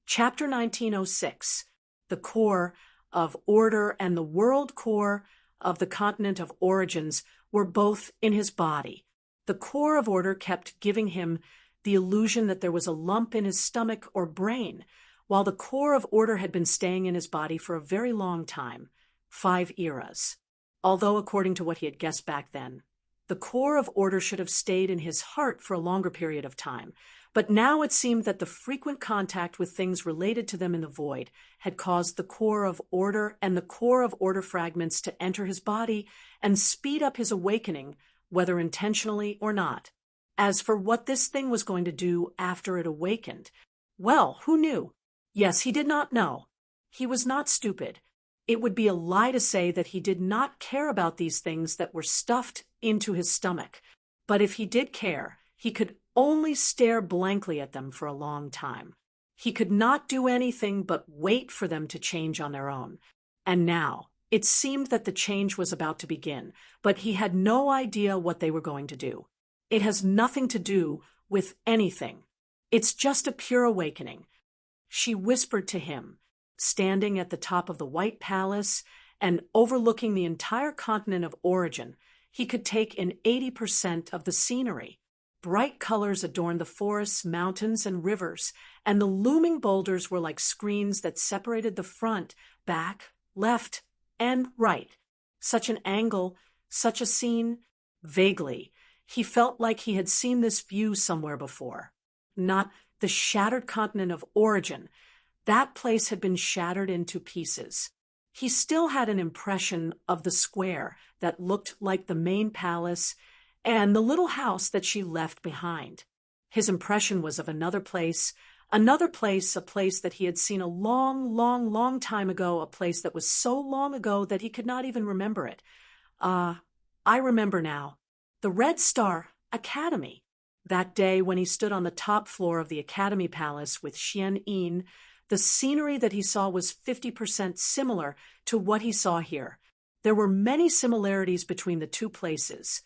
Chapter 1906, the core of order and the world core of the continent of origins were both in his body. The core of order kept giving him the illusion that there was a lump in his stomach or brain, while the core of order had been staying in his body for a very long time, 5 eras. Although, according to what he had guessed back then, the core of order should have stayed in his heart for a longer period of time. But now it seemed that the frequent contact with things related to them in the void had caused the core of order and the core of order fragments to enter his body and speed up his awakening, whether intentionally or not. As for what this thing was going to do after it awakened, well, who knew? Yes, he did not know. He was not stupid. It would be a lie to say that he did not care about these things that were stuffed into his stomach. But if he did care, he could only stare blankly at them for a long time. He could not do anything but wait for them to change on their own. And now, it seemed that the change was about to begin, but he had no idea what they were going to do. It has nothing to do with anything. It's just a pure awakening. She whispered to him, standing at the top of the White Palace and overlooking the entire continent of origin. He could take in 80% of the scenery. Bright colors adorned the forests, mountains, and rivers, and the looming boulders were like screens that separated the front, back, left, and right. Such an angle, such a scene. Vaguely, he felt like he had seen this view somewhere before. Not the shattered continent of origin. That place had been shattered into pieces. He still had an impression of the square that looked like the main palace and the little house that she left behind. His impression was of another place, a place that he had seen a long, long, long time ago, a place that was so long ago that he could not even remember it. I remember now. The Red Star Academy. That day when he stood on the top floor of the Academy Palace with Xian Yin, the scenery that he saw was 50% similar to what he saw here. There were many similarities between the two places.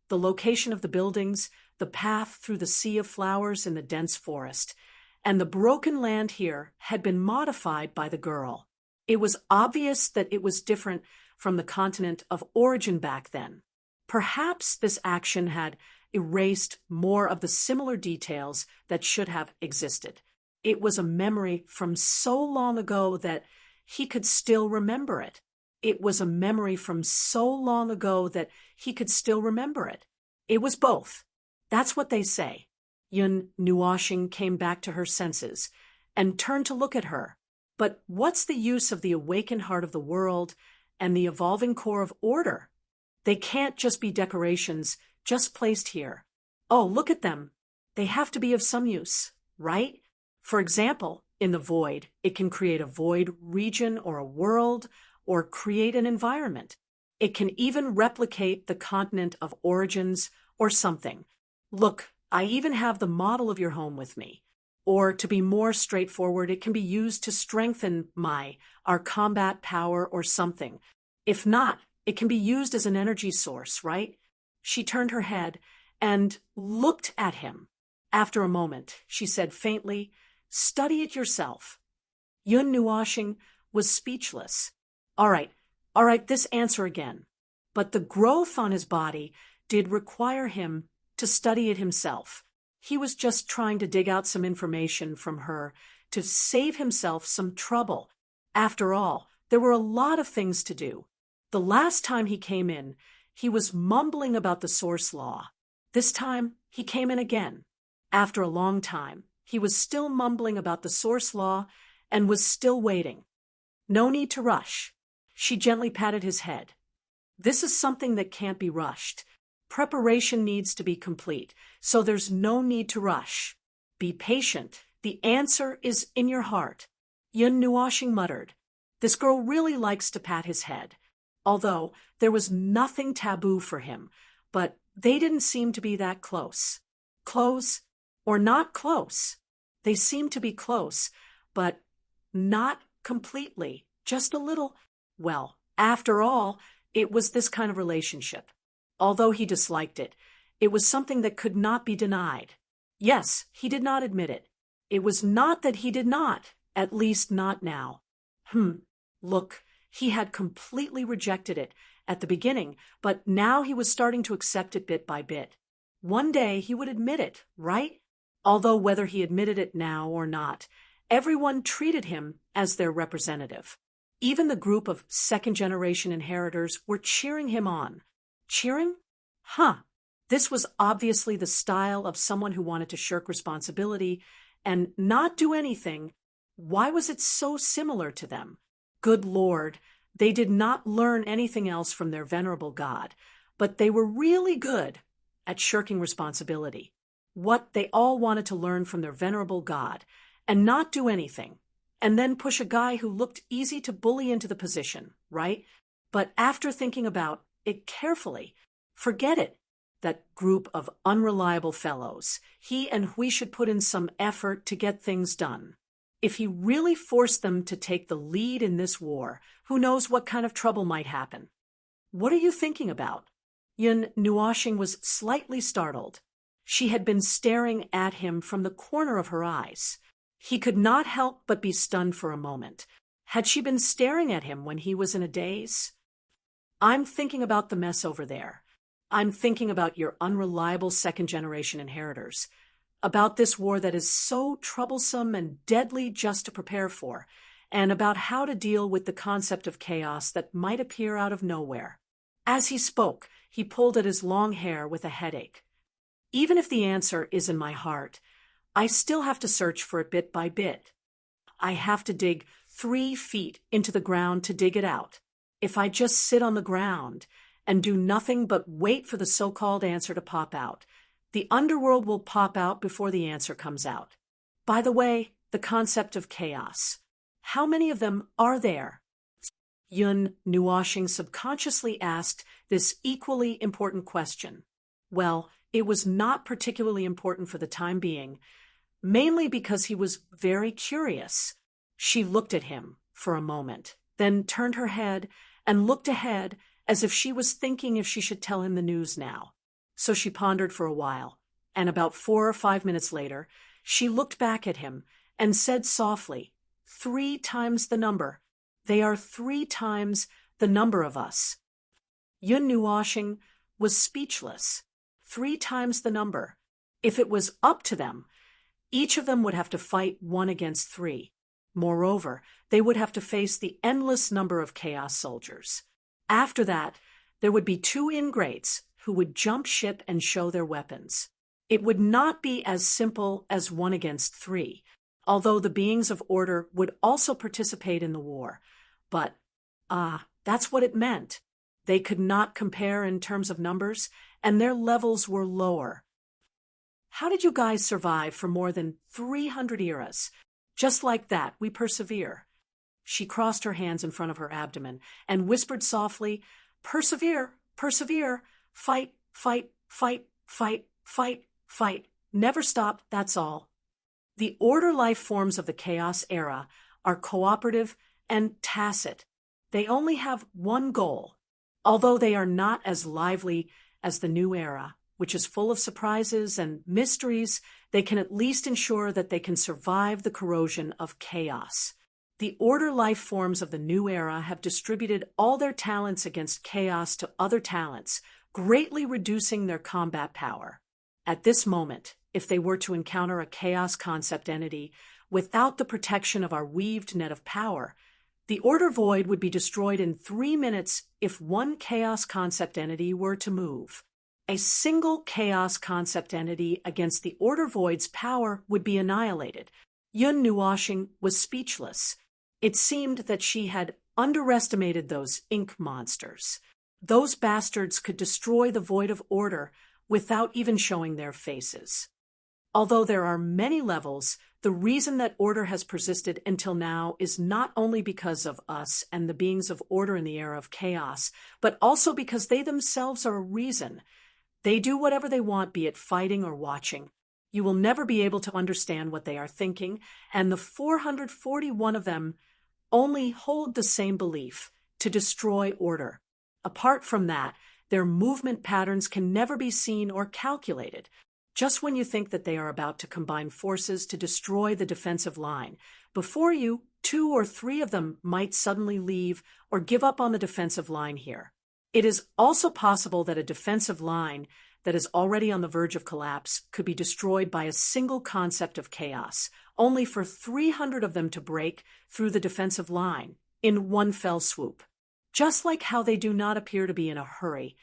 The location of the buildings, the path through the sea of flowers in the dense forest, and the broken land here had been modified by the girl. It was obvious that it was different from the continent of origin back then. Perhaps this action had erased more of the similar details that should have existed. It was a memory from so long ago that he could still remember it. It was a memory from so long ago that he could still remember it. It was both. That's what they say. Yun Nuoxing came back to her senses and turned to look at her. But what's the use of the awakened heart of the world and the evolving core of order? They can't just be decorations just placed here. Oh, look at them. They have to be of some use, right? For example, in the void, it can create a void region or a world, or create an environment. It can even replicate the continent of origins or something. Look, I even have the model of your home with me. Or to be more straightforward, it can be used to strengthen our combat power or something. If not, it can be used as an energy source, right? She turned her head and looked at him. After a moment, she said faintly, "Study it yourself." Yun Nuoxing was speechless. All right, this answer again. But the growth on his body did require him to study it himself. He was just trying to dig out some information from her to save himself some trouble. After all, there were a lot of things to do. The last time he came in, he was mumbling about the source law. This time, he came in again. After a long time, he was still mumbling about the source law and was still waiting. No need to rush. She gently patted his head. This is something that can't be rushed. Preparation needs to be complete, so there's no need to rush. Be patient. The answer is in your heart. Yun Nuoxing muttered. This girl really likes to pat his head. Although there was nothing taboo for him, but they didn't seem to be that close. Close or not close. They seemed to be close, but not completely, just a little. Well, after all, it was this kind of relationship. Although he disliked it, it was something that could not be denied. Yes, he did not admit it. It was not that he did not. At least not now. Look, he had completely rejected it at the beginning, but now he was starting to accept it bit by bit. One day he would admit it, right? Although whether he admitted it now or not, everyone treated him as their representative. Even the group of second-generation inheritors were cheering him on. Cheering? This was obviously the style of someone who wanted to shirk responsibility and not do anything. Why was it so similar to them? Good Lord, they did not learn anything else from their venerable God, but they were really good at shirking responsibility. What they all wanted to learn from their venerable God and not do anything, and then push a guy who looked easy to bully into the position, right? But after thinking about it carefully, forget it. That group of unreliable fellows, he and we should put in some effort to get things done. If he really forced them to take the lead in this war, who knows what kind of trouble might happen? What are you thinking about? Yun Nuoshing was slightly startled. She had been staring at him from the corner of her eyes. He could not help but be stunned for a moment. Had she been staring at him when he was in a daze? I'm thinking about the mess over there. I'm thinking about your unreliable second-generation inheritors, about this war that is so troublesome and deadly just to prepare for, and about how to deal with the concept of chaos that might appear out of nowhere. As he spoke, he pulled at his long hair with a headache. Even if the answer is in my heart, I still have to search for it bit by bit. I have to dig 3 feet into the ground to dig it out. If I just sit on the ground and do nothing but wait for the so-called answer to pop out, the underworld will pop out before the answer comes out. By the way, the concept of chaos. How many of them are there? Yun Nuoshing subconsciously asked this equally important question. Well, it was not particularly important for the time being, mainly because he was very curious. She looked at him for a moment, then turned her head and looked ahead as if she was thinking if she should tell him the news now. So she pondered for a while, and about 4 or 5 minutes later, she looked back at him and said softly, 3 times the number. They are 3 times the number of us. Yun Nuoshing was speechless. 3 times the number. If it was up to them, each of them would have to fight 1 against 3. Moreover, they would have to face the endless number of chaos soldiers. After that, there would be 2 ingrates who would jump ship and show their weapons. It would not be as simple as 1 against 3, although the beings of order would also participate in the war. But, that's what it meant. They could not compare in terms of numbers, and their levels were lower. How did you guys survive for more than 300 eras? Just like that, we persevere. She crossed her hands in front of her abdomen and whispered softly, Persevere, persevere, fight, fight, fight, fight, fight, fight. Never stop, that's all. The order life forms of the chaos era are cooperative and tacit. They only have one goal. Although they are not as lively as the new era, which is full of surprises and mysteries, they can at least ensure that they can survive the corrosion of chaos. The order life forms of the new era have distributed all their talents against chaos to other talents, greatly reducing their combat power. At this moment, if they were to encounter a chaos concept entity without the protection of our weaved net of power, the order void would be destroyed in 3 minutes if 1 chaos concept entity were to move. A single chaos concept entity against the order void's power would be annihilated. Yun Nuoshing was speechless. It seemed that she had underestimated those ink monsters. Those bastards could destroy the void of order without even showing their faces. Although there are many levels, the reason that order has persisted until now is not only because of us and the beings of order in the era of chaos, but also because they themselves are a reason. They do whatever they want, be it fighting or watching. You will never be able to understand what they are thinking, and the 441 of them only hold the same belief, to destroy order. Apart from that, their movement patterns can never be seen or calculated. Just when you think that they are about to combine forces to destroy the defensive line, before you, 2 or 3 of them might suddenly leave or give up on the defensive line here. It is also possible that a defensive line that is already on the verge of collapse could be destroyed by a single concept of chaos, only for 300 of them to break through the defensive line in one fell swoop. Just like how they do not appear to be in a hurry,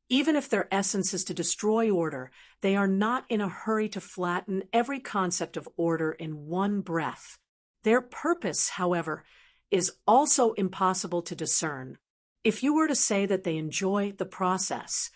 even if their essence is to destroy order, they are not in a hurry to flatten every concept of order in one breath. Their purpose, however, is also impossible to discern. If you were to say that they enjoy the process,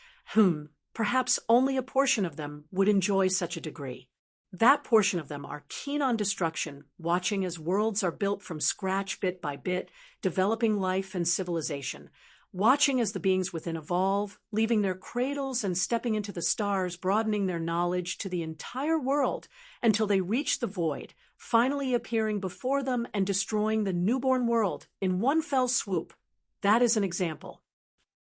perhaps only a portion of them would enjoy such a degree. That portion of them are keen on destruction, watching as worlds are built from scratch bit by bit, developing life and civilization, watching as the beings within evolve, leaving their cradles and stepping into the stars, broadening their knowledge to the entire world until they reach the void, finally appearing before them and destroying the newborn world in one fell swoop. That is an example.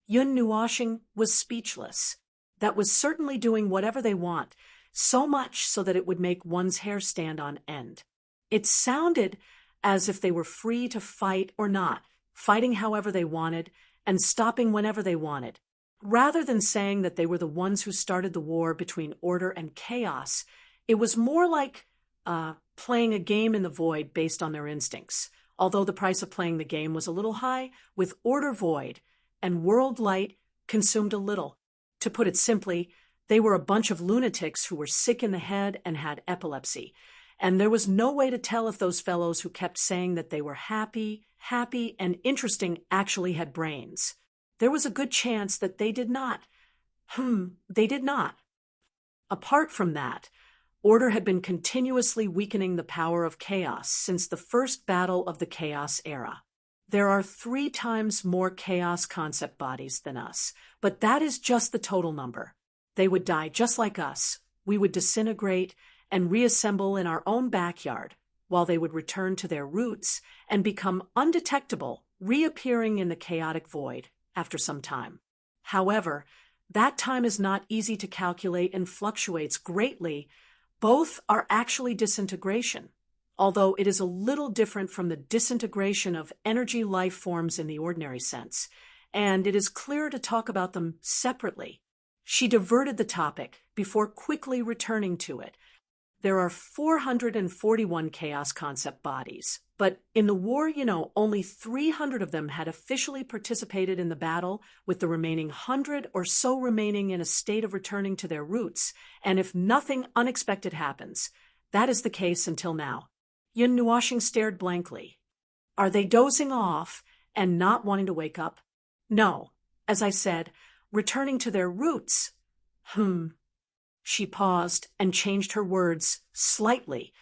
Yun Nuashing was speechless. That was certainly doing whatever they want, so much so that it would make one's hair stand on end. It sounded as if they were free to fight or not, fighting however they wanted, and stopping whenever they wanted. Rather than saying that they were the ones who started the war between order and chaos, it was more like playing a game in the void based on their instincts, although the price of playing the game was a little high, with order void and world light consumed a little. To put it simply, they were a bunch of lunatics who were sick in the head and had epilepsy, and there was no way to tell if those fellows who kept saying that they were happy, and interesting actually had brains. There was a good chance that they did not. They did not. Apart from that, order had been continuously weakening the power of chaos since the first battle of the chaos era. There are 3 times more chaos concept bodies than us, but that is just the total number. They would die just like us. We would disintegrate and reassemble in our own backyard, while they would return to their roots and become undetectable, reappearing in the chaotic void after some time. However, that time is not easy to calculate and fluctuates greatly. Both are actually disintegration, although it is a little different from the disintegration of energy life forms in the ordinary sense, and it is clearer to talk about them separately. She diverted the topic before quickly returning to it. There are 441 chaos concept bodies, but in the war, only 300 of them had officially participated in the battle, with the remaining 100 or so remaining in a state of returning to their roots, and if nothing unexpected happens, that is the case until now. Yun Nuashing stared blankly. Are they dozing off and not wanting to wake up? No, as I said, returning to their roots. She paused and changed her words slightly.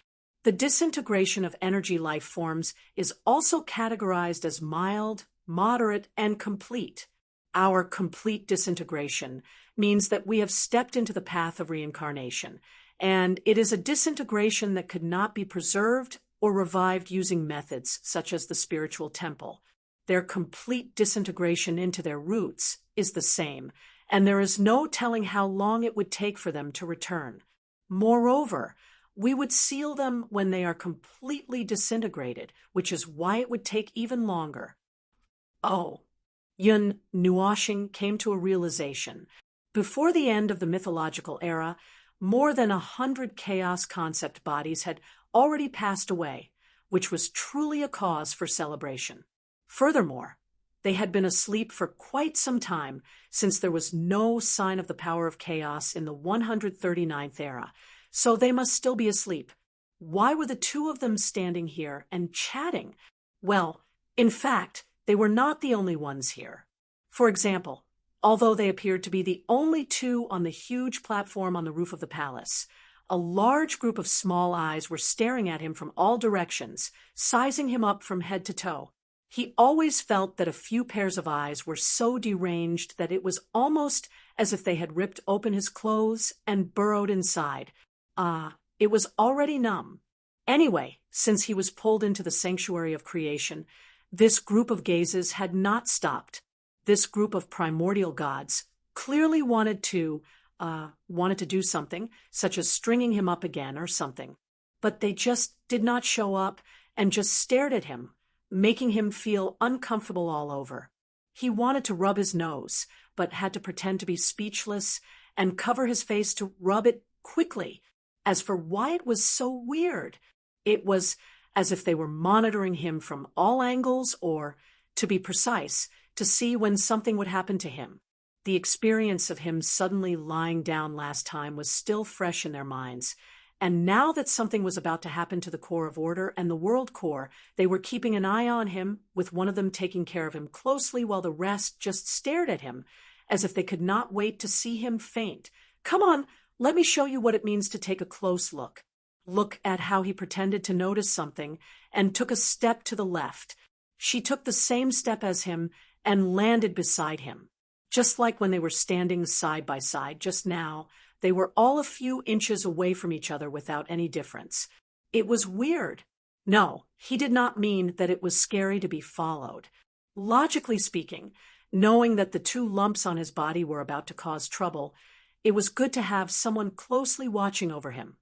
The disintegration of energy life forms is also categorized as mild, moderate, and complete. Our complete disintegration means that we have stepped into the path of reincarnation, and it is a disintegration that could not be preserved or revived using methods such as the spiritual temple. Their complete disintegration into their roots is the same, and there is no telling how long it would take for them to return. Moreover, we would seal them when they are completely disintegrated, which is why it would take even longer. Oh, Yun Nuashing came to a realization. Before the end of the mythological era, more than 100 chaos concept bodies had already passed away, which was truly a cause for celebration. Furthermore, they had been asleep for quite some time, since there was no sign of the power of chaos in the 139th era, so they must still be asleep. Why were the 2 of them standing here and chatting? Well, in fact, they were not the only ones here. For example, although they appeared to be the only 2 on the huge platform on the roof of the palace, a large group of small eyes were staring at him from all directions, sizing him up from head to toe. He always felt that a few pairs of eyes were so deranged that it was almost as if they had ripped open his clothes and burrowed inside. It was already numb. Anyway, since he was pulled into the sanctuary of creation, this group of gazes had not stopped. This group of primordial gods clearly wanted to wanted to do something, such as stringing him up again or something. But they just did not show up and just stared at him, making him feel uncomfortable all over. He wanted to rub his nose, but had to pretend to be speechless and cover his face to rub it quickly. As for why it was so weird, it was as if they were monitoring him from all angles or, to be precise, to see when something would happen to him. The experience of him suddenly lying down last time was still fresh in their minds, and now that something was about to happen to the Corps of Order and the World Corps, they were keeping an eye on him, with one of them taking care of him closely while the rest just stared at him, as if they could not wait to see him faint. "Come on, let me show you what it means to take a close look." Look at how he pretended to notice something and took a step to the left. She took the same step as him and landed beside him. Just like when they were standing side by side just now, they were all a few inches away from each other without any difference. It was weird. No, he did not mean that it was scary to be followed. Logically speaking, knowing that the two lumps on his body were about to cause trouble, it was good to have someone closely watching over him,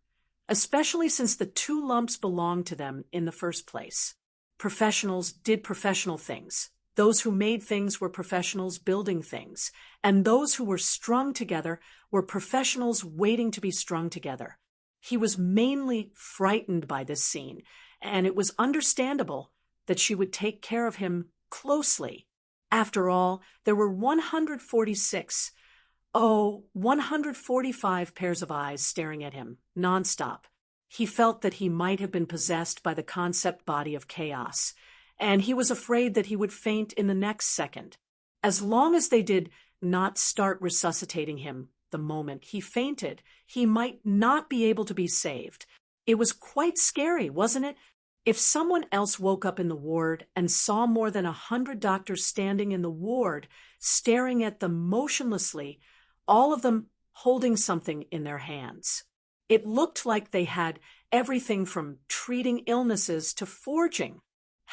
especially since the two lumps belonged to them in the first place. Professionals did professional things. Those who made things were professionals building things, and those who were strung together were professionals waiting to be strung together. He was mainly frightened by this scene, and it was understandable that she would take care of him closely. After all, there were 145 pairs of eyes staring at him, nonstop. He felt that he might have been possessed by the concept body of chaos, and he was afraid that he would faint in the next second. As long as they did not start resuscitating him the moment he fainted, he might not be able to be saved. It was quite scary, wasn't it? If someone else woke up in the ward and saw more than 100 doctors standing in the ward, staring at them motionlessly, all of them holding something in their hands. It looked like they had everything from treating illnesses to forging.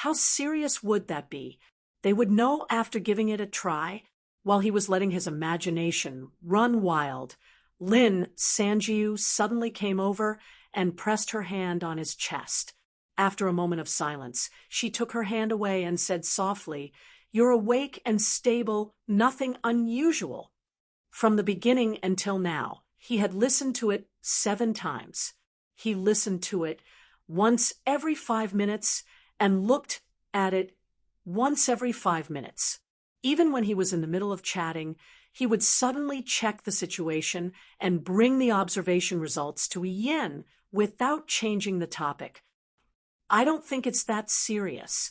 How serious would that be? They would know after giving it a try. While he was letting his imagination run wild, Lin Sanjiu suddenly came over and pressed her hand on his chest. After a moment of silence, she took her hand away and said softly, "You're awake and stable, nothing unusual." From the beginning until now, he had listened to it 7 times. He listened to it once every 5 minutes and looked at it once every 5 minutes. Even when he was in the middle of chatting, he would suddenly check the situation and bring the observation results to Yen without changing the topic. "I don't think it's that serious."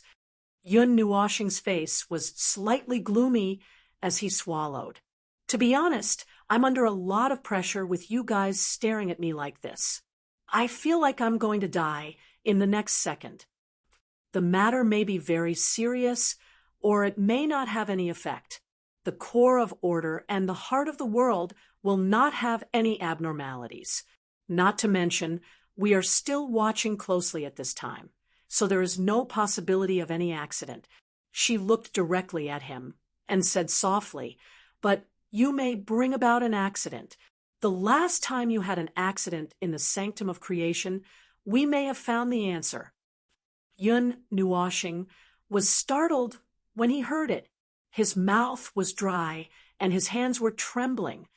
Yun Nuoshing's face was slightly gloomy as he swallowed. "To be honest, I'm under a lot of pressure with you guys staring at me like this. I feel like I'm going to die in the next second. The matter may be very serious, or it may not have any effect. The core of order and the heart of the world will not have any abnormalities. Not to mention, we are still watching closely at this time, so there is no possibility of any accident." She looked directly at him and said softly, "But you may bring about an accident. The last time you had an accident in the sanctum of creation, we may have found the answer." Yun Nuoshing was startled when he heard it. His mouth was dry and his hands were trembling.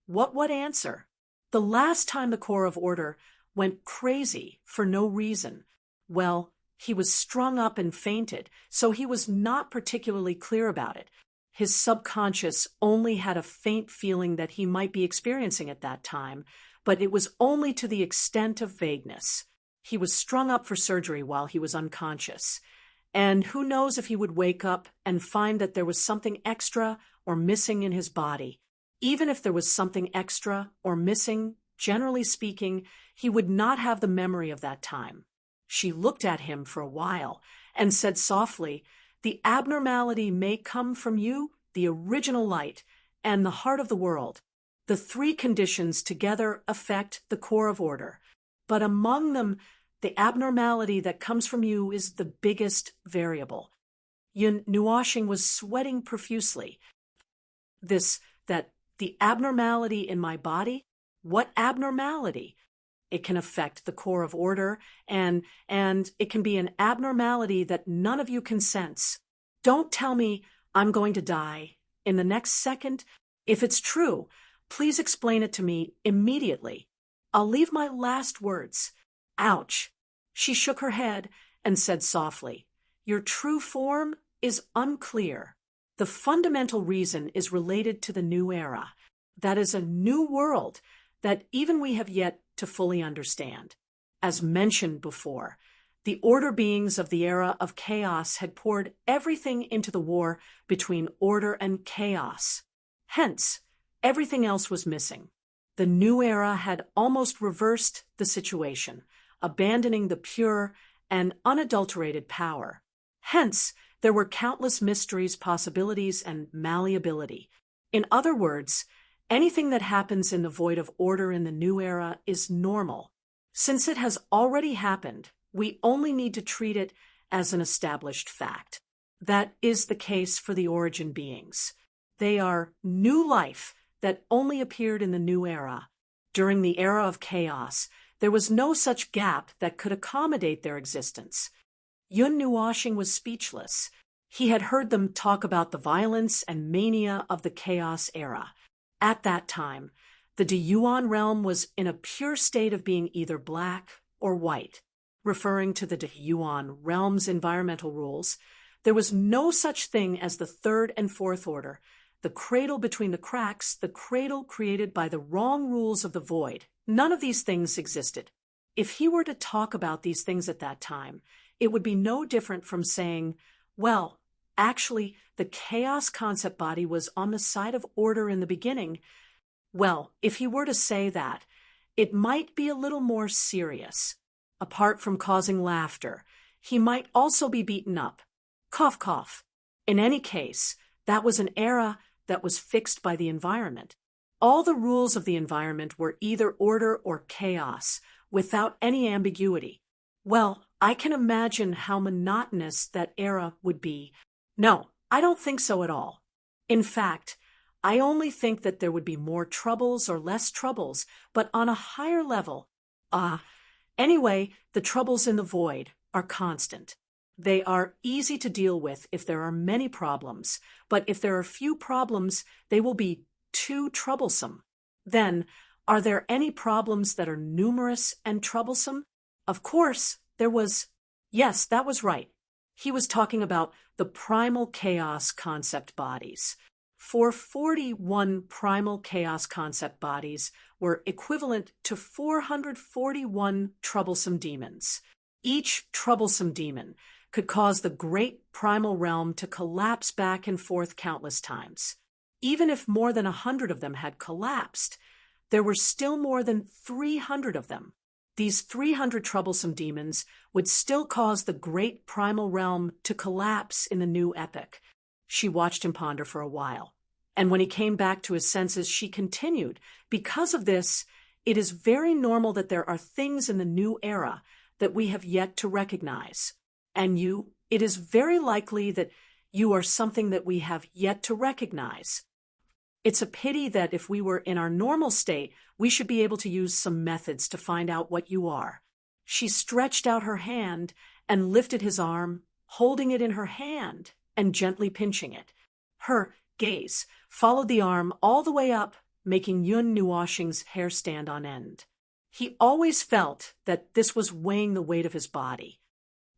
What answer? The last time the Corps of Order went crazy for no reason, well, he was strung up and fainted, so he was not particularly clear about it. His subconscious only had a faint feeling that he might be experiencing at that time, but it was only to the extent of vagueness. He was strung up for surgery while he was unconscious, and who knows if he would wake up and find that there was something extra or missing in his body. Even if there was something extra or missing, generally speaking, he would not have the memory of that time. She looked at him for a while and said softly, "The abnormality may come from you, the original light, and the heart of the world. The 3 conditions together affect the core of order, but among them, the abnormality that comes from you is the biggest variable." Yun Nuoshing was sweating profusely. That The abnormality in my body? What abnormality? It can affect the core of order, and it can be an abnormality that none of you can sense. Don't tell me I'm going to die in the next second. If it's true, please explain it to me immediately. I'll leave my last words. Ouch. She shook her head and said softly, "Your true form is unclear. The fundamental reason is related to the new era. That is a new world that even we have yet to fully understand. As mentioned before, the order beings of the era of chaos had poured everything into the war between order and chaos. Hence, everything else was missing. The new era had almost reversed the situation, abandoning the pure and unadulterated power. Hence, there were countless mysteries, possibilities, and malleability. In other words, anything that happens in the void of order in the new era is normal. Since it has already happened, we only need to treat it as an established fact. That is the case for the origin beings. They are new life that only appeared in the new era. During the era of chaos, there was no such gap that could accommodate their existence. Yun Nuashing was speechless. He had heard them talk about the violence and mania of the chaos era. At that time, the Deyuan realm was in a pure state of being either black or white. Referring to the Deyuan realm's environmental rules, there was no such thing as the third and fourth order, the cradle between the cracks, the cradle created by the wrong rules of the void. None of these things existed. If he were to talk about these things at that time, it would be no different from saying, well, actually, the chaos concept body was on the side of order in the beginning. Well, if he were to say that, it might be a little more serious. Apart from causing laughter, he might also be beaten up. Cough, cough. In any case, that was an era that was fixed by the environment. All the rules of the environment were either order or chaos, without any ambiguity. Well, I can imagine how monotonous that era would be. No, I don't think so at all. In fact, I only think that there would be more troubles or less troubles, but on a higher level. Anyway, the troubles in the void are constant. They are easy to deal with if there are many problems, but if there are few problems, they will be too troublesome. Then, are there any problems that are numerous and troublesome? Of course, there was. Yes, that was right. He was talking about the primal chaos concept bodies. For 41 primal chaos concept bodies were equivalent to 441 troublesome demons. Each troublesome demon could cause the great primal realm to collapse back and forth countless times. Even if more than 100 of them had collapsed, there were still more than 300 of them. These 300 troublesome demons would still cause the great primal realm to collapse in the new epoch. She watched him ponder for a while, and when he came back to his senses, she continued, "Because of this, it is very normal that there are things in the new era that we have yet to recognize. And it is very likely that you are something that we have yet to recognize. It's a pity that if we were in our normal state, we should be able to use some methods to find out what you are." She stretched out her hand and lifted his arm, holding it in her hand and gently pinching it. Her gaze followed the arm all the way up, making Yun Nuashing's hair stand on end. He always felt that this was weighing the weight of his body.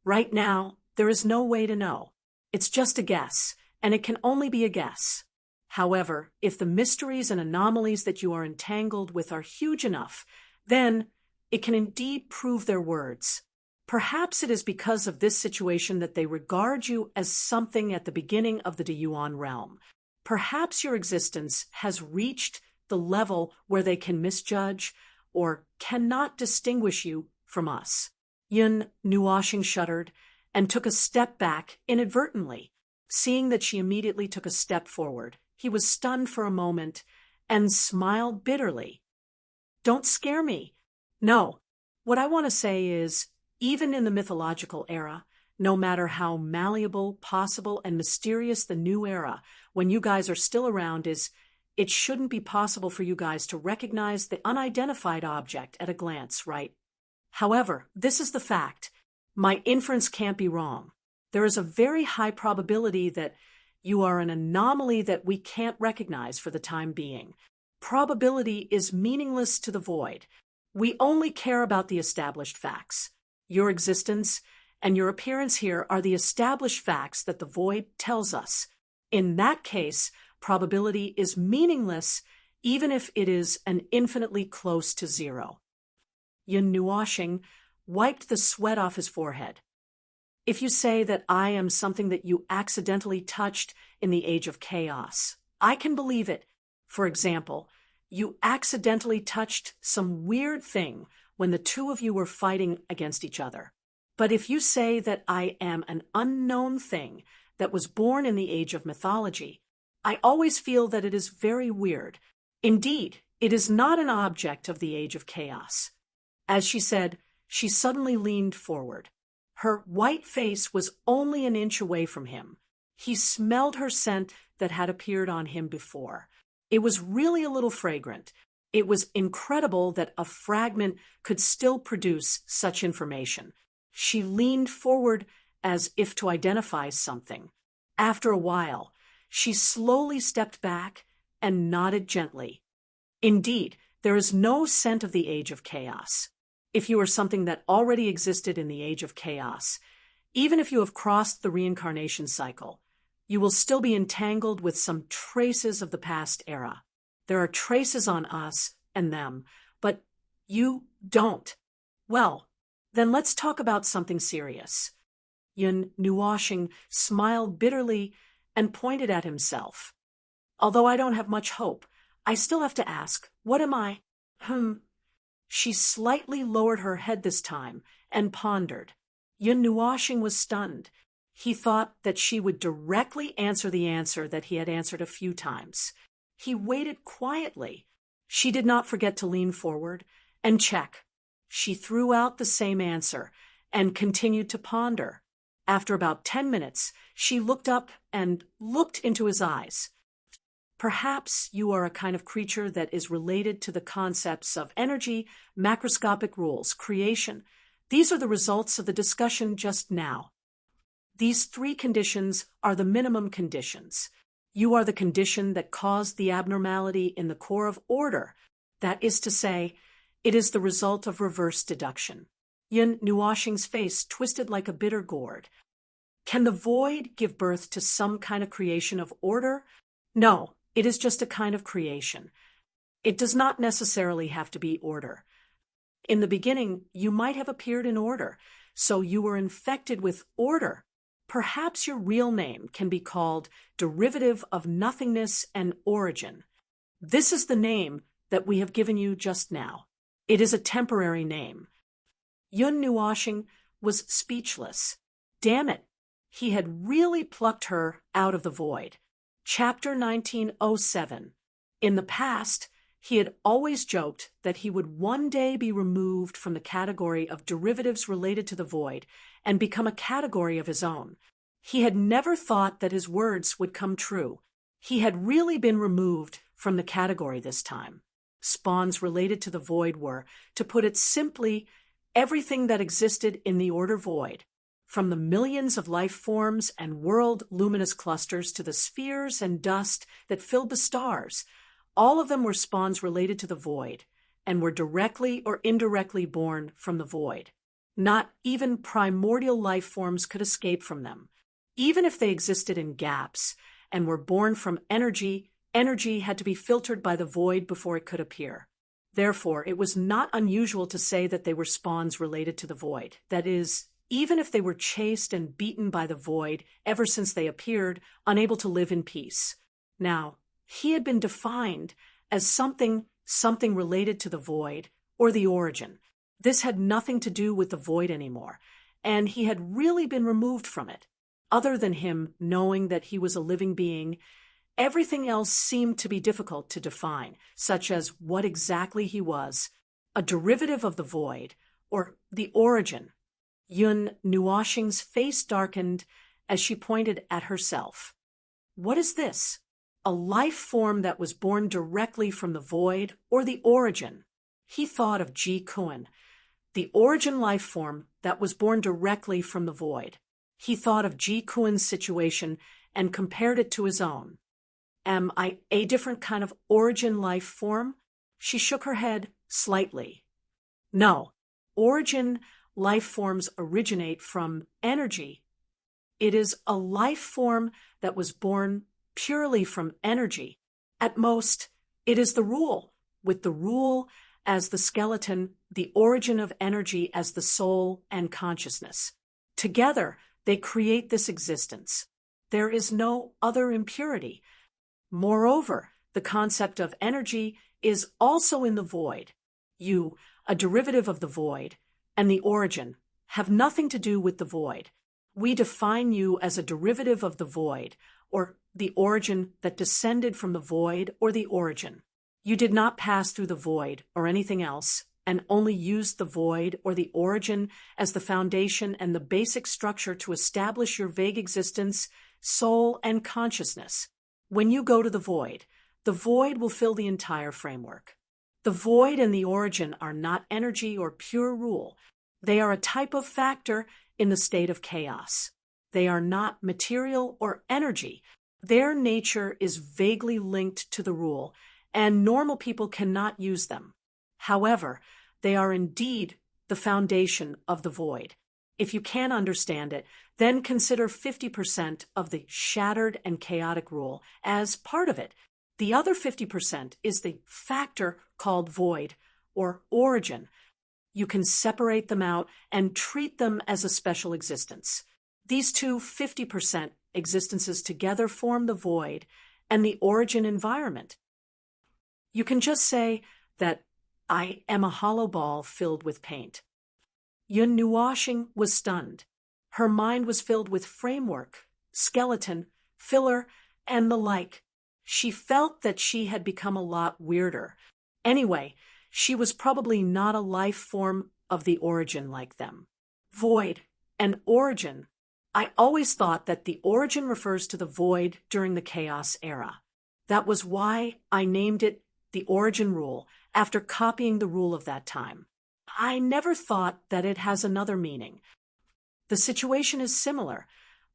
Right now, there is no way to know. It's just a guess, and it can only be a guess. However, if the mysteries and anomalies that you are entangled with are huge enough, then it can indeed prove their words. Perhaps it is because of this situation that they regard you as something at the beginning of the Deyuan realm. Perhaps your existence has reached the level where they can misjudge or cannot distinguish you from us. Yun Nuashing shuddered and took a step back inadvertently. Seeing that she immediately took a step forward, he was stunned for a moment and smiled bitterly. "Don't scare me. No, what I want to say is, even in the mythological era, no matter how malleable, possible, and mysterious the new era, when you guys are still around, is it shouldn't be possible for you guys to recognize the unidentified object at a glance, right? However, this is the fact. My inference can't be wrong. There is a very high probability that you are an anomaly that we can't recognize for the time being. Probability is meaningless to the void. We only care about the established facts. Your existence and your appearance here are the established facts that the void tells us. In that case, probability is meaningless even if it is an infinitely close to zero. Yun Nuoshing wiped the sweat off his forehead. If you say that I am something that you accidentally touched in the age of chaos, I can believe it. For example, you accidentally touched some weird thing when the two of you were fighting against each other. But if you say that I am an unknown thing that was born in the age of mythology, I always feel that it is very weird. Indeed, it is not an object of the age of chaos. As she said, she suddenly leaned forward. Her white face was only an inch away from him. He smelled her scent that had appeared on him before. It was really a little fragrant. It was incredible that a fragment could still produce such information. She leaned forward as if to identify something. After a while, she slowly stepped back and nodded gently. Indeed, there is no scent of the age of chaos. If you are something that already existed in the age of chaos, even if you have crossed the reincarnation cycle, you will still be entangled with some traces of the past era. There are traces on us and them, but you don't. Well, then let's talk about something serious. Yun Nuoshing smiled bitterly and pointed at himself. Although I don't have much hope, I still have to ask, what am I? She slightly lowered her head this time and pondered. Yun Nuoshing was stunned. He thought that she would directly answer the answer that he had answered a few times. He waited quietly. She did not forget to lean forward and check. She threw out the same answer and continued to ponder. After about 10 minutes, she looked up and looked into his eyes. Perhaps you are a kind of creature that is related to the concepts of energy, macroscopic rules, creation. These are the results of the discussion just now. These three conditions are the minimum conditions. You are the condition that caused the abnormality in the core of order. That is to say, it is the result of reverse deduction. Yun Nuoshing's face twisted like a bitter gourd. Can the void give birth to some kind of creation of order? No. It is just a kind of creation. It does not necessarily have to be order. In the beginning, you might have appeared in order, so you were infected with order. Perhaps your real name can be called derivative of nothingness and origin. This is the name that we have given you just now. It is a temporary name. Yun Nuoshing was speechless. Damn it! He had really plucked her out of the void. Chapter 1907. In the past, he had always joked that he would one day be removed from the category of derivatives related to the void and become a category of his own. He had never thought that his words would come true. He had really been removed from the category this time. Spawns related to the void were, to put it simply, everything that existed in the order void. From the millions of life forms and world luminous clusters to the spheres and dust that filled the stars, all of them were spawns related to the void and were directly or indirectly born from the void. Not even primordial life forms could escape from them. Even if they existed in gaps and were born from energy, energy had to be filtered by the void before it could appear. Therefore, it was not unusual to say that they were spawns related to the void. That is, even if they were chased and beaten by the void ever since they appeared, unable to live in peace. Now, he had been defined as something related to the void or the origin. This had nothing to do with the void anymore, and he had really been removed from it. Other than him knowing that he was a living being, everything else seemed to be difficult to define, such as what exactly he was, a derivative of the void, or the origin. Yun Nuoshing's face darkened as she pointed at herself. What is this? a life form that was born directly from the void or the origin. He thought of Ji Kuan, the origin life form that was born directly from the void. He thought of Ji Kuan's situation and compared it to his own. Am I a different kind of origin life form? She shook her head slightly. No, origin life forms originate from energy. It is a life form that was born purely from energy. At most, it is the rule, with the rule as the skeleton, the origin of energy as the soul and consciousness. Together, they create this existence. There is no other impurity. Moreover, the concept of energy is also in the void. You, a derivative of the void, and the origin, have nothing to do with the void. We define you as a derivative of the void, or the origin that descended from the void or the origin. You did not pass through the void or anything else, and only used the void or the origin as the foundation and the basic structure to establish your vague existence, soul, and consciousness. When you go to the void will fill the entire framework. The void and the origin are not energy or pure rule. They are a type of factor in the state of chaos. They are not material or energy. Their nature is vaguely linked to the rule, and normal people cannot use them. However, they are indeed the foundation of the void. If you can't understand it, then consider 50% of the shattered and chaotic rule as part of it. The other 50% is the factor called void or origin. You can separate them out and treat them as a special existence. These two 50% existences together form the void and the origin environment. You can just say that I am a hollow ball filled with paint. Yun Nuoshing was stunned. Her mind was filled with framework, skeleton, filler, and the like. She felt that she had become a lot weirder. Anyway, she was probably not a life form of the origin like them. Void and origin. I always thought that the origin refers to the void during the chaos era. That was why I named it the origin rule, after copying the rule of that time. I never thought that it has another meaning. The situation is similar,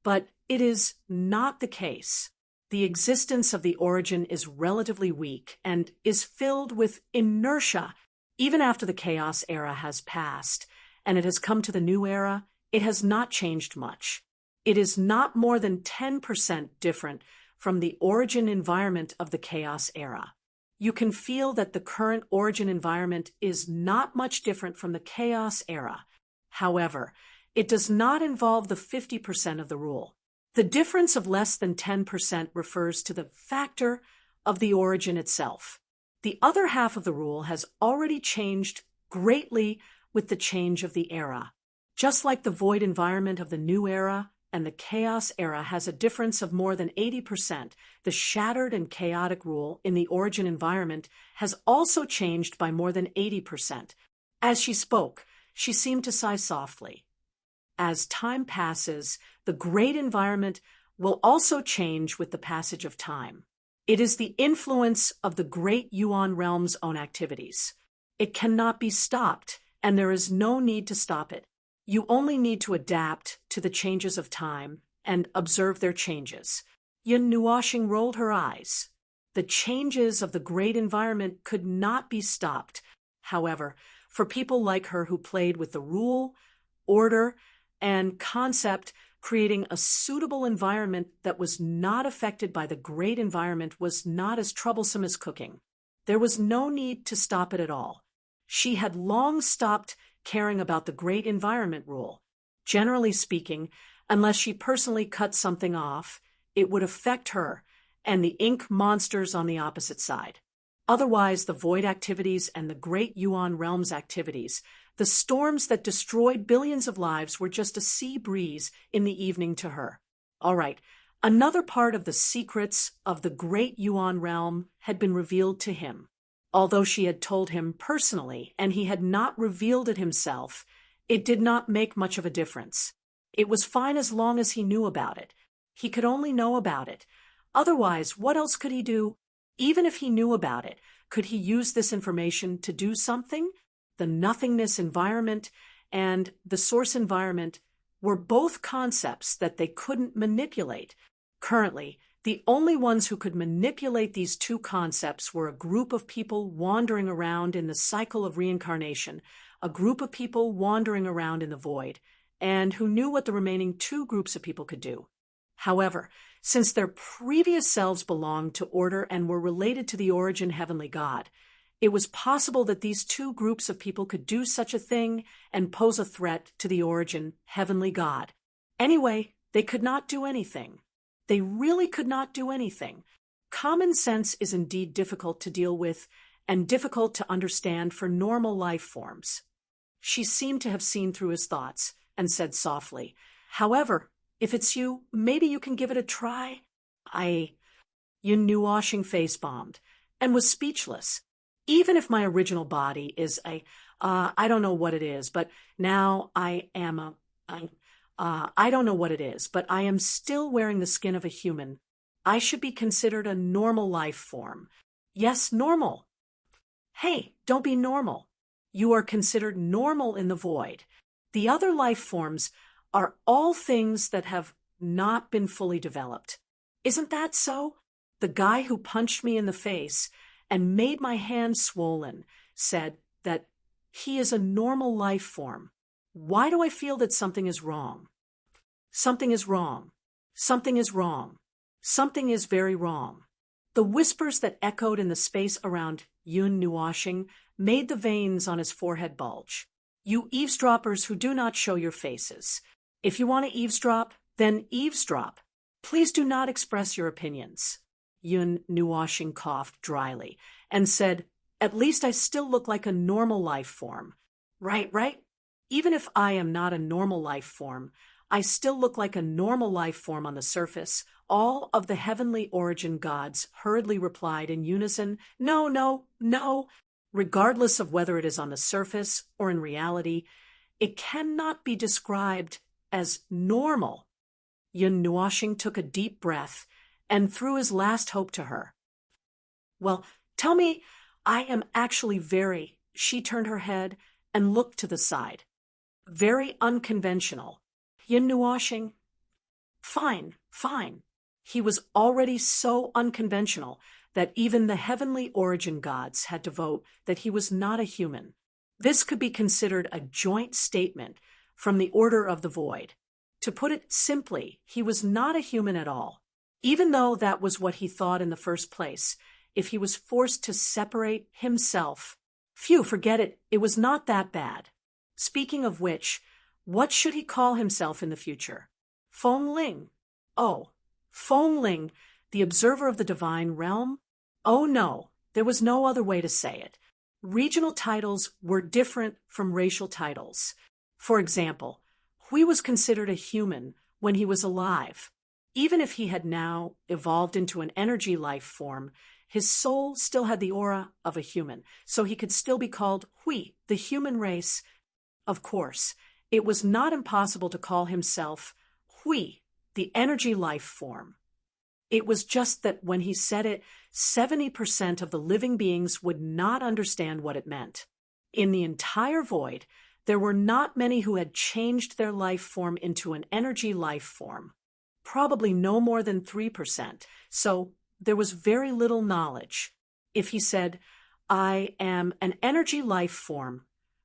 but it is not the case. The existence of the origin is relatively weak and is filled with inertia. Even after the chaos era has passed and it has come to the new era, it has not changed much. It is not more than 10% different from the origin environment of the chaos era. You can feel that the current origin environment is not much different from the chaos era. However, it does not involve the 50% of the rule. The difference of less than 10% refers to the factor of the origin itself. The other half of the rule has already changed greatly with the change of the era. Just like the void environment of the new era and the chaos era has a difference of more than 80%, the shattered and chaotic rule in the origin environment has also changed by more than 80%. As she spoke, she seemed to sigh softly. As time passes, the great environment will also change with the passage of time. It is the influence of the great Yuan realm's own activities. It cannot be stopped, and there is no need to stop it. You only need to adapt to the changes of time and observe their changes. Yun Nuoshing rolled her eyes. The changes of the great environment could not be stopped. However, for people like her who played with the rule, order, and concept, creating a suitable environment that was not affected by the great environment was not as troublesome as cooking. There was no need to stop it at all. She had long stopped caring about the great environment rule. Generally speaking, unless she personally cut something off, it would affect her and the ink monsters on the opposite side. Otherwise, the void activities and the great Yuan realm's activities, the storms that destroyed billions of lives, were just a sea breeze in the evening to her. All right, another part of the secrets of the great Yuan realm had been revealed to him. Although she had told him personally and he had not revealed it himself, it did not make much of a difference. It was fine as long as he knew about it. He could only know about it. Otherwise, what else could he do? Even if he knew about it, could he use this information to do something? The nothingness environment and the source environment were both concepts that they couldn't manipulate. Currently, the only ones who could manipulate these two concepts were a group of people wandering around in the cycle of reincarnation, a group of people wandering around in the void, and who knew what the remaining two groups of people could do. However, since their previous selves belonged to order and were related to the origin heavenly God, it was possible that these two groups of people could do such a thing and pose a threat to the origin heavenly God. Anyway, they could not do anything. They really could not do anything. Common sense is indeed difficult to deal with and difficult to understand for normal life forms. She seemed to have seen through his thoughts and said softly, "However, if it's you, maybe you can give it a try." Yun Nuoshing face-bombed and was speechless. Even if my original body is I don't know what it is, but now I don't know what it is, but I am still wearing the skin of a human. I should be considered a normal life form. Yes, normal. Hey, don't be normal. You are considered normal in the void. The other life forms are all things that have not been fully developed. Isn't that so? The guy who punched me in the face and made my hand swollen said that he is a normal life form. Why do I feel that something is wrong? Something is wrong. Something is wrong. Something is very wrong. The whispers that echoed in the space around Yun Nuoshing made the veins on his forehead bulge. You eavesdroppers who do not show your faces. If you want to eavesdrop, then eavesdrop. Please do not express your opinions. Yun Nuoshing coughed dryly and said, "At least I still look like a normal life form." Right. Even if I am not a normal life form, I still look like a normal life form on the surface. All of the heavenly origin gods hurriedly replied in unison, No. Regardless of whether it is on the surface or in reality, it cannot be described as normal. Yun Nuoshing took a deep breath and threw his last hope to her. "Well, tell me, I am actually very," she turned her head and looked to the side, "very unconventional." Yun Nuoshing, Fine. He was already so unconventional that even the heavenly origin gods had to vote that he was not a human. This could be considered a joint statement from the order of the void. To put it simply, he was not a human at all. Even though that was what he thought in the first place, if he was forced to separate himself, forget it, it was not that bad. Speaking of which, what should he call himself in the future? Feng Ling. Oh, Feng Ling, the observer of the divine realm? Oh no, there was no other way to say it. Regional titles were different from racial titles. For example, Hui was considered a human when he was alive. Even if he had now evolved into an energy life form, his soul still had the aura of a human, so he could still be called Hui, the human race. Of course, it was not impossible to call himself Hui, the energy life form. It was just that when he said it, 70% of the living beings would not understand what it meant. In the entire void, there were not many who had changed their life form into an energy life form. Probably no more than 3%, so there was very little knowledge. If he said, "I am an energy life form,"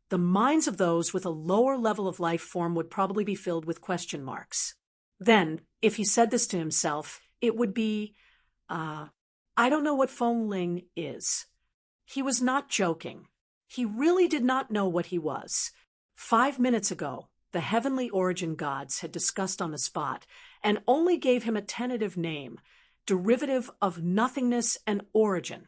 the minds of those with a lower level of life form would probably be filled with question marks. Then, if he said this to himself, it would be, I don't know what Feng Ling is. He was not joking. He really did not know what he was. 5 minutes ago, the heavenly origin gods had discussed on the spot and only gave him a tentative name, derivative of nothingness and origin.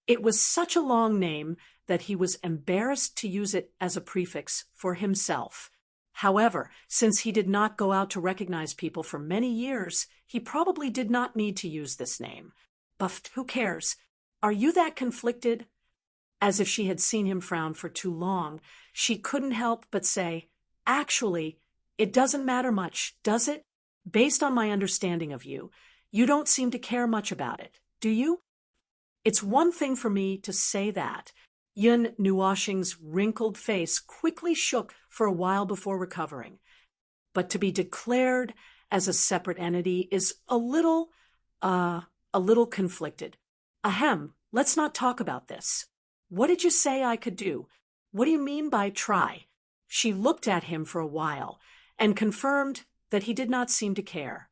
It was such a long name that he was embarrassed to use it as a prefix for himself. However, since he did not go out to recognize people for many years, he probably did not need to use this name. But who cares? Are you that conflicted? As if she had seen him frown for too long, she couldn't help but say, "Actually, it doesn't matter much, does it? Based on my understanding of you, You don't seem to care much about it, do you? It's one thing for me to say that. Yun Nuoxing's wrinkled face quickly shook for a while before recovering. But to be declared as a separate entity is a little conflicted. Ahem, let's not talk about this. What did you say I could do? What do you mean by try? She looked at him for a while and confirmed that he did not seem to care.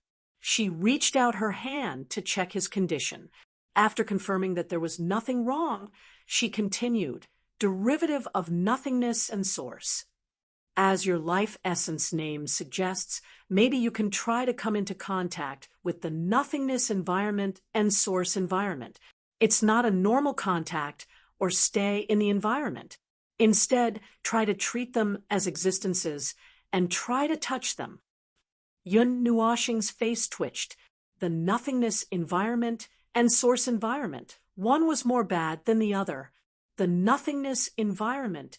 She reached out her hand to check his condition. After confirming that there was nothing wrong, she continued, derivative of nothingness and source. As your life essence name suggests, maybe you can try to come into contact with the nothingness environment and source environment. It's not a normal contact or stay in the environment. Instead, try to treat them as existences and try to touch them. Yun Nuoxing's face twitched. The nothingness environment and source environment. One was more bad than the other. The nothingness environment.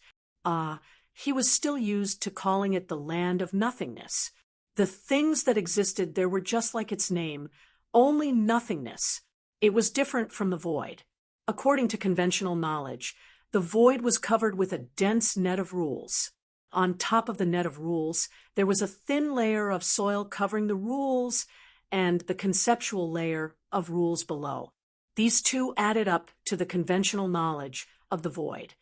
He was still used to calling it the land of nothingness. The things that existed there were just like its name, only nothingness. It was different from the void. According to conventional knowledge, the void was covered with a dense net of rules. On top of the net of rules, there was a thin layer of soil covering the rules and the conceptual layer of rules below. These two added up to the conventional knowledge of the void.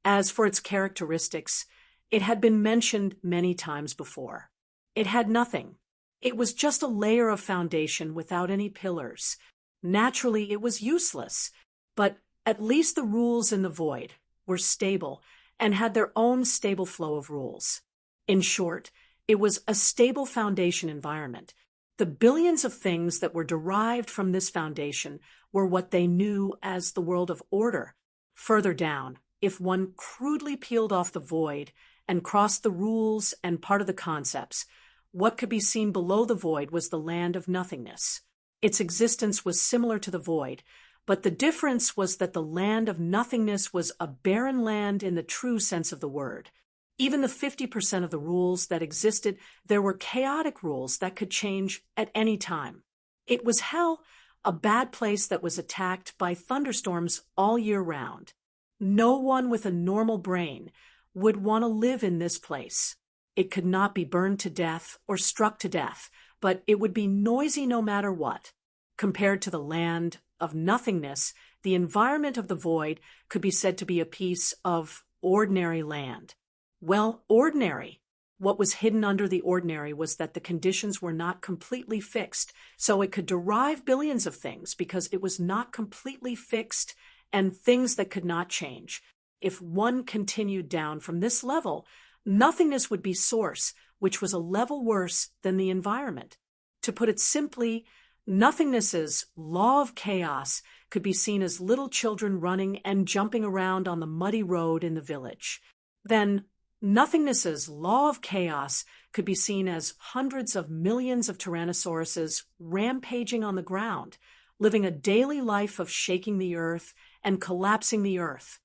As for its characteristics, it had been mentioned many times before. It had nothing. It was just a layer of foundation without any pillars. Naturally, it was useless, but at least the rules in the void were stable and had their own stable flow of rules. In short, it was a stable foundation environment. The billions of things that were derived from this foundation were what they knew as the world of order. Further down, if one crudely peeled off the void and crossed the rules and part of the concepts, what could be seen below the void was the land of nothingness. Its existence was similar to the void, but the difference was that the land of nothingness was a barren land in the true sense of the word. Even the 50% of the rules that existed, there were chaotic rules that could change at any time. It was hell, a bad place that was attacked by thunderstorms all year round. No one with a normal brain would want to live in this place. It could not be burned to death or struck to death, but it would be noisy no matter what. Compared to the land of nothingness, the environment of the void could be said to be a piece of ordinary land. Well, ordinary. What was hidden under the ordinary was that the conditions were not completely fixed, so it could derive billions of things because it was not completely fixed and things that could not change. If one continued down from this level, nothingness would be source, which was a level worse than the environment. To put it simply, nothingness's law of chaos could be seen as little children running and jumping around on the muddy road in the village. Then, nothingness's law of chaos could be seen as hundreds of millions of tyrannosauruses rampaging on the ground, living a daily life of shaking the earth and collapsing the earth.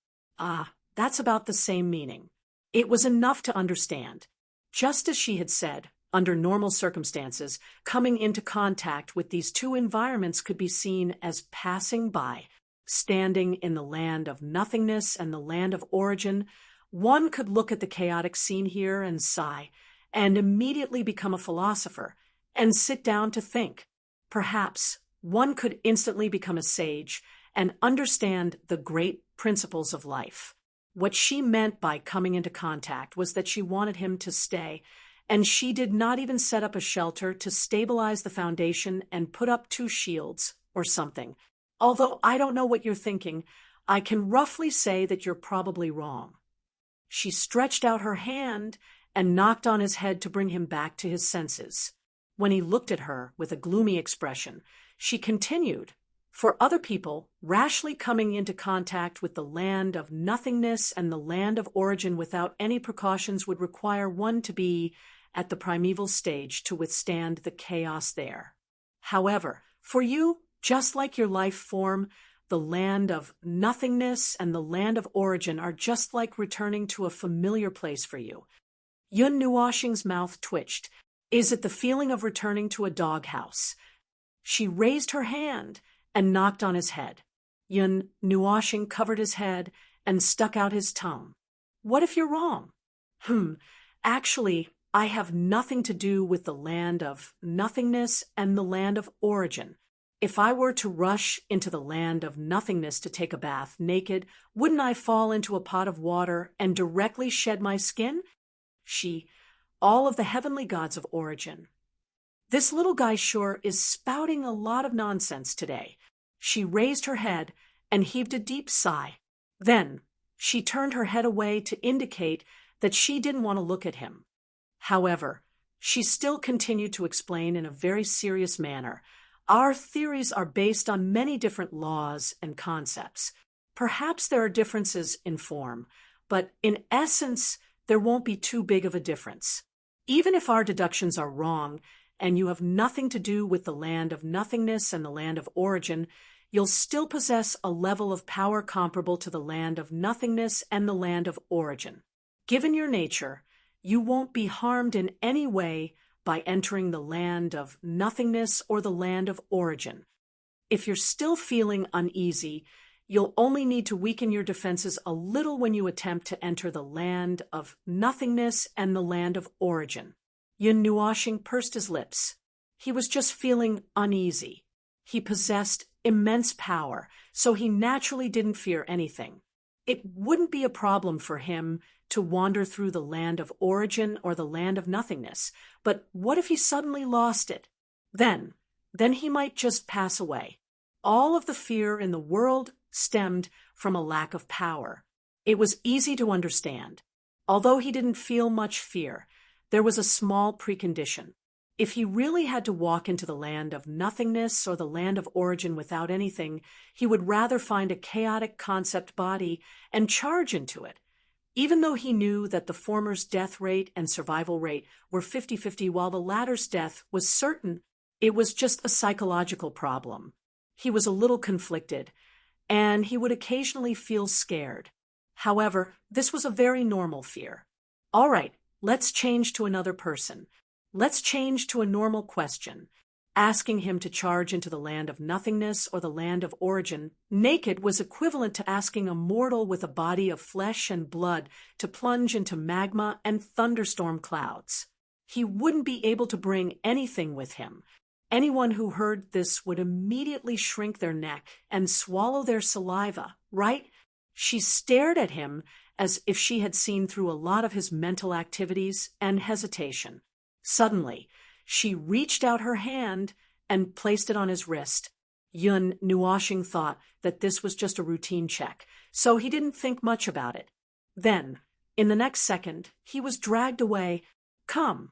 That's about the same meaning. It was enough to understand. Just as she had said, under normal circumstances, coming into contact with these two environments could be seen as passing by. Standing in the land of nothingness and the land of origin, one could look at the chaotic scene here and sigh, and immediately become a philosopher, and sit down to think. Perhaps one could instantly become a sage and understand the great principles of life. What she meant by coming into contact was that she wanted him to stay, and she did not even set up a shelter to stabilize the foundation and put up 2 shields or something. Although I don't know what you're thinking, I can roughly say that you're probably wrong. She stretched out her hand and knocked on his head to bring him back to his senses. When he looked at her with a gloomy expression, she continued, "For other people, rashly coming into contact with the land of nothingness and the land of origin without any precautions would require one to be at the primeval stage to withstand the chaos there. However, for you, just like your life form, the land of nothingness and the land of origin are just like returning to a familiar place for you." Yun Nuoxing's mouth twitched. Is it the feeling of returning to a doghouse? She raised her hand and knocked on his head. Yun Nuoshing covered his head and stuck out his tongue. What if you're wrong? Actually, I have nothing to do with the land of nothingness and the land of origin. If I were to rush into the land of nothingness to take a bath naked, wouldn't I fall into a pot of water and directly shed my skin? All of the heavenly gods of origin. This little guy sure is spouting a lot of nonsense today. She raised her head and heaved a deep sigh. Then she turned her head away to indicate that she didn't want to look at him. However, she still continued to explain in a very serious manner. Our theories are based on many different laws and concepts. Perhaps there are differences in form, but in essence, there won't be too big of a difference. Even if our deductions are wrong, and you have nothing to do with the land of nothingness and the land of origin, you'll still possess a level of power comparable to the land of nothingness and the land of origin. Given your nature, you won't be harmed in any way by entering the land of nothingness or the land of origin. If you're still feeling uneasy, you'll only need to weaken your defenses a little when you attempt to enter the land of nothingness and the land of origin. Yun Nuoshing pursed his lips. He was just feeling uneasy. He possessed immense power, so he naturally didn't fear anything. It wouldn't be a problem for him to wander through the land of origin or the land of nothingness, but what if he suddenly lost it? Then he might just pass away. All of the fear in the world stemmed from a lack of power. It was easy to understand. Although he didn't feel much fear, there was a small precondition. If he really had to walk into the land of nothingness or the land of origin without anything, he would rather find a chaotic concept body and charge into it. Even though he knew that the former's death rate and survival rate were 50-50 while the latter's death was certain, it was just a psychological problem. He was a little conflicted, and he would occasionally feel scared. However, this was a very normal fear. All right, let's change to another person. Let's change to a normal question. Asking him to charge into the land of nothingness or the land of origin naked was equivalent to asking a mortal with a body of flesh and blood to plunge into magma and thunderstorm clouds. He wouldn't be able to bring anything with him. Anyone who heard this would immediately shrink their neck and swallow their saliva, right? She stared at him as if she had seen through a lot of his mental activities and hesitation. Suddenly, she reached out her hand and placed it on his wrist. Yun Nuoshing thought that this was just a routine check, so he didn't think much about it. Then, in the next second, he was dragged away. Come.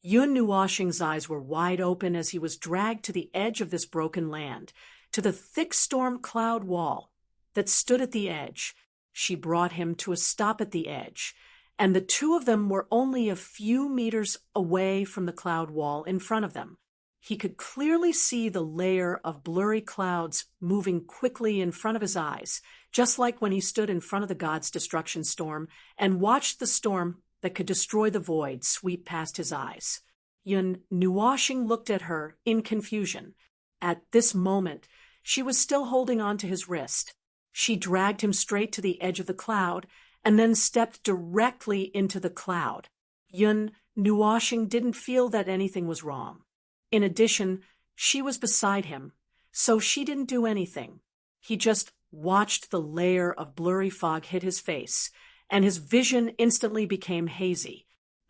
Yun Nuoshing's eyes were wide open as he was dragged to the edge of this broken land, to the thick storm cloud wall that stood at the edge. She brought him to a stop at the edge, and the two of them were only a few meters away from the cloud wall in front of them. He could clearly see the layer of blurry clouds moving quickly in front of his eyes, just like when he stood in front of the god's destruction storm and watched the storm that could destroy the void sweep past his eyes. Yun Nuoshing looked at her in confusion. At this moment, she was still holding on to his wrist. She dragged him straight to the edge of the cloud and then stepped directly into the cloud. Yun Nuoshing didn't feel that anything was wrong. In addition, she was beside him, so she didn't do anything. He just watched the layer of blurry fog hit his face, and his vision instantly became hazy.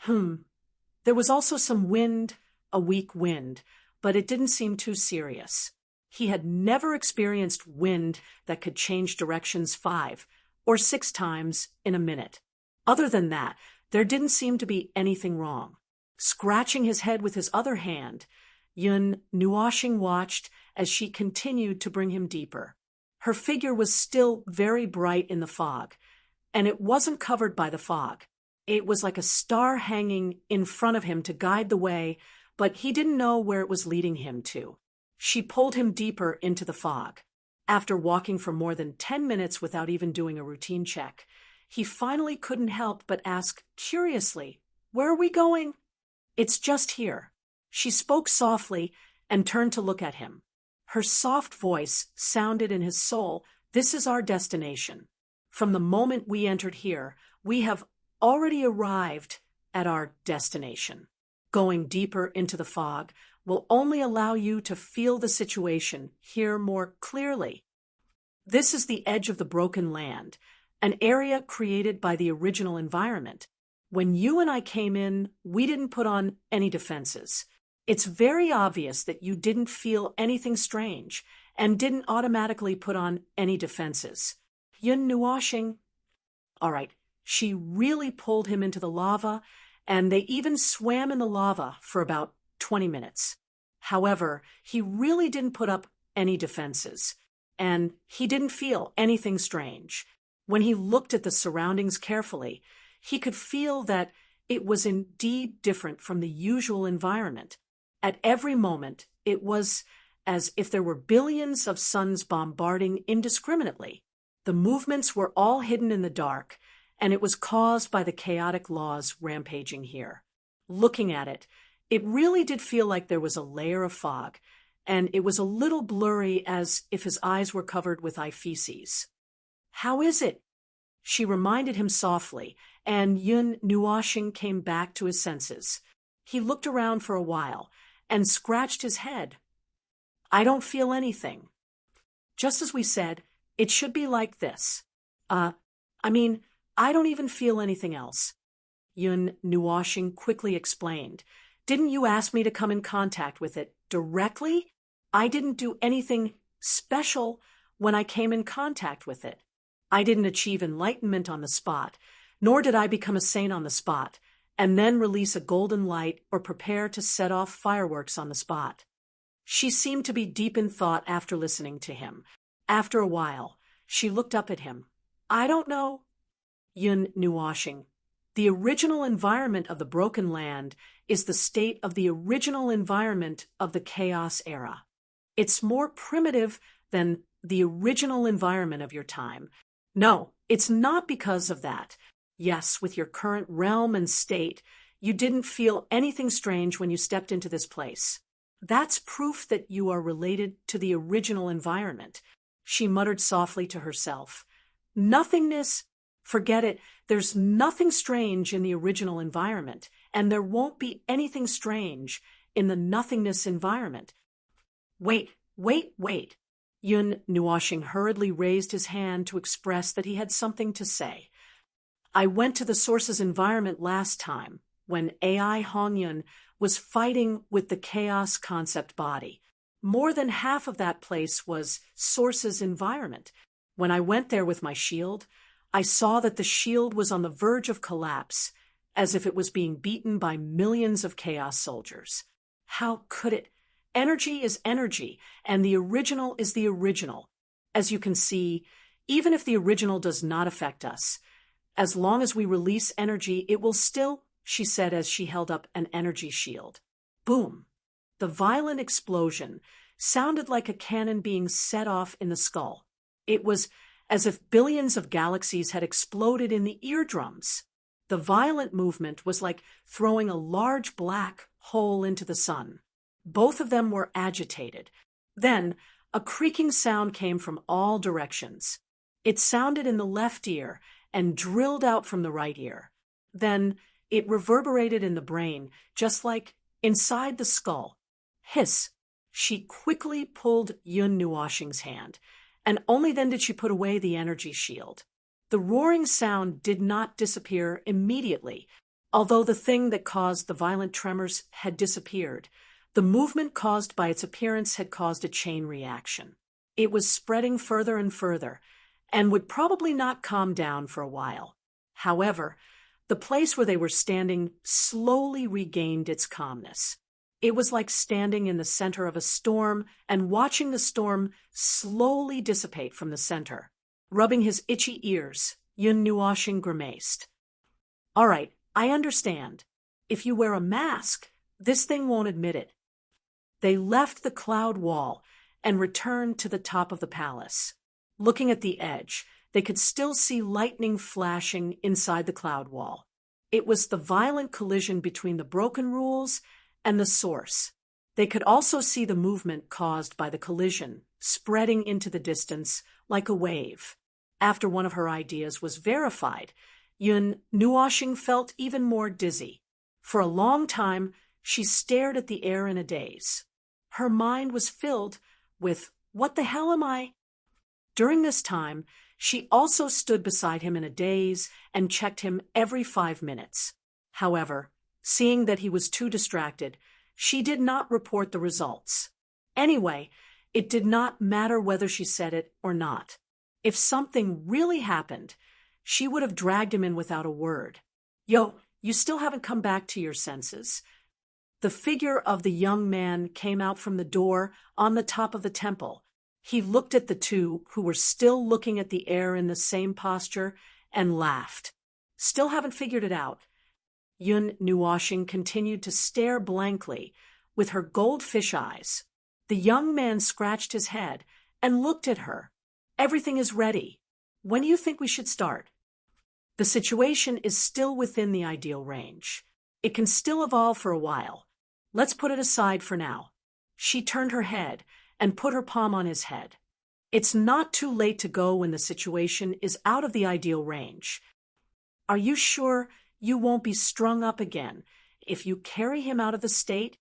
There was also some wind, a weak wind, but it didn't seem too serious. He had never experienced wind that could change directions 5 or 6 times in a minute. Other than that, there didn't seem to be anything wrong. Scratching his head with his other hand, Yun Nuoshing watched as she continued to bring him deeper. Her figure was still very bright in the fog, and it wasn't covered by the fog. It was like a star hanging in front of him to guide the way, but he didn't know where it was leading him to. She pulled him deeper into the fog. After walking for more than 10 minutes without even doing a routine check, he finally couldn't help but ask curiously, "Where are we going?" "It's just here." She spoke softly and turned to look at him. Her soft voice sounded in his soul, "This is our destination. From the moment we entered here, we have already arrived at our destination. Going deeper into the fog will only allow you to feel the situation here more clearly. This is the edge of the broken land, an area created by the original environment. When you and I came in, we didn't put on any defenses. It's very obvious that you didn't feel anything strange and didn't automatically put on any defenses. Yun Nuashing." All right, she really pulled him into the lava, and they even swam in the lava for about 20 minutes. However, he really didn't put up any defenses, and he didn't feel anything strange. When he looked at the surroundings carefully, he could feel that it was indeed different from the usual environment. At every moment, it was as if there were billions of suns bombarding indiscriminately. The movements were all hidden in the dark, and it was caused by the chaotic laws rampaging here. Looking at it, it really did feel like there was a layer of fog, and it was a little blurry, as if his eyes were covered with eye feces. "How is it?" She reminded him softly, and Yun Nuashing came back to his senses. He looked around for a while and scratched his head. "I don't feel anything. Just as we said, it should be like this. I don't even feel anything else," Yun Nuashing quickly explained. "Didn't you ask me to come in contact with it directly? I didn't do anything special when I came in contact with it. I didn't achieve enlightenment on the spot, nor did I become a saint on the spot, and then release a golden light or prepare to set off fireworks on the spot." She seemed to be deep in thought after listening to him. After a while, she looked up at him. "I don't know." Yun Nuashing. "The original environment of the broken land is the state of the original environment of the chaos era. It's more primitive than the original environment of your time. No, it's not because of that. Yes, with your current realm and state, you didn't feel anything strange when you stepped into this place. That's proof that you are related to the original environment." She muttered softly to herself. "Nothingness? Forget it. There's nothing strange in the original environment, and there won't be anything strange in the nothingness environment." Wait. Yun Nuashing hurriedly raised his hand to express that he had something to say. "I went to the Source's environment last time, when AI Hongyun was fighting with the chaos concept body. More than half of that place was Source's environment. When I went there with my shield, I saw that the shield was on the verge of collapse, as if it was being beaten by millions of chaos soldiers. How could it? Energy is energy, and the original is the original. As you can see, even if the original does not affect us, as long as we release energy, it will still," she said as she held up an energy shield. Boom! The violent explosion sounded like a cannon being set off in the skull. It was as if billions of galaxies had exploded in the eardrums. The violent movement was like throwing a large black hole into the sun. Both of them were agitated. Then a creaking sound came from all directions. It sounded in the left ear and drilled out from the right ear. Then it reverberated in the brain, just like inside the skull. Hiss! She quickly pulled Yun Nuashing's hand, and only then did she put away the energy shield. The roaring sound did not disappear immediately, although the thing that caused the violent tremors had disappeared. The movement caused by its appearance had caused a chain reaction. It was spreading further and further, and would probably not calm down for a while. However, the place where they were standing slowly regained its calmness. It was like standing in the center of a storm and watching the storm slowly dissipate from the center. Rubbing his itchy ears, Yun Nuashing grimaced. "All right, I understand. If you wear a mask, this thing won't admit it." They left the cloud wall and returned to the top of the palace. Looking at the edge, they could still see lightning flashing inside the cloud wall. It was the violent collision between the broken rules and the source. They could also see the movement caused by the collision, spreading into the distance like a wave. After one of her ideas was verified, Yun Nuoshing felt even more dizzy. For a long time, she stared at the air in a daze. Her mind was filled with, "What the hell am I?" During this time, she also stood beside him in a daze and checked him every 5 minutes. However, seeing that he was too distracted, she did not report the results. Anyway, it did not matter whether she said it or not. If something really happened, she would have dragged him in without a word. "Yo, you still haven't come back to your senses." The figure of the young man came out from the door on the top of the temple. He looked at the two, who were still looking at the air in the same posture, and laughed. "Still haven't figured it out." Yun Nuoshing continued to stare blankly with her goldfish eyes. The young man scratched his head and looked at her. "Everything is ready. When do you think we should start?" "The situation is still within the ideal range. It can still evolve for a while. Let's put it aside for now." She turned her head and put her palm on his head. "It's not too late to go when the situation is out of the ideal range. Are you sure you won't be strung up again if you carry him out of the state?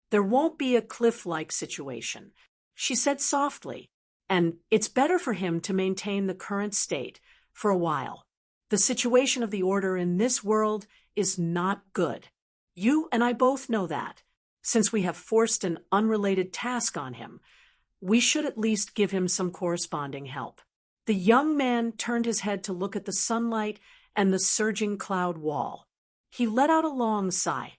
There won't be a cliff-like situation," she said softly, "and it's better for him to maintain the current state for a while. The situation of the order in this world is not good. You and I both know that. Since we have forced an unrelated task on him, we should at least give him some corresponding help." The young man turned his head to look at the sunlight and the surging cloud wall. He let out a long sigh.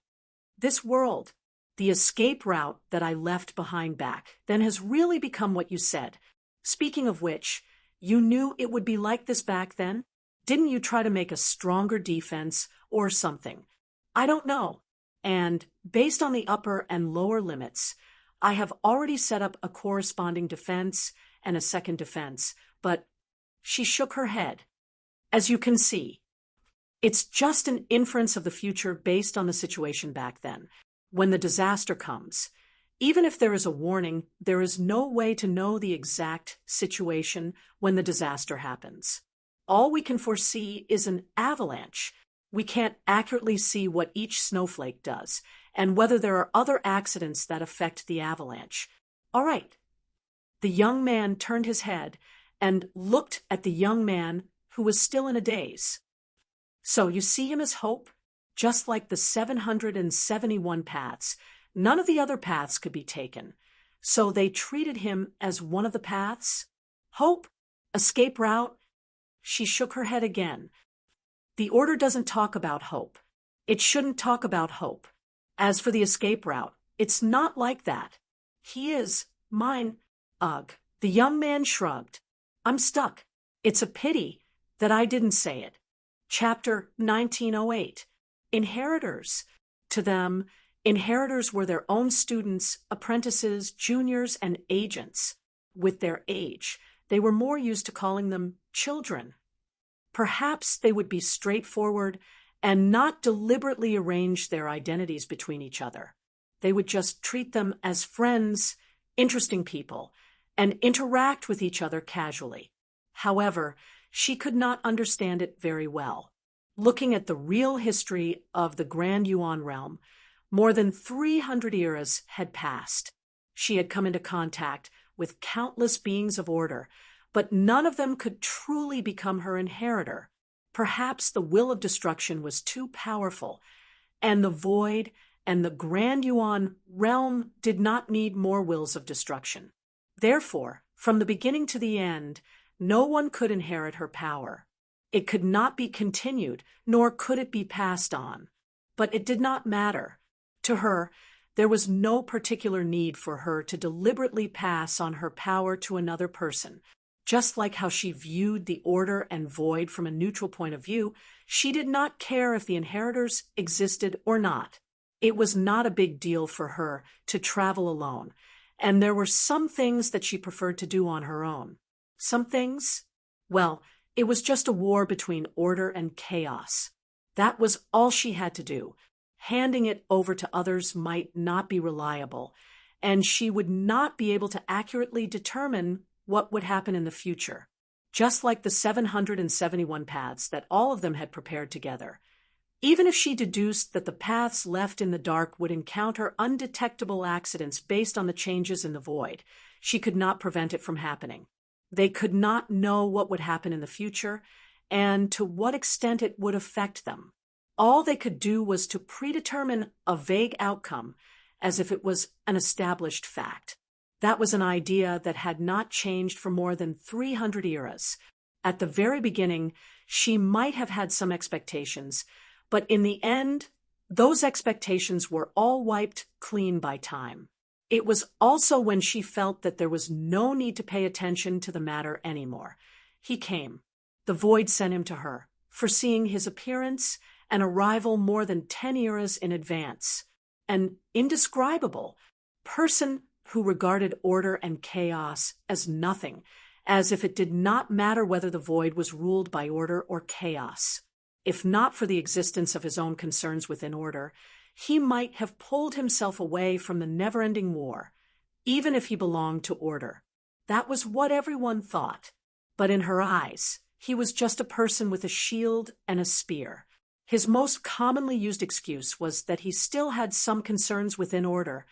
"This world, the escape route that I left behind back then, has really become what you said. Speaking of which, you knew it would be like this back then? Didn't you try to make a stronger defense or something? I don't know. And based on the upper and lower limits, I have already set up a corresponding defense and a second defense, but—" She shook her head. "As you can see, it's just an inference of the future based on the situation back then. When the disaster comes, even if there is a warning, there is no way to know the exact situation when the disaster happens. All we can foresee is an avalanche. We can't accurately see what each snowflake does, and whether there are other accidents that affect the avalanche. All right." The young man turned his head and looked at the young man who was still in a daze. "So you see him as hope? Just like the 771 paths, none of the other paths could be taken. So they treated him as one of the paths? Hope? Escape route?" She shook her head again. "The order doesn't talk about hope. It shouldn't talk about hope. As for the escape route, it's not like that. He is mine." "Ugh." The young man shrugged. "I'm stuck. It's a pity that I didn't say it." Chapter 1908. Inheritors. To them, inheritors were their own students, apprentices, juniors, and agents. With their age, they were more used to calling them children. Perhaps they would be straightforward and not deliberately arrange their identities between each other. They would just treat them as friends, interesting people, and interact with each other casually. However, she could not understand it very well. Looking at the real history of the Grand Yuan realm, more than 300 eras had passed. She had come into contact with countless beings of order, but none of them could truly become her inheritor. Perhaps the will of destruction was too powerful, and the void and the Grand Yuan realm did not need more wills of destruction. Therefore, from the beginning to the end, no one could inherit her power. It could not be continued, nor could it be passed on. But it did not matter. To her, there was no particular need for her to deliberately pass on her power to another person. Just like how she viewed the order and void from a neutral point of view, she did not care if the inheritors existed or not. It was not a big deal for her to travel alone, and there were some things that she preferred to do on her own. Some things? Well, it was just a war between order and chaos. That was all she had to do. handing it over to others might not be reliable, and she would not be able to accurately determine what would happen in the future. Just like the 771 paths that all of them had prepared together. Even if she deduced that the paths left in the dark would encounter undetectable accidents based on the changes in the void, she could not prevent it from happening. They could not know what would happen in the future and to what extent it would affect them. All they could do was to predetermine a vague outcome as if it was an established fact. That was an idea that had not changed for more than 300 eras. At the very beginning, she might have had some expectations, but in the end, those expectations were all wiped clean by time. It was also when she felt that there was no need to pay attention to the matter anymore. He came. The void sent him to her, foreseeing his appearance and arrival more than 10 eras in advance. An indescribable person who regarded order and chaos as nothing, as if it did not matter whether the void was ruled by order or chaos. If not for the existence of his own concerns within order, he might have pulled himself away from the never-ending war, even if he belonged to order. That was what everyone thought. But in her eyes, he was just a person with a shield and a spear. His most commonly used excuse was that he still had some concerns within order,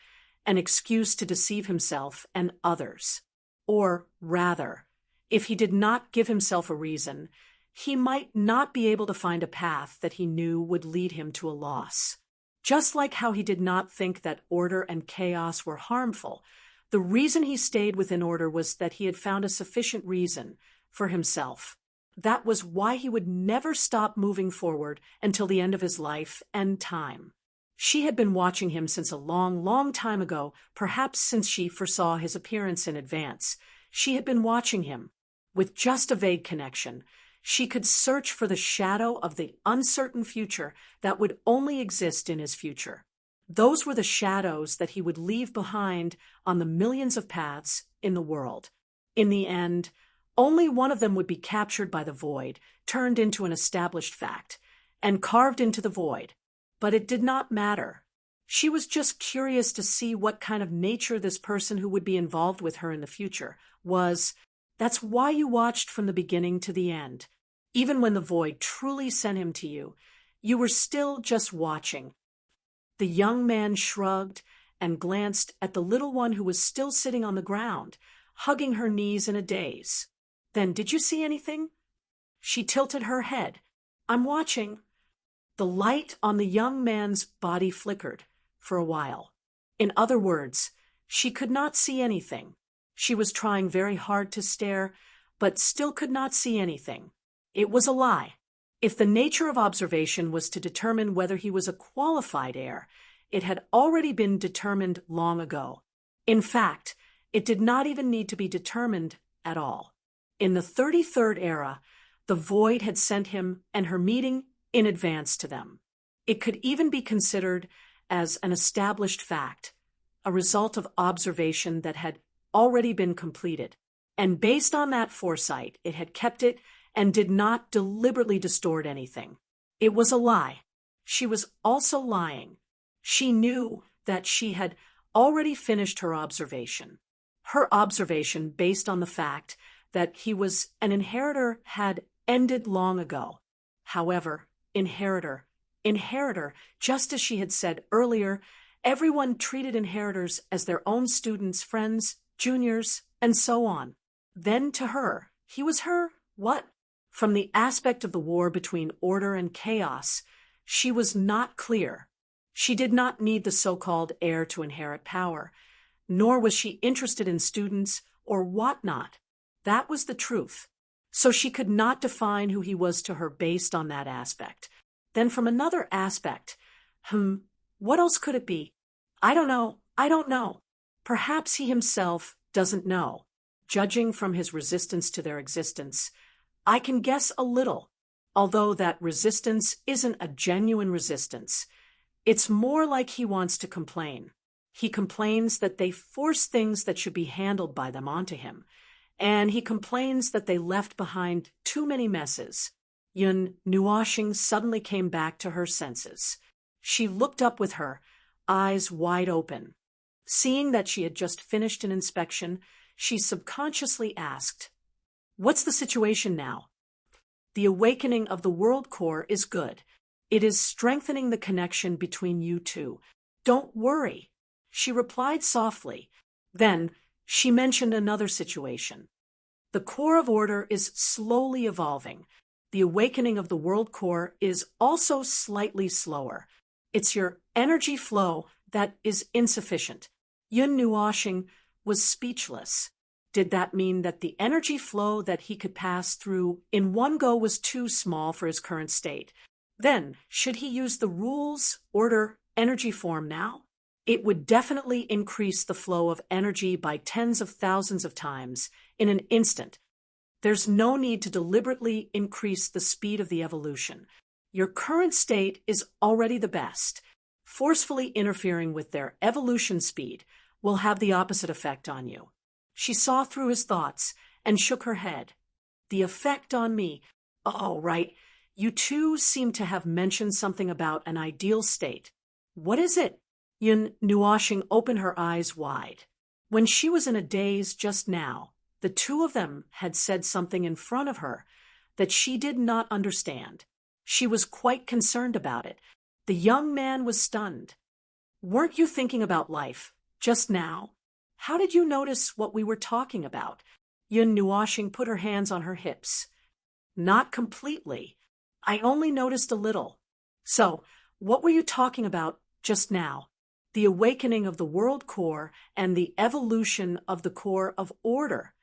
an excuse to deceive himself and others. Or, rather, if he did not give himself a reason, he might not be able to find a path that he knew would lead him to a loss. Just like how he did not think that order and chaos were harmful, the reason he stayed within order was that he had found a sufficient reason for himself. That was why he would never stop moving forward until the end of his life and time. She had been watching him since a long, long time ago, perhaps since she foresaw his appearance in advance. She had been watching him. With just a vague connection, she could search for the shadow of the uncertain future that would only exist in his future. Those were the shadows that he would leave behind on the millions of paths in the world. In the end, only one of them would be captured by the void, turned into an established fact, and carved into the void. But it did not matter. She was just curious to see what kind of nature this person who would be involved with her in the future was. That's why you watched from the beginning to the end. Even when the void truly sent him to you, you were still just watching. The young man shrugged and glanced at the little one who was still sitting on the ground, hugging her knees in a daze. Then, did you see anything? She tilted her head. I'm watching. The light on the young man's body flickered for a while. In other words, she could not see anything. She was trying very hard to stare, but still could not see anything. It was a lie. If the nature of observation was to determine whether he was a qualified heir, it had already been determined long ago. In fact, it did not even need to be determined at all. In the 33rd era, the void had sent him and her meeting in advance to them. It could even be considered as an established fact, a result of observation that had already been completed. And based on that foresight, it had kept it and did not deliberately distort anything. It was a lie. She was also lying. She knew that she had already finished her observation. Her observation based on the fact that he was an inheritor had ended long ago. However, inheritor, just as she had said earlier, everyone treated inheritors as their own students, friends, juniors, and so on. Then to her, he was her what? From the aspect of the war between order and chaos, she was not clear. She did not need the so-called heir to inherit power, nor was she interested in students or whatnot. That was the truth. So she could not define who he was to her based on that aspect. Then from another aspect, what else could it be? I don't know. Perhaps he himself doesn't know. Judging from his resistance to their existence, I can guess a little, although that resistance isn't a genuine resistance. It's more like he wants to complain. He complains that they force things that should be handled by them onto him, and he complains that they left behind too many messes. Yun Nuashing suddenly came back to her senses. She looked up with her eyes wide open. Seeing that she had just finished an inspection, she subconsciously asked, "What's the situation now?" "The awakening of the world core is good. It is strengthening the connection between you two. Don't worry," she replied softly. Then she mentioned another situation. "The core of order is slowly evolving. The awakening of the world core is also slightly slower. It's your energy flow that is insufficient." Yun Nuoshing was speechless. Did that mean that the energy flow that he could pass through in one go was too small for his current state? Then, should he use the rules, order, energy form now? It would definitely increase the flow of energy by tens of thousands of times in an instant. There's no need to deliberately increase the speed of the evolution. Your current state is already the best. Forcefully interfering with their evolution speed will have the opposite effect on you. She saw through his thoughts and shook her head. "The effect on me? Oh, right. You two seem to have mentioned something about an ideal state. What is it?" Yun Nuoshing opened her eyes wide. When she was in a daze just now, the two of them had said something in front of her that she did not understand. She was quite concerned about it. The young man was stunned. "Weren't you thinking about life just now? How did you notice what we were talking about?" Yun Nuoshing put her hands on her hips. "Not completely. I only noticed a little." "So, what were you talking about just now?" "The awakening of the world core and the evolution of the core of order."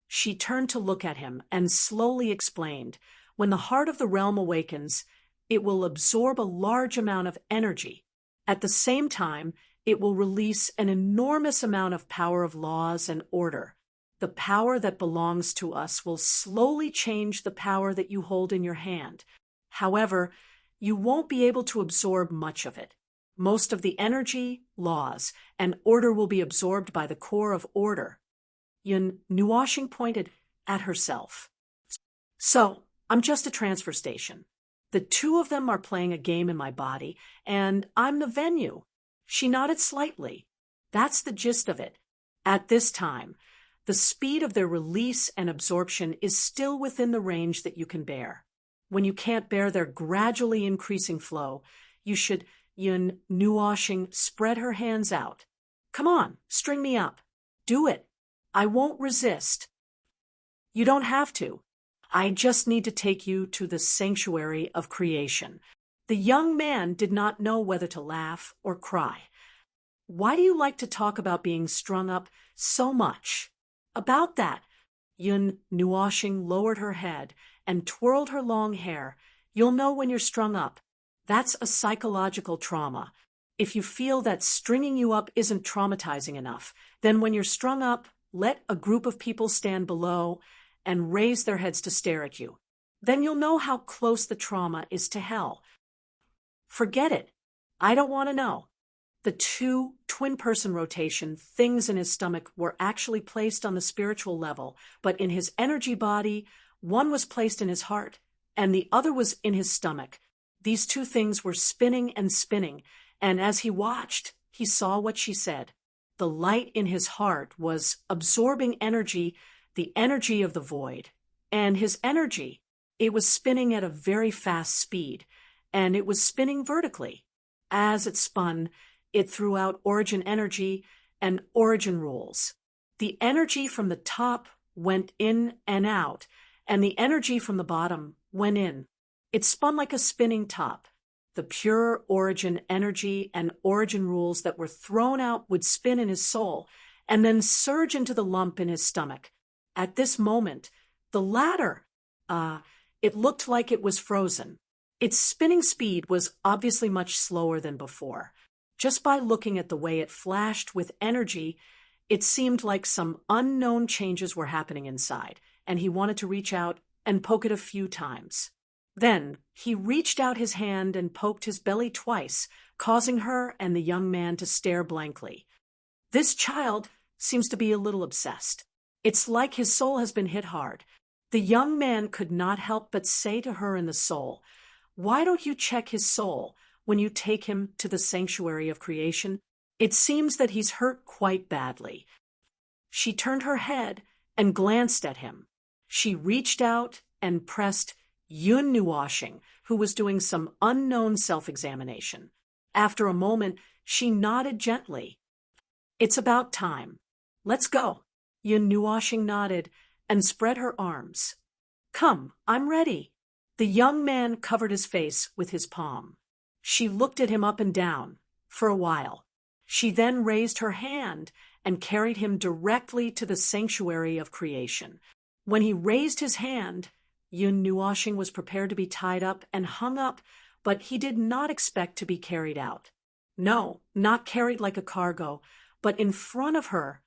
She turned to look at him and slowly explained, "When the heart of the realm awakens, it will absorb a large amount of energy. At the same time, it will release an enormous amount of power of laws and order. The power that belongs to us will slowly change the power that you hold in your hand. However, you won't be able to absorb much of it. Most of the energy, laws, and order will be absorbed by the core of order." Yun Nuoshing pointed at herself. "So, I'm just a transfer station. The two of them are playing a game in my body, and I'm the venue." She nodded slightly. "That's the gist of it. At this time, the speed of their release and absorption is still within the range that you can bear. When you can't bear their gradually increasing flow, you should..." Yun Nuoshing spread her hands out. "Come on, string me up. Do it. I won't resist." "You don't have to. I just need to take you to the sanctuary of creation." The young man did not know whether to laugh or cry. "Why do you like to talk about being strung up so much?" "About that." Yun Nuoshing lowered her head and twirled her long hair. "You'll know when you're strung up. That's a psychological trauma. If you feel that stringing you up isn't traumatizing enough, then when you're strung up, let a group of people stand below and raise their heads to stare at you. Then you'll know how close the trauma is to hell." "Forget it. I don't want to know." The two twin-person rotation things in his stomach were actually placed on the spiritual level, but in his energy body, one was placed in his heart, and the other was in his stomach. These two things were spinning and spinning, and as he watched, he saw what she said. The light in his heart was absorbing energy, the energy of the void, and his energy, it was spinning at a very fast speed, and it was spinning vertically. As it spun, it threw out origin energy and origin rules. The energy from the top went in and out, and the energy from the bottom went in. It spun like a spinning top. The pure origin energy and origin rules that were thrown out would spin in his soul and then surge into the lump in his stomach. At this moment, the latter, it looked like it was frozen. Its spinning speed was obviously much slower than before. Just by looking at the way it flashed with energy, it seemed like some unknown changes were happening inside, and he wanted to reach out and poke it a few times. Then he reached out his hand and poked his belly twice, causing her and the young man to stare blankly. This child seems to be a little obsessed. It's like his soul has been hit hard. The young man could not help but say to her in the soul, "Why don't you check his soul? when you take him to the sanctuary of creation? It seems that he's hurt quite badly." She turned her head and glanced at him. She reached out and pressed Yun Nuoshing, who was doing some unknown self-examination. After a moment, she nodded gently. "It's about time. Let's go." Yun Nuoshing nodded and spread her arms. "Come, I'm ready." The young man covered his face with his palm. She looked at him up and down for a while. She then raised her hand and carried him directly to the sanctuary of creation. When he raised his hand, Yun Nuoshing was prepared to be tied up and hung up, but he did not expect to be carried out. No, not carried like a cargo, but in front of her,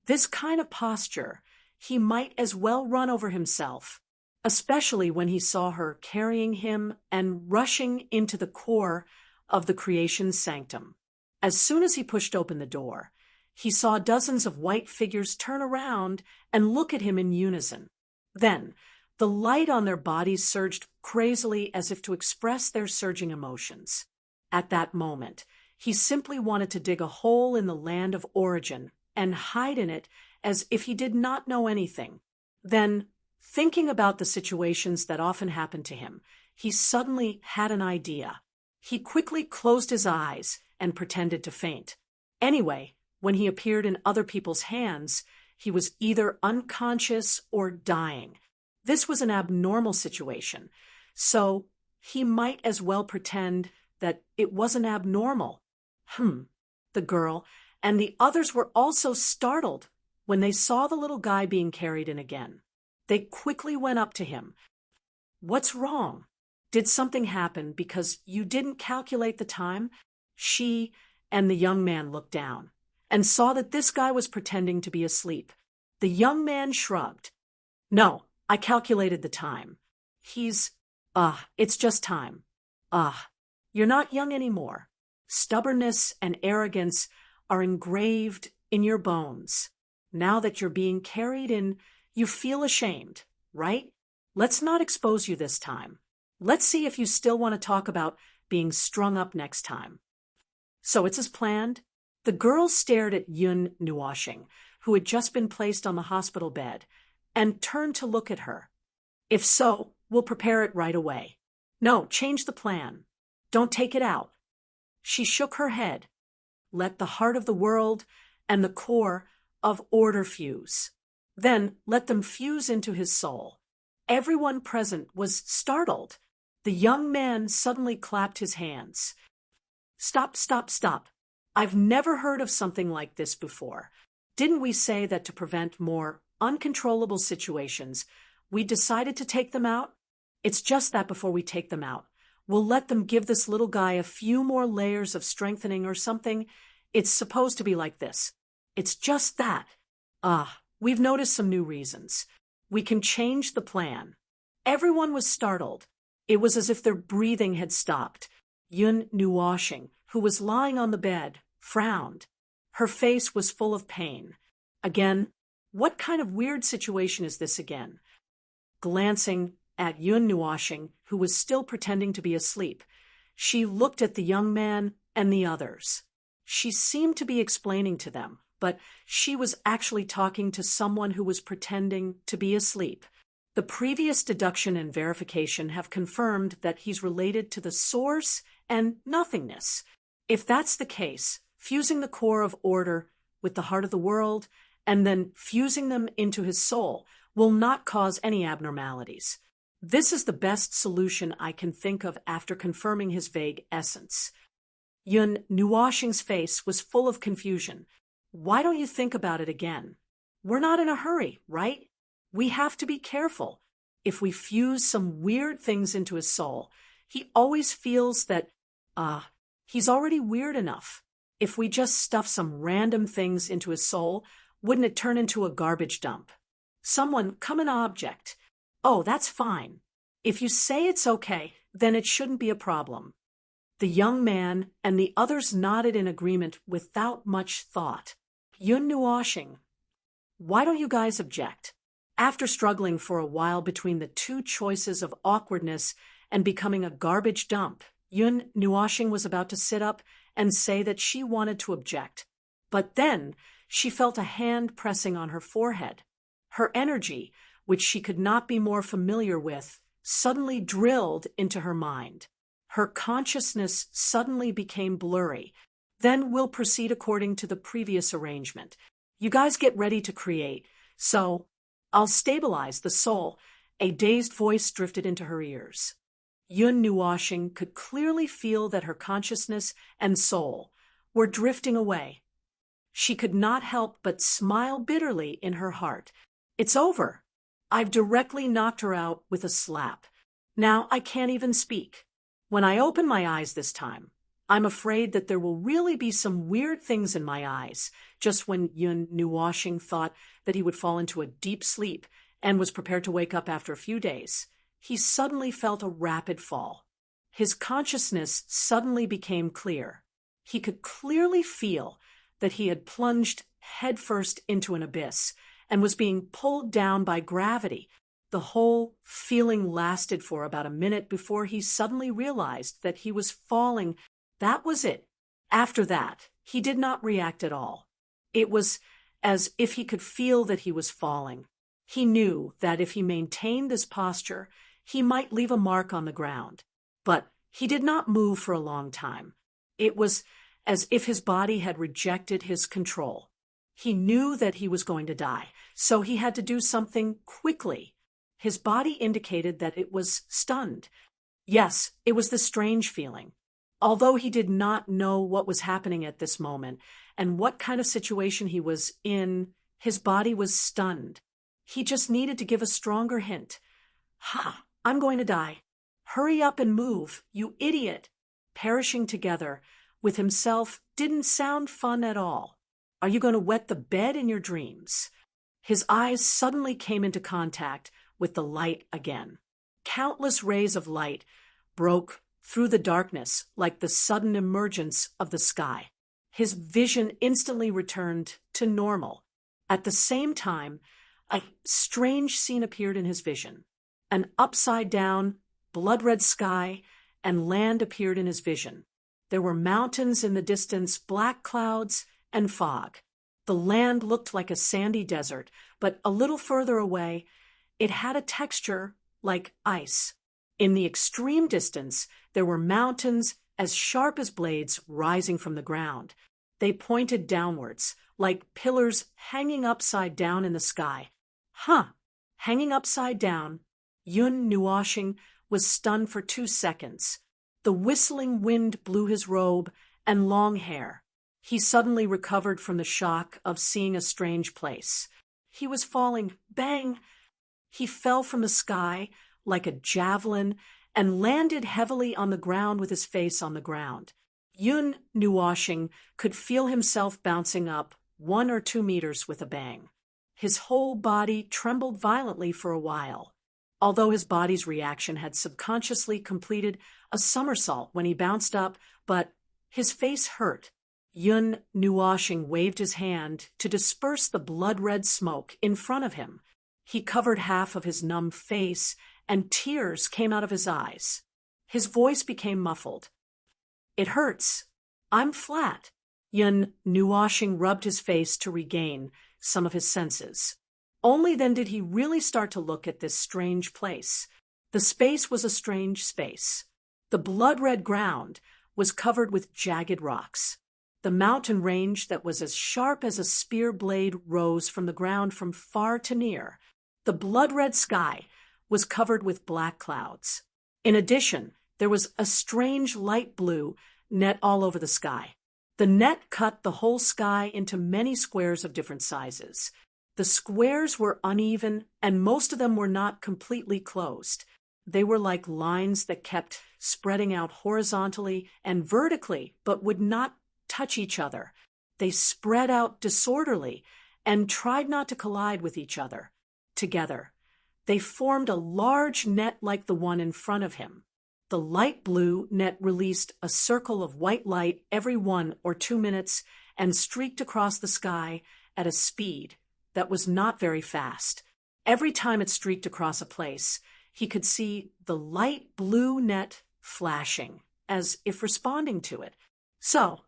this kind of posture, he might as well run over himself, especially when he saw her carrying him and rushing into the core of the creation sanctum. As soon as he pushed open the door, he saw dozens of white figures turn around and look at him in unison. Then, the light on their bodies surged crazily as if to express their surging emotions. At that moment, he simply wanted to dig a hole in the land of origin and hide in it as if he did not know anything. Then, thinking about the situations that often happened to him, he suddenly had an idea. He quickly closed his eyes and pretended to faint. Anyway, when he appeared in other people's hands, he was either unconscious or dying. This was an abnormal situation, so he might as well pretend that it wasn't abnormal. The girl and the others were also startled when they saw the little guy being carried in again. They quickly went up to him. "What's wrong? Did something happen because you didn't calculate the time?" She and the young man looked down and saw that this guy was pretending to be asleep. The young man shrugged. "No, I calculated the time. It's just time. You're not young anymore. Stubbornness and arrogance are engraved in your bones. Now that you're being carried in, you feel ashamed, right? Let's not expose you this time. Let's see if you still want to talk about being strung up next time." So it's as planned. The girl stared at Yun Nuoshing, who had just been placed on the hospital bed, and turned to look at her. "If so, we'll prepare it right away. No, change the plan. Don't take it out." She shook her head. "Let the heart of the world and the core of order fuse. Then let them fuse into his soul." Everyone present was startled. The young man suddenly clapped his hands. Stop, stop, stop. I've never heard of something like this before. Didn't we say that to prevent more uncontrollable situations, we decided to take them out? It's just that before we take them out, we'll let them give this little guy a few more layers of strengthening or something. It's supposed to be like this. It's just that. We've noticed some new reasons. We can change the plan. Everyone was startled. It was as if their breathing had stopped. Yun Nuoshing, who was lying on the bed, frowned. Her face was full of pain. Again, what kind of weird situation is this again? Glancing at Yun Nuoshing, who was still pretending to be asleep, she looked at the young man and the others. She seemed to be explaining to them, but she was actually talking to someone who was pretending to be asleep. The previous deduction and verification have confirmed that he's related to the source and nothingness. If that's the case, fusing the core of order with the heart of the world and then fusing them into his soul will not cause any abnormalities. This is the best solution I can think of after confirming his vague essence. Yun Nuoshing's face was full of confusion. Why don't you think about it again? We're not in a hurry, right? We have to be careful. If we fuse some weird things into his soul, he always feels that, he's already weird enough. If we just stuff some random things into his soul, wouldn't it turn into a garbage dump? Someone come an object. Oh, that's fine. If you say it's okay, then it shouldn't be a problem. The young man and the others nodded in agreement without much thought. Yun Nuoshing, why don't you guys object? After struggling for a while between the two choices of awkwardness and becoming a garbage dump. Yun Nuoxing was about to sit up and say that she wanted to object. But then she felt a hand pressing on her forehead. Her energy, which she could not be more familiar with, suddenly drilled into her mind. Her consciousness suddenly became blurry. Then we'll proceed according to the previous arrangement. You guys get ready to create. So, I'll stabilize the soul. A dazed voice drifted into her ears. Yun Nuoxing could clearly feel that her consciousness and soul were drifting away. She could not help but smile bitterly in her heart. It's over. I've directly knocked her out with a slap. Now I can't even speak. When I open my eyes this time, I'm afraid that there will really be some weird things in my eyes. Just when Yun Nuoxing thought that he would fall into a deep sleep and was prepared to wake up after a few days, he suddenly felt a rapid fall. His consciousness suddenly became clear. He could clearly feel that he had plunged headfirst into an abyss and was being pulled down by gravity. The whole feeling lasted for about a minute before he suddenly realized that he was falling. That was it. After that, he did not react at all. It was as if he could feel that he was falling. He knew that if he maintained this posture, he might leave a mark on the ground. But he did not move for a long time. It was as if his body had rejected his control. He knew that he was going to die, so he had to do something quickly. His body indicated that it was stunned. Yes, it was the strange feeling. Although he did not know what was happening at this moment and what kind of situation he was in, his body was stunned. He just needed to give a stronger hint. Ha! I'm going to die. Hurry up and move, you idiot. Perishing together with himself didn't sound fun at all. Are you going to wet the bed in your dreams? His eyes suddenly came into contact with the light again. Countless rays of light broke through the darkness like the sudden emergence of the sky. His vision instantly returned to normal. At the same time, a strange scene appeared in his vision. An upside-down, blood-red sky and land appeared in his vision. There were mountains in the distance, black clouds, and fog. The land looked like a sandy desert, but a little further away, it had a texture like ice. In the extreme distance, there were mountains as sharp as blades rising from the ground. They pointed downwards, like pillars hanging upside down in the sky. Hanging upside down, Yun Nuoxing was stunned for 2 seconds. The whistling wind blew his robe and long hair. He suddenly recovered from the shock of seeing a strange place. He was falling. Bang! He fell from the sky like a javelin and landed heavily on the ground with his face on the ground. Yun Nuoxing could feel himself bouncing up 1 or 2 meters with a bang. His whole body trembled violently for a while. Although his body's reaction had subconsciously completed a somersault when he bounced up, but his face hurt. Yun Nuoxing waved his hand to disperse the blood-red smoke in front of him. He covered half of his numb face, and tears came out of his eyes. His voice became muffled. It hurts. I'm flat. Yun Nuoxing rubbed his face to regain some of his senses. Only then did he really start to look at this strange place. The space was a strange space. The blood-red ground was covered with jagged rocks. The mountain range that was as sharp as a spear blade rose from the ground from far to near. The blood-red sky was covered with black clouds. In addition, there was a strange light blue net all over the sky. The net cut the whole sky into many squares of different sizes. The squares were uneven, and most of them were not completely closed. They were like lines that kept spreading out horizontally and vertically, but would not touch each other. They spread out disorderly and tried not to collide with each other. Together, they formed a large net like the one in front of him. The light blue net released a circle of white light every 1 or 2 minutes and streaked across the sky at a speed that was not very fast. Every time it streaked across a place, he could see the light blue net flashing, as if responding to it. So,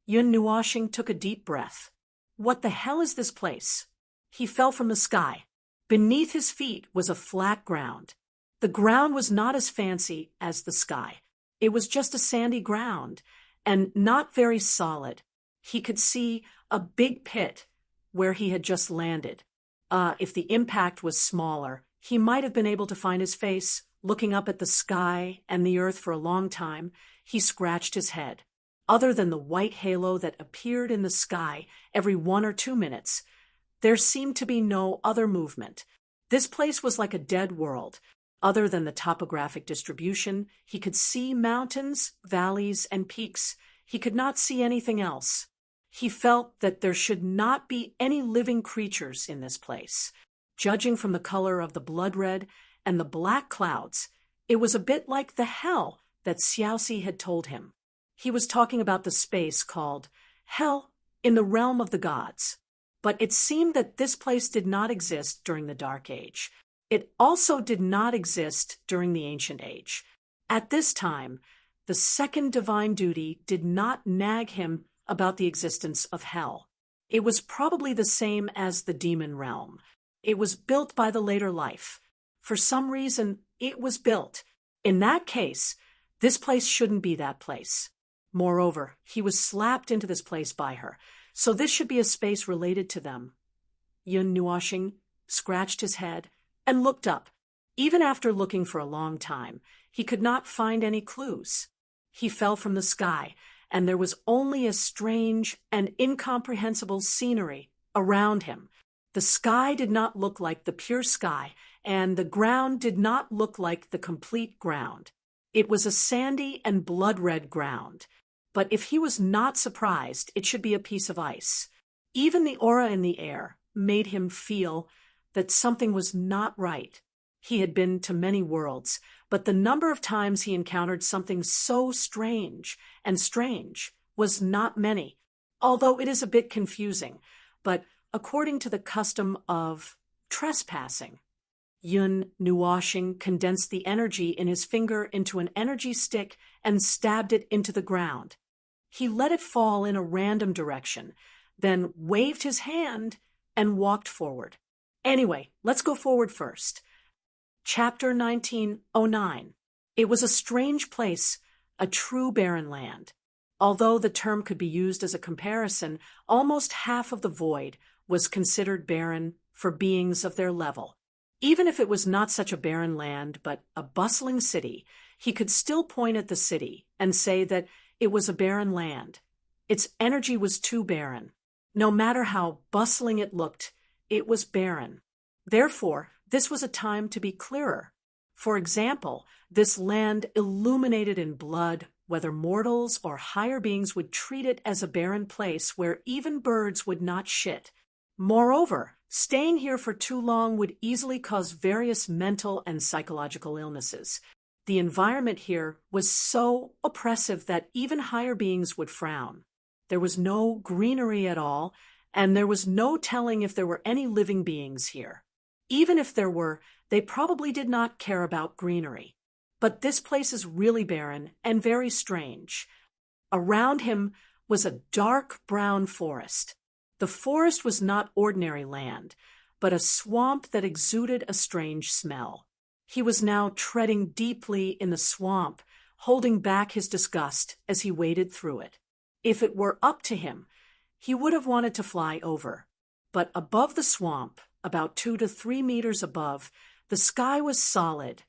Yun Nuoshing took a deep breath. What the hell is this place? He fell from the sky. Beneath his feet was a flat ground. The ground was not as fancy as the sky. It was just a sandy ground, and not very solid. He could see a big pit where he had just landed. If the impact was smaller, he might have been able to find his face. Looking up at the sky and the earth for a long time, he scratched his head. Other than the white halo that appeared in the sky every 1 or 2 minutes, there seemed to be no other movement. This place was like a dead world. Other than the topographic distribution, he could see mountains, valleys, and peaks. He could not see anything else. He felt that there should not be any living creatures in this place. Judging from the color of the blood red and the black clouds, it was a bit like the hell that Xiaoxi had told him. He was talking about the space called hell in the realm of the gods. But it seemed that this place did not exist during the Dark Age. It also did not exist during the Ancient Age. At this time, the second divine duty did not nag him about the existence of hell. It was probably the same as the demon realm. It was built by the later life. For some reason, it was built. In that case, this place shouldn't be that place. Moreover, he was slapped into this place by her, so this should be a space related to them. Yun Nuoshing scratched his head and looked up. Even after looking for a long time, he could not find any clues. He fell from the sky, and there was only a strange and incomprehensible scenery around him. The sky did not look like the pure sky, and the ground did not look like the complete ground. It was a sandy and blood-red ground. But if he was not surprised, it should be a piece of ice. Even the aura in the air made him feel that something was not right. He had been to many worlds, but the number of times he encountered something so strange was not many, although it is a bit confusing. But according to the custom of trespassing, Yun Nuoshing condensed the energy in his finger into an energy stick and stabbed it into the ground. He let it fall in a random direction, then waved his hand and walked forward. Anyway, let's go forward first. Chapter 1909. It was a strange place, a true barren land. Although the term could be used as a comparison, almost half of the void was considered barren for beings of their level. Even if it was not such a barren land, but a bustling city, he could still point at the city and say that it was a barren land. Its energy was too barren. No matter how bustling it looked, it was barren. Therefore, this was a time to be clearer. For example, this land illuminated in blood, whether mortals or higher beings would treat it as a barren place where even birds would not shit. Moreover, staying here for too long would easily cause various mental and psychological illnesses. The environment here was so oppressive that even higher beings would frown. There was no greenery at all, and there was no telling if there were any living beings here. Even if there were, they probably did not care about greenery. But this place is really barren and very strange. Around him was a dark brown forest. The forest was not ordinary land, but a swamp that exuded a strange smell. He was now treading deeply in the swamp, holding back his disgust as he waded through it. If it were up to him, he would have wanted to fly over. But above the swamp, about 2 to 3 meters above, the sky was solid.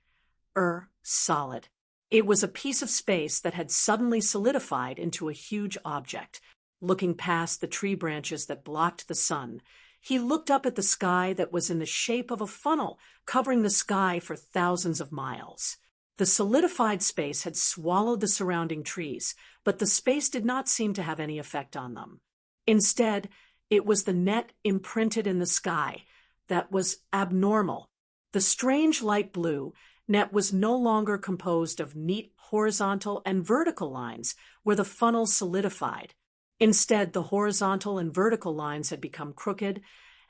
Solid. It was a piece of space that had suddenly solidified into a huge object. Looking past the tree branches that blocked the sun, he looked up at the sky that was in the shape of a funnel, covering the sky for thousands of miles. The solidified space had swallowed the surrounding trees, but the space did not seem to have any effect on them. Instead, it was the net imprinted in the sky that was abnormal. The strange light blue net was no longer composed of neat horizontal and vertical lines where the funnel solidified. Instead, the horizontal and vertical lines had become crooked,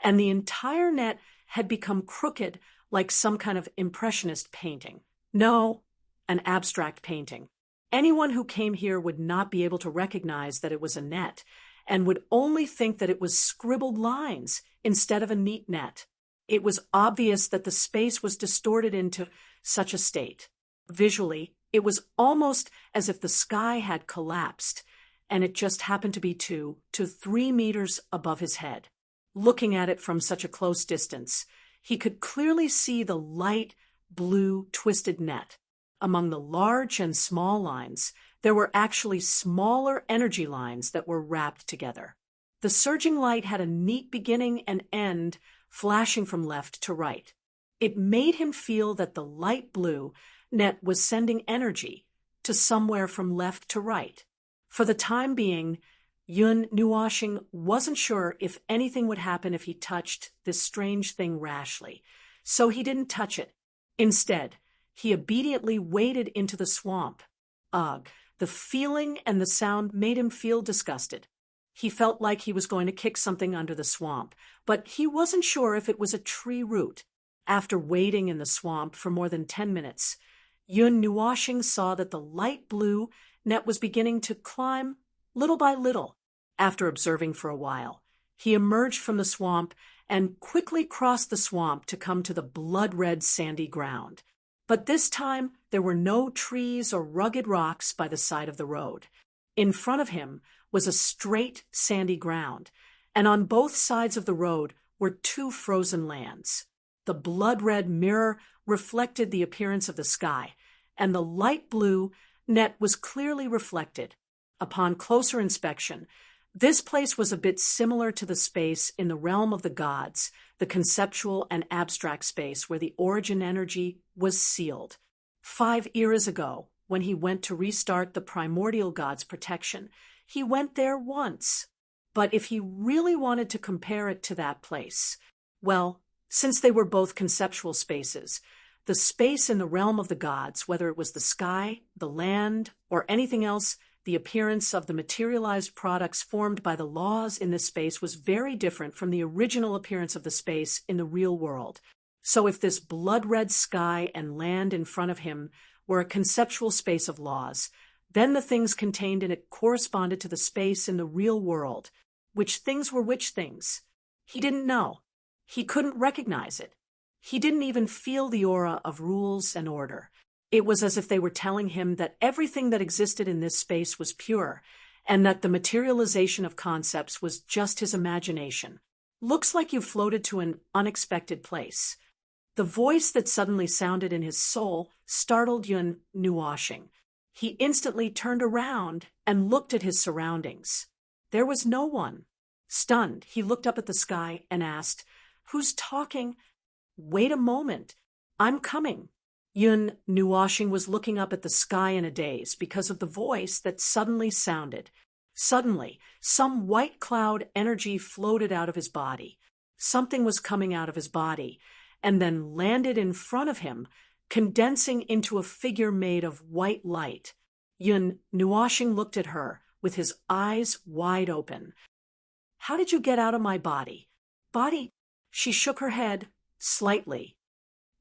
and the entire net had become crooked like some kind of impressionist painting. No, an abstract painting. Anyone who came here would not be able to recognize that it was a net, and would only think that it was scribbled lines instead of a neat net. It was obvious that the space was distorted into such a state. Visually, it was almost as if the sky had collapsed, and it just happened to be 2 to 3 meters above his head. Looking at it from such a close distance, he could clearly see the light blue twisted net. Among the large and small lines, there were actually smaller energy lines that were wrapped together. The surging light had a neat beginning and end, flashing from left to right. It made him feel that the light blue net was sending energy to somewhere from left to right. For the time being, Yun Nuoshing wasn't sure if anything would happen if he touched this strange thing rashly, so he didn't touch it. Instead, he obediently waded into the swamp. Ugh, the feeling and the sound made him feel disgusted. He felt like he was going to kick something under the swamp, but he wasn't sure if it was a tree root. After wading in the swamp for more than 10 minutes, Yun Nuoshing saw that the light blue net was beginning to climb little by little. After observing for a while, he emerged from the swamp and quickly crossed the swamp to come to the blood-red sandy ground. But this time, there were no trees or rugged rocks by the side of the road. In front of him was a straight sandy ground, and on both sides of the road were 2 frozen lands. The blood-red mirror reflected the appearance of the sky, and the light blue net was clearly reflected. Upon closer inspection, this place was a bit similar to the space in the realm of the gods, the conceptual and abstract space where the origin energy was sealed. 5 eras ago, when he went to restart the primordial god's protection, he went there once. But if he really wanted to compare it to that place, well, since they were both conceptual spaces, the space in the realm of the gods, whether it was the sky, the land, or anything else, the appearance of the materialized products formed by the laws in this space was very different from the original appearance of the space in the real world. So if this blood-red sky and land in front of him were a conceptual space of laws, then the things contained in it corresponded to the space in the real world. Which things were which things? He didn't know. He couldn't recognize it. He didn't even feel the aura of rules and order. It was as if they were telling him that everything that existed in this space was pure, and that the materialization of concepts was just his imagination. Looks like you floated to an unexpected place. The voice that suddenly sounded in his soul startled Yun Nuoshing. He instantly turned around and looked at his surroundings. There was no one. Stunned, he looked up at the sky and asked, "Who's talking?" "Wait a moment. I'm coming." Yun Nuoshing was looking up at the sky in a daze because of the voice that suddenly sounded. Suddenly, some white cloud energy floated out of his body. Something was coming out of his body, and then landed in front of him, condensing into a figure made of white light. Yun Nuoshing looked at her with his eyes wide open. "How did you get out of my body?" "Body?" She shook her head slightly.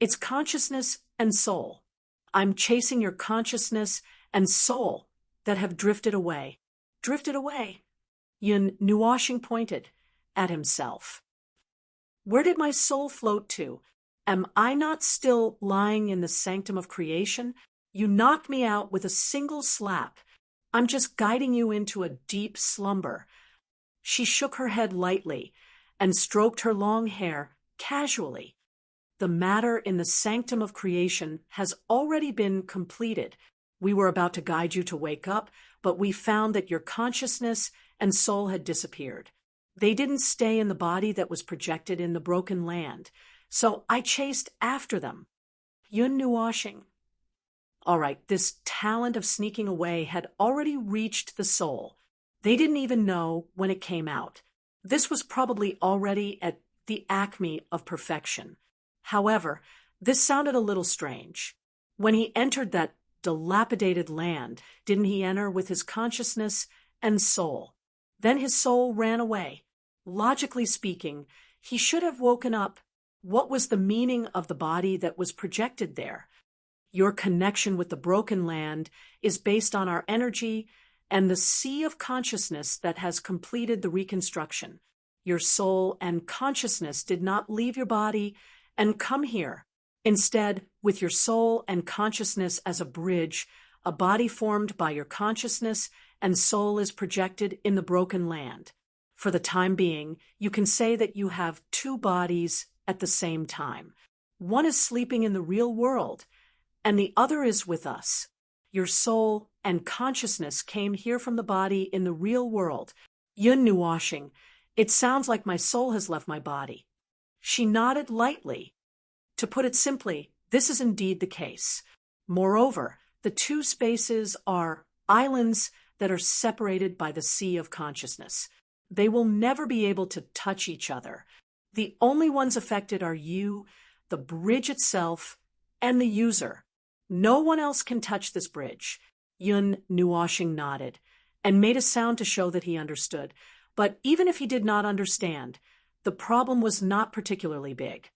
"It's consciousness and soul. I'm chasing your consciousness and soul that have drifted away." "Drifted away?" Yun Nuoshing pointed at himself. "Where did my soul float to? Am I not still lying in the sanctum of creation? You knocked me out with a single slap. I'm just guiding you into a deep slumber." She shook her head lightly and stroked her long hair casually. "The matter in the sanctum of creation has already been completed. We were about to guide you to wake up, but we found that your consciousness and soul had disappeared. They didn't stay in the body that was projected in the broken land, so I chased after them." Yun Nuoshing. All right, this talent of sneaking away had already reached the soul. They didn't even know when it came out. This was probably already at the acme of perfection. However, this sounded a little strange. When he entered that dilapidated land, didn't he enter with his consciousness and soul? Then his soul ran away. Logically speaking, he should have woken up What was the meaning of the body that was projected there? Your connection with the broken land is based on our energy and the sea of consciousness that has completed the reconstruction. Your soul and consciousness did not leave your body and come here. Instead, with your soul and consciousness as a bridge, a body formed by your consciousness and soul is projected in the broken land. For the time being, you can say that you have two bodies at the same time. One is sleeping in the real world, and the other is with us. Your soul and consciousness came here from the body in the real world. Yun Nuashing, it sounds like my soul has left my body. She nodded lightly. To put it simply, this is indeed the case. Moreover, the two spaces are islands that are separated by the sea of consciousness. They will never be able to touch each other. The only ones affected are you, the bridge itself, and the user. No one else can touch this bridge. Yun Nuashing nodded and made a sound to show that he understood. But even if he did not understand, the problem was not particularly big.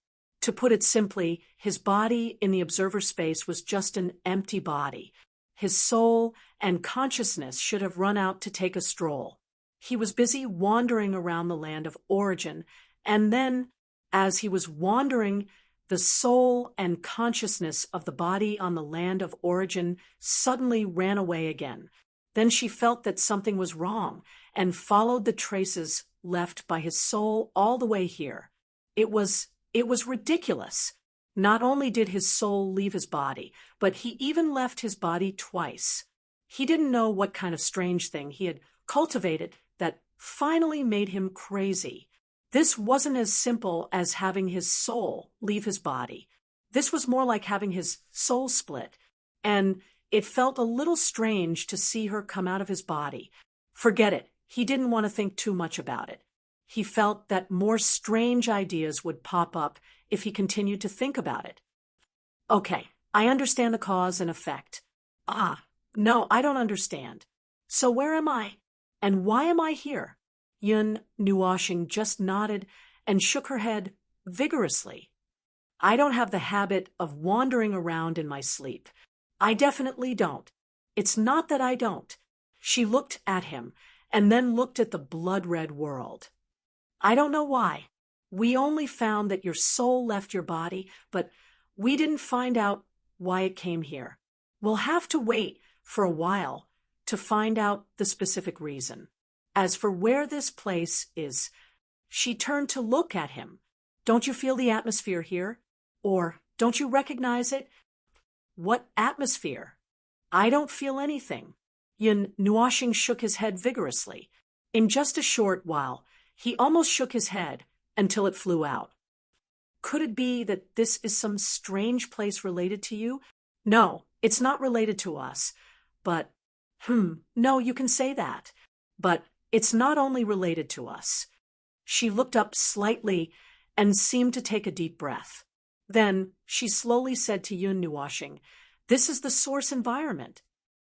To put it simply, his body in the observer space was just an empty body. His soul and consciousness should have run out to take a stroll. He was busy wandering around the land of origin, and then, as he was wandering, the soul and consciousness of the body on the land of origin suddenly ran away again. Then she felt that something was wrong and followed the traces left by his soul all the way here. It was ridiculous. Not only did his soul leave his body, but he even left his body twice. He didn't know what kind of strange thing he had cultivated that finally made him crazy. This wasn't as simple as having his soul leave his body. This was more like having his soul split, and it felt a little strange to see her come out of his body. Forget it. He didn't want to think too much about it. He felt that more strange ideas would pop up if he continued to think about it. Okay, I understand the cause and effect. No, I don't understand. So where am I? And why am I here? Yun Nuashing just nodded and shook her head vigorously. I don't have the habit of wandering around in my sleep. I definitely don't. It's not that I don't. She looked at him and then looked at the blood-red world. I don't know why. We only found that your soul left your body, but we didn't find out why it came here. We'll have to wait for a while to find out the specific reason. As for where this place is, she turned to look at him. Don't you feel the atmosphere here? Or don't you recognize it? What atmosphere? I don't feel anything. Yun Nuashing shook his head vigorously. In just a short while, he almost shook his head until it flew out. Could it be that this is some strange place related to you? No, it's not related to us. But, no, you can say that. But it's not only related to us. She looked up slightly and seemed to take a deep breath. Then she slowly said to Yun Nuashing, this is the source environment.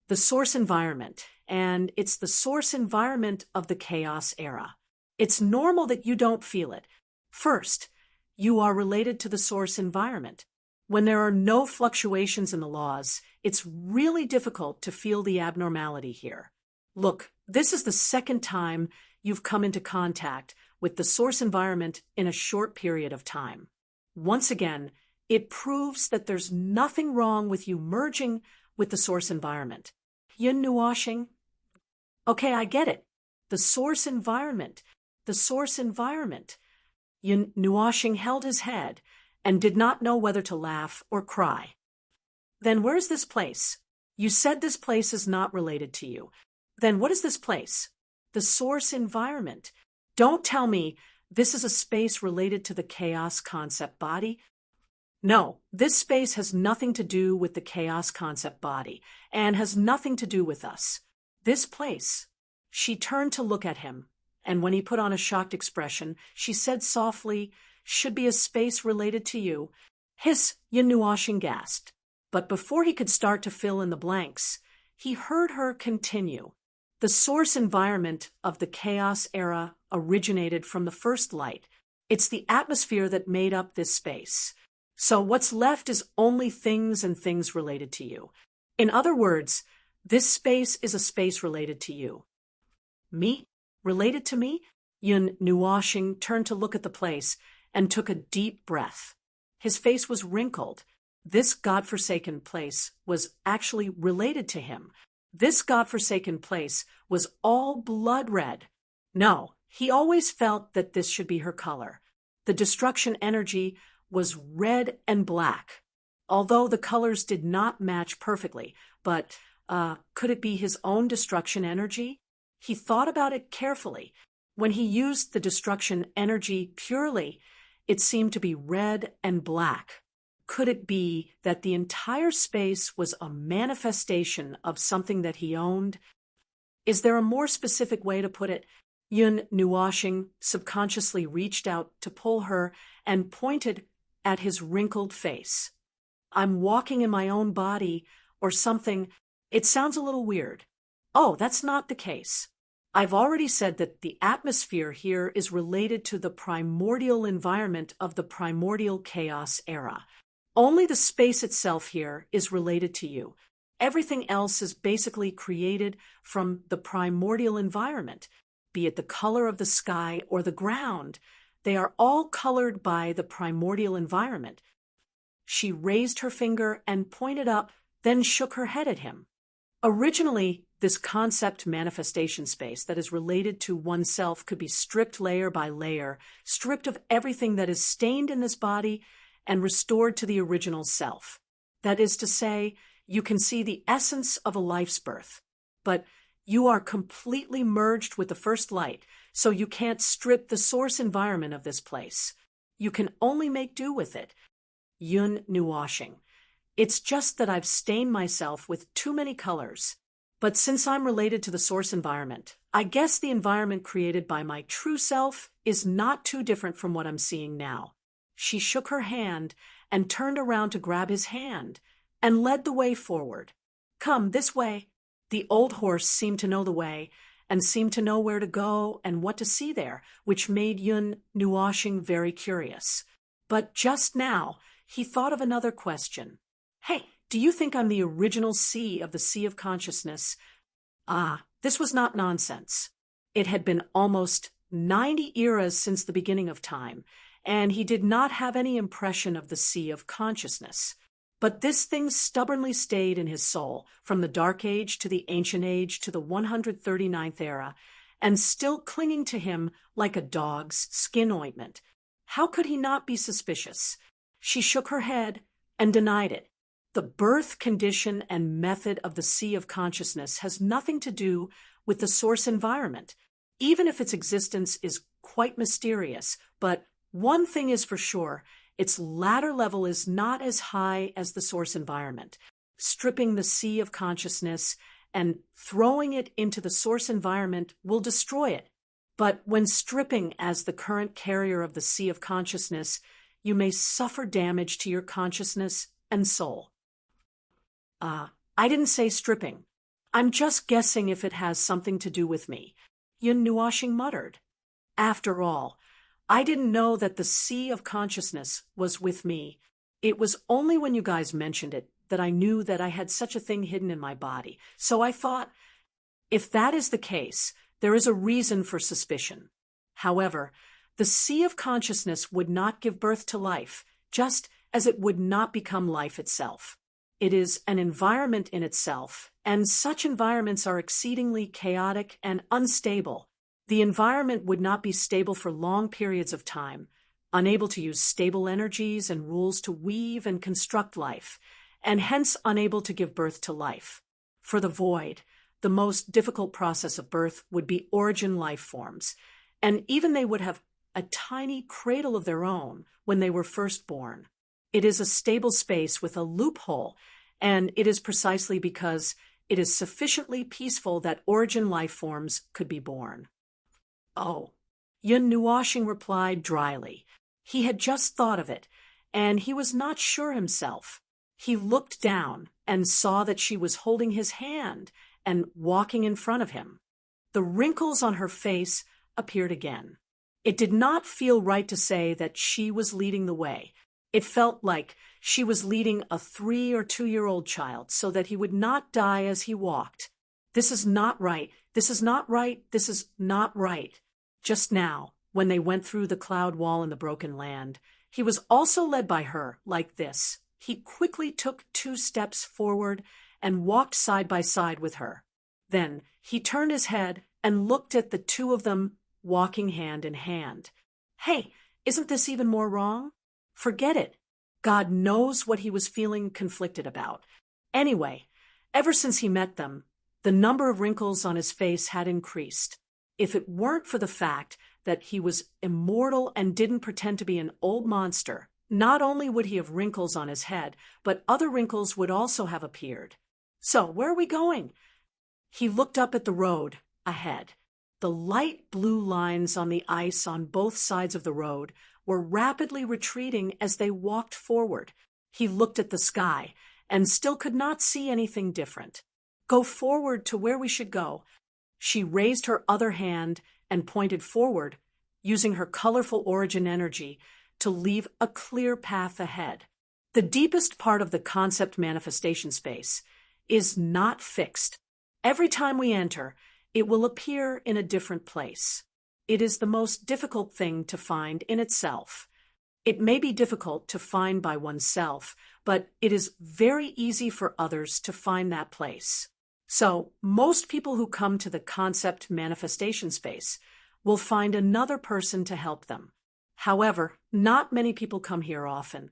The source environment, and it's the source environment of the chaos era. It's normal that you don't feel it. First, you are related to the source environment. When there are no fluctuations in the laws, it's really difficult to feel the abnormality here. Look, this is the second time you've come into contact with the source environment in a short period of time. Once again, it proves that there's nothing wrong with you merging with the source environment. Yun Nuashing? Okay, I get it. The source environment. The source environment. Yun Nuashing held his head and did not know whether to laugh or cry. Then where's this place? You said this place is not related to you. Then what is this place? The source environment. Don't tell me this is a space related to the chaos concept body. No, this space has nothing to do with the chaos concept body and has nothing to do with us. This place. She turned to look at him, and when he put on a shocked expression, she said softly, should be a space related to you. Hiss, Yun Nuashing gasped. But before he could start to fill in the blanks, he heard her continue. The source environment of the chaos era originated from the first light. It's the atmosphere that made up this space. So what's left is only things and things related to you. In other words, this space is a space related to you. Me? Related to me? Yun Nuashing turned to look at the place and took a deep breath. His face was wrinkled. This godforsaken place was actually related to him. This godforsaken place was all blood red. No, he always felt that this should be her color. The destruction energy was red and black. Although the colors did not match perfectly, but could it be his own destruction energy? He thought about it carefully. When he used the destruction energy purely, it seemed to be red and black. Could it be that the entire space was a manifestation of something that he owned? Is there a more specific way to put it? Yun Nuashing subconsciously reached out to pull her and pointed at his wrinkled face. I'm walking in my own body or something. It sounds a little weird. Oh, that's not the case. I've already said that the atmosphere here is related to the primordial environment of the primordial chaos era. Only the space itself here is related to you. Everything else is basically created from the primordial environment, be it the color of the sky or the ground. They are all colored by the primordial environment. She raised her finger and pointed up, then shook her head at him. Originally, this concept manifestation space that is related to oneself could be stripped layer by layer, stripped of everything that is stained in this body and restored to the original self. That is to say, you can see the essence of a life's birth, but you are completely merged with the first light, so you can't strip the source environment of this place. You can only make do with it. Yun Nuashing. It's just that I've stained myself with too many colors. But since I'm related to the source environment, I guess the environment created by my true self is not too different from what I'm seeing now. She shook her hand and turned around to grab his hand and led the way forward. Come, this way. The old horse seemed to know the way and seemed to know where to go and what to see there, which made Yun Nuashing very curious. But just now, he thought of another question. Hey, do you think I'm the original sea of the Sea of Consciousness? This was not nonsense. It had been almost 90 eras since the beginning of time, and he did not have any impression of the Sea of Consciousness. But this thing stubbornly stayed in his soul, from the Dark Age to the Ancient Age to the 139th era, and still clinging to him like a dog's skin ointment. How could he not be suspicious? She shook her head and denied it. The birth, condition, and method of the Sea of Consciousness has nothing to do with the source environment, even if its existence is quite mysterious. But one thing is for sure, its ladder level is not as high as the source environment. Stripping the Sea of Consciousness and throwing it into the source environment will destroy it. But when stripping as the current carrier of the Sea of Consciousness, you may suffer damage to your consciousness and soul. I didn't say stripping. I'm just guessing if it has something to do with me, Yun Nuashing muttered. After all, I didn't know that the Sea of Consciousness was with me. It was only when you guys mentioned it that I knew that I had such a thing hidden in my body. So I thought, if that is the case, there is a reason for suspicion. However, the Sea of Consciousness would not give birth to life, just as it would not become life itself. It is an environment in itself, and such environments are exceedingly chaotic and unstable. The environment would not be stable for long periods of time, unable to use stable energies and rules to weave and construct life, and hence unable to give birth to life. For the void, the most difficult process of birth would be origin life forms, and even they would have a tiny cradle of their own when they were first born. It is a stable space with a loophole, and it is precisely because it is sufficiently peaceful that origin life forms could be born. Oh, Yun Nuashing replied dryly. He had just thought of it, and he was not sure himself. He looked down and saw that she was holding his hand and walking in front of him. The wrinkles on her face appeared again. It did not feel right to say that she was leading the way. It felt like she was leading a 3 or 2-year-old child so that he would not die as he walked. This is not right. This is not right. This is not right. Just now, when they went through the cloud wall in the broken land, he was also led by her like this. He quickly took 2 steps forward and walked side by side with her. Then he turned his head and looked at the 2 of them walking hand in hand. Hey, isn't this even more wrong? Forget it. God knows what he was feeling conflicted about. Anyway, ever since he met them, the number of wrinkles on his face had increased. If it weren't for the fact that he was immortal and didn't pretend to be an old monster, not only would he have wrinkles on his head, but other wrinkles would also have appeared. So, where are we going? He looked up at the road ahead. The light blue lines on the ice on both sides of the road were rapidly retreating as they walked forward. He looked at the sky and still could not see anything different. Go forward to where we should go. She raised her other hand and pointed forward, using her colorful origin energy to leave a clear path ahead. The deepest part of the concept manifestation space is not fixed. Every time we enter, it will appear in a different place. It is the most difficult thing to find in itself. It may be difficult to find by oneself, but it is very easy for others to find that place. So, most people who come to the concept manifestation space will find another person to help them. However, not many people come here often.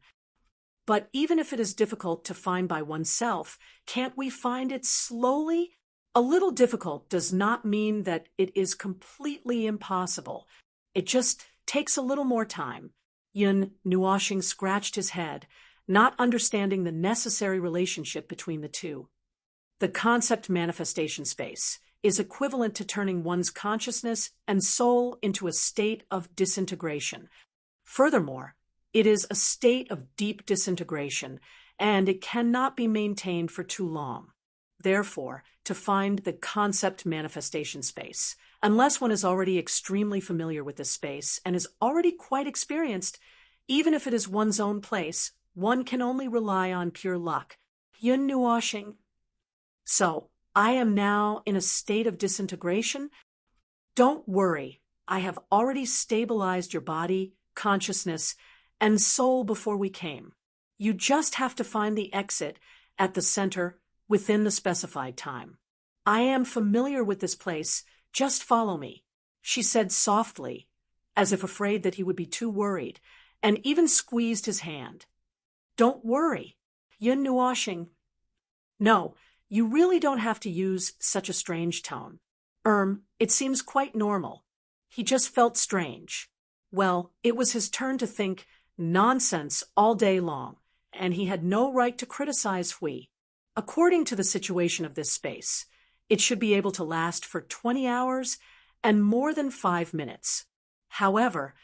But even if it is difficult to find by oneself, can't we find it slowly? A little difficult does not mean that it is completely impossible. It just takes a little more time. Yun Nuashing scratched his head, not understanding the necessary relationship between the two. The concept manifestation space is equivalent to turning one's consciousness and soul into a state of disintegration. Furthermore, it is a state of deep disintegration, and it cannot be maintained for too long. Therefore, to find the concept manifestation space, unless one is already extremely familiar with this space and is already quite experienced, even if it is one's own place, one can only rely on pure luck. Yun Nuashing. So, I am now in a state of disintegration? Don't worry, I have already stabilized your body, consciousness, and soul before we came. You just have to find the exit at the center within the specified time. I am familiar with this place, just follow me, she said softly, as if afraid that he would be too worried, and even squeezed his hand. Don't worry, Yun Nuashing. No, you really don't have to use such a strange tone. It seems quite normal. He just felt strange. Well, it was his turn to think nonsense all day long, and he had no right to criticize Hui. According to the situation of this space, it should be able to last for 20 hours and more than 5 minutes. However,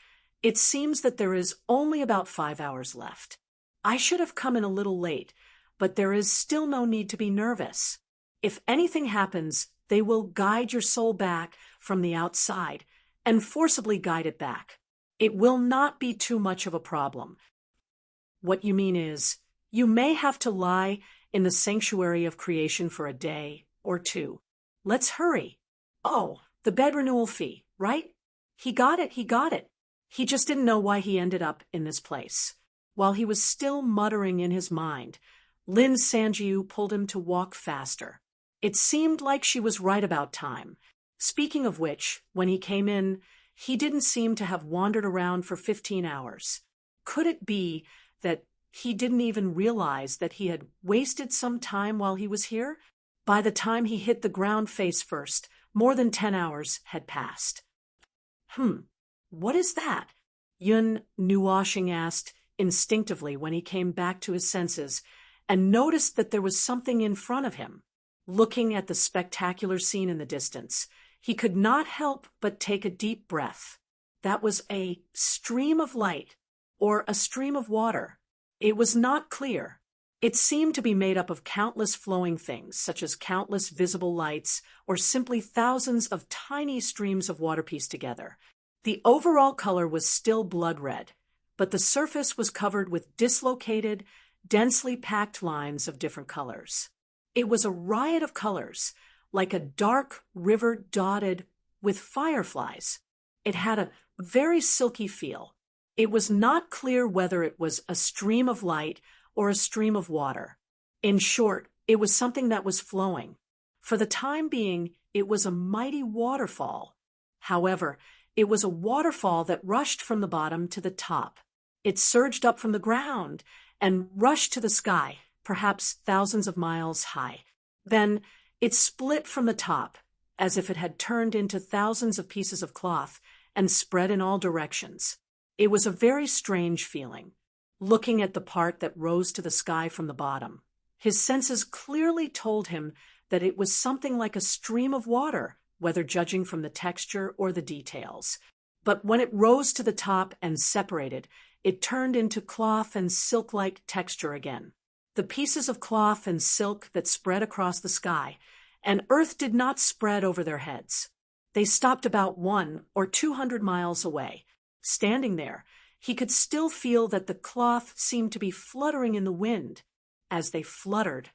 it seems that there is only about 5 hours left. I should have come in a little late, but there is still no need to be nervous. If anything happens, they will guide your soul back from the outside and forcibly guide it back. It will not be too much of a problem. What you mean is, you may have to lie in the sanctuary of creation for a day or 2. Let's hurry. Oh, the bed renewal fee, right? He got it. He just didn't know why he ended up in this place. While he was still muttering in his mind, Lin Sanjiu pulled him to walk faster. It seemed like she was right about time. Speaking of which, when he came in, he didn't seem to have wandered around for 15 hours. Could it be that he didn't even realize that he had wasted some time while he was here? By the time he hit the ground face first, more than 10 hours had passed. What is that? Yun Nuashing asked instinctively when he came back to his senses and noticed that there was something in front of him. Looking at the spectacular scene in the distance, he could not help but take a deep breath. That was a stream of light, or a stream of water. It was not clear. It seemed to be made up of countless flowing things, such as countless visible lights, or simply thousands of tiny streams of water pieced together. The overall color was still blood red, but the surface was covered with dislocated, densely packed lines of different colors. It was a riot of colors, like a dark river dotted with fireflies. It had a very silky feel. It was not clear whether it was a stream of light or a stream of water. In short, it was something that was flowing. For the time being, it was a mighty waterfall. However, it was a waterfall that rushed from the bottom to the top. It surged up from the ground and rushed to the sky, perhaps thousands of miles high. Then it split from the top, as if it had turned into thousands of pieces of cloth and spread in all directions. It was a very strange feeling, looking at the part that rose to the sky from the bottom. His senses clearly told him that it was something like a stream of water, whether judging from the texture or the details. But when it rose to the top and separated, it turned into cloth and silk-like texture again. The pieces of cloth and silk that spread across the sky, and earth did not spread over their heads. They stopped about 100 or 200 miles away. Standing there, he could still feel that the cloth seemed to be fluttering in the wind. As they fluttered,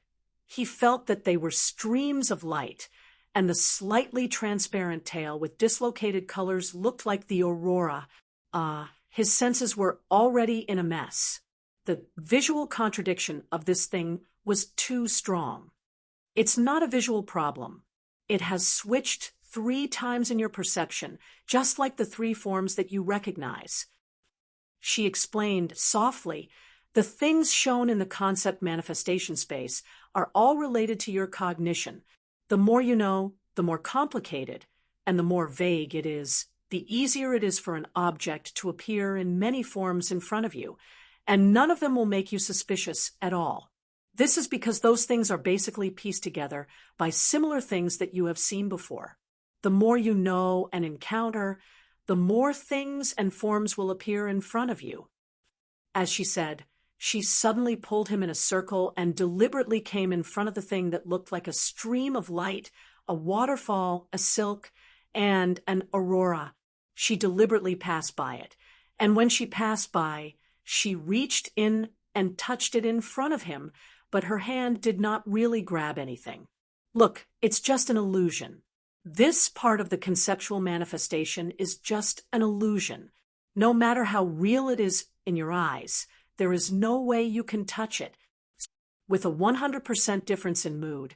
he felt that they were streams of light, and the slightly transparent tail with dislocated colors looked like the aurora. His senses were already in a mess. The visual contradiction of this thing was too strong. It's not a visual problem. It has switched 3 times in your perception, just like the 3 forms that you recognize. She explained softly, the things shown in the concept manifestation space are all related to your cognition. The more you know, the more complicated, and the more vague it is, the easier it is for an object to appear in many forms in front of you, and none of them will make you suspicious at all. This is because those things are basically pieced together by similar things that you have seen before. The more you know and encounter, the more things and forms will appear in front of you. As she said, she suddenly pulled him in a circle and deliberately came in front of the thing that looked like a stream of light, a waterfall, a silk, and an aurora. She deliberately passed by it, and when she passed by, she reached in and touched it in front of him, but her hand did not really grab anything. Look, it's just an illusion. This part of the conceptual manifestation is just an illusion. No matter how real it is in your eyes, there is no way you can touch it. With a 100% difference in mood,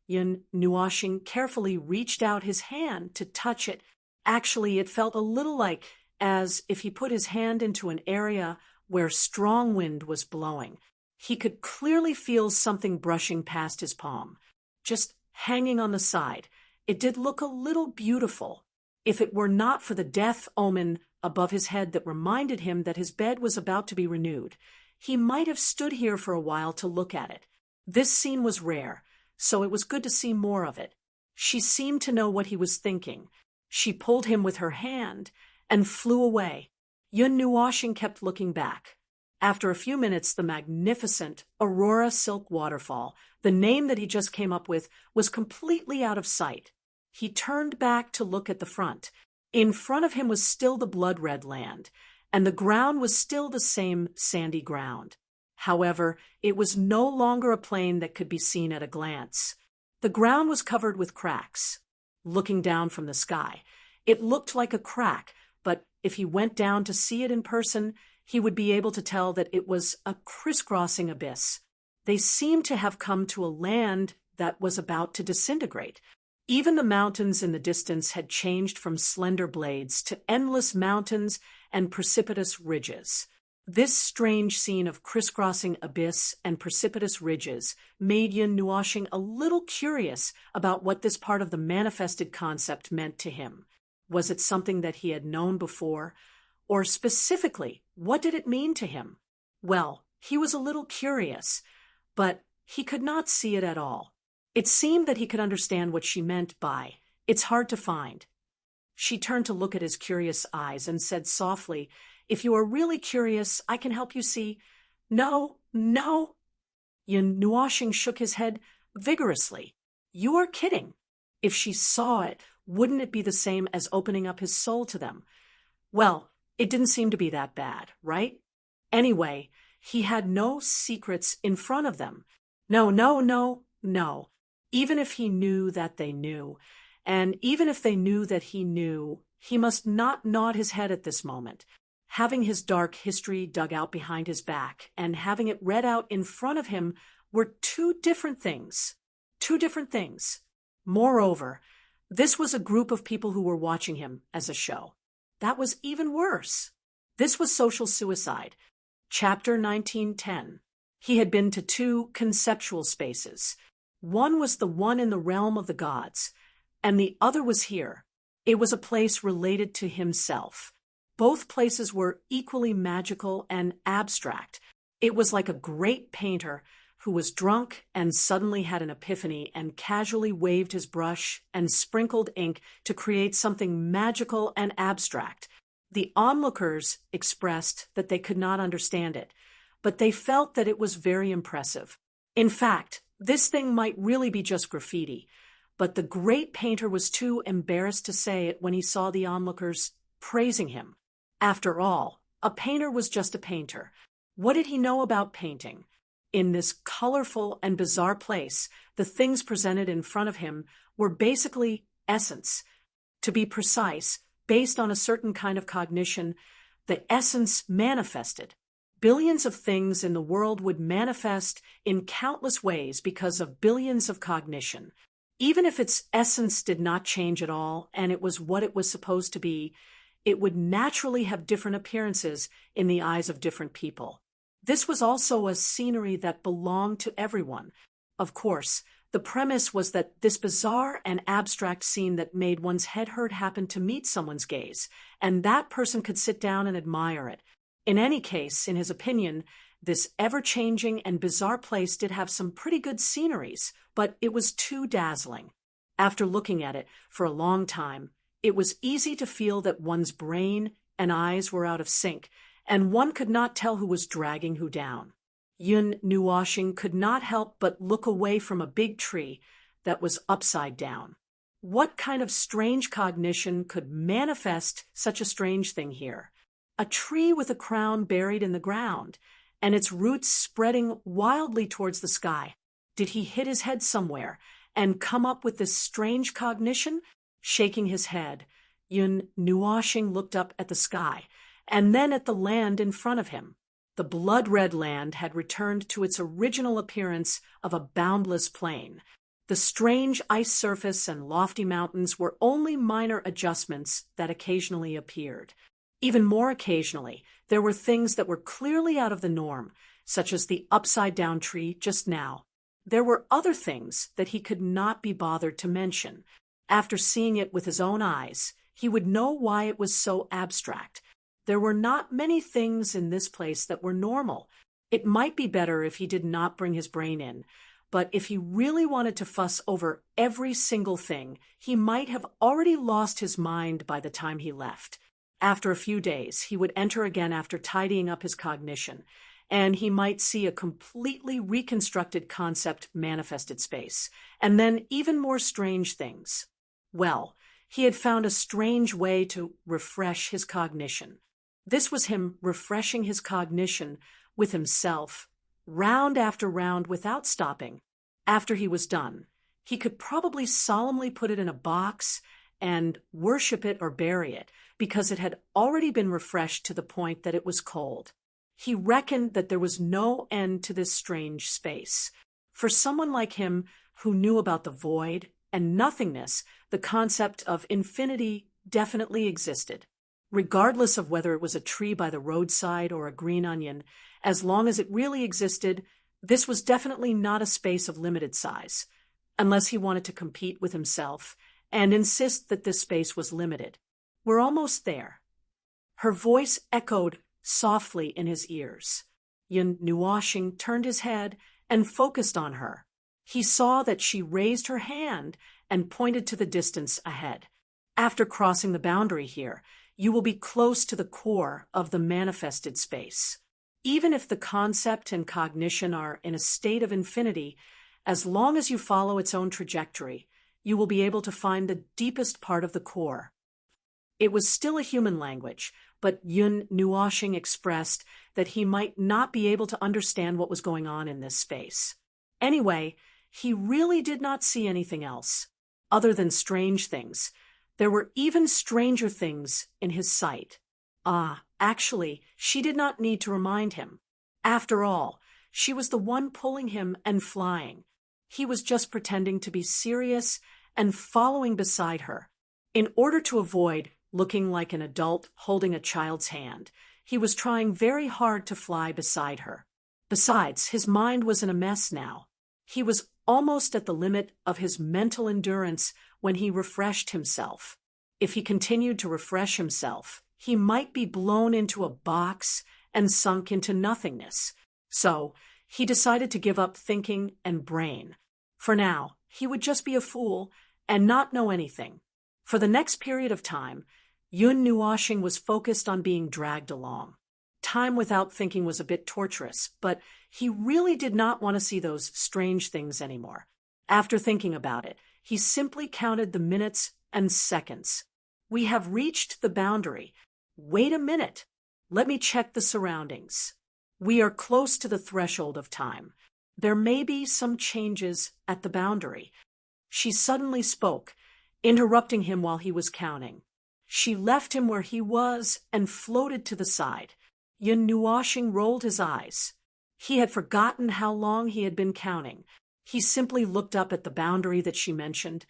Yun Nuoxing carefully reached out his hand to touch it. Actually, it felt a little like as if he put his hand into an area where strong wind was blowing. He could clearly feel something brushing past his palm, just hanging on the side. It did look a little beautiful. If it were not for the death omen above his head that reminded him that his bed was about to be renewed, he might have stood here for a while to look at it. This scene was rare, so it was good to see more of it. She seemed to know what he was thinking. She pulled him with her hand and flew away. Yun Nuoxing kept looking back. After a few minutes, the magnificent Aurora Silk Waterfall, the name that he just came up with, was completely out of sight. He turned back to look at the front. In front of him was still the blood-red land, and the ground was still the same sandy ground. However, it was no longer a plain that could be seen at a glance. The ground was covered with cracks. Looking down from the sky, it looked like a crack, but if he went down to see it in person, he would be able to tell that it was a crisscrossing abyss. They seemed to have come to a land that was about to disintegrate. Even the mountains in the distance had changed from slender blades to endless mountains and precipitous ridges. This strange scene of crisscrossing abyss and precipitous ridges made Yun Nuoxing a little curious about what this part of the manifested concept meant to him. Was it something that he had known before? Or specifically, what did it mean to him? Well, he was a little curious, but he could not see it at all. It seemed that he could understand what she meant by, "It's hard to find." She turned to look at his curious eyes and said softly, "If you are really curious, I can help you see." "No, no." Yun Nuoxing shook his head vigorously. "You are kidding. If she saw it, wouldn't it be the same as opening up his soul to them? Well, it didn't seem to be that bad, right? Anyway, he had no secrets in front of them. No, no, no, no. Even if he knew that they knew, and even if they knew that he knew, he must not nod his head at this moment. Having his dark history dug out behind his back and having it read out in front of him were two different things. Two different things. Moreover, this was a group of people who were watching him as a show. That was even worse. This was social suicide. Chapter 1910. He had been to two conceptual spaces. One was the one in the realm of the gods, and the other was here. It was a place related to himself. Both places were equally magical and abstract. It was like a great painter who was drunk and suddenly had an epiphany and casually waved his brush and sprinkled ink to create something magical and abstract. The onlookers expressed that they could not understand it, but they felt that it was very impressive. In fact, this thing might really be just graffiti, but the great painter was too embarrassed to say it when he saw the onlookers praising him. After all, a painter was just a painter. What did he know about painting? In this colorful and bizarre place, the things presented in front of him were basically essence. To be precise, based on a certain kind of cognition, the essence manifested. Billions of things in the world would manifest in countless ways because of billions of cognition. Even if its essence did not change at all and it was what it was supposed to be, it would naturally have different appearances in the eyes of different people. This was also a scenery that belonged to everyone. Of course, the premise was that this bizarre and abstract scene that made one's head hurt happened to meet someone's gaze, and that person could sit down and admire it. In any case, in his opinion, this ever-changing and bizarre place did have some pretty good sceneries, but it was too dazzling. After looking at it for a long time, it was easy to feel that one's brain and eyes were out of sync, and one could not tell who was dragging who down. Yun Nuoshing could not help but look away from a big tree that was upside down. What kind of strange cognition could manifest such a strange thing here? A tree with a crown buried in the ground, and its roots spreading wildly towards the sky. Did he hit his head somewhere and come up with this strange cognition? Shaking his head, Yun Nuoshing looked up at the sky, and then at the land in front of him. The blood-red land had returned to its original appearance of a boundless plain. The strange ice surface and lofty mountains were only minor adjustments that occasionally appeared. Even more occasionally, there were things that were clearly out of the norm, such as the upside-down tree just now. There were other things that he could not be bothered to mention. After seeing it with his own eyes, he would know why it was so abstract. There were not many things in this place that were normal. It might be better if he did not bring his brain in, but if he really wanted to fuss over every single thing, he might have already lost his mind by the time he left. After a few days, he would enter again after tidying up his cognition, and he might see a completely reconstructed concept manifested space, and then even more strange things. Well, he had found a strange way to refresh his cognition. This was him refreshing his cognition with himself, round after round without stopping. After he was done, he could probably solemnly put it in a box and worship it or bury it, because it had already been refreshed to the point that it was cold. He reckoned that there was no end to this strange space. For someone like him who knew about the void and nothingness, the concept of infinity definitely existed. Regardless of whether it was a tree by the roadside or a green onion, as long as it really existed, this was definitely not a space of limited size, unless he wanted to compete with himself and insist that this space was limited. We're almost there. Her voice echoed softly in his ears. Yun Nuoshing turned his head and focused on her. He saw that she raised her hand and pointed to the distance ahead. After crossing the boundary here, you will be close to the core of the manifested space. Even if the concept and cognition are in a state of infinity, as long as you follow its own trajectory, you will be able to find the deepest part of the core. It was still a human language, but Yun Nuoshing expressed that he might not be able to understand what was going on in this space. Anyway, he really did not see anything else, other than strange things. There were even stranger things in his sight. Actually, she did not need to remind him. After all, she was the one pulling him and flying. He was just pretending to be serious and following beside her. In order to avoid looking like an adult holding a child's hand, he was trying very hard to fly beside her. Besides, his mind was in a mess now. He was almost at the limit of his mental endurance when he refreshed himself. If he continued to refresh himself, he might be blown into a box and sunk into nothingness. So, he decided to give up thinking and brain. For now, he would just be a fool and not know anything. For the next period of time, Yun Nuoshing was focused on being dragged along. Time without thinking was a bit torturous, but he really did not want to see those strange things anymore. After thinking about it, he simply counted the minutes and seconds. We have reached the boundary. Wait a minute. Let me check the surroundings. We are close to the threshold of time. There may be some changes at the boundary. She suddenly spoke, interrupting him while he was counting. She left him where he was and floated to the side. Yun Nuoshing rolled his eyes. He had forgotten how long he had been counting. He simply looked up at the boundary that she mentioned,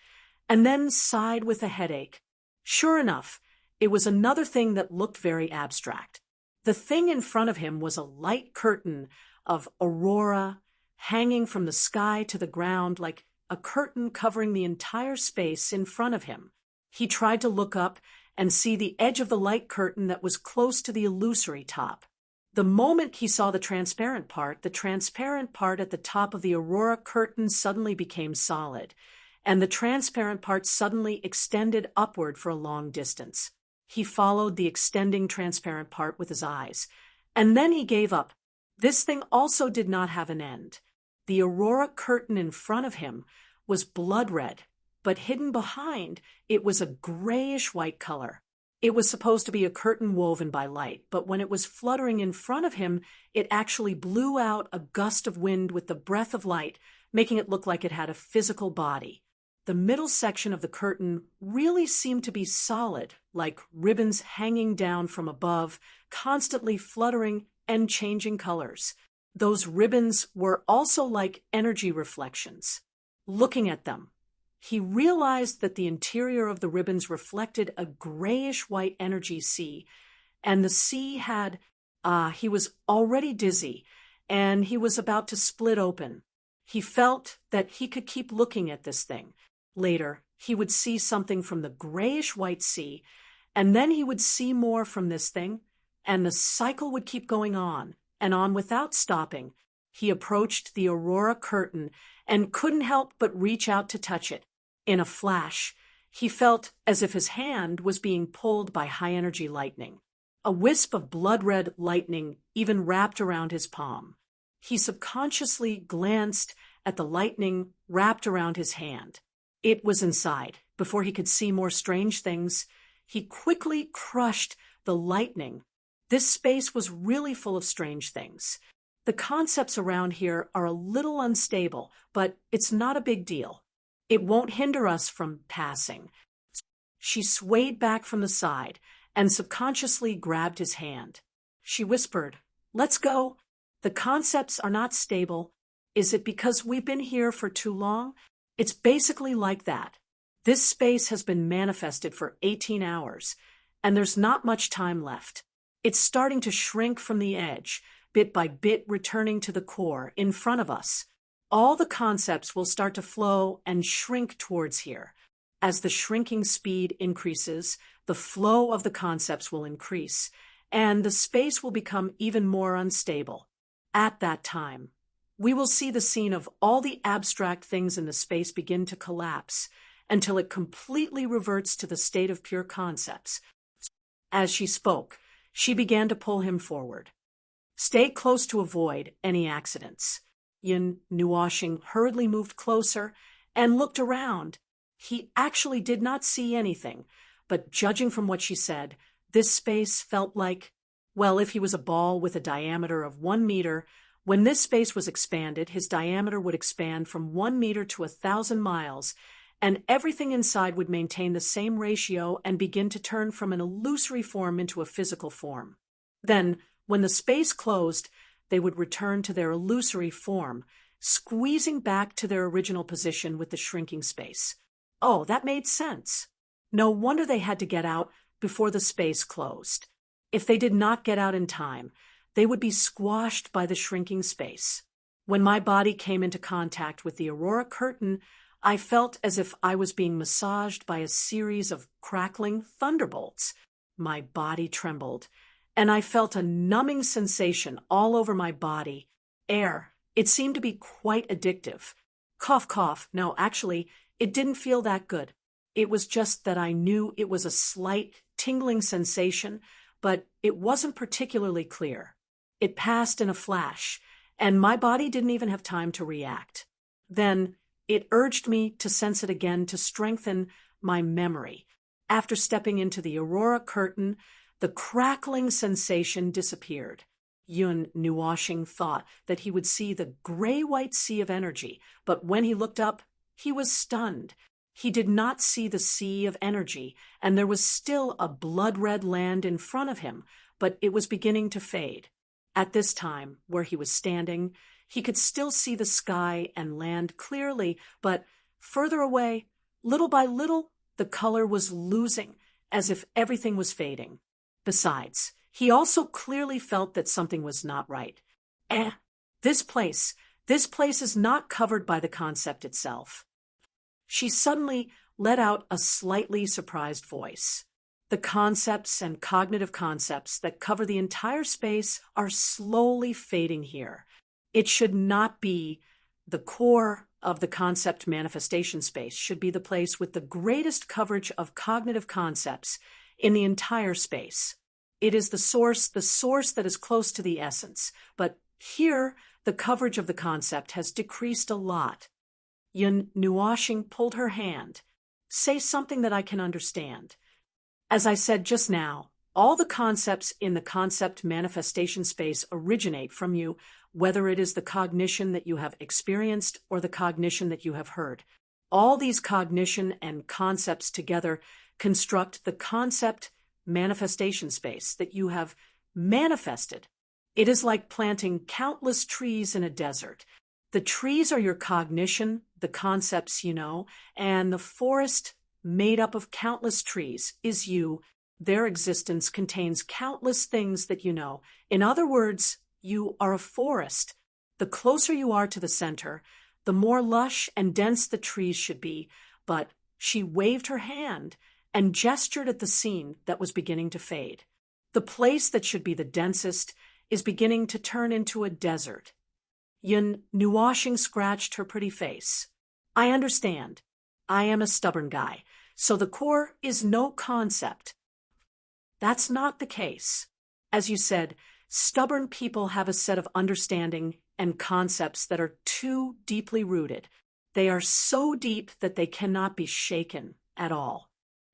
and then sighed with a headache. Sure enough, it was another thing that looked very abstract. The thing in front of him was a light curtain of aurora hanging from the sky to the ground like a curtain covering the entire space in front of him. He tried to look up and see the edge of the light curtain that was close to the illusory top. The moment he saw the transparent part at the top of the aurora curtain suddenly became solid, and the transparent part suddenly extended upward for a long distance. He followed the extending transparent part with his eyes, and then he gave up. This thing also did not have an end. The aurora curtain in front of him was blood red, but hidden behind it was a grayish-white color. It was supposed to be a curtain woven by light, but when it was fluttering in front of him, it actually blew out a gust of wind with the breath of light, making it look like it had a physical body. The middle section of the curtain really seemed to be solid, like ribbons hanging down from above, constantly fluttering and changing colors. Those ribbons were also like energy reflections. Looking at them, he realized that the interior of the ribbons reflected a grayish-white energy sea, and the sea had, he was already dizzy, and he was about to split open. He felt that he could keep looking at this thing. Later, he would see something from the grayish-white sea, and then he would see more from this thing, and the cycle would keep going on and on without stopping. He approached the aurora curtain and couldn't help but reach out to touch it. In a flash, he felt as if his hand was being pulled by high-energy lightning. A wisp of blood-red lightning even wrapped around his palm. He subconsciously glanced at the lightning wrapped around his hand. It was inside. Before he could see more strange things, he quickly crushed the lightning. This space was really full of strange things. The concepts around here are a little unstable, but it's not a big deal. It won't hinder us from passing. She swayed back from the side and subconsciously grabbed his hand. She whispered, "Let's go. The concepts are not stable. Is it because we've been here for too long? It's basically like that. This space has been manifested for 18 hours, and there's not much time left. It's starting to shrink from the edge, bit by bit returning to the core in front of us. All the concepts will start to flow and shrink towards here. As the shrinking speed increases, the flow of the concepts will increase, and the space will become even more unstable. At that time, we will see the scene of all the abstract things in the space begin to collapse until it completely reverts to the state of pure concepts." As she spoke, she began to pull him forward. "Stay close to avoid any accidents." Yun Nuoshing hurriedly moved closer and looked around. He actually did not see anything, but judging from what she said, this space felt like, well, if he was a ball with a diameter of 1 meter, when this space was expanded, his diameter would expand from 1 meter to 1,000 miles, and everything inside would maintain the same ratio and begin to turn from an illusory form into a physical form. Then, when the space closed, they would return to their illusory form, squeezing back to their original position with the shrinking space. Oh, that made sense. No wonder they had to get out before the space closed. If they did not get out in time, they would be squashed by the shrinking space. When my body came into contact with the aurora curtain, I felt as if I was being massaged by a series of crackling thunderbolts. My body trembled, and I felt a numbing sensation all over my body. Air. It seemed to be quite addictive. Cough, cough. No, actually, it didn't feel that good. It was just that I knew it was a slight, tingling sensation, but it wasn't particularly clear. It passed in a flash, and my body didn't even have time to react. Then it urged me to sense it again to strengthen my memory. After stepping into the aurora curtain, the crackling sensation disappeared. Yun Nuoshing thought that he would see the gray-white sea of energy, but when he looked up, he was stunned. He did not see the sea of energy, and there was still a blood-red land in front of him, but it was beginning to fade. At this time, where he was standing, he could still see the sky and land clearly, but further away, little by little, the color was losing, as if everything was fading. Besides, he also clearly felt that something was not right. This place is not covered by the concept itself. She suddenly let out a slightly surprised voice. The concepts and cognitive concepts that cover the entire space are slowly fading here. It should not be the core of the concept manifestation space, should be the place with the greatest coverage of cognitive concepts in the entire space. It is the source that is close to the essence, but here the coverage of the concept has decreased a lot. Yun Nuoshing pulled her hand. Say something that I can understand. As I said just now, all the concepts in the concept manifestation space originate from you, whether it is the cognition that you have experienced or the cognition that you have heard. All these cognition and concepts together construct the concept manifestation space that you have manifested. It is like planting countless trees in a desert. The trees are your cognition, the concepts you know, and the forest made up of countless trees is you. Their existence contains countless things that you know. In other words, you are a forest. The closer you are to the center, the more lush and dense the trees should be. But she waved her hand and gestured at the scene that was beginning to fade. The place that should be the densest is beginning to turn into a desert. Yun Nuoshing scratched her pretty face. I understand. I am a stubborn guy, so the core is no concept. That's not the case. As you said, stubborn people have a set of understanding and concepts that are too deeply rooted. They are so deep that they cannot be shaken at all.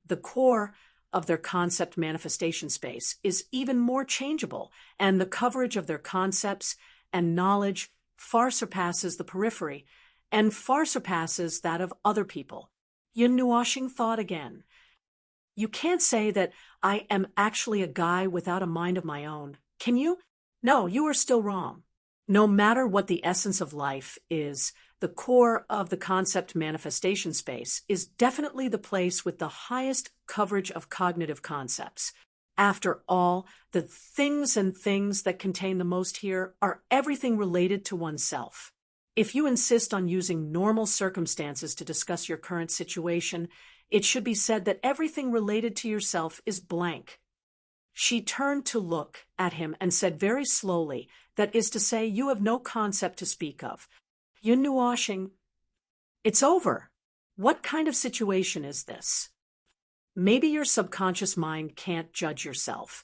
The core of their concept manifestation space is even more changeable, and the coverage of their concepts and knowledge far surpasses the periphery and far surpasses that of other people. Yun Nuoshing thought again. You can't say that I am actually a guy without a mind of my own, can you? No, you are still wrong. No matter what the essence of life is, the core of the concept manifestation space is definitely the place with the highest coverage of cognitive concepts. After all, the things that contain the most here are everything related to oneself. If you insist on using normal circumstances to discuss your current situation, it should be said that everything related to yourself is blank. She turned to look at him and said very slowly, that is to say, you have no concept to speak of. Yun Nuoshing, it's over. What kind of situation is this? Maybe your subconscious mind can't judge yourself,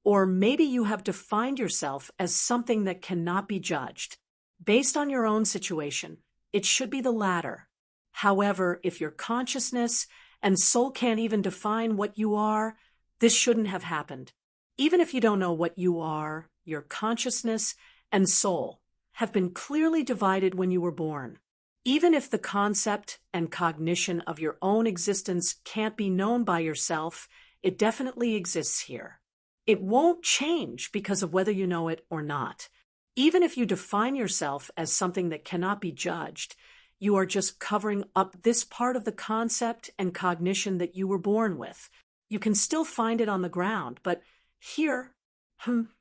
or maybe you have defined yourself as something that cannot be judged. Based on your own situation, it should be the latter. However, if your consciousness and soul can't even define what you are, this shouldn't have happened. Even if you don't know what you are, your consciousness and soul have been clearly divided when you were born. Even if the concept and cognition of your own existence can't be known by yourself, it definitely exists here. It won't change because of whether you know it or not. Even if you define yourself as something that cannot be judged, you are just covering up this part of the concept and cognition that you were born with. You can still find it on the ground, but here,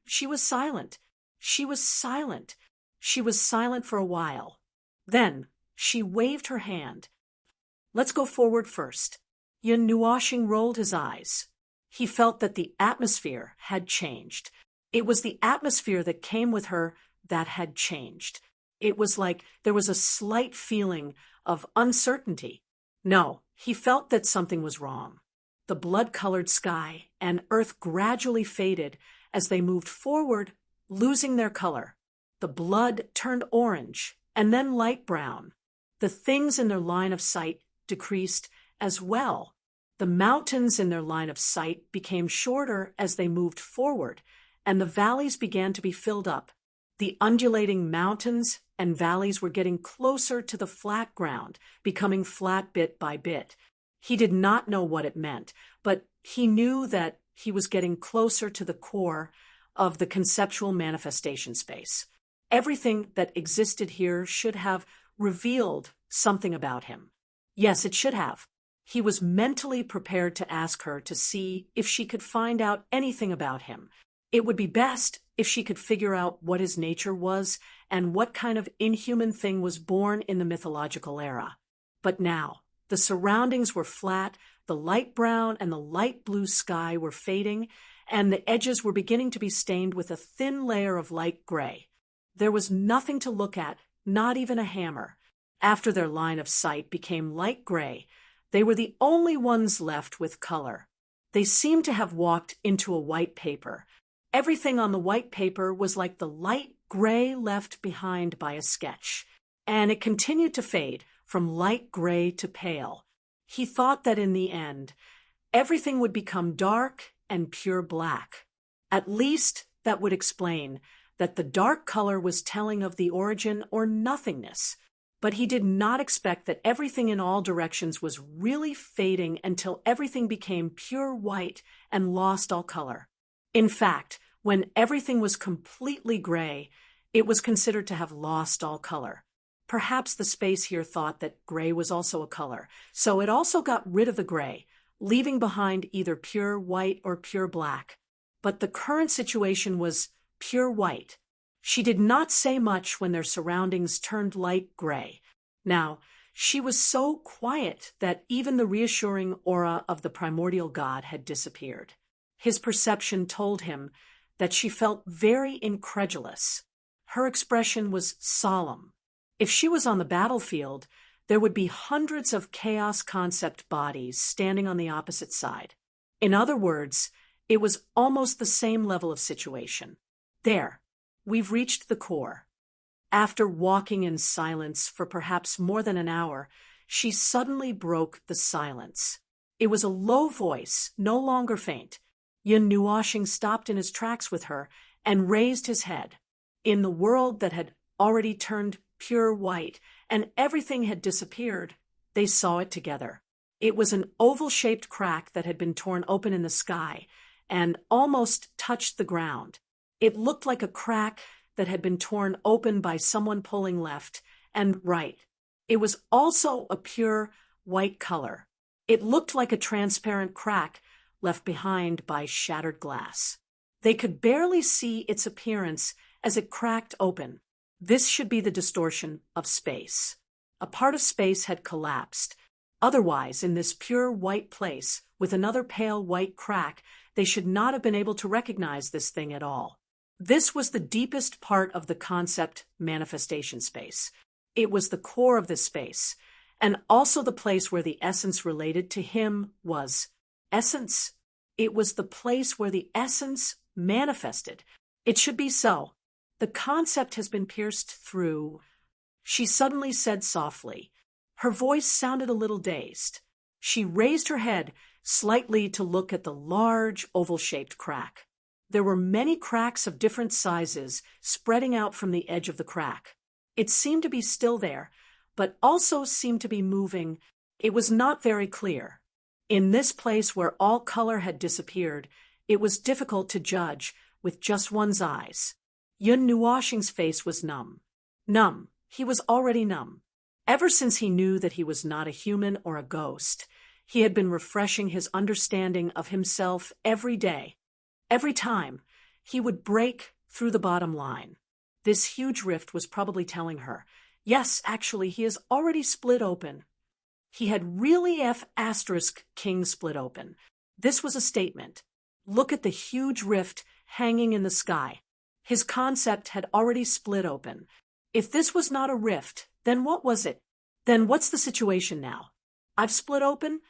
she was silent. She was silent. She was silent for a while. Then, she waved her hand. Let's go forward first. Yun Nuashing rolled his eyes. He felt that the atmosphere had changed. It was the atmosphere that came with her that had changed. It was like there was a slight feeling of uncertainty. No, he felt that something was wrong. The blood-colored sky and earth gradually faded as they moved forward, losing their color. The blood turned orange and then light brown. The things in their line of sight decreased as well. The mountains in their line of sight became shorter as they moved forward, and the valleys began to be filled up. The undulating mountains and valleys were getting closer to the flat ground, becoming flat bit by bit. He did not know what it meant, but he knew that he was getting closer to the core of the conceptual manifestation space. Everything that existed here should have revealed something about him. Yes, it should have. He was mentally prepared to ask her to see if she could find out anything about him. It would be best if she could figure out what his nature was and what kind of inhuman thing was born in the mythological era. But now, the surroundings were flat, the light brown and the light blue sky were fading, and the edges were beginning to be stained with a thin layer of light gray. There was nothing to look at, not even a hammer. After their line of sight became light gray, they were the only ones left with color. They seemed to have walked into a white paper. Everything on the white paper was like the light gray left behind by a sketch, and it continued to fade from light gray to pale. He thought that in the end, everything would become dark and pure black. At least that would explain that the dark color was telling of the origin or nothingness. But he did not expect that everything in all directions was really fading until everything became pure white and lost all color. In fact, when everything was completely gray, it was considered to have lost all color. Perhaps the space here thought that gray was also a color, so it also got rid of the gray, leaving behind either pure white or pure black. But the current situation was pure white. She did not say much when their surroundings turned light gray. Now, she was so quiet that even the reassuring aura of the primordial god had disappeared. His perception told him that she felt very incredulous. Her expression was solemn. If she was on the battlefield, there would be hundreds of chaos concept bodies standing on the opposite side. In other words, it was almost the same level of situation. There. We've reached the core. After walking in silence for perhaps more than an hour, she suddenly broke the silence. It was a low voice, no longer faint. Yun Nuashing stopped in his tracks with her and raised his head. In the world that had already turned pure white and everything had disappeared, they saw it together. It was an oval-shaped crack that had been torn open in the sky and almost touched the ground. It looked like a crack that had been torn open by someone pulling left and right. It was also a pure white color. It looked like a transparent crack left behind by shattered glass. They could barely see its appearance as it cracked open. This should be the distortion of space. A part of space had collapsed. Otherwise, in this pure white place, with another pale white crack, they should not have been able to recognize this thing at all. This was the deepest part of the concept manifestation space. It was the core of this space, and also the place where the essence related to him was. Essence. It was the place where the essence manifested. It should be so. The concept has been pierced through. She suddenly said softly. Her voice sounded a little dazed. She raised her head slightly to look at the large, oval-shaped crack. There were many cracks of different sizes spreading out from the edge of the crack. It seemed to be still there, but also seemed to be moving. It was not very clear. In this place where all color had disappeared, it was difficult to judge with just one's eyes. Yun Nuoxing's face was numb. Numb. He was already numb. Ever since he knew that he was not a human or a ghost, he had been refreshing his understanding of himself every day. Every time, he would break through the bottom line. This huge rift was probably telling her, yes, actually, he is already split open. He had really F*King split open. This was a statement. Look at the huge rift hanging in the sky. His concept had already split open. If this was not a rift, then what was it? Then what's the situation now? I've split open?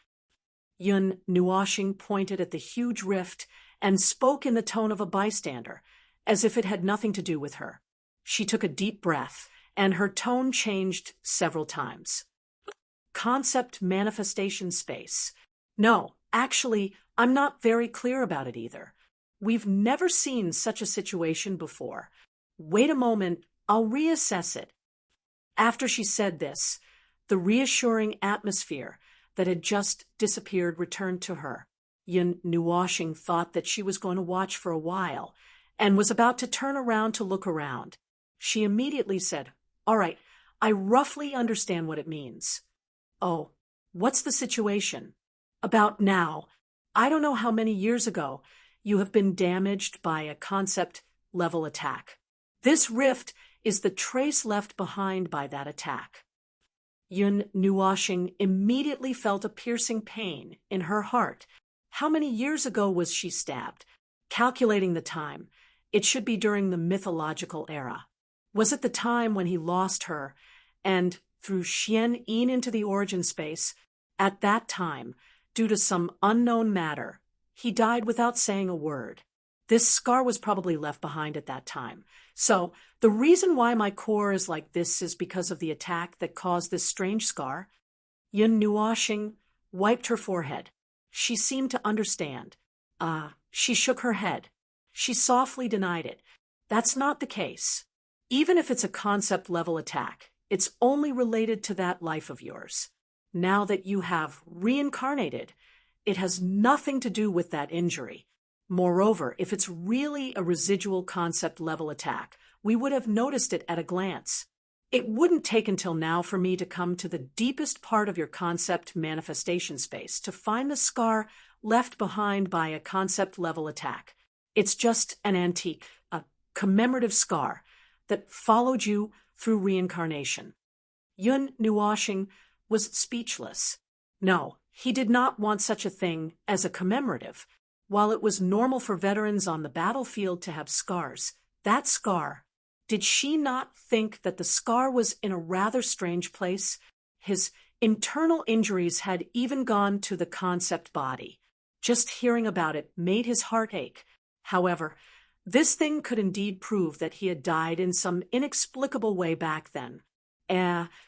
Yun Nuoxing pointed at the huge rift and spoke in the tone of a bystander, as if it had nothing to do with her. She took a deep breath, and her tone changed several times. Concept manifestation space. No, actually, I'm not very clear about it either. We've never seen such a situation before. Wait a moment, I'll reassess it. After she said this, the reassuring atmosphere that had just disappeared returned to her. Yun Nuoxing thought that she was going to watch for a while and was about to turn around to look around. She immediately said, "All right, I roughly understand what it means." "Oh, what's the situation?" "About now. I don't know how many years ago you have been damaged by a concept-level attack. This rift is the trace left behind by that attack." Yun Nuoxing immediately felt a piercing pain in her heart. How many years ago was she stabbed? Calculating the time, it should be during the mythological era. Was it the time when he lost her and threw Xian Yin into the origin space? At that time, due to some unknown matter, he died without saying a word. This scar was probably left behind at that time. So, the reason why my core is like this is because of the attack that caused this strange scar. Yun Nuoxing wiped her forehead. She seemed to understand. She shook her head. She softly denied it. That's not the case. Even if it's a concept-level attack, it's only related to that life of yours. Now that you have reincarnated, it has nothing to do with that injury. Moreover, if it's really a residual concept-level attack, we would have noticed it at a glance. It wouldn't take until now for me to come to the deepest part of your concept manifestation space to find the scar left behind by a concept-level attack. It's just an antique, a commemorative scar that followed you through reincarnation. Yun Nuoxing was speechless. No, he did not want such a thing as a commemorative. While it was normal for veterans on the battlefield to have scars, that scar, did she not think that the scar was in a rather strange place? His internal injuries had even gone to the concept body. Just hearing about it made his heart ache. However, this thing could indeed prove that he had died in some inexplicable way back then.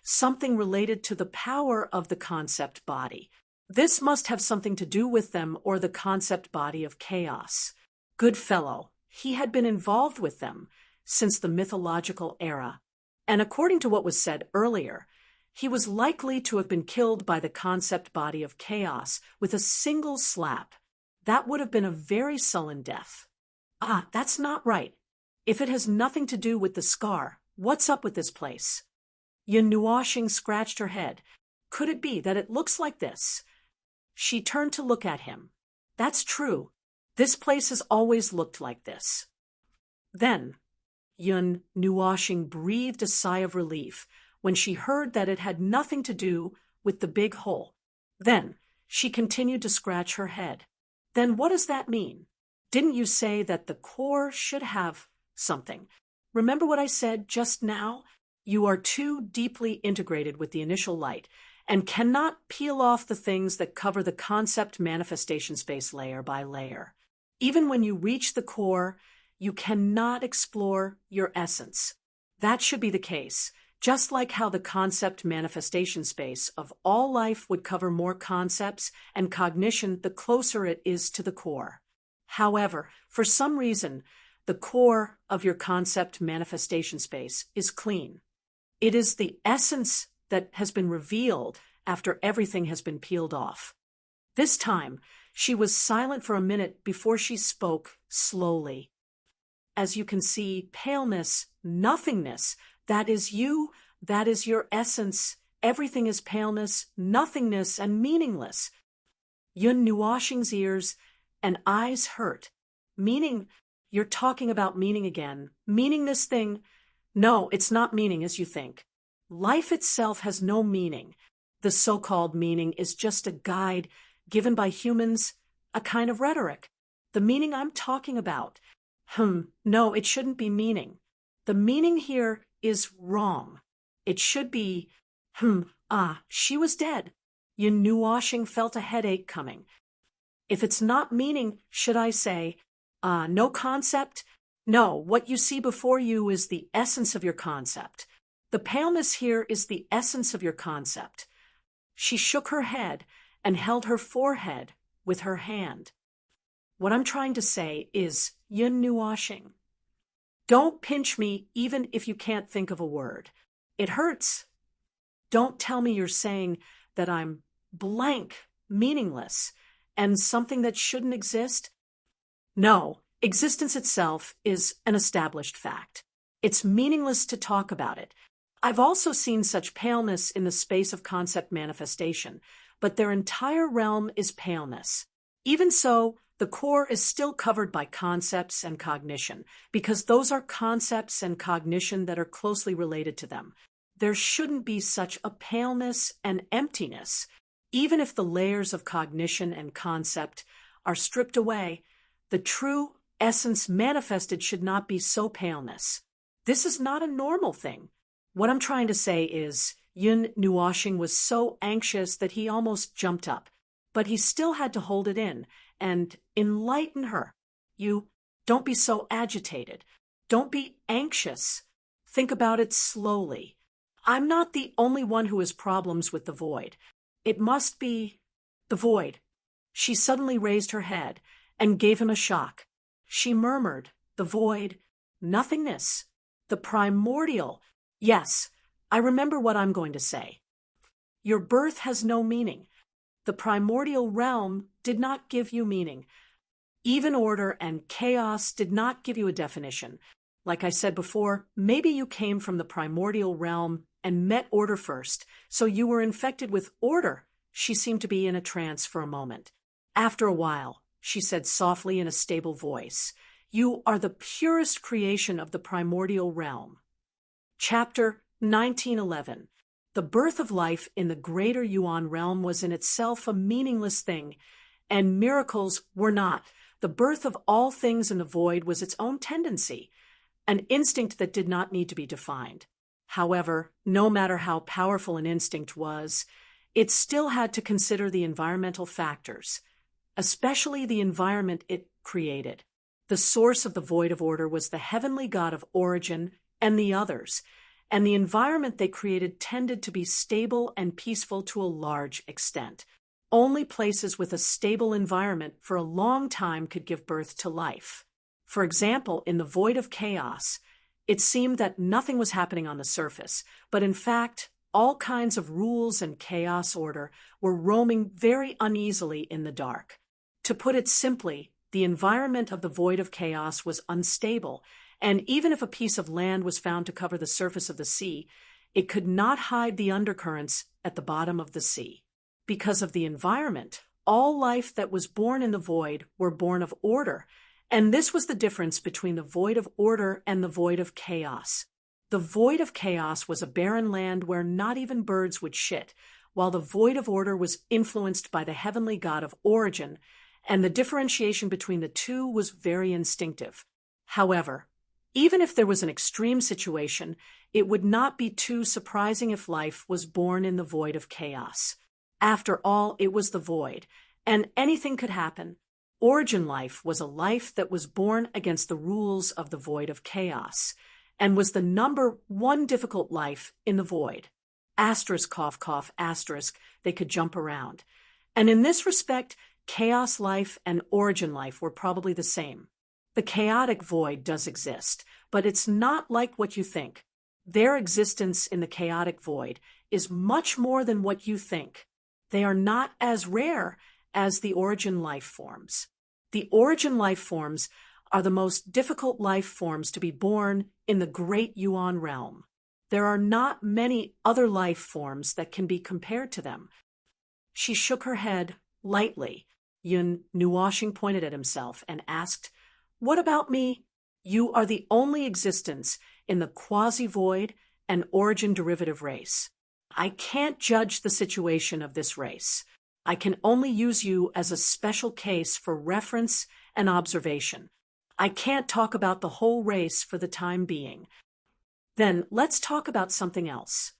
Something related to the power of the concept body. This must have something to do with them or the concept body of chaos. Good fellow, he had been involved with them since the mythological era, and according to what was said earlier, he was likely to have been killed by the concept body of chaos with a single slap. That would have been a very sullen death. That's not right. If it has nothing to do with the scar, what's up with this place? Yun Nuoxing scratched her head. Could it be that it looks like this? She turned to look at him. That's true. This place has always looked like this. Then, Yun Nuoxing breathed a sigh of relief when she heard that it had nothing to do with the big hole. Then, she continued to scratch her head. Then what does that mean? Didn't you say that the core should have something? Remember what I said just now? You are too deeply integrated with the initial light and cannot peel off the things that cover the concept manifestation space layer by layer. Even when you reach the core, you cannot explore your essence. That should be the case. Just like how the concept manifestation space of all life would cover more concepts and cognition the closer it is to the core. However, for some reason, the core of your concept manifestation space is clean. It is the essence that has been revealed after everything has been peeled off. This time, she was silent for a minute before she spoke slowly. As you can see, paleness, nothingness, that is you, that is your essence. Everything is paleness, nothingness, and meaningless. Yun Nuoshing's ears and eyes hurt. Meaning, you're talking about meaning again. Meaning this thing. No, it's not meaning as you think. Life itself has no meaning. The so-called meaning is just a guide given by humans, a kind of rhetoric. The meaning I'm talking about. No, it shouldn't be meaning. The meaning here is wrong. It should be, she was dead. Yun Nuoshing felt a headache coming. If it's not meaning, should I say, no concept? No, what you see before you is the essence of your concept. The paleness here is the essence of your concept. She shook her head and held her forehead with her hand. What I'm trying to say is, Yun Nuoshing, don't pinch me even if you can't think of a word. It hurts. Don't tell me you're saying that I'm blank, meaningless, and something that shouldn't exist. No, existence itself is an established fact. It's meaningless to talk about it. I've also seen such paleness in the space of concept manifestation, but their entire realm is paleness. Even so, the core is still covered by concepts and cognition, because those are concepts and cognition that are closely related to them. There shouldn't be such a paleness and emptiness. Even if the layers of cognition and concept are stripped away, the true essence manifested should not be so paleness. This is not a normal thing. What I'm trying to say is, Yun Nuoshing was so anxious that he almost jumped up, but he still had to hold it in and enlighten her. You, don't be so agitated. Don't be anxious. Think about it slowly. I'm not the only one who has problems with the void. It must be the void. She suddenly raised her head and gave him a shock. She murmured, the void, nothingness, the primordial. Yes, I remember what I'm going to say. Your birth has no meaning. The primordial realm did not give you meaning. Even order and chaos did not give you a definition. Like I said before, maybe you came from the primordial realm and met order first, so you were infected with order. She seemed to be in a trance for a moment. After a while, she said softly in a stable voice, you are the purest creation of the primordial realm. Chapter 1911. The birth of life in the greater Yuan realm was in itself a meaningless thing, and miracles were not. The birth of all things in the void was its own tendency, an instinct that did not need to be defined. However, no matter how powerful an instinct was, it still had to consider the environmental factors, especially the environment it created. The source of the void of order was the heavenly god of origin and the others, and the environment they created tended to be stable and peaceful to a large extent. Only places with a stable environment for a long time could give birth to life. For example, in the void of chaos, it seemed that nothing was happening on the surface, but in fact, all kinds of rules and chaos order were roaming very uneasily in the dark. To put it simply, the environment of the void of chaos was unstable, and even if a piece of land was found to cover the surface of the sea, it could not hide the undercurrents at the bottom of the sea. Because of the environment, all life that was born in the void were born of order, and this was the difference between the void of order and the void of chaos. The void of chaos was a barren land where not even birds would shit, while the void of order was influenced by the heavenly god of origin, and the differentiation between the two was very instinctive. However, even if there was an extreme situation, it would not be too surprising if life was born in the void of chaos. After all, it was the void, and anything could happen. Origin life was a life that was born against the rules of the void of chaos, and was the #1 difficult life in the void. Asterisk, cough, cough, asterisk, they could jump around. And in this respect, chaos life and origin life were probably the same. The chaotic void does exist, but it's not like what you think. Their existence in the chaotic void is much more than what you think. They are not as rare as the origin life forms. The origin life forms are the most difficult life forms to be born in the great Yuan realm. There are not many other life forms that can be compared to them. She shook her head lightly. Yun Nuoshing pointed at himself and asked, "What about me? You are the only existence in the quasi-void and origin derivative race. I can't judge the situation of this race. I can only use you as a special case for reference and observation. I can't talk about the whole race for the time being. Then let's talk about something else."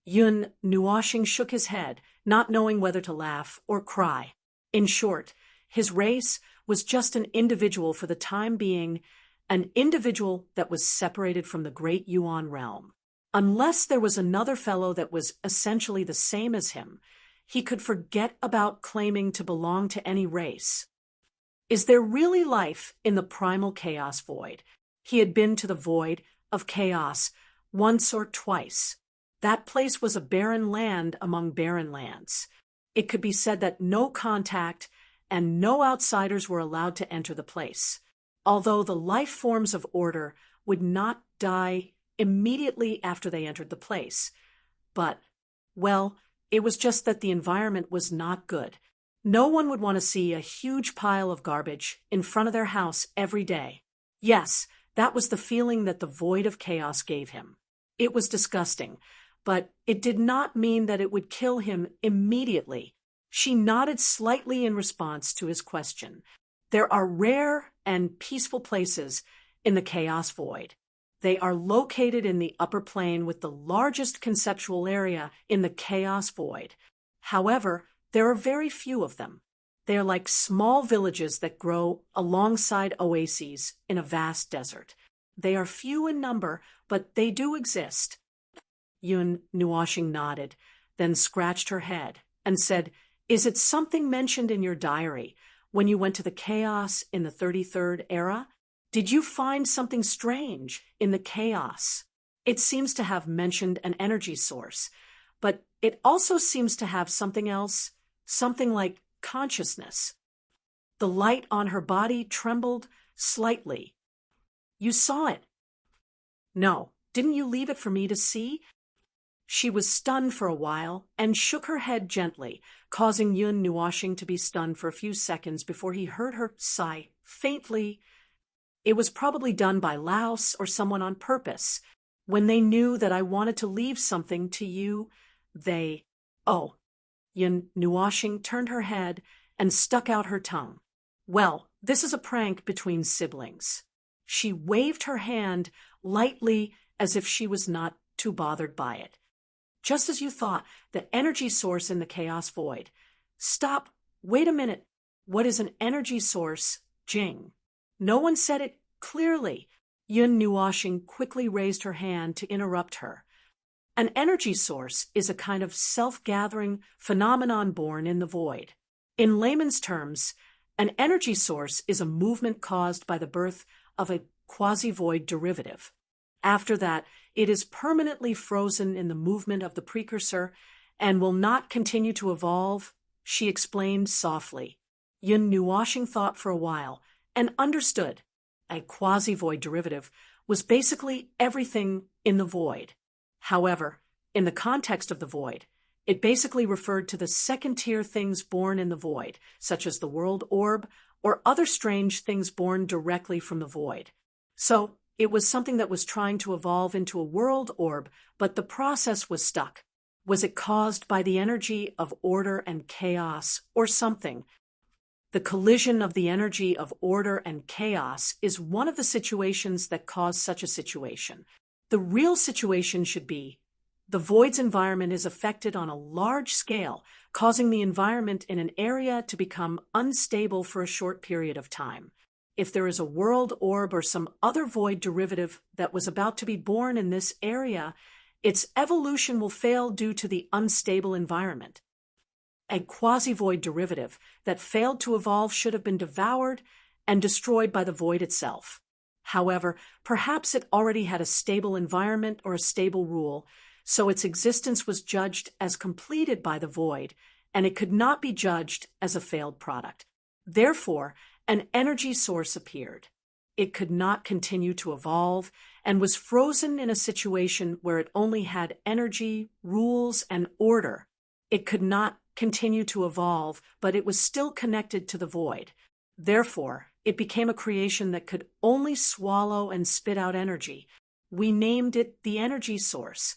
Yun Nuoshing shook his head, not knowing whether to laugh or cry. In short, his race was just an individual for the time being, an individual that was separated from the great Yuan realm. Unless there was another fellow that was essentially the same as him, he could forget about claiming to belong to any race. Is there really life in the primal chaos void? He had been to the void of chaos once or twice. That place was a barren land among barren lands. It could be said that no contact and no outsiders were allowed to enter the place, although the life forms of order would not die immediately after they entered the place. But, well, it was just that the environment was not good. No one would want to see a huge pile of garbage in front of their house every day. Yes, that was the feeling that the void of chaos gave him. It was disgusting, but it did not mean that it would kill him immediately. She nodded slightly in response to his question. There are rare and peaceful places in the chaos void. They are located in the upper plane with the largest conceptual area in the chaos void. However, there are very few of them. They are like small villages that grow alongside oases in a vast desert. They are few in number, but they do exist. Yun Nuoshing nodded, then scratched her head and said, "Is it something mentioned in your diary when you went to the chaos in the 33rd era? Did you find something strange in the chaos? It seems to have mentioned an energy source, but it also seems to have something else, something like consciousness." The light on her body trembled slightly. "You saw it." "No, didn't you leave it for me to see?" She was stunned for a while and shook her head gently, causing Yun Nuoshing to be stunned for a few seconds before he heard her sigh faintly. "It was probably done by Laos or someone on purpose. When they knew that I wanted to leave something to you, they—" "Oh." Yun Nuoshing turned her head and stuck out her tongue. "Well, this is a prank between siblings." She waved her hand lightly as if she was not too bothered by it. "Just as you thought, the energy source in the chaos void." "Stop. Wait a minute. What is an energy source, Jing?" "No one said it clearly." Yun Nuoshing quickly raised her hand to interrupt her. "An energy source is a kind of self-gathering phenomenon born in the void. In layman's terms, an energy source is a movement caused by the birth of a quasi-void derivative. After that, it is permanently frozen in the movement of the precursor and will not continue to evolve," she explained softly. Yun Nuoshing thought for a while and understood. A quasi-void derivative was basically everything in the void. However, in the context of the void, it basically referred to the second-tier things born in the void, such as the world orb or other strange things born directly from the void. So, it was something that was trying to evolve into a world orb, but the process was stuck. Was it caused by the energy of order and chaos, or something? The collision of the energy of order and chaos is one of the situations that cause such a situation. The real situation should be, the void's environment is affected on a large scale, causing the environment in an area to become unstable for a short period of time. if there is a world orb or some other void derivative that was about to be born in this area, its evolution will fail due to the unstable environment. A quasi-void derivative that failed to evolve should have been devoured and destroyed by the void itself. However, perhaps it already had a stable environment or a stable rule, so its existence was judged as completed by the void, and it could not be judged as a failed product. Therefore, an energy source appeared. It could not continue to evolve and was frozen in a situation where it only had energy, rules, and order. It could not continue to evolve, but it was still connected to the void. Therefore, it became a creation that could only swallow and spit out energy. We named it the energy source.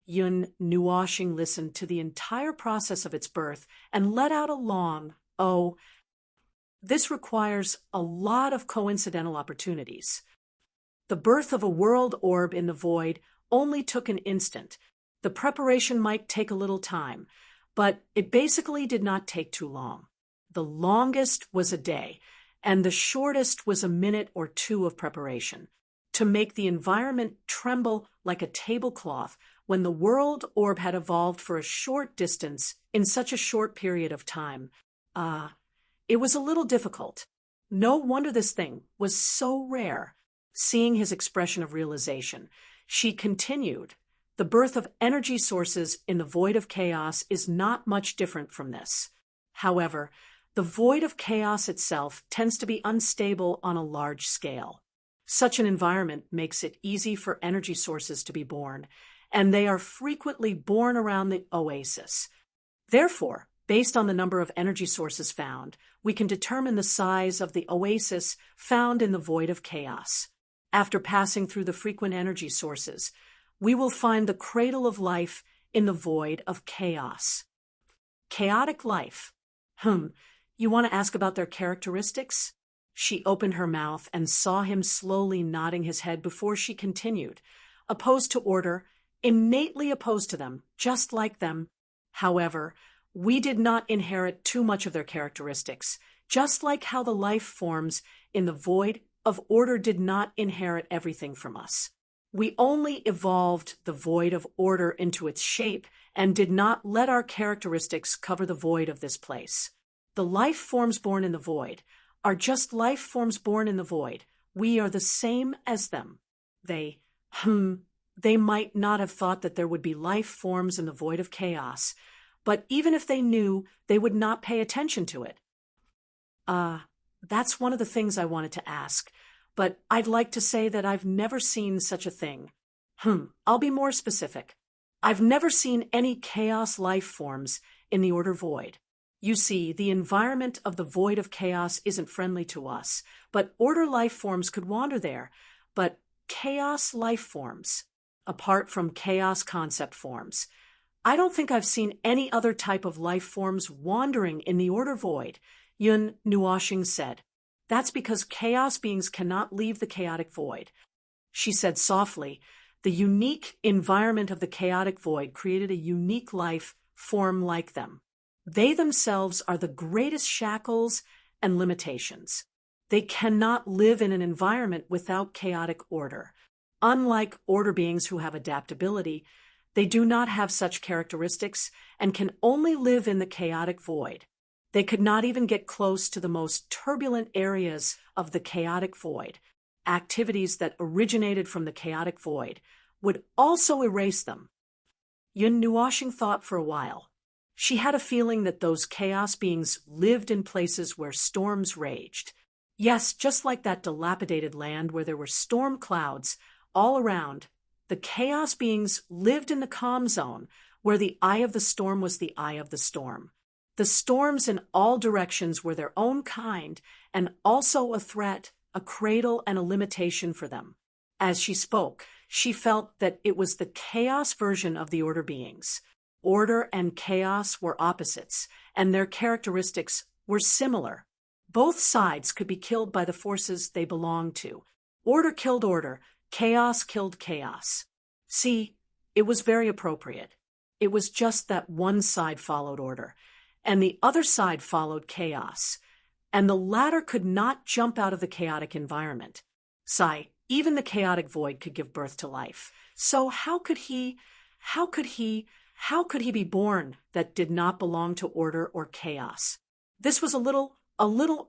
Yun Nuoshing listened to the entire process of its birth and let out a long, "Oh." This requires a lot of coincidental opportunities. The birth of a world orb in the void only took an instant. The preparation might take a little time, but it basically did not take too long. The longest was a day, and the shortest was a minute or two of preparation. To make the environment tremble like a tablecloth when the world orb had evolved for a short distance in such a short period of time, it was a little difficult. No wonder this thing was so rare. Seeing his expression of realization, she continued, "The birth of energy sources in the void of chaos is not much different from this. However, the void of chaos itself tends to be unstable on a large scale. Such an environment makes it easy for energy sources to be born, and they are frequently born around the oasis. Therefore, based on the number of energy sources found, we can determine the size of the oasis found in the void of chaos. After passing through the frequent energy sources, we will find the cradle of life in the void of chaos." Chaotic life. You want to ask about their characteristics? She opened her mouth and saw him slowly nodding his head before she continued. Opposed to order, innately opposed to them, just like them. However, we did not inherit too much of their characteristics, just like how the life forms in the void of order did not inherit everything from us. We only evolved the void of order into its shape and did not let our characteristics cover the void of this place. The life forms born in the void are just life forms born in the void. We are the same as them. They might not have thought that there would be life forms in the void of chaos, but even if they knew, they would not pay attention to it. That's one of the things I wanted to ask, but I'd like to say that I've never seen such a thing. I'll be more specific. I've never seen any chaos life forms in the order void. You see, the environment of the void of chaos isn't friendly to us, but order life forms could wander there. But chaos life forms, apart from chaos concept forms, I don't think I've seen any other type of life forms wandering in the order void, Yun Nuoshing said. That's because chaos beings cannot leave the chaotic void. She said softly, the unique environment of the chaotic void created a unique life form like them. They themselves are the greatest shackles and limitations. They cannot live in an environment without chaotic order. Unlike order beings who have adaptability, they do not have such characteristics and can only live in the chaotic void. They could not even get close to the most turbulent areas of the chaotic void. Activities that originated from the chaotic void would also erase them. Yun Nuoshing thought for a while. She had a feeling that those chaos beings lived in places where storms raged. Yes, just like that dilapidated land where there were storm clouds all around. The chaos beings lived in the calm zone, where the eye of the storm was the eye of the storm. The storms in all directions were their own kind, and also a threat, a cradle, and a limitation for them. As she spoke, she felt that it was the chaos version of the order beings. Order and chaos were opposites, and their characteristics were similar. Both sides could be killed by the forces they belonged to. Order killed order. Chaos killed chaos. See, it was very appropriate. It was just that one side followed order, and the other side followed chaos. and the latter could not jump out of the chaotic environment. Even the chaotic void could give birth to life. So how could he be born that did not belong to order or chaos? This was a little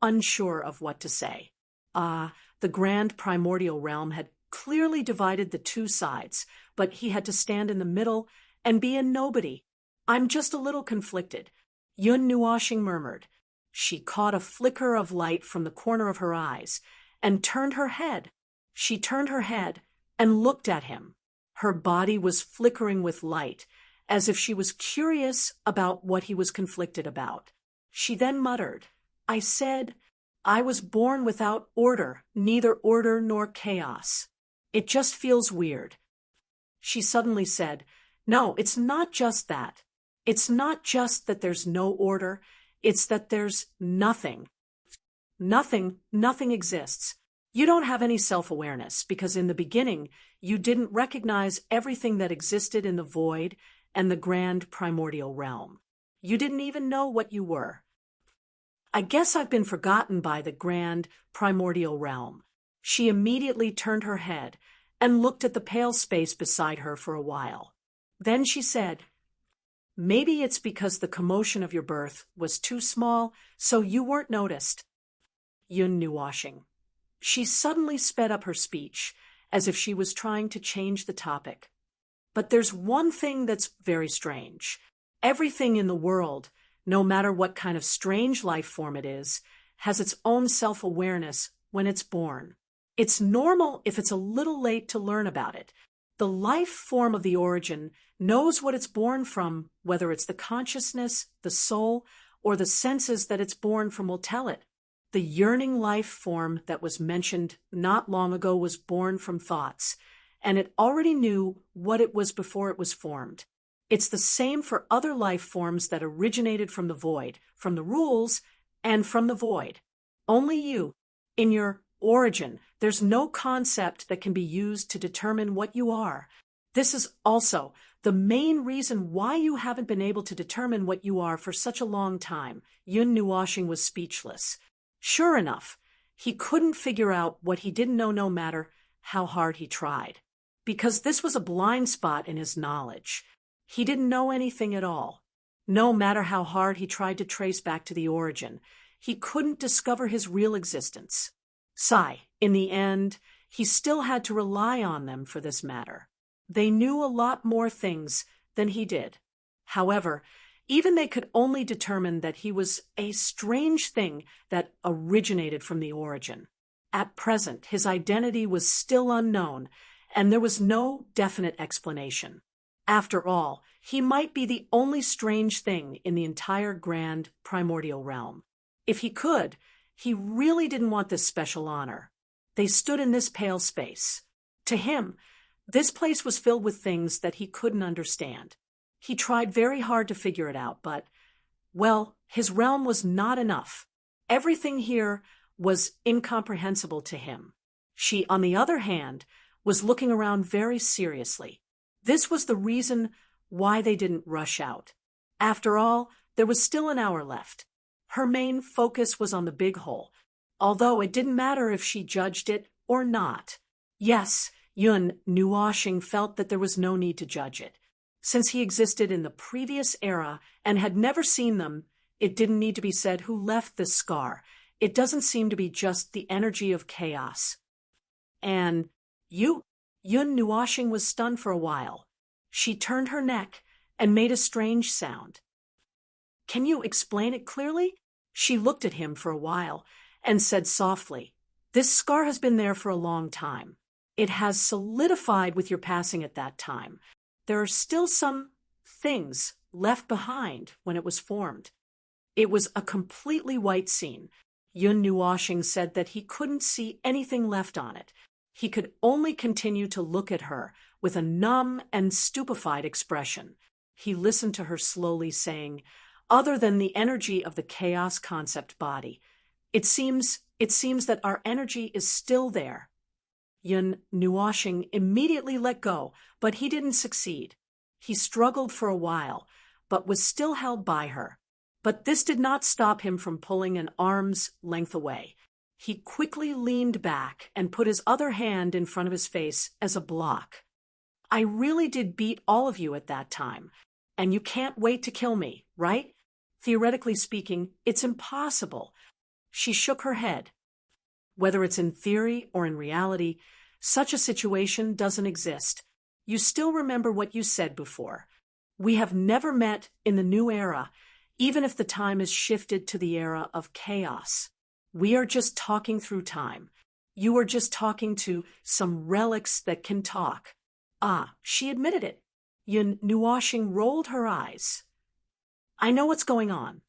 unsure of what to say. The grand primordial realm had clearly divided the two sides, but he had to stand in the middle and be a nobody. I'm just a little conflicted, Yun Nuashing murmured. She caught a flicker of light from the corner of her eyes and turned her head. She turned her head and looked at him. Her body was flickering with light, as if she was curious about what he was conflicted about. She then muttered, I said, I was born without order, neither order nor chaos. It just feels weird. She suddenly said, No, it's not just that. It's not just that there's no order, it's that there's nothing. Nothing exists. You don't have any self-awareness because in the beginning, you didn't recognize everything that existed in the void and the grand primordial realm. You didn't even know what you were. I guess I've been forgotten by the grand primordial realm. She immediately turned her head and looked at the pale space beside her for a while. Then she said, Maybe it's because the commotion of your birth was too small, so you weren't noticed. Yun Nuashing. She suddenly sped up her speech, as if she was trying to change the topic. But there's one thing that's very strange. Everything in the world, no matter what kind of strange life form it is, has its own self-awareness when it's born. It's normal if it's a little late to learn about it. The life form of the origin knows what it's born from, whether it's the consciousness, the soul, or the senses that it's born from will tell it. The yearning life form that was mentioned not long ago was born from thoughts, and it already knew what it was before it was formed. It's the same for other life forms that originated from the void, from the rules, and from the void. Only you, in your origin, there's no concept that can be used to determine what you are. This is also the main reason why you haven't been able to determine what you are for such a long time. Yun Nuashing was speechless. Sure enough, he couldn't figure out what he didn't know no matter how hard he tried. Because this was a blind spot in his knowledge. He didn't know anything at all. No matter how hard he tried to trace back to the origin, he couldn't discover his real existence. In the end, he still had to rely on them for this matter. They knew a lot more things than he did. However, even they could only determine that he was a strange thing that originated from the origin. At present, his identity was still unknown, and there was no definite explanation. After all, he might be the only strange thing in the entire grand primordial realm. If he could, he really didn't want this special honor. They stood in this pale space. To him, this place was filled with things that he couldn't understand. He tried very hard to figure it out, but, well, his realm was not enough. Everything here was incomprehensible to him. She, on the other hand, was looking around very seriously. This was the reason why they didn't rush out. After all, there was still an hour left. Her main focus was on the big hole, although it didn't matter if she judged it or not. Yes, Yun Nuashing felt that there was no need to judge it. Since he existed in the previous era and had never seen them, it didn't need to be said who left this scar. It doesn't seem to be just the energy of chaos. And Yun Nuashing was stunned for a while. She turned her neck and made a strange sound. Can you explain it clearly? She looked at him for a while and said softly, This scar has been there for a long time. It has solidified with your passing at that time. There are still some things left behind when it was formed. It was a completely white scene. Yun Nuashing said that he couldn't see anything left on it. He could only continue to look at her with a numb and stupefied expression. He listened to her slowly saying, Other than the energy of the chaos concept body, it seems that our energy is still there. Yun Nuashing immediately let go, but he didn't succeed. He struggled for a while, but was still held by her. But this did not stop him from pulling an arm's length away. He quickly leaned back and put his other hand in front of his face as a block. I really did beat all of you at that time, and you can't wait to kill me, right? Theoretically speaking, it's impossible. She shook her head. Whether it's in theory or in reality, such a situation doesn't exist. You still remember what you said before. We have never met in the new era, even if the time is shifted to the era of chaos. We are just talking through time. You are just talking to some relics that can talk. Ah, she admitted it. Yun Nuashing rolled her eyes. I know what's going on.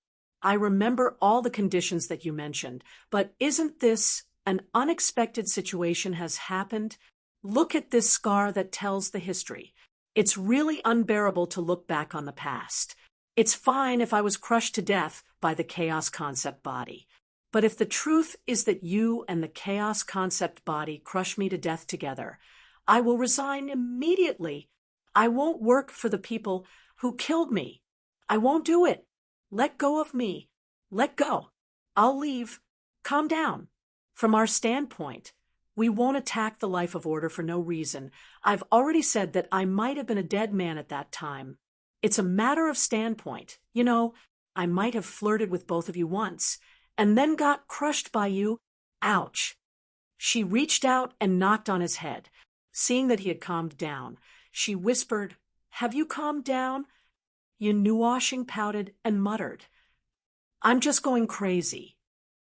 I remember all the conditions that you mentioned, but isn't this an unexpected situation has happened? Look at this scar that tells the history. It's really unbearable to look back on the past. It's fine if I was crushed to death by the chaos concept body. But if the truth is that you and the chaos concept body crush me to death together, I will resign immediately. I won't work for the people who killed me. I won't do it. Let go of me. Let go. I'll leave. Calm down. From our standpoint, we won't attack the life of order for no reason. I've already said that I might have been a dead man at that time. It's a matter of standpoint. You know, I might have flirted with both of you once, and then got crushed by you. Ouch. She reached out and knocked on his head. Seeing that he had calmed down, she whispered, Have you calmed down? Yun Nuashing pouted and muttered, I'm just going crazy.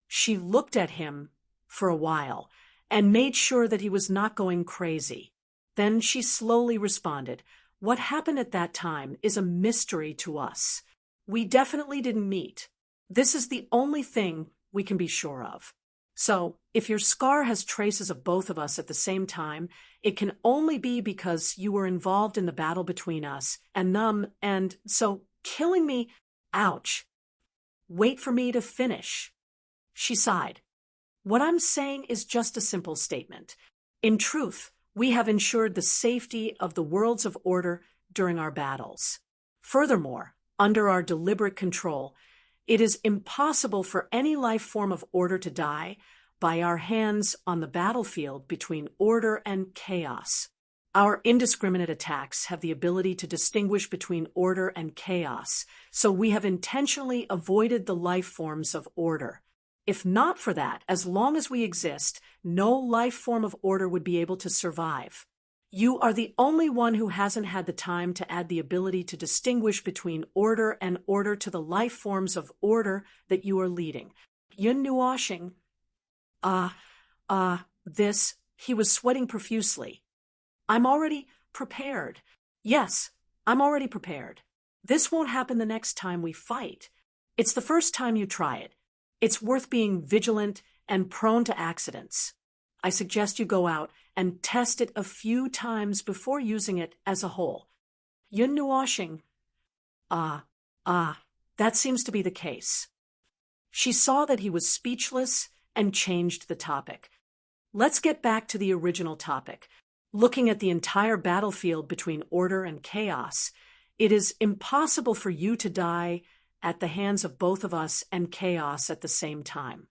She looked at him for a while and made sure that he was not going crazy. Then she slowly responded, What happened at that time is a mystery to us. We definitely didn't meet. This is the only thing we can be sure of. So, if your scar has traces of both of us at the same time, it can only be because you were involved in the battle between us, and so killing me, ouch. Wait for me to finish. She sighed. What I'm saying is just a simple statement. In truth, we have ensured the safety of the worlds of order during our battles. Furthermore, under our deliberate control, it is impossible for any life form of order to die by our hands on the battlefield between order and chaos. Our indiscriminate attacks have the ability to distinguish between order and chaos, so we have intentionally avoided the life forms of order. If not for that, as long as we exist, no life form of order would be able to survive. You are the only one who hasn't had the time to add the ability to distinguish between order and order to the life forms of order that you are leading. Yun Nuashing. He was sweating profusely. I'm already prepared. Yes, I'm already prepared. This won't happen the next time we fight. It's the first time you try it. It's worth being vigilant and prone to accidents. I suggest you go out and test it a few times before using it as a whole. Yun Nuashing. That seems to be the case. She saw that he was speechless and changed the topic. Let's get back to the original topic. Looking at the entire battlefield between order and chaos, it is impossible for you to die at the hands of both of us and chaos at the same time.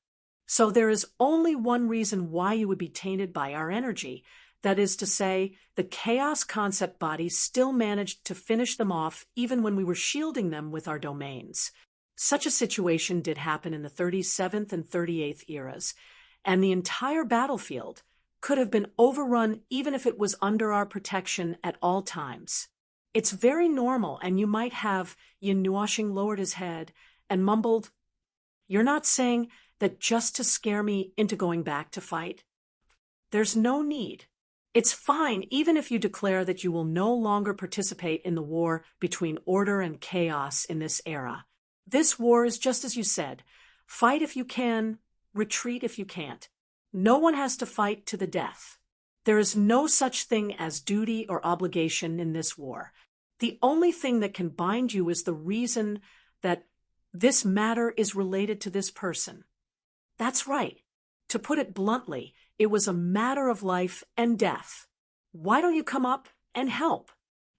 So there is only one reason why you would be tainted by our energy. That is to say, the chaos concept body still managed to finish them off even when we were shielding them with our domains. Such a situation did happen in the 37th and 38th eras, and the entire battlefield could have been overrun even if it was under our protection at all times. It's very normal, and you might have. Yun Nuashing lowered his head and mumbled, You're not saying that just to scare me into going back to fight? There's no need. It's fine even if you declare that you will no longer participate in the war between order and chaos in this era. This war is just as you said. Fight if you can, retreat if you can't. No one has to fight to the death. There is no such thing as duty or obligation in this war. The only thing that can bind you is the reason that this matter is related to this person. That's right. To put it bluntly, it was a matter of life and death. Why don't you come up and help?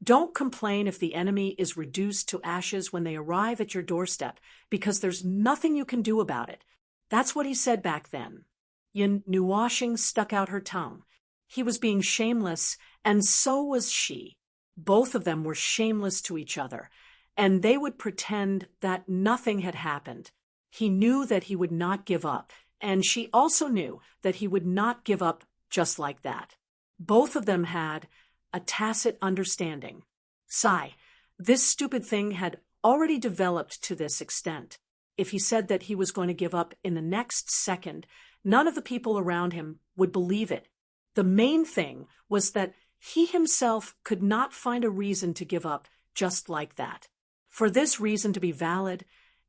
Don't complain if the enemy is reduced to ashes when they arrive at your doorstep, because there's nothing you can do about it. That's what he said back then. Yin Nuoshing stuck out her tongue. He was being shameless, and so was she. Both of them were shameless to each other, and they would pretend that nothing had happened. He knew that he would not give up, and she also knew that he would not give up just like that. Both of them had a tacit understanding. Sigh, this stupid thing had already developed to this extent. If he said that he was going to give up in the next second, none of the people around him would believe it. The main thing was that he himself could not find a reason to give up just like that. For this reason to be valid,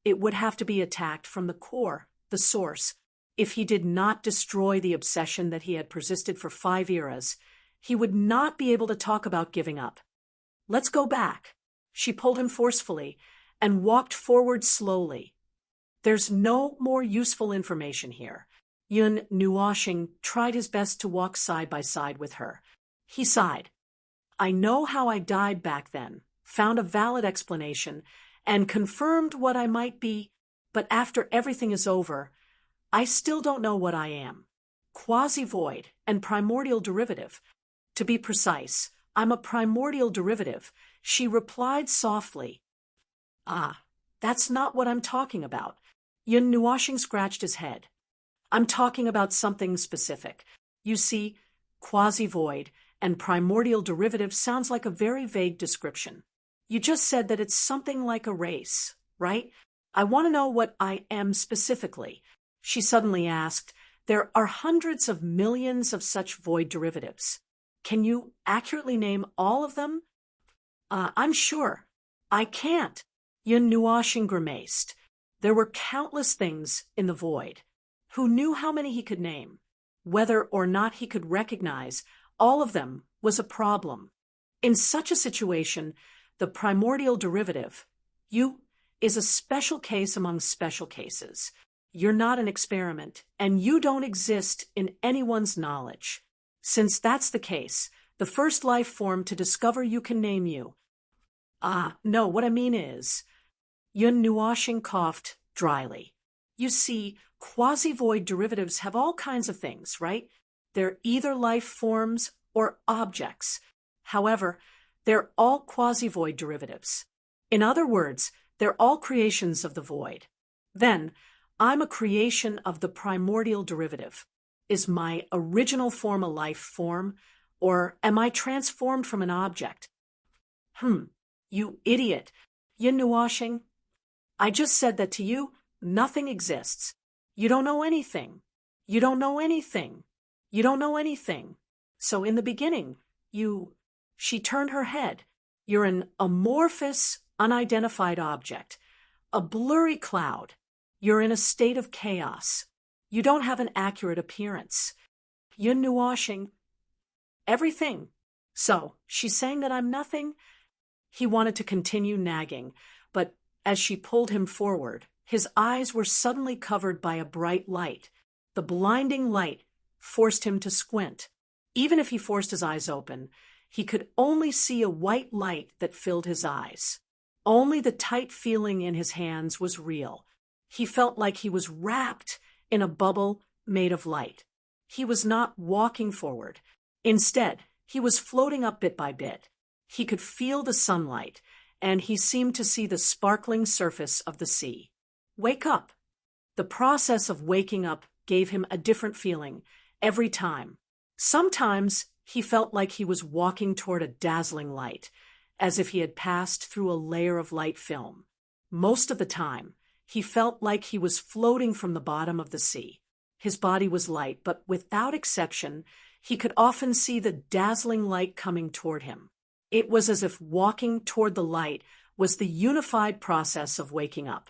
it would have to be attacked from the core, the source. If he did not destroy the obsession that he had persisted for 5 eras, he would not be able to talk about giving up. Let's go back. She pulled him forcefully and walked forward slowly. There's no more useful information here. Yun Nuoshing tried his best to walk side by side with her. He sighed. I know how I died back then, found a valid explanation, and confirmed what I might be, but after everything is over, I still don't know what I am. Quasi-void and primordial derivative. To be precise, I'm a primordial derivative, she replied softly. Ah, that's not what I'm talking about. Yun Nuoshing scratched his head. I'm talking about something specific. You see, quasi-void and primordial derivative sounds like a very vague description. You just said that it's something like a race, right? I want to know what I am specifically. She suddenly asked, there are hundreds of millions of such void derivatives. Can you accurately name all of them? I'm sure. I can't. Yun Nuoshing grimaced. There were countless things in the void. Who knew how many he could name? Whether or not he could recognize all of them was a problem. In such a situation, the primordial derivative, you, is a special case among special cases. You're not an experiment, and you don't exist in anyone's knowledge. Since that's the case, the first life form to discover you can name you. No, what I mean is, Yun Nuoshing coughed dryly. You see, quasi-void derivatives have all kinds of things, right? They're either life forms or objects. However, they're all quasi-void derivatives. In other words, they're all creations of the void. Then, I'm a creation of the primordial derivative. Is my original form a life form, or am I transformed from an object? You idiot. Yun Nuoshing, I just said that to you, nothing exists. You don't know anything. You don't know anything. You don't know anything. So in the beginning, she turned her head. You're an amorphous, unidentified object, a blurry cloud. You're in a state of chaos. You don't have an accurate appearance. Yun Nuoshing, everything. So, she's saying that I'm nothing? He wanted to continue nagging, but as she pulled him forward, his eyes were suddenly covered by a bright light. The blinding light forced him to squint. Even if he forced his eyes open, he could only see a white light that filled his eyes. Only the tight feeling in his hands was real. He felt like he was wrapped in a bubble made of light. He was not walking forward. Instead, he was floating up bit by bit. He could feel the sunlight, and he seemed to see the sparkling surface of the sea. Wake up. The process of waking up gave him a different feeling every time. Sometimes he felt like he was walking toward a dazzling light, as if he had passed through a layer of light film. Most of the time, he felt like he was floating from the bottom of the sea. His body was light, but without exception, he could often see the dazzling light coming toward him. It was as if walking toward the light was the unified process of waking up.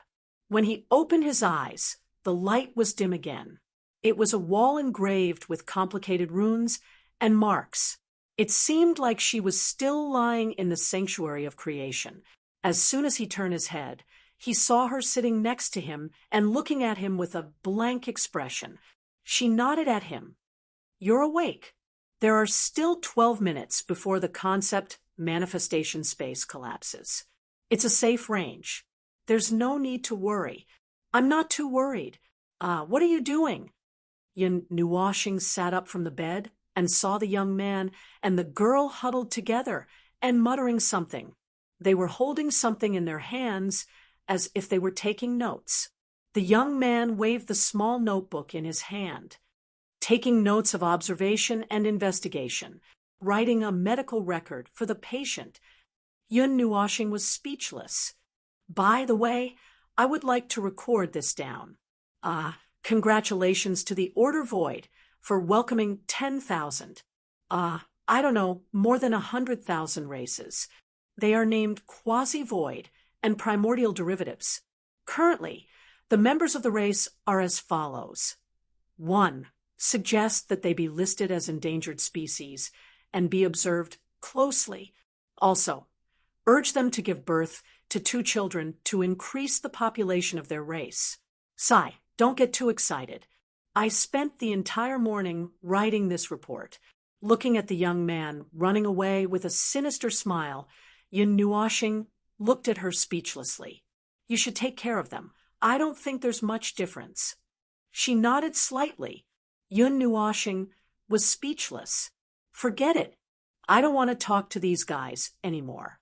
When he opened his eyes, the light was dim again. It was a wall engraved with complicated runes and marks. It seemed like she was still lying in the sanctuary of creation. As soon as he turned his head, he saw her sitting next to him and looking at him with a blank expression. She nodded at him. You're awake. There are still 12 minutes before the concept manifestation space collapses. It's a safe range. There's no need to worry. I'm not too worried. What are you doing? Yun Nuashing sat up from the bed and saw the young man and the girl huddled together and muttering something. They were holding something in their hands as if they were taking notes. The young man waved the small notebook in his hand, taking notes of observation and investigation, writing a medical record for the patient. Yun Nuashing was speechless. By the way, I would like to record this down. Congratulations to the Order Void for welcoming 10,000. I don't know, more than 100,000 races. They are named quasi-void and primordial derivatives. Currently, the members of the race are as follows. 1. Suggest that they be listed as endangered species and be observed closely. Also, urge them to give birth to 2 children to increase the population of their race. Sigh, don't get too excited. I spent the entire morning writing this report, looking at the young man running away with a sinister smile. Yun Nuashing looked at her speechlessly. You should take care of them. I don't think there's much difference. She nodded slightly. Yun Nuashing was speechless. Forget it. I don't want to talk to these guys anymore.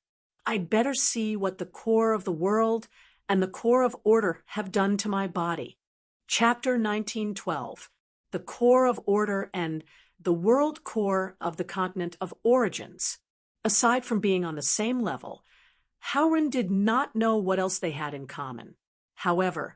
I'd better see what the core of the world and the core of order have done to my body. Chapter 1912. The core of order and the world core of the continent of origins. Aside from being on the same level, Howren did not know what else they had in common. However,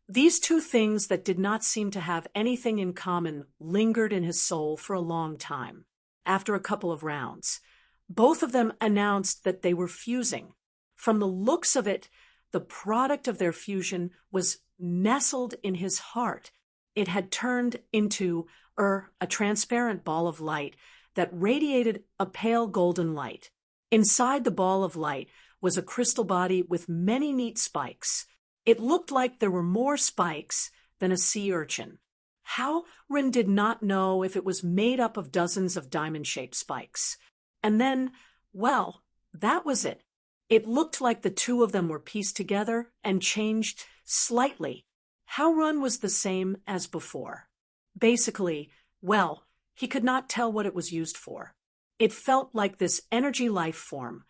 these 2 things that did not seem to have anything in common lingered in his soul for a long time. After a couple of rounds, both of them announced that they were fusing. From the looks of it, the product of their fusion was nestled in his heart. It had turned into a transparent ball of light that radiated a pale golden light. Inside the ball of light was a crystal body with many neat spikes. It looked like there were more spikes than a sea urchin. Howren did not know if it was made up of dozens of diamond-shaped spikes. And then, well, that was it. It looked like the 2 of them were pieced together and changed slightly. Howren was the same as before. Basically, well, he could not tell what it was used for. It felt like this energy life form.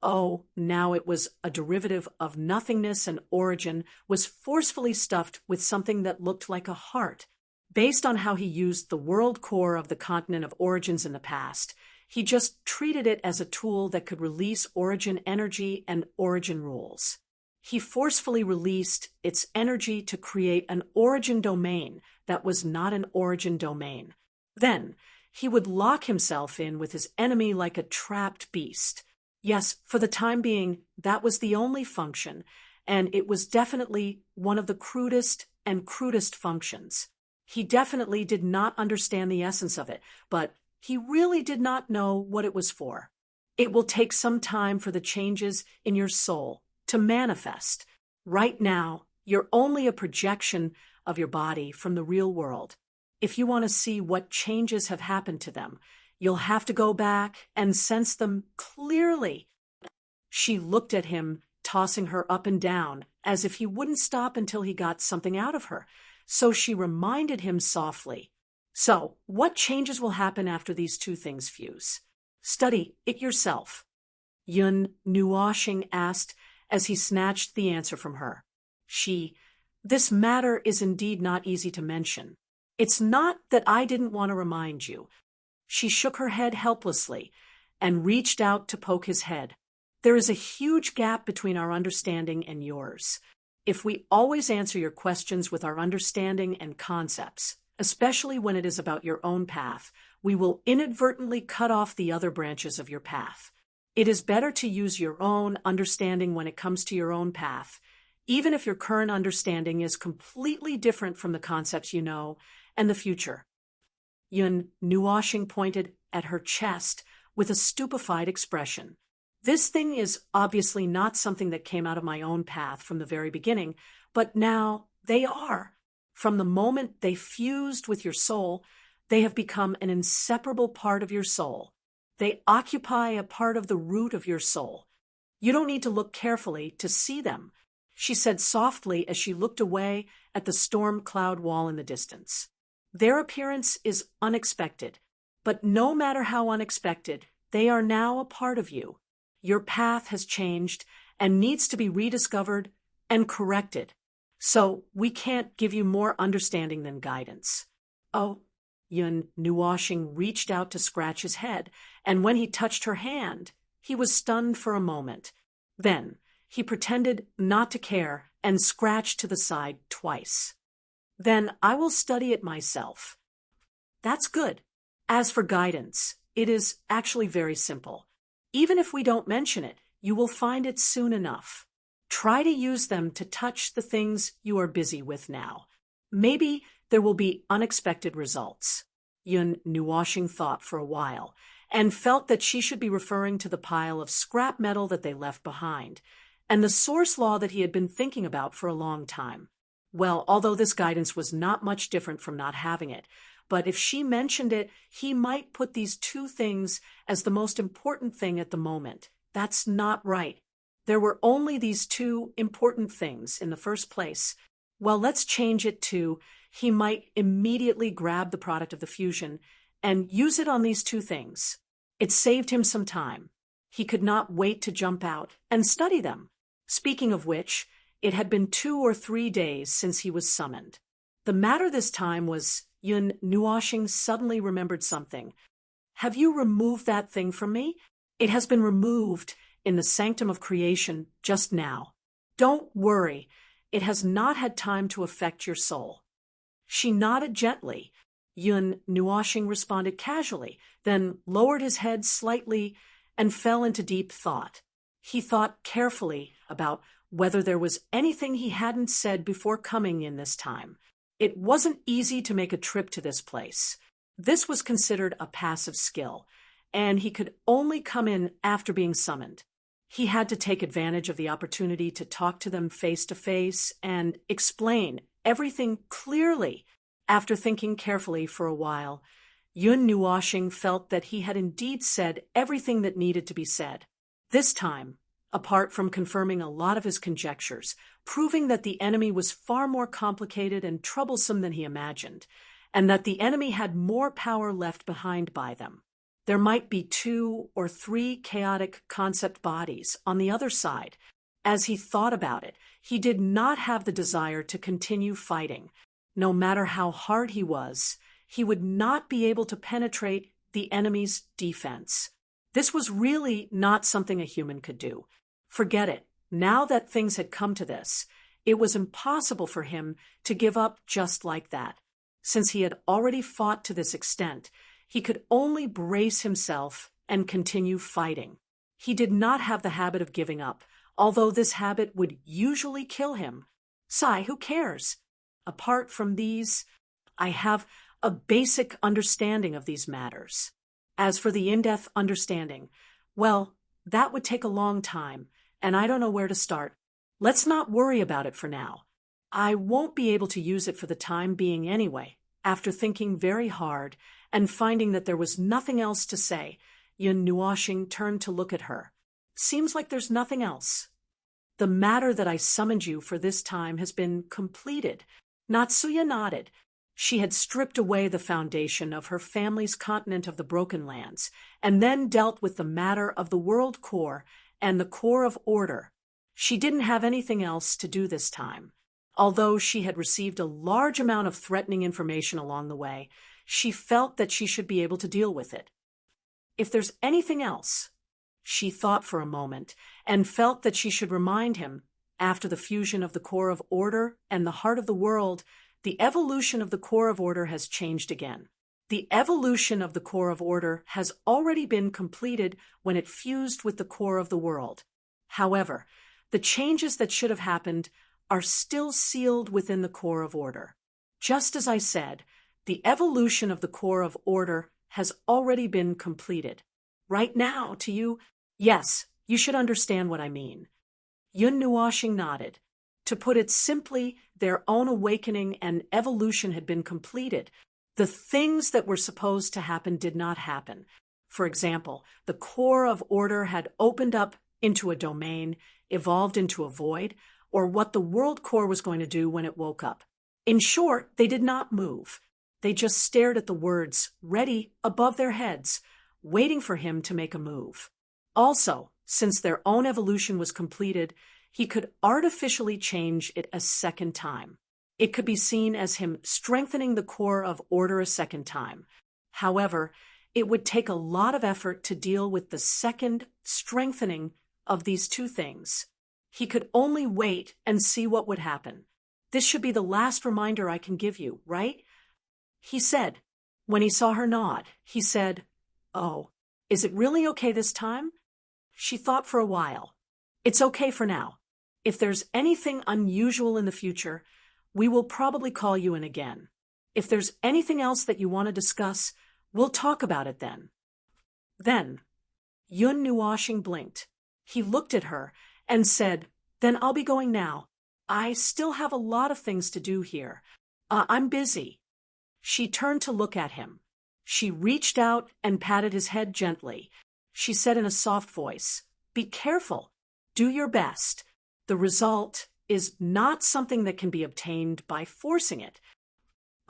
Oh, now it was a derivative of nothingness and origin, was forcefully stuffed with something that looked like a heart. Based on how he used the world core of the continent of origins in the past, he just treated it as a tool that could release origin energy and origin rules. He forcefully released its energy to create an origin domain that was not an origin domain. Then, he would lock himself in with his enemy like a trapped beast. Yes, for the time being, that was the only function, and it was definitely one of the crudest functions. He definitely did not understand the essence of it, but he really did not know what it was for. It will take some time for the changes in your soul to manifest. Right now, you're only a projection of your body from the real world. If you want to see what changes have happened to them, you'll have to go back and sense them clearly. She looked at him, tossing her up and down, as if he wouldn't stop until he got something out of her. So she reminded him softly. So, what changes will happen after these 2 things fuse? Study it yourself. Yun Nuashing asked as he snatched the answer from her. This matter is indeed not easy to mention. It's not that I didn't want to remind you. She shook her head helplessly and reached out to poke his head. There is a huge gap between our understanding and yours. If we always answer your questions with our understanding and concepts, especially when it is about your own path, we will inadvertently cut off the other branches of your path. It is better to use your own understanding when it comes to your own path, even if your current understanding is completely different from the concepts you know and the future. Yun Nuashing pointed at her chest with a stupefied expression. This thing is obviously not something that came out of my own path from the very beginning, but now they are. From the moment they fused with your soul, they have become an inseparable part of your soul. They occupy a part of the root of your soul. You don't need to look carefully to see them, she said softly as she looked away at the storm cloud wall in the distance. Their appearance is unexpected, but no matter how unexpected, they are now a part of you. Your path has changed and needs to be rediscovered and corrected. So we can't give you more understanding than guidance. Oh, Yun Nuoshing reached out to scratch his head, and when he touched her hand, he was stunned for a moment. Then he pretended not to care and scratched to the side twice. Then I will study it myself. That's good. As for guidance, it is actually very simple. Even if we don't mention it, you will find it soon enough. Try to use them to touch the things you are busy with now. Maybe there will be unexpected results. Yun Nuoshing thought for a while, and felt that she should be referring to the pile of scrap metal that they left behind, and the source law that he had been thinking about for a long time. Well, although this guidance was not much different from not having it, but if she mentioned it, he might put these two things as the most important thing at the moment. That's not right. There were only these two important things in the first place. Well, let's change it to he might immediately grab the product of the fusion and use it on these two things. It saved him some time. He could not wait to jump out and study them. Speaking of which, it had been 2 or 3 days since he was summoned. The matter this time was Yun Nuoshing suddenly remembered something. Have you removed that thing from me? It has been removed in the sanctum of creation just now. Don't worry, it has not had time to affect your soul. She nodded gently. Yun Nuoshing responded casually, then lowered his head slightly and fell into deep thought. He thought carefully about whether there was anything he hadn't said before coming in this time. It wasn't easy to make a trip to this place. This was considered a passive skill, and he could only come in after being summoned. He had to take advantage of the opportunity to talk to them face to face and explain everything clearly. After thinking carefully for a while, Yun Nuoshing felt that he had indeed said everything that needed to be said. This time, apart from confirming a lot of his conjectures, proving that the enemy was far more complicated and troublesome than he imagined, and that the enemy had more power left behind by them. There might be 2 or 3 chaotic concept bodies on the other side. As he thought about it, he did not have the desire to continue fighting. No matter how hard he was, he would not be able to penetrate the enemy's defense. This was really not something a human could do. Forget it. Now that things had come to this, it was impossible for him to give up just like that. Since he had already fought to this extent, he could only brace himself and continue fighting. He did not have the habit of giving up, although this habit would usually kill him. Sigh, who cares? Apart from these, I have a basic understanding of these matters. As for the in-depth understanding, well, that would take a long time, and I don't know where to start. Let's not worry about it for now. I won't be able to use it for the time being anyway. After thinking very hard and finding that there was nothing else to say, Yun Nuoshing turned to look at her. Seems like there's nothing else. The matter that I summoned you for this time has been completed. Natsuya nodded. She had stripped away the foundation of her family's continent of the Broken Lands, and then dealt with the matter of the world core and the core of order. She didn't have anything else to do this time. Although she had received a large amount of threatening information along the way, she felt that she should be able to deal with it. If there's anything else, she thought for a moment, and felt that she should remind him, after the fusion of the core of order and the heart of the world, the evolution of the core of order has changed again. The evolution of the core of order has already been completed when it fused with the core of the world. However, the changes that should have happened are still sealed within the core of order. Just as I said, the evolution of the core of order has already been completed. Right now, to you, yes, you should understand what I mean. Yun Nuoshing nodded. To put it simply, their own awakening and evolution had been completed. The things that were supposed to happen did not happen. For example, the core of order had opened up into a domain, evolved into a void, or what the world core was going to do when it woke up. In short, they did not move. They just stared at the words, ready above their heads, waiting for him to make a move. Also, since their own evolution was completed, he could artificially change it a second time. It could be seen as him strengthening the core of order a second time. However, it would take a lot of effort to deal with the second strengthening of these two things. He could only wait and see what would happen. This should be the last reminder I can give you, right? He said. When he saw her nod, he said, "Oh, is it really okay this time?" She thought for a while. "It's okay for now. If there's anything unusual in the future, we will probably call you in again. If there's anything else that you want to discuss, we'll talk about it then." Then, Yun Nuashing blinked. He looked at her and said, "Then I'll be going now. I still have a lot of things to do here. I'm busy." She turned to look at him. She reached out and patted his head gently. She said in a soft voice, "Be careful. Do your best. The result is not something that can be obtained by forcing it."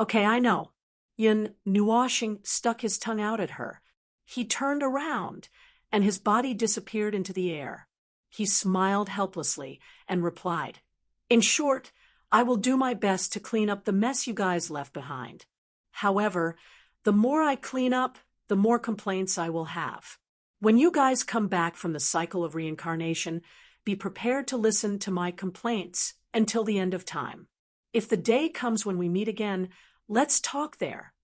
"Okay, I know." Yun Nuashing stuck his tongue out at her. He turned around, and his body disappeared into the air. He smiled helplessly and replied, "In short, I will do my best to clean up the mess you guys left behind. However, the more I clean up, the more complaints I will have. When you guys come back from the cycle of reincarnation, be prepared to listen to my complaints until the end of time. If the day comes when we meet again, let's talk there."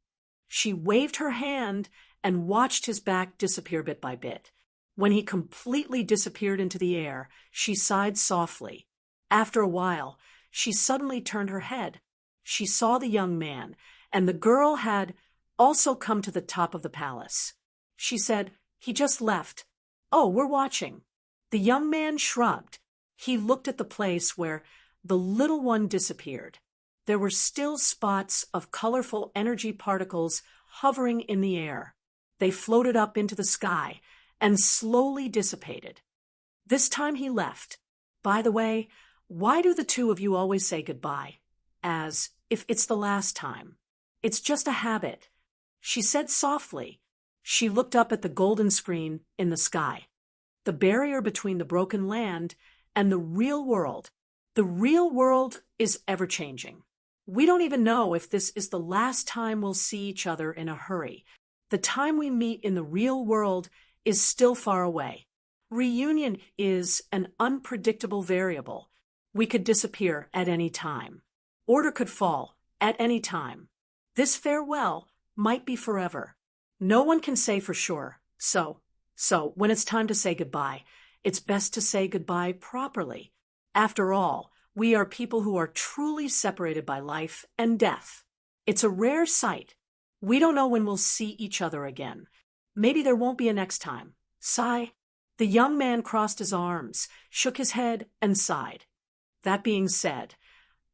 She waved her hand and watched his back disappear bit by bit. When he completely disappeared into the air, she sighed softly. After a while, she suddenly turned her head. She saw the young man, and the girl had also come to the top of the palace. She said, "He just left. Oh, we're watching." The young man shrugged. He looked at the place where the little one disappeared. There were still spots of colorful energy particles hovering in the air. They floated up into the sky and slowly dissipated. This time he left. "By the way, why do the two of you always say goodbye? As if it's the last time." "It's just a habit," she said softly. She looked up at the golden screen in the sky. The barrier between the broken land and the real world. The real world is ever-changing. We don't even know if this is the last time we'll see each other in a hurry. The time we meet in the real world is still far away. Reunion is an unpredictable variable. We could disappear at any time. Order could fall at any time. This farewell might be forever. No one can say for sure. So when it's time to say goodbye, it's best to say goodbye properly. After all, we are people who are truly separated by life and death. It's a rare sight. We don't know when we'll see each other again. Maybe there won't be a next time. Sigh. The young man crossed his arms, shook his head, and sighed. That being said,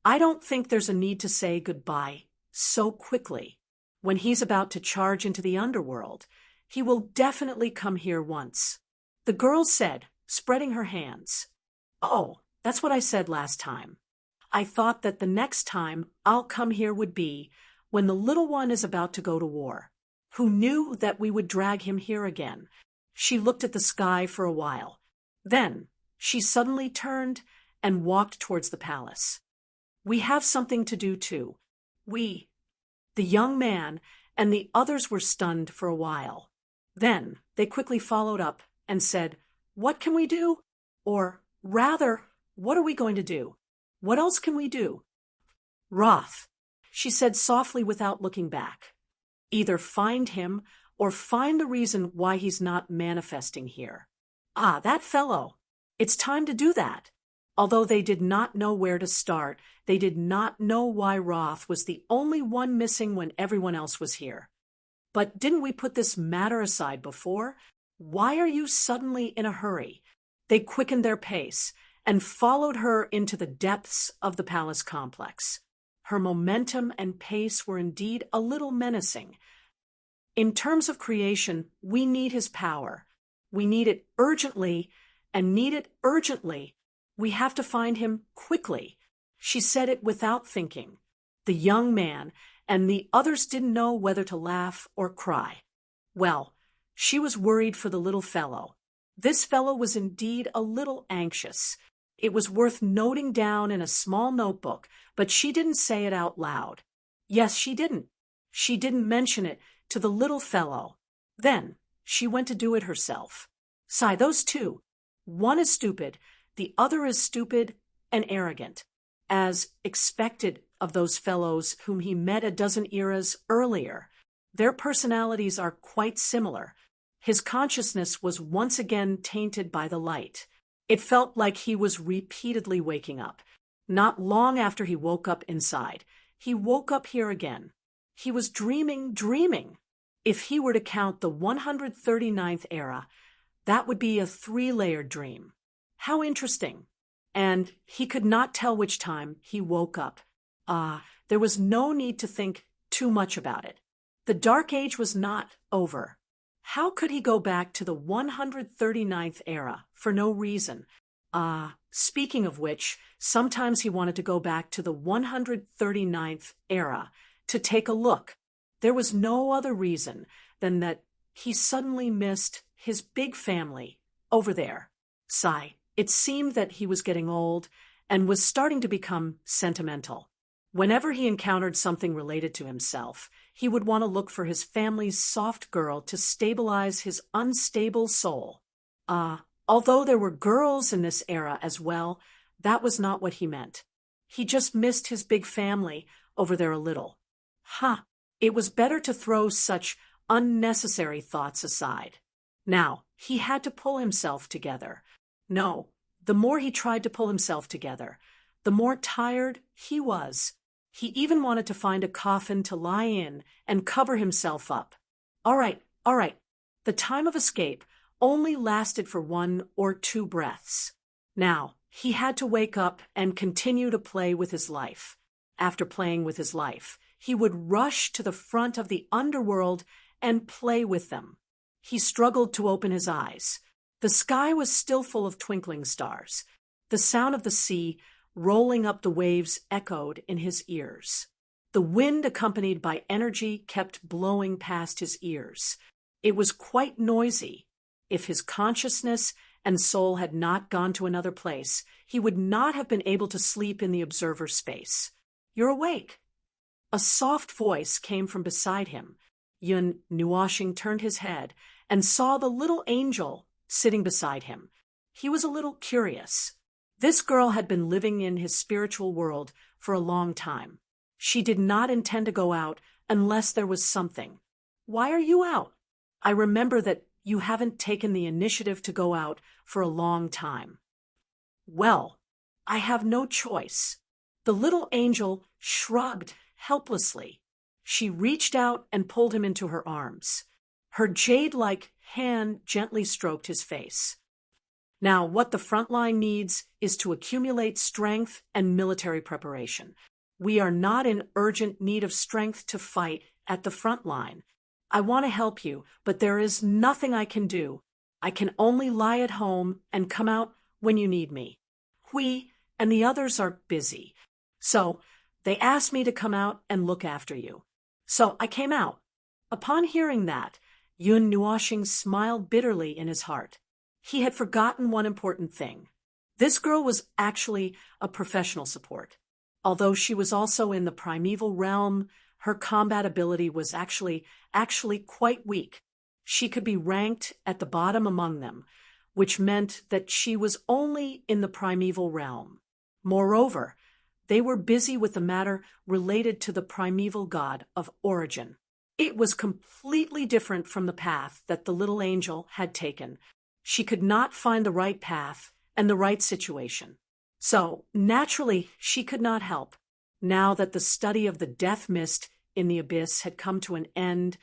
I don't think there's a need to say goodbye so quickly. When he's about to charge into the underworld, he will definitely come here once. The girl said, spreading her hands. "Oh, that's what I said last time. I thought that the next time I'll come here would be when the little one is about to go to war. Who knew that we would drag him here again?" She looked at the sky for a while. Then she suddenly turned and walked towards the palace. "We have something to do too. The young man and the others were stunned for a while. Then they quickly followed up and said, "What can we do? Or rather, what are we going to do? What else can we do?" "Roth," she said softly without looking back. "Either find him or find the reason why he's not manifesting here." "Ah, that fellow. It's time to do that." Although they did not know where to start, they did not know why Roth was the only one missing when everyone else was here. "But didn't we put this matter aside before? Why are you suddenly in a hurry?" They quickened their pace and followed her into the depths of the palace complex. Her momentum and pace were indeed a little menacing. In terms of creation, we need his power. We need it urgently, and need it urgently. We have to find him quickly. She said it without thinking. The young man and the others didn't know whether to laugh or cry. Well, she was worried for the little fellow. This fellow was indeed a little anxious. It was worth noting down in a small notebook, but she didn't say it out loud. Yes, she didn't. She didn't mention it to the little fellow. Then she went to do it herself. Sigh, those two. One is stupid, the other is stupid and arrogant, as expected of those fellows whom he met a dozen eras earlier. Their personalities are quite similar. His consciousness was once again tainted by the light. It felt like he was repeatedly waking up. Not long after he woke up inside, he woke up here again. He was dreaming. If he were to count the 139th era, that would be a 3-layered dream. How interesting. And he could not tell which time he woke up. There was no need to think too much about it. The Dark Age was not over. How could he go back to the 139th era for no reason? Speaking of which, sometimes he wanted to go back to the 139th era to take a look. There was no other reason than that he suddenly missed his big family over there. Sigh. It seemed that he was getting old and was starting to become sentimental. Whenever he encountered something related to himself, he would want to look for his family's soft girl to stabilize his unstable soul. Although there were girls in this era as well, that was not what he meant. He just missed his big family over there a little. It was better to throw such unnecessary thoughts aside. Now, he had to pull himself together. No, the more he tried to pull himself together, the more tired he was. He even wanted to find a coffin to lie in and cover himself up. All right. The time of escape only lasted for 1 or 2 breaths. Now, he had to wake up and continue to play with his life. After playing with his life, he would rush to the front of the underworld and play with them. He struggled to open his eyes. The sky was still full of twinkling stars. The sound of the sea rolling up the waves echoed in his ears. The wind, accompanied by energy, kept blowing past his ears. It was quite noisy. If his consciousness and soul had not gone to another place, he would not have been able to sleep in the observer space. You're awake. A soft voice came from beside him. Yun Nuashing turned his head and saw the little angel sitting beside him. He was a little curious. This girl had been living in his spiritual world for a long time. She did not intend to go out unless there was something. Why are you out? I remember that you haven't taken the initiative to go out for a long time. Well, I have no choice. The little angel shrugged helplessly. She reached out and pulled him into her arms. Her jade-like hand gently stroked his face. Now, what the front line needs is to accumulate strength and military preparation. We are not in urgent need of strength to fight at the front line. I want to help you, but there is nothing I can do. I can only lie at home and come out when you need me. We and the others are busy. So they asked me to come out and look after you. So I came out. Upon hearing that, Yun Nuashing smiled bitterly in his heart. He had forgotten one important thing. This girl was actually a professional support. Although she was also in the primeval realm, her combat ability was actually quite weak. She could be ranked at the bottom among them, which meant that she was only in the primeval realm. Moreover, they were busy with the matter related to the primeval god of origin. It was completely different from the path that the little angel had taken. She could not find the right path and the right situation. So, naturally, she could not help. Now that the study of the death mist in the abyss had come to an end,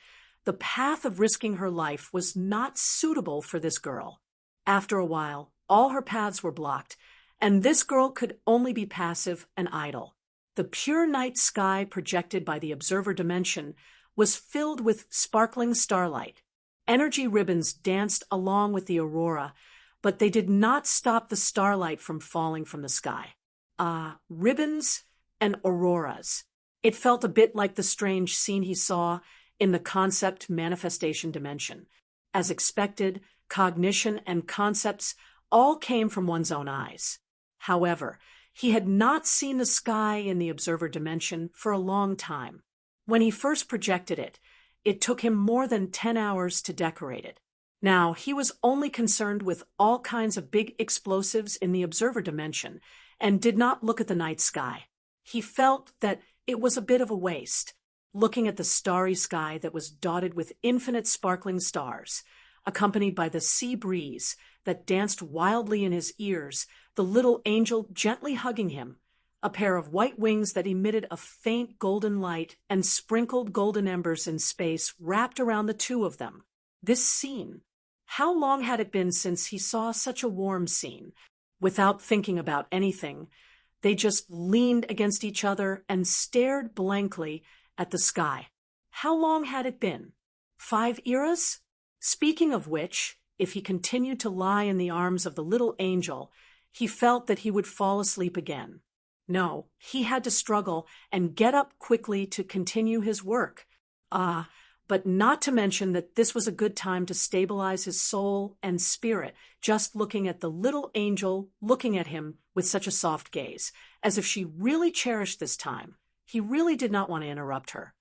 the path of risking her life was not suitable for this girl. After a while, all her paths were blocked, and this girl could only be passive and idle. The pure night sky projected by the observer dimension was filled with sparkling starlight. Energy ribbons danced along with the aurora, but they did not stop the starlight from falling from the sky. Ribbons and auroras. It felt a bit like the strange scene he saw in the concept manifestation dimension. As expected, cognition and concepts all came from one's own eyes. However, he had not seen the sky in the observer dimension for a long time. When he first projected it, it took him more than 10 hours to decorate it. Now, he was only concerned with all kinds of big explosives in the observer dimension and did not look at the night sky. He felt that it was a bit of a waste, looking at the starry sky that was dotted with infinite sparkling stars, accompanied by the sea breeze that danced wildly in his ears, the little angel gently hugging him, a pair of white wings that emitted a faint golden light and sprinkled golden embers in space wrapped around the two of them. This scene. How long had it been since he saw such a warm scene? Without thinking about anything, they just leaned against each other and stared blankly at the sky. How long had it been? 5 eras? Speaking of which, if he continued to lie in the arms of the little angel, he felt that he would fall asleep again. No, he had to struggle and get up quickly to continue his work. But not to mention that this was a good time to stabilize his soul and spirit, just looking at the little angel looking at him with such a soft gaze, as if she really cherished this time. He really did not want to interrupt her.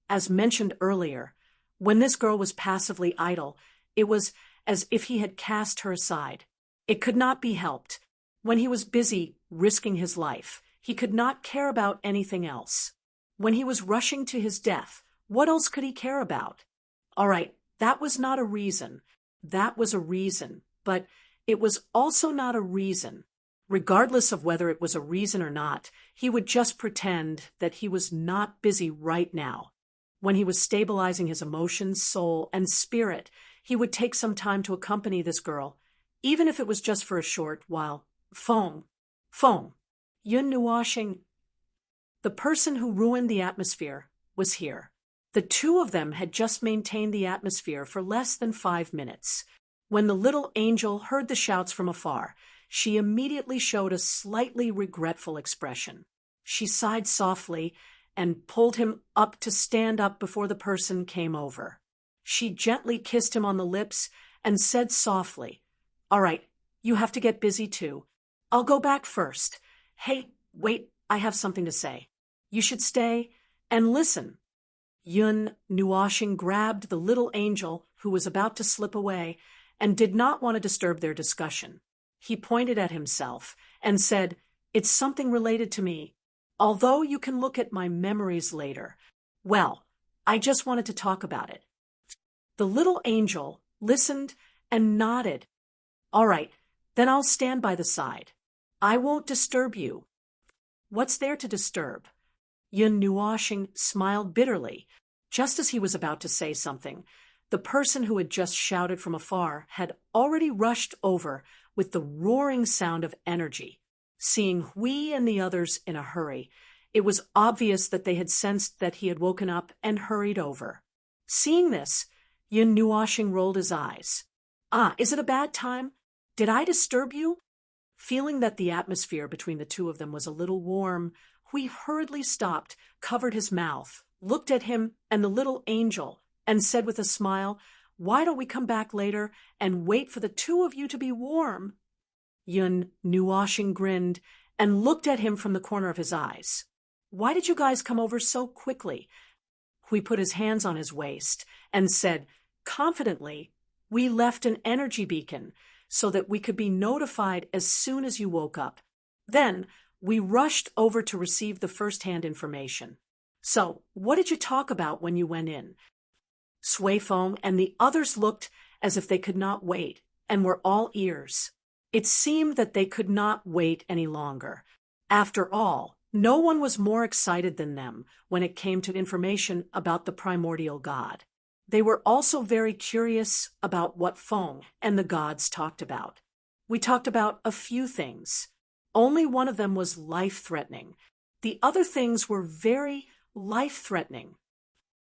As mentioned earlier, when this girl was passively idle, it was as if he had cast her aside. It could not be helped. When he was busy risking his life, he could not care about anything else. When he was rushing to his death, what else could he care about? All right, that was not a reason. That was a reason, but it was also not a reason. Regardless of whether it was a reason or not, he would just pretend that he was not busy right now. When he was stabilizing his emotions, soul, and spirit, he would take some time to accompany this girl, even if it was just for a short while. Fong. Yun Nuashing. The person who ruined the atmosphere was here. The two of them had just maintained the atmosphere for less than 5 minutes. When the little angel heard the shouts from afar, she immediately showed a slightly regretful expression. She sighed softly and pulled him up to stand up before the person came over. She gently kissed him on the lips and said softly, "All right, you have to get busy too. I'll go back first. Hey, wait, I have something to say. You should stay and listen." Yun Nuashing grabbed the little angel who was about to slip away and did not want to disturb their discussion. He pointed at himself and said, "It's something related to me. Although you can look at my memories later. Well, I just wanted to talk about it." The little angel listened and nodded. "All right, then I'll stand by the side. I won't disturb you." "What's there to disturb?" Yun Nuashing smiled bitterly. Just as he was about to say something, the person who had just shouted from afar had already rushed over with the roaring sound of energy. Seeing Hui and the others in a hurry, it was obvious that they had sensed that he had woken up and hurried over. Seeing this, Yun Nuashing rolled his eyes. Is it a bad time? Did I disturb you?" Feeling that the atmosphere between the two of them was a little warm, Hui hurriedly stopped, covered his mouth, looked at him and the little angel, and said with a smile, "Why don't we come back later and wait for the two of you to be warm?" Yun Nuashing grinned and looked at him from the corner of his eyes. "Why did you guys come over so quickly?" Hui put his hands on his waist and said, confidently, "We left an energy beacon so that we could be notified as soon as you woke up. Then we rushed over to receive the first-hand information. So, what did you talk about when you went in?" Sui Feng and the others looked as if they could not wait and were all ears. It seemed that they could not wait any longer. After all, no one was more excited than them when it came to information about the primordial god. They were also very curious about what Feng and the gods talked about. We talked about a few things. Only one of them was life-threatening. The other things were very life-threatening.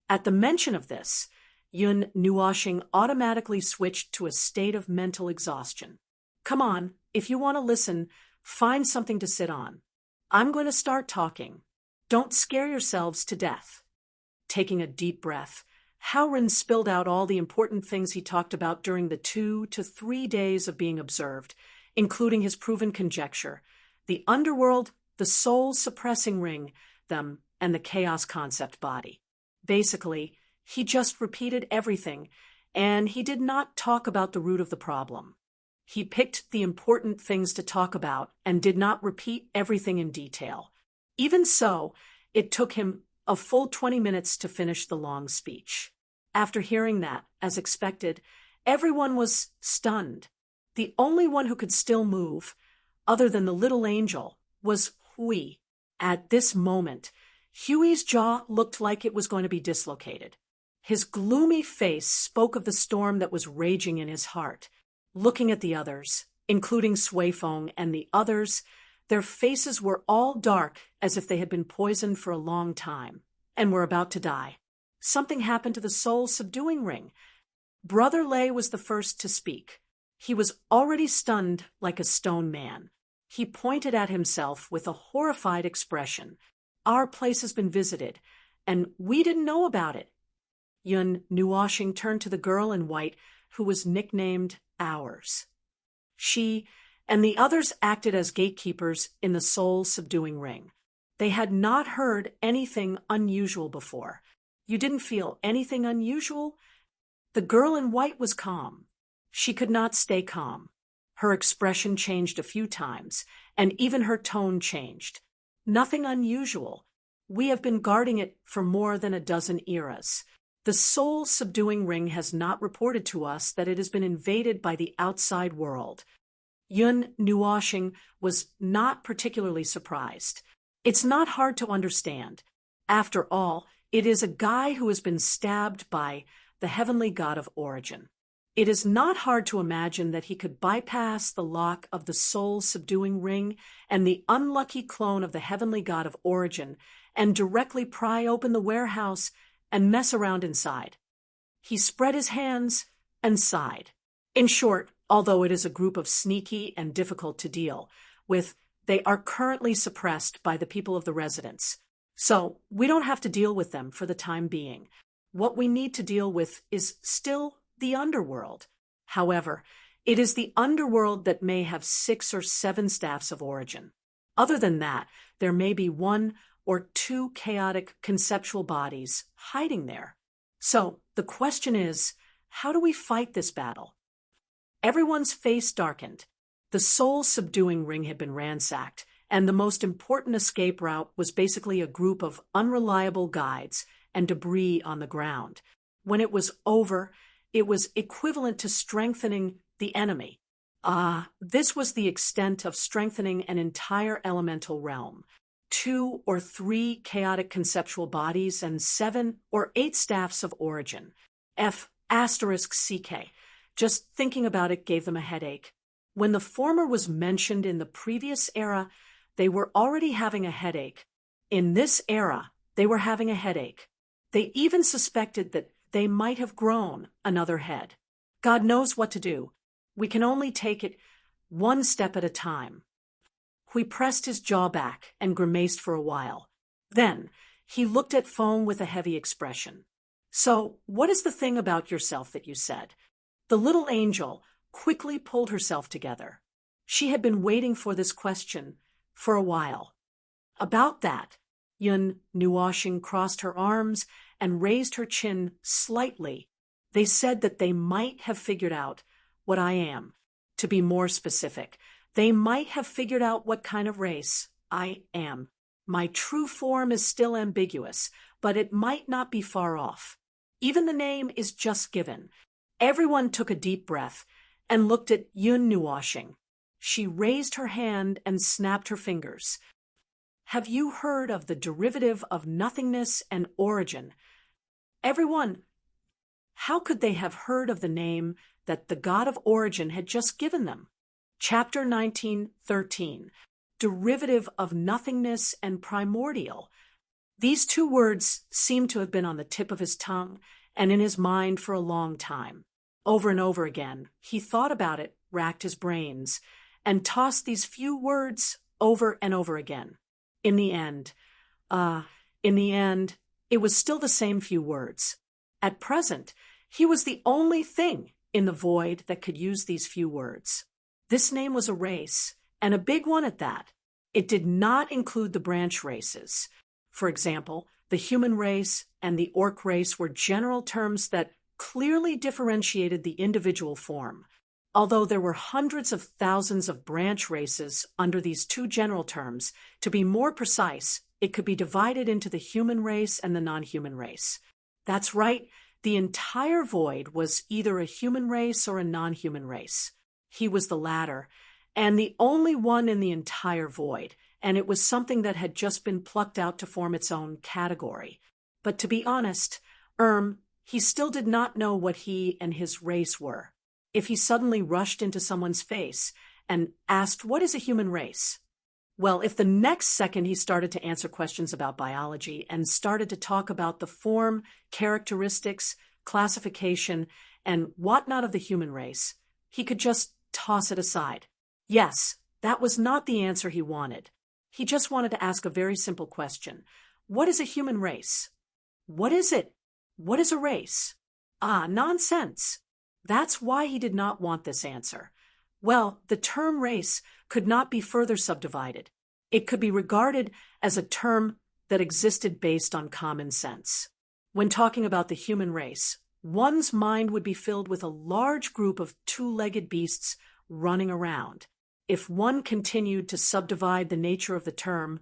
At the mention of this, Yun Nuoshing automatically switched to a state of mental exhaustion. Come on, if you want to listen, find something to sit on. I'm going to start talking. Don't scare yourselves to death. Taking a deep breath, Howren spilled out all the important things he talked about during the 2 to 3 days of being observed, including his proven conjecture, the underworld, the soul-suppressing ring, them, and the chaos concept body. Basically, he just repeated everything, and he did not talk about the root of the problem. He picked the important things to talk about and did not repeat everything in detail. Even so, it took him a full 20 minutes to finish the long speech. After hearing that, as expected, everyone was stunned. The only one who could still move, other than the little angel, was Hui. At this moment, Huey's jaw looked like it was going to be dislocated. His gloomy face spoke of the storm that was raging in his heart. Looking at the others, including Suifeng and the others, their faces were all dark as if they had been poisoned for a long time and were about to die. Something happened to the soul-subduing ring. Brother Lei was the first to speak. He was already stunned like a stone man. He pointed at himself with a horrified expression. Our place has been visited, and we didn't know about it. Yun Nuoshing turned to the girl in white, who was nicknamed Ours. She and the others acted as gatekeepers in the soul-subduing ring. They had not heard anything unusual before. You didn't feel anything unusual? The girl in white was calm. She could not stay calm. Her expression changed a few times, and even her tone changed. Nothing unusual. We have been guarding it for more than a dozen eras. The soul-subduing ring has not reported to us that it has been invaded by the outside world. Yun Nuoshing was not particularly surprised. It's not hard to understand. After all, it is a guy who has been stabbed by the heavenly god of origin. It is not hard to imagine that he could bypass the lock of the soul-subduing ring and the unlucky clone of the heavenly god of origin and directly pry open the warehouse and mess around inside. He spread his hands and sighed. In short, although it is a group of sneaky and difficult to deal with, they are currently suppressed by the people of the residence. So we don't have to deal with them for the time being. What we need to deal with is still the underworld. However, it is the underworld that may have 6 or 7 staffs of origin. Other than that, there may be 1 or 2 chaotic conceptual bodies hiding there. So the question is, how do we fight this battle? Everyone's face darkened. The soul-subduing ring had been ransacked, and the most important escape route was basically a group of unreliable guides and debris on the ground. When it was over, it was equivalent to strengthening the enemy. This was the extent of strengthening an entire elemental realm. 2 or 3 chaotic conceptual bodies and 7 or 8 staffs of origin. F***CK. Just thinking about it gave them a headache. When the former was mentioned in the previous era, they were already having a headache. In this era, they were having a headache. They even suspected that they might have grown another head. God knows what to do. We can only take it one step at a time. Hui pressed his jaw back and grimaced for a while. Then, he looked at Feng with a heavy expression. So, what is the thing about yourself that you said? The little angel quickly pulled herself together. She had been waiting for this question for a while. About that, Yun Nuoshing crossed her arms and raised her chin slightly. They said that they might have figured out what I am. To be more specific, they might have figured out what kind of race I am. My true form is still ambiguous, but it might not be far off. Even the name is just given. Everyone took a deep breath and looked at Yun Nuoshing. She raised her hand and snapped her fingers. Have you heard of the derivative of nothingness and origin? Everyone, how could they have heard of the name that the god of origin had just given them? Chapter 19:13, Derivative of Nothingness and Primordial. These two words seemed to have been on the tip of his tongue and in his mind for a long time. Over and over again, he thought about it, racked his brains, and tossed these few words over and over again. In the end, it was still the same few words. At present, he was the only thing in the void that could use these few words. This name was a race, and a big one at that. It did not include the branch races. For example, the human race and the orc race were general terms that clearly differentiated the individual form. Although there were hundreds of thousands of branch races under these two general terms, to be more precise, it could be divided into the human race and the non-human race. That's right, the entire void was either a human race or a non-human race. He was the latter, and the only one in the entire void, and it was something that had just been plucked out to form its own category. But to be honest, he still did not know what he and his race were. If he suddenly rushed into someone's face and asked, "What is a human race?" Well, if the next second he started to answer questions about biology and started to talk about the form, characteristics, classification, and whatnot of the human race, he could just toss it aside. Yes, that was not the answer he wanted. He just wanted to ask a very simple question. What is a human race? What is it? What is a race? Nonsense. That's why he did not want this answer. Well, the term race could not be further subdivided. It could be regarded as a term that existed based on common sense. When talking about the human race, one's mind would be filled with a large group of two-legged beasts running around. If one continued to subdivide the nature of the term,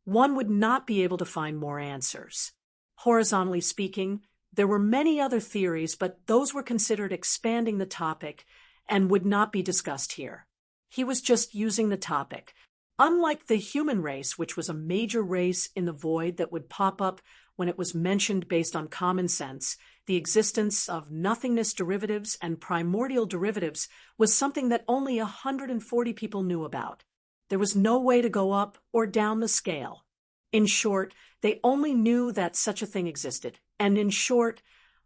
one would not be able to find more answers. Horizontally speaking, there were many other theories, but those were considered expanding the topic and would not be discussed here. He was just using the topic. Unlike the human race, which was a major race in the void that would pop up when it was mentioned based on common sense, the existence of nothingness derivatives and primordial derivatives was something that only 140 people knew about. There was no way to go up or down the scale. In short, they only knew that such a thing existed. And in short,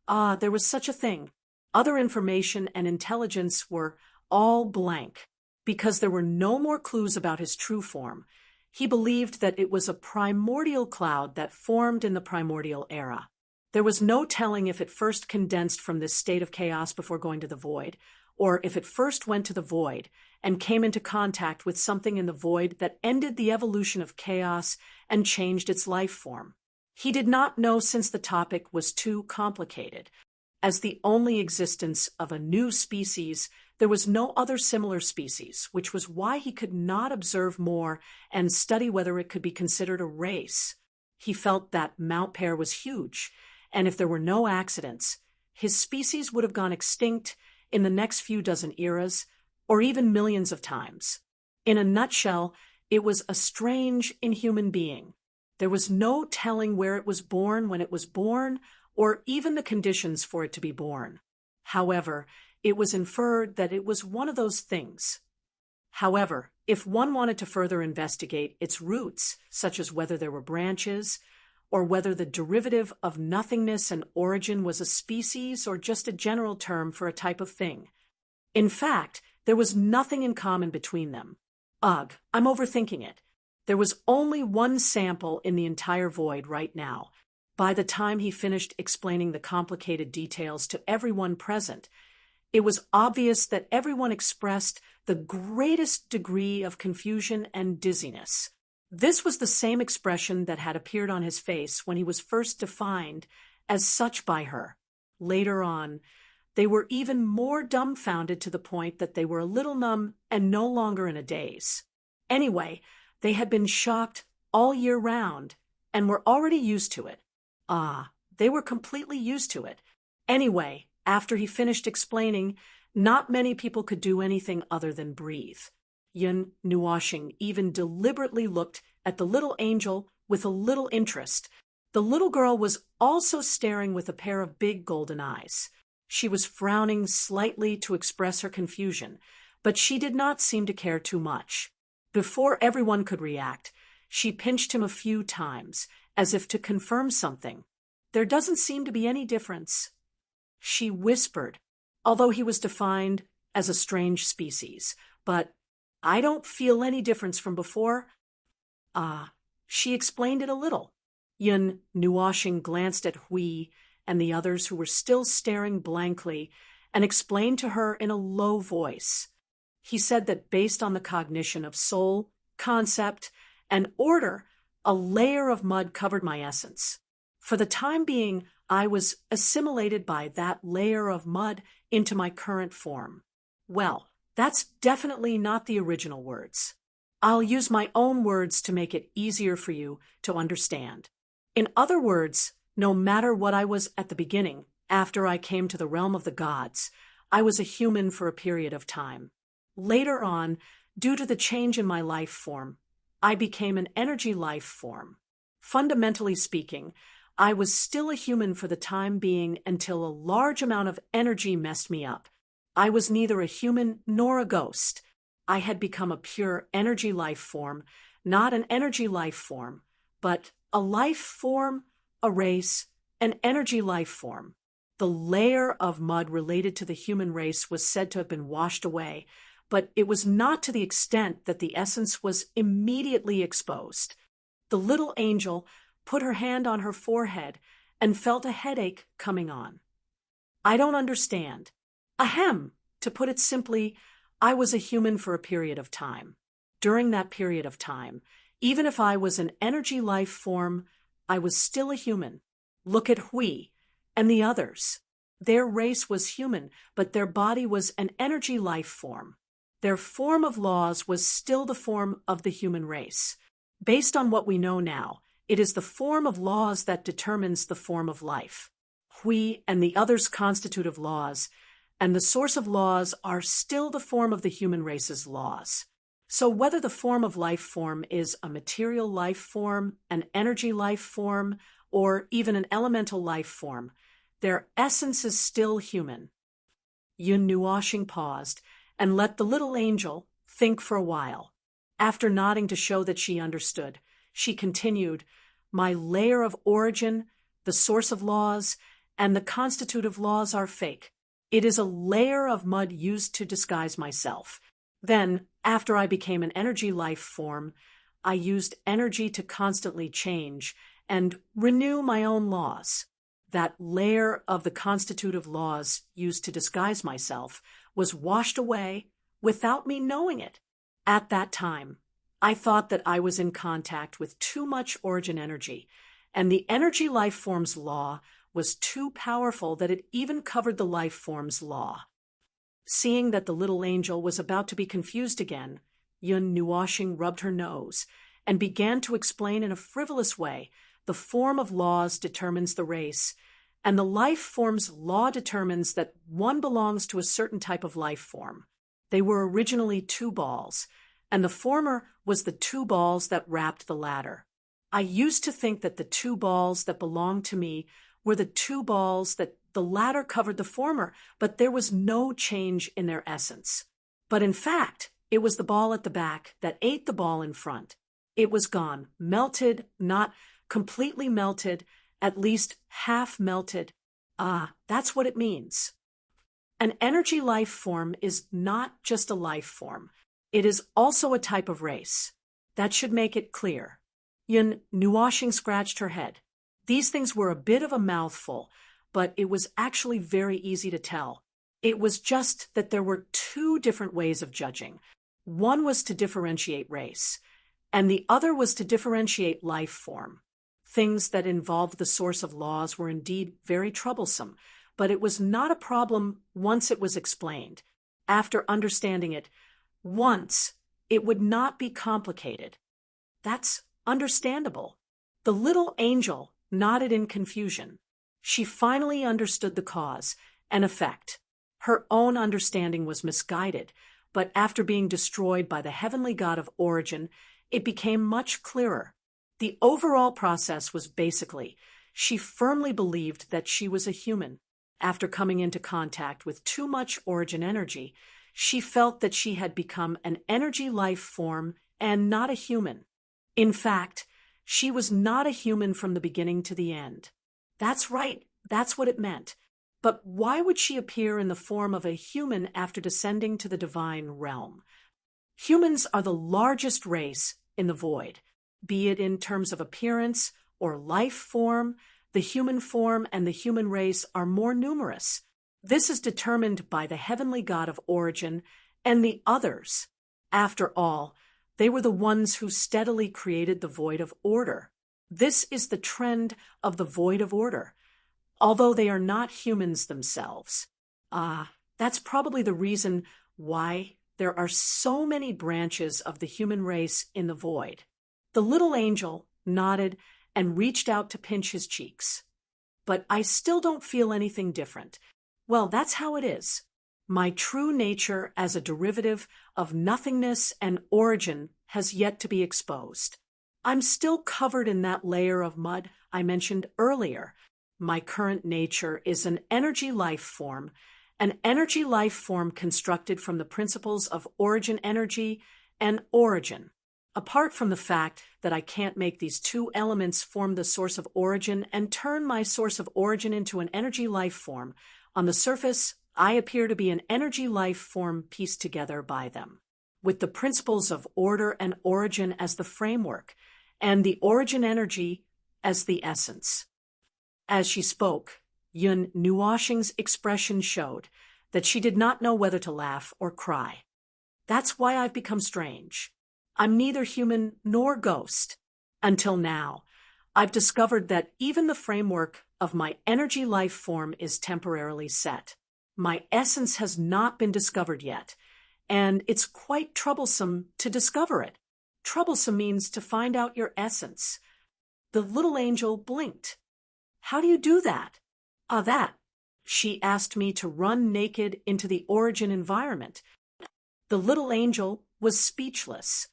there was such a thing. Other information and intelligence were all blank, because there were no more clues about his true form. He believed that it was a primordial cloud that formed in the primordial era. There was no telling if it first condensed from this state of chaos before going to the void, or if it first went to the void and came into contact with something in the void that ended the evolution of chaos and changed its life form. He did not know, since the topic was too complicated. As the only existence of a new species, there was no other similar species, which was why he could not observe more and study whether it could be considered a race. He felt that Mount Pear was huge, and if there were no accidents, his species would have gone extinct in the next few dozen eras, or even millions of times. In a nutshell, it was a strange, inhuman being. There was no telling where it was born when it was born, or even the conditions for it to be born. However, it was inferred that it was one of those things. However, if one wanted to further investigate its roots, such as whether there were branches, or whether the derivative of nothingness and origin was a species or just a general term for a type of thing. In fact, there was nothing in common between them. Ugh, I'm overthinking it. There was only one sample in the entire void right now. By the time he finished explaining the complicated details to everyone present, it was obvious that everyone expressed the greatest degree of confusion and dizziness. This was the same expression that had appeared on his face when he was first defined as such by her. Later on, they were even more dumbfounded to the point that they were a little numb and no longer in a daze. Anyway, they had been shocked all year round and were already used to it. They were completely used to it. Anyway, after he finished explaining, not many people could do anything other than breathe. Yun Nuashing even deliberately looked at the little angel with a little interest. The little girl was also staring with a pair of big golden eyes. She was frowning slightly to express her confusion, but she did not seem to care too much. Before everyone could react, she pinched him a few times as if to confirm something. "There doesn't seem to be any difference," she whispered, although he was defined as a strange species. "But I don't feel any difference from before." She explained it a little. Yun Nuoshing glanced at Hui and the others who were still staring blankly and explained to her in a low voice. He said that based on the cognition of soul, concept, and order, a layer of mud covered my essence. For the time being, I was assimilated by that layer of mud into my current form. Well, that's definitely not the original words. I'll use my own words to make it easier for you to understand. In other words, no matter what I was at the beginning, after I came to the realm of the gods, I was a human for a period of time. Later on, due to the change in my life form, I became an energy life form. Fundamentally speaking, I was still a human for the time being until a large amount of energy messed me up. I was neither a human nor a ghost. I had become a pure energy life form, not an energy life form, but a life form, a race, an energy life form. The layer of mud related to the human race was said to have been washed away, but it was not to the extent that the essence was immediately exposed. The little angel put her hand on her forehead and felt a headache coming on. "I don't understand." Ahem! To put it simply, I was a human for a period of time. During that period of time, even if I was an energy life form, I was still a human. Look at Hui and the others. Their race was human, but their body was an energy life form. Their form of laws was still the form of the human race. Based on what we know now, it is the form of laws that determines the form of life. Hui and the others constitutive laws, and the source of laws are still the form of the human race's laws. So whether the form of life form is a material life form, an energy life form, or even an elemental life form, their essence is still human. Yun Nuoshing paused and let the little angel think for a while. After nodding to show that she understood, she continued, "My layer of origin, the source of laws, and the constitutive laws are fake. It is a layer of mud used to disguise myself. Then, after I became an energy life form, I used energy to constantly change and renew my own laws. That layer of the constitutive laws used to disguise myself was washed away without me knowing it. At that time, I thought that I was in contact with too much origin energy, and the energy life form's law was too powerful that it even covered the life form's law." Seeing that the little angel was about to be confused again, Yun Nuoshing rubbed her nose and began to explain in a frivolous way the form of laws determines the race, and the life form's law determines that one belongs to a certain type of life form. They were originally two balls, and the former was the two balls that wrapped the latter. I used to think that the two balls that belonged to me were the two balls that the latter covered the former, but there was no change in their essence. But in fact, it was the ball at the back that ate the ball in front. It was gone, melted, not completely melted, at least half melted. That's what it means. An energy life form is not just a life form. It is also a type of race. That should make it clear. Yun Nuoshing scratched her head. These things were a bit of a mouthful, but it was actually very easy to tell. It was just that there were two different ways of judging. One was to differentiate race, and the other was to differentiate life form. Things that involved the source of laws were indeed very troublesome, but it was not a problem once it was explained. After understanding it once, it would not be complicated. That's understandable. The little angel nodded in confusion. She finally understood the cause and effect. Her own understanding was misguided, but after being destroyed by the heavenly god of origin, it became much clearer. The overall process was basically, she firmly believed that she was a human. After coming into contact with too much origin energy, she felt that she had become an energy life form and not a human. In fact, She was not a human from the beginning to the end. That's right, that's what it meant. But why would she appear in the form of a human after descending to the divine realm? Humans are the largest race in the void, be it in terms of appearance or life form. The human form and the human race are more numerous. This is determined by the heavenly God of origin and the others. After all, they were the ones who steadily created the void of order. This is the trend of the void of order, although they are not humans themselves. That's probably the reason why there are so many branches of the human race in the void. The little angel nodded and reached out to pinch his cheeks. But I still don't feel anything different. Well, that's how it is. My true nature as a derivative of nothingness and origin has yet to be exposed. I'm still covered in that layer of mud I mentioned earlier. My current nature is an energy life form constructed from the principles of origin energy and origin. Apart from the fact that I can't make these two elements form the source of origin and turn my source of origin into an energy life form, on the surface, I appear to be an energy life form pieced together by them, with the principles of order and origin as the framework, and the origin energy as the essence. As she spoke, Yun Nuoshing's expression showed that she did not know whether to laugh or cry. That's why I've become strange. I'm neither human nor ghost. Until now, I've discovered that even the framework of my energy life form is temporarily set. My essence has not been discovered yet, and it's quite troublesome to discover it. Troublesome means to find out your essence. The little angel blinked. How do you do that? That. She asked me to run naked into the origin environment. The little angel was speechless.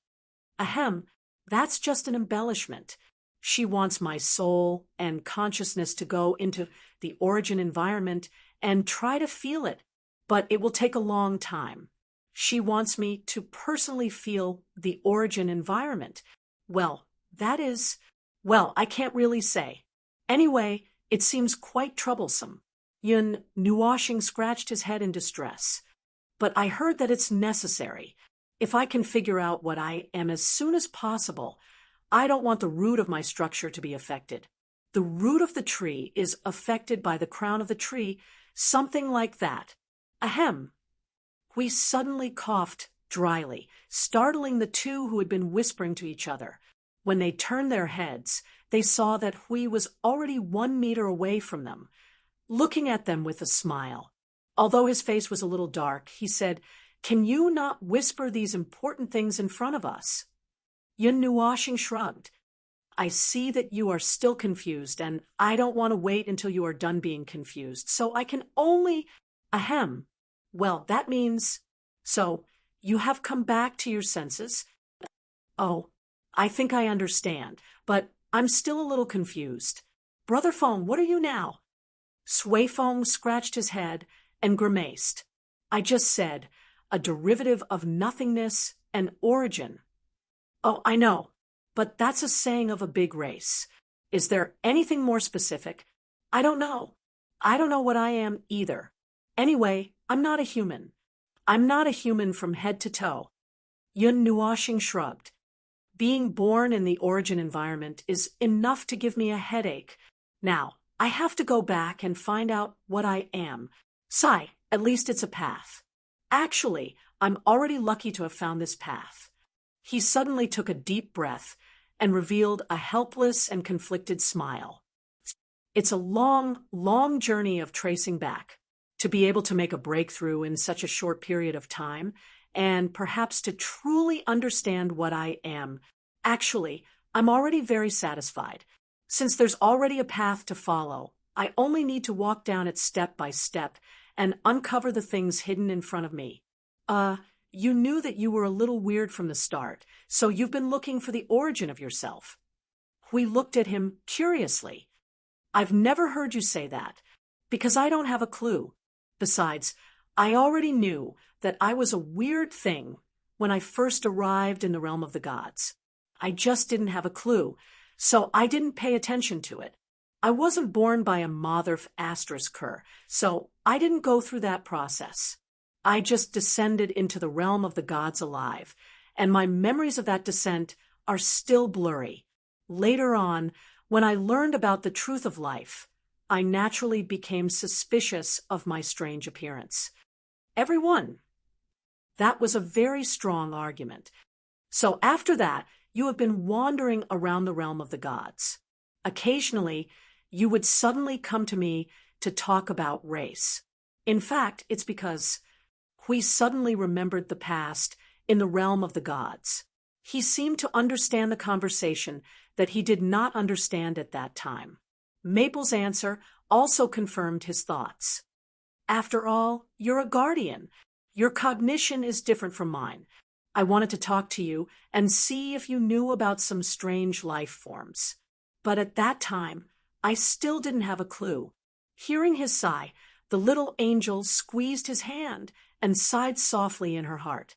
Ahem, that's just an embellishment. She wants my soul and consciousness to go into the origin environment and try to feel it, but it will take a long time. She wants me to personally feel the origin environment. Well, I can't really say. Anyway, it seems quite troublesome. Yun Nuoshing scratched his head in distress. But I heard that it's necessary. If I can figure out what I am as soon as possible, I don't want the root of my structure to be affected. The root of the tree is affected by the crown of the tree, something like that. Ahem. We suddenly coughed dryly, startling the two who had been whispering to each other. When they turned their heads, they saw that Hui was already 1 meter away from them, looking at them with a smile. Although his face was a little dark, he said, "Can you not whisper these important things in front of us?" Yun Nuoshing shrugged. "I see that you are still confused, and I don't want to wait until you are done being confused, so I can only— Ahem. Well, that means— So, you have come back to your senses? Oh, I think I understand, but I'm still a little confused. Brother Feng, what are you now?" Sui Feng scratched his head and grimaced. "I just said, a derivative of nothingness and origin." "Oh, I know, but that's a saying of a big race. Is there anything more specific?" "I don't know. I don't know what I am either. Anyway, I'm not a human. I'm not a human from head to toe." Yun Nuoshing shrugged. "Being born in the origin environment is enough to give me a headache. Now, I have to go back and find out what I am. Sigh, at least it's a path. Actually, I'm already lucky to have found this path." He suddenly took a deep breath and revealed a helpless and conflicted smile. It's a long, long journey of tracing back. To be able to make a breakthrough in such a short period of time, and perhaps to truly understand what I am. Actually, I'm already very satisfied. Since there's already a path to follow, I only need to walk down it step by step and uncover the things hidden in front of me. You knew that you were a little weird from the start, so you've been looking for the origin of yourself. We looked at him curiously. "I've never heard you say that, because I don't have a clue. Besides, I already knew that I was a weird thing when I first arrived in the realm of the gods. I just didn't have a clue, so I didn't pay attention to it. I wasn't born by a mother asterisk her, so I didn't go through that process. I just descended into the realm of the gods alive, and my memories of that descent are still blurry. Later on, when I learned about the truth of life, I naturally became suspicious of my strange appearance. Everyone. That was a very strong argument. So after that, you have been wandering around the realm of the gods. Occasionally, you would suddenly come to me to talk about race. In fact, it's because Hui suddenly remembered the past in the realm of the gods. He seemed to understand the conversation that he did not understand at that time. Maple's answer also confirmed his thoughts. After all, you're a guardian. Your cognition is different from mine. I wanted to talk to you and see if you knew about some strange life forms. But at that time, I still didn't have a clue. Hearing his sigh, the little angel squeezed his hand and sighed softly in her heart.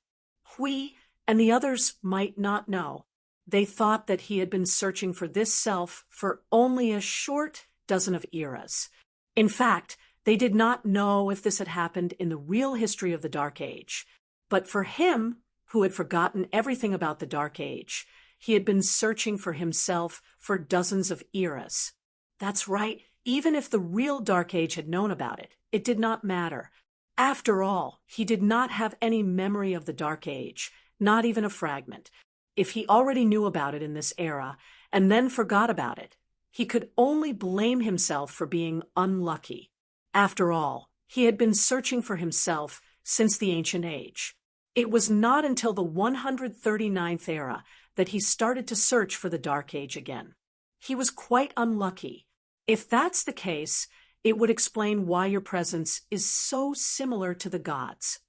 Hui and the others might not know. They thought that he had been searching for this self for only a short dozen of eras. In fact, they did not know if this had happened in the real history of the Dark Age. But for him, who had forgotten everything about the Dark Age, he had been searching for himself for dozens of eras. That's right, even if the real Dark Age had known about it, it did not matter. After all, he did not have any memory of the Dark Age, not even a fragment. If he already knew about it in this era, and then forgot about it, he could only blame himself for being unlucky. After all, he had been searching for himself since the Ancient Age. It was not until the 139th era that he started to search for the Dark Age again. He was quite unlucky. If that's the case, it would explain why your presence is so similar to the gods.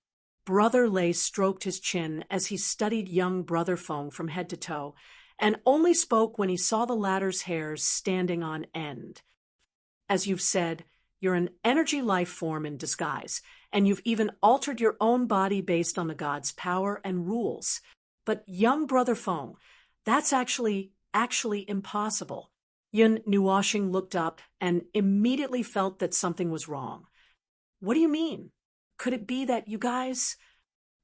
Brother Lei stroked his chin as he studied young Brother Feng from head to toe, and only spoke when he saw the latter's hairs standing on end. As you've said, you're an energy life form in disguise, and you've even altered your own body based on the gods' power and rules. But young Brother Feng, that's actually impossible. Yun Nuoshing looked up and immediately felt that something was wrong. What do you mean? Could it be that you guys...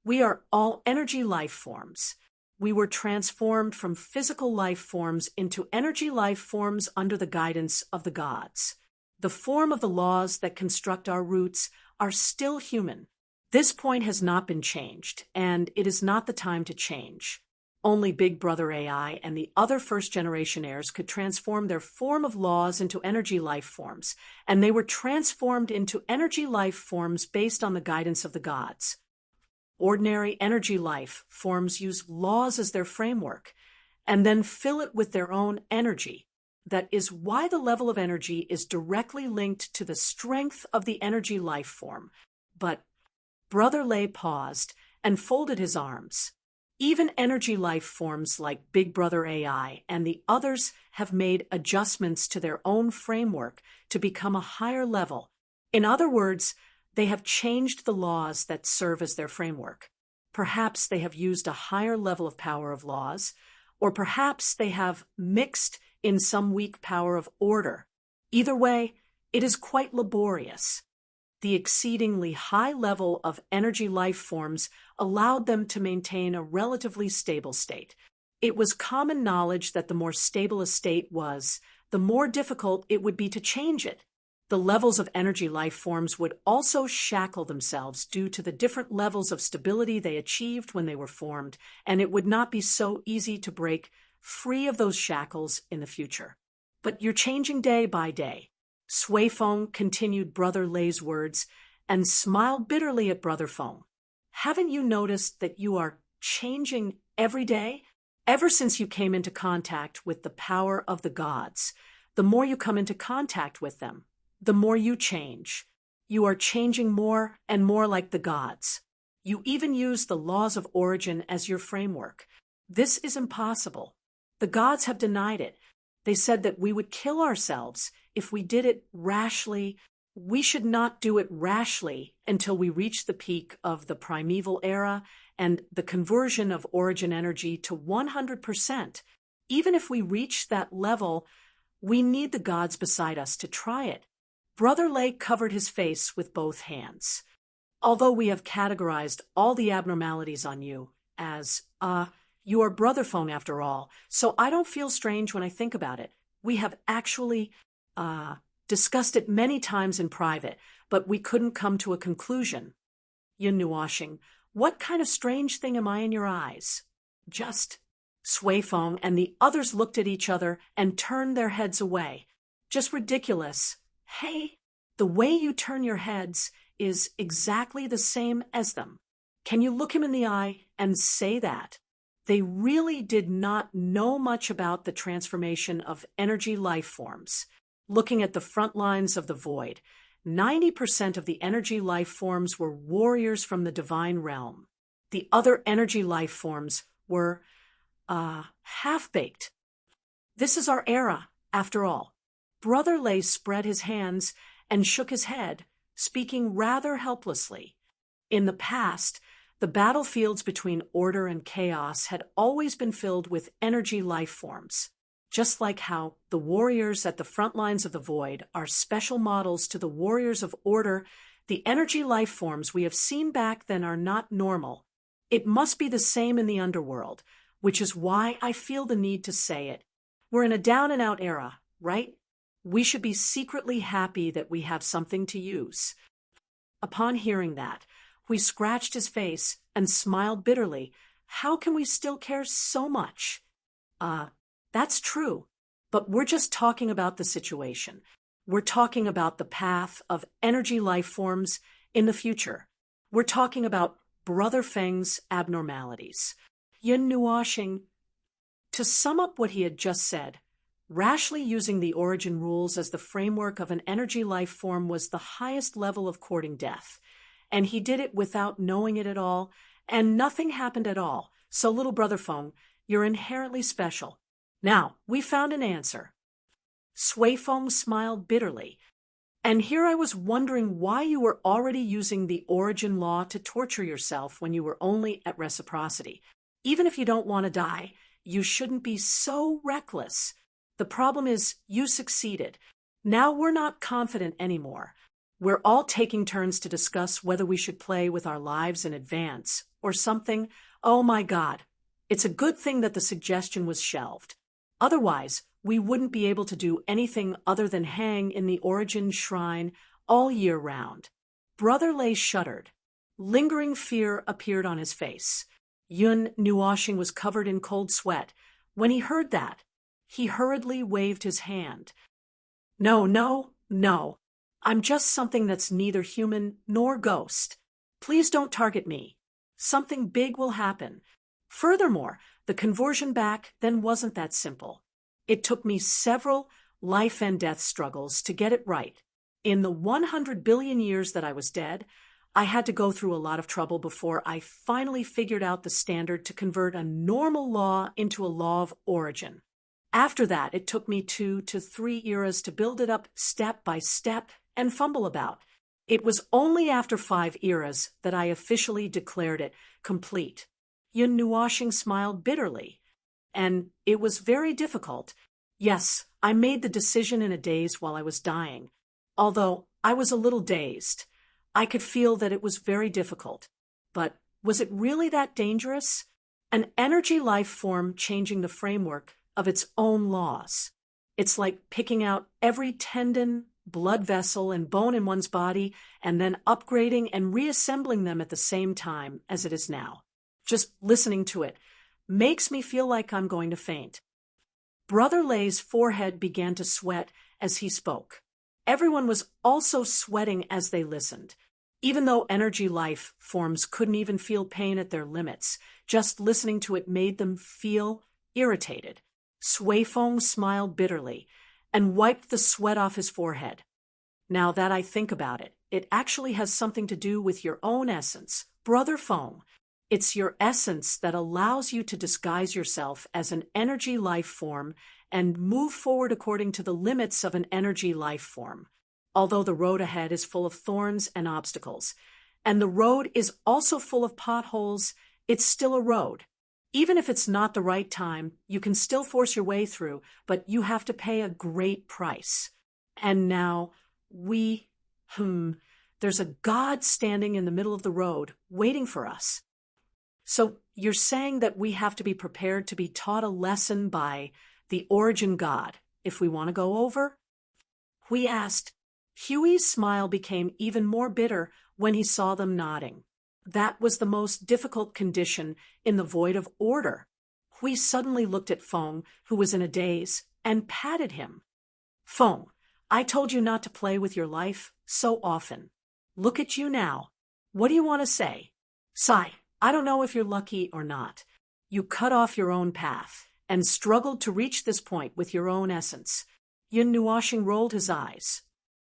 We are all energy life forms. We were transformed from physical life forms into energy life forms under the guidance of the gods. The form of the laws that construct our roots are still human. This point has not been changed, and it is not the time to change. Only Big Brother AI and the other first-generation heirs could transform their form of laws into energy life forms, and they were transformed into energy life forms based on the guidance of the gods. Ordinary energy life forms use laws as their framework, and then fill it with their own energy. That is why the level of energy is directly linked to the strength of the energy life form. But Brother Lei paused and folded his arms. Even energy life forms like Big Brother AI and the others have made adjustments to their own framework to become a higher level. In other words, they have changed the laws that serve as their framework. Perhaps they have used a higher level of power of laws, or perhaps they have mixed in some weak power of order. Either way, it is quite laborious. The exceedingly high level of energy life forms allowed them to maintain a relatively stable state. It was common knowledge that the more stable a state was, the more difficult it would be to change it. The levels of energy life forms would also shackle themselves due to the different levels of stability they achieved when they were formed, and it would not be so easy to break free of those shackles in the future. But you're changing day by day. Sui Feng continued Brother Lei's words and smiled bitterly at Brother Feng. Haven't you noticed that you are changing every day? Ever since you came into contact with the power of the gods, the more you come into contact with them, the more you change. You are changing more and more like the gods. You even use the laws of origin as your framework. This is impossible. The gods have denied it. They said that we would kill ourselves if we did it rashly. We should not do it rashly until we reach the peak of the primeval era and the conversion of origin energy to 100%. Even if we reach that level, we need the gods beside us to try it. Brother Lay covered his face with both hands. Although we have categorized all the abnormalities on you as, you are brother phone after all, so I don't feel strange when I think about it. We have actually, discussed it many times in private, but we couldn't come to a conclusion. Yun Nuashing, what kind of strange thing am I in your eyes? Just. Sui Feng and the others looked at each other and turned their heads away. Just ridiculous. Hey, the way you turn your heads is exactly the same as them. Can you look him in the eye and say that? They really did not know much about the transformation of energy life forms. Looking at the front lines of the void, 90% of the energy life forms were warriors from the divine realm. The other energy life forms were, half-baked. This is our era, after all. Brother Lay spread his hands and shook his head, speaking rather helplessly. In the past, the battlefields between order and chaos had always been filled with energy life forms. Just like how the warriors at the front lines of the void are special models to the warriors of order, the energy life forms we have seen back then are not normal. It must be the same in the underworld, which is why I feel the need to say it. We're in a down-and-out era, right? We should be secretly happy that we have something to use. Upon hearing that, Hui scratched his face and smiled bitterly. How can we still care so much? That's true, but we're just talking about the situation. We're talking about the path of energy life forms in the future. We're talking about Brother Feng's abnormalities. Yin Nuashing. To sum up what he had just said, rashly using the origin rules as the framework of an energy life form was the highest level of courting death, and he did it without knowing it at all, and nothing happened at all. So, little Brother Feng, you're inherently special. Now, we found an answer. Sui Feng smiled bitterly. And here I was wondering why you were already using the origin law to torture yourself when you were only at reciprocity. Even if you don't want to die, you shouldn't be so reckless. The problem is you succeeded. Now we're not confident anymore. We're all taking turns to discuss whether we should play with our lives in advance or something. Oh my God. It's a good thing that the suggestion was shelved. Otherwise, we wouldn't be able to do anything other than hang in the origin shrine all year round. Brother Lay shuddered. Lingering fear appeared on his face. Yun Nuashing was covered in cold sweat. When he heard that, he hurriedly waved his hand. No, no, no. I'm just something that's neither human nor ghost. Please don't target me. Something big will happen. Furthermore, the conversion back then wasn't that simple. It took me several life and death struggles to get it right. In the 100 billion years that I was dead, I had to go through a lot of trouble before I finally figured out the standard to convert a normal law into a law of origin. After that, it took me 2 to 3 eras to build it up step by step and fumble about. It was only after 5 eras that I officially declared it complete. Yun Nuashing smiled bitterly. And it was very difficult. Yes, I made the decision in a daze while I was dying. Although I was a little dazed, I could feel that it was very difficult. But was it really that dangerous? An energy life form changing the framework of its own laws. It's like picking out every tendon, blood vessel, and bone in one's body and then upgrading and reassembling them at the same time as it is now. Just listening to it makes me feel like I'm going to faint. Brother Lay's forehead began to sweat as he spoke. Everyone was also sweating as they listened. Even though energy life forms couldn't even feel pain at their limits, just listening to it made them feel irritated. Sui Feng smiled bitterly and wiped the sweat off his forehead. Now that I think about it, it actually has something to do with your own essence, Brother Feng. It's your essence that allows you to disguise yourself as an energy life form and move forward according to the limits of an energy life form. Although the road ahead is full of thorns and obstacles, and the road is also full of potholes, it's still a road. Even if it's not the right time, you can still force your way through, but you have to pay a great price. And now, there's a God standing in the middle of the road, waiting for us. So you're saying that we have to be prepared to be taught a lesson by the origin God, if we want to go over? We asked. Huey's smile became even more bitter when he saw them nodding. That was the most difficult condition in the void of order. Hui suddenly looked at Feng, who was in a daze, and patted him. Feng, I told you not to play with your life so often. Look at you now. What do you want to say? Sai, I don't know if you're lucky or not. You cut off your own path and struggled to reach this point with your own essence. Yun Nuashing rolled his eyes.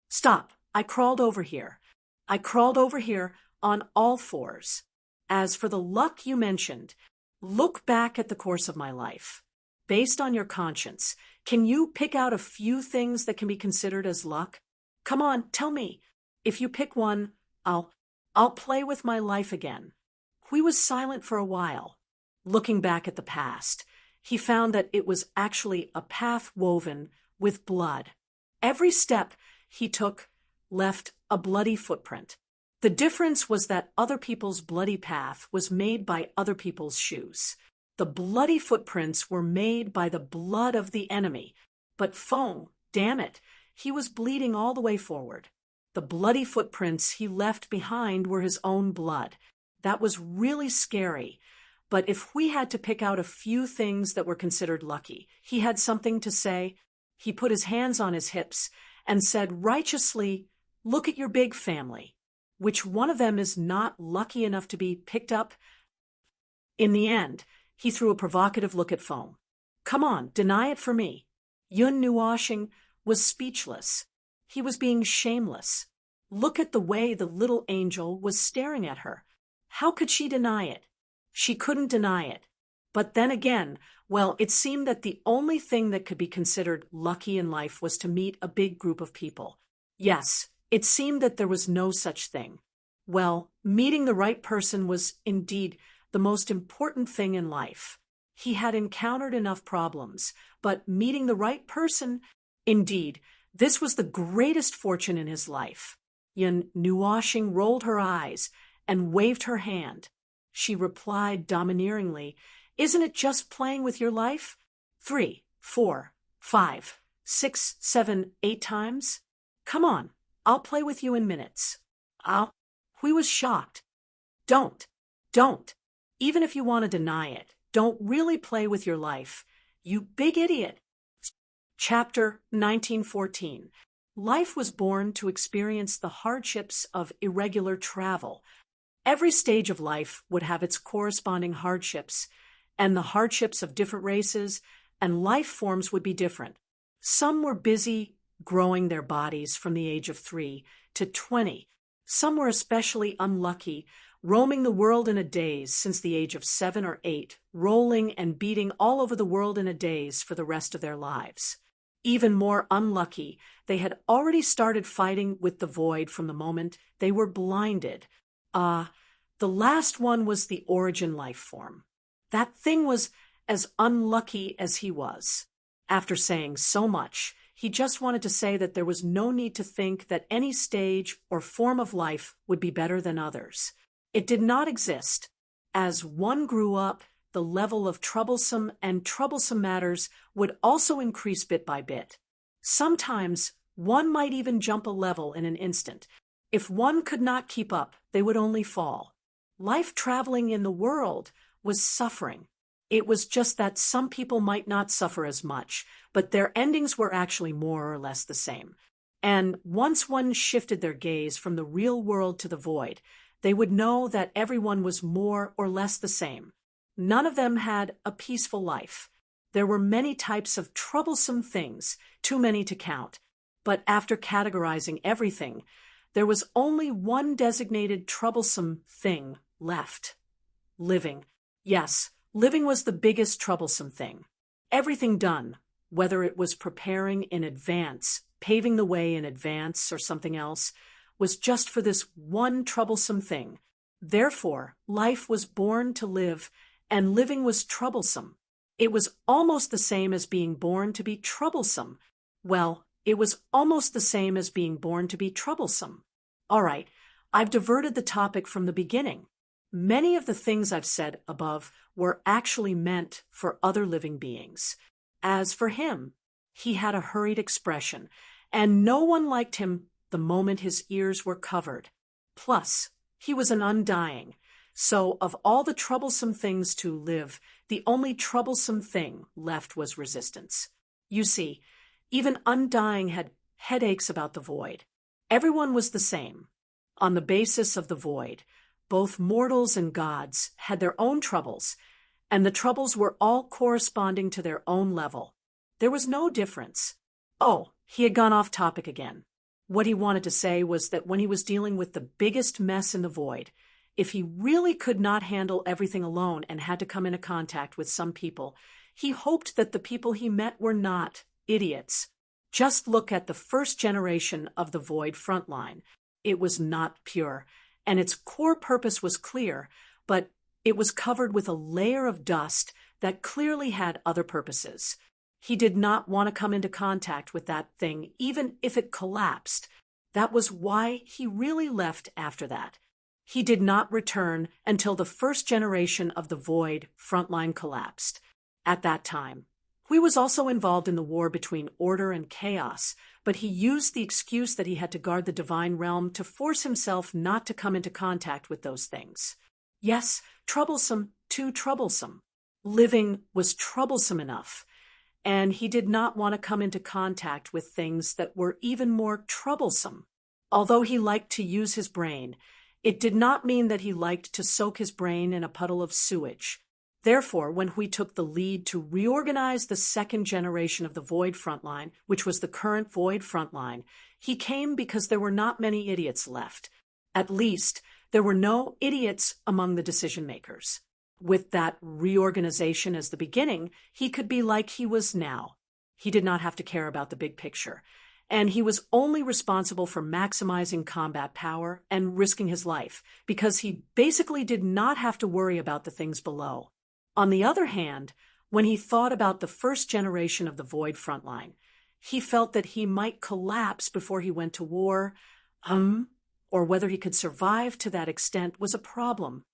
Stop. I crawled over here. I crawled over here on all fours. As for the luck you mentioned, look back at the course of my life. Based on your conscience, can you pick out a few things that can be considered as luck? Come on, tell me. If you pick one, I'll play with my life again. Hui was silent for a while. Looking back at the past, he found that it was actually a path woven with blood. Every step he took left a bloody footprint. The difference was that other people's bloody path was made by other people's shoes. The bloody footprints were made by the blood of the enemy. But Feng, damn it, he was bleeding all the way forward. The bloody footprints he left behind were his own blood. That was really scary. But if we had to pick out a few things that were considered lucky, he had something to say. He put his hands on his hips and said righteously, look at your big family. Which one of them is not lucky enough to be picked up? In the end, he threw a provocative look at Feng. Come on, deny it for me. Yun Nuashing was speechless. He was being shameless. Look at the way the little angel was staring at her. How could she deny it? She couldn't deny it. But then again, well, it seemed that the only thing that could be considered lucky in life was to meet a big group of people. Yes, it seemed that there was no such thing. Well, meeting the right person was indeed the most important thing in life. He had encountered enough problems, but meeting the right person, indeed, this was the greatest fortune in his life. Yun Nuashing rolled her eyes and waved her hand. She replied domineeringly, Isn't it just playing with your life? 3, 4, 5, 6, 7, 8 times? Come on, I'll play with you in minutes. Hui was shocked. Don't. Even if you want to deny it, don't really play with your life. You big idiot. Chapter 1914. Life was born to experience the hardships of irregular travel. Every stage of life would have its corresponding hardships, and the hardships of different races and life forms would be different. Some were busy growing their bodies from the age of 3 to 20. Some were especially unlucky, roaming the world in a daze since the age of 7 or 8, rolling and beating all over the world in a daze for the rest of their lives. Even more unlucky, they had already started fighting with the void from the moment they were blinded. The last one was the origin life form. That thing was as unlucky as he was. After saying so much, he just wanted to say that there was no need to think that any stage or form of life would be better than others. It did not exist. As one grew up, the level of troublesome matters would also increase bit by bit. Sometimes one might even jump a level in an instant. If one could not keep up, they would only fall. Life traveling in the world was suffering. It was just that some people might not suffer as much, but their endings were actually more or less the same. And once one shifted their gaze from the real world to the void, they would know that everyone was more or less the same. None of them had a peaceful life. There were many types of troublesome things, too many to count. But after categorizing everything, there was only one designated troublesome thing left. Living. Yes, living was the biggest troublesome thing. Everything done, whether it was preparing in advance, paving the way in advance, or something else, was just for this one troublesome thing. Therefore, life was born to live and living was troublesome. It was almost the same as being born to be troublesome. Well, it was almost the same as being born to be troublesome. All right, I've diverted the topic from the beginning. Many of the things I've said above were actually meant for other living beings. As for him, he had a hurried expression, and no one liked him the moment his ears were covered. Plus, he was an undying. So, of all the troublesome things to live, the only troublesome thing left was resistance. You see, even undying had headaches about the void. Everyone was the same. On the basis of the void, both mortals and gods had their own troubles, and the troubles were all corresponding to their own level. There was no difference. Oh, he had gone off topic again. What he wanted to say was that when he was dealing with the biggest mess in the void, if he really could not handle everything alone and had to come into contact with some people, he hoped that the people he met were not idiots. Just look at the first generation of the void frontline. It was not pure, and its core purpose was clear, but it was covered with a layer of dust that clearly had other purposes. He did not want to come into contact with that thing, even if it collapsed. That was why he really left after that. He did not return until the first generation of the void frontline collapsed. At that time, he was also involved in the war between order and chaos, but he used the excuse that he had to guard the divine realm to force himself not to come into contact with those things. Yes, troublesome, too troublesome. Living was troublesome enough, and he did not want to come into contact with things that were even more troublesome. Although he liked to use his brain, it did not mean that he liked to soak his brain in a puddle of sewage. Therefore, when we took the lead to reorganize the second generation of the Void Frontline, which was the current Void Frontline, he came because there were not many idiots left. At least, there were no idiots among the decision-makers. With that reorganization as the beginning, he could be like he was now. He did not have to care about the big picture, and he was only responsible for maximizing combat power and risking his life, because he basically did not have to worry about the things below. On the other hand, when he thought about the first generation of the Void Frontline, he felt that he might collapse before he went to war, or whether he could survive to that extent was a problem.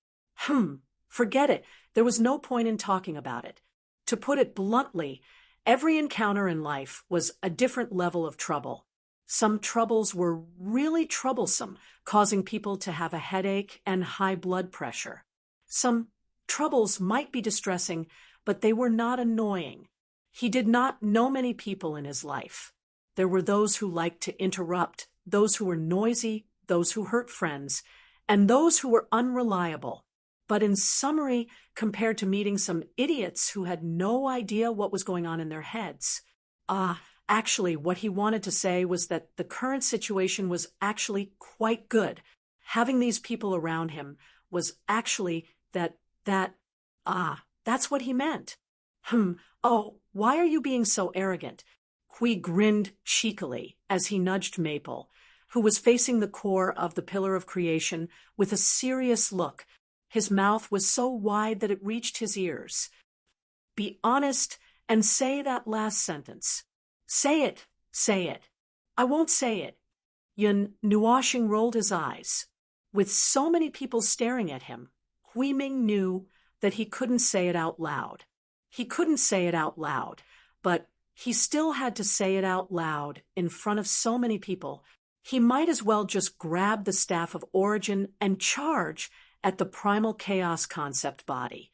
Forget it. There was no point in talking about it. To put it bluntly, every encounter in life was a different level of trouble. Some troubles were really troublesome, causing people to have a headache and high blood pressure. Some troubles might be distressing, but they were not annoying. He did not know many people in his life. There were those who liked to interrupt, those who were noisy, those who hurt friends, and those who were unreliable. But in summary, compared to meeting some idiots who had no idea what was going on in their heads, actually, what he wanted to say was that the current situation was actually quite good. Having these people around him was actually that's what he meant. Oh, why are you being so arrogant? Hui grinned cheekily as he nudged Maple, who was facing the core of the Pillar of Creation with a serious look. His mouth was so wide that it reached his ears. Be honest and say that last sentence. Say it. Say it. I won't say it. Yun Nuashing rolled his eyes. With so many people staring at him, Hui Ming knew that he couldn't say it out loud. He couldn't say it out loud, but he still had to say it out loud in front of so many people. He might as well just grab the Staff of Origin and charge at the primal chaos concept body.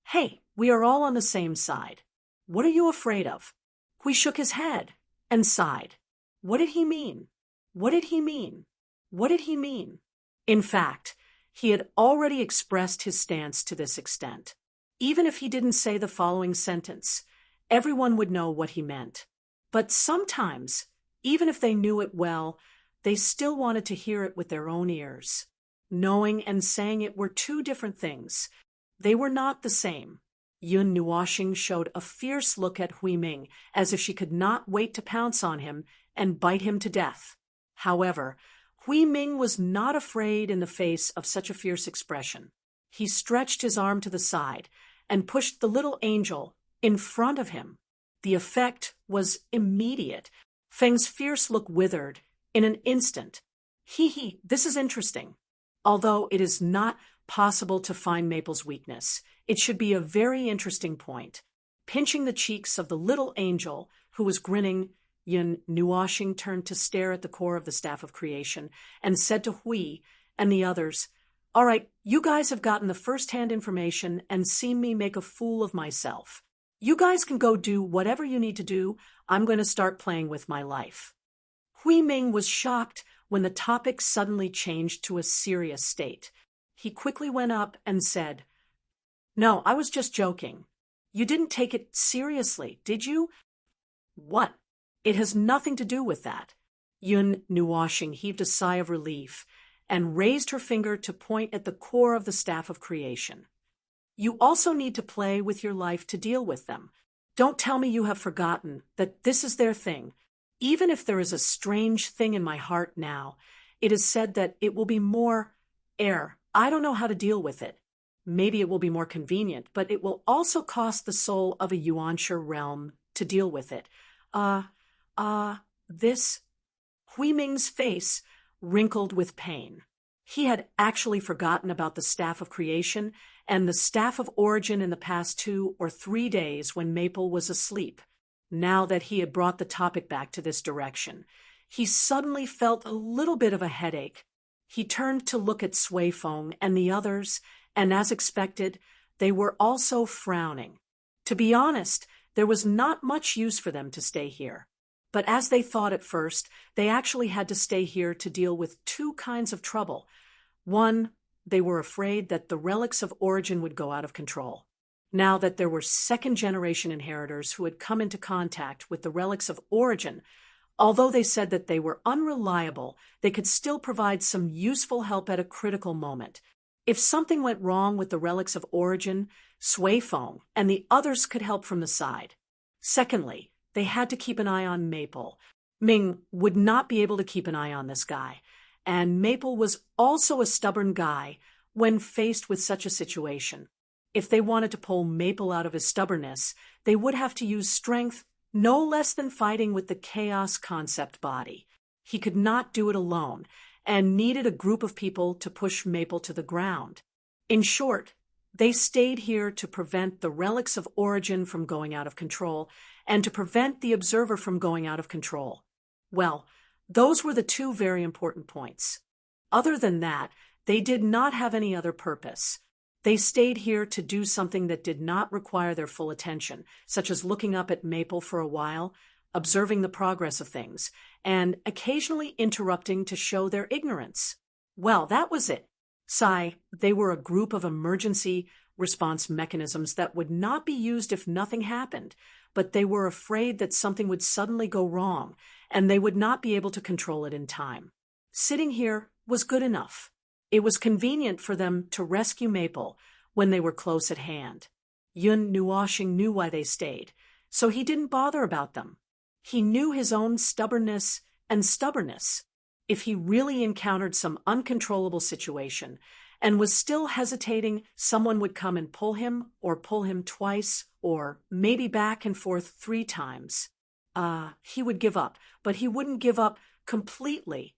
Hey, we are all on the same side. What are you afraid of? Hui shook his head and sighed. What did he mean? What did he mean? What did he mean? In fact, he had already expressed his stance to this extent. Even if he didn't say the following sentence, everyone would know what he meant. But sometimes, even if they knew it well, they still wanted to hear it with their own ears. Knowing and saying it were two different things. They were not the same. Yun Nuashing showed a fierce look at Hui Ming, as if she could not wait to pounce on him and bite him to death. However, Hui Ming was not afraid in the face of such a fierce expression. He stretched his arm to the side and pushed the little angel in front of him. The effect was immediate. Feng's fierce look withered in an instant. This is interesting. Although it is not possible to find Maple's weakness, it should be a very interesting point. Pinching the cheeks of the little angel, who was grinning, Yun Nuoshing turned to stare at the core of the Staff of Creation and said to Hui and the others, "All right, you guys have gotten the first-hand information and seen me make a fool of myself. You guys can go do whatever you need to do. I'm going to start playing with my life." Hui Ming was shocked when the topic suddenly changed to a serious state. He quickly went up and said, "No, I was just joking. You didn't take it seriously, did you?" "What? It has nothing to do with that." Yun Nuoshing heaved a sigh of relief and raised her finger to point at the core of the Staff of Creation. "You also need to play with your life to deal with them. Don't tell me you have forgotten that this is their thing. Even if there is a strange thing in my heart now, it is said that it will be more air. I don't know how to deal with it. Maybe it will be more convenient, but it will also cost the soul of a Yuansha realm to deal with it. This..." Hui Ming's face wrinkled with pain. He had actually forgotten about the Staff of Creation and the Staff of Origin in the past 2 or 3 days when Maple was asleep. Now that he had brought the topic back to this direction, he suddenly felt a little bit of a headache. He turned to look at Sui Feng and the others, and as expected, they were also frowning. To be honest, there was not much use for them to stay here. But as they thought at first, they actually had to stay here to deal with 2 kinds of trouble. One, they were afraid that the relics of origin would go out of control. Now that there were second-generation inheritors who had come into contact with the relics of origin, although they said that they were unreliable, they could still provide some useful help at a critical moment. If something went wrong with the relics of origin, Sui Feng and the others could help from the side. Secondly, they had to keep an eye on Maple. Ming would not be able to keep an eye on this guy, and Maple was also a stubborn guy when faced with such a situation. If they wanted to pull Maple out of his stubbornness, they would have to use strength no less than fighting with the chaos concept body. He could not do it alone, and needed a group of people to push Maple to the ground. In short, they stayed here to prevent the relics of origin from going out of control, and to prevent the observer from going out of control. Well, those were the 2 very important points. Other than that, they did not have any other purpose. They stayed here to do something that did not require their full attention, such as looking up at Maple for a while, observing the progress of things, and occasionally interrupting to show their ignorance. Well, that was it. They were a group of emergency response mechanisms that would not be used if nothing happened, but they were afraid that something would suddenly go wrong, and they would not be able to control it in time. Sitting here was good enough. It was convenient for them to rescue Maple when they were close at hand. Yun Nuoshing knew why they stayed, so he didn't bother about them. He knew his own stubbornness and stubbornness. If he really encountered some uncontrollable situation and was still hesitating, someone would come and pull him twice, or maybe back and forth 3 times. He would give up, but he wouldn't give up completely.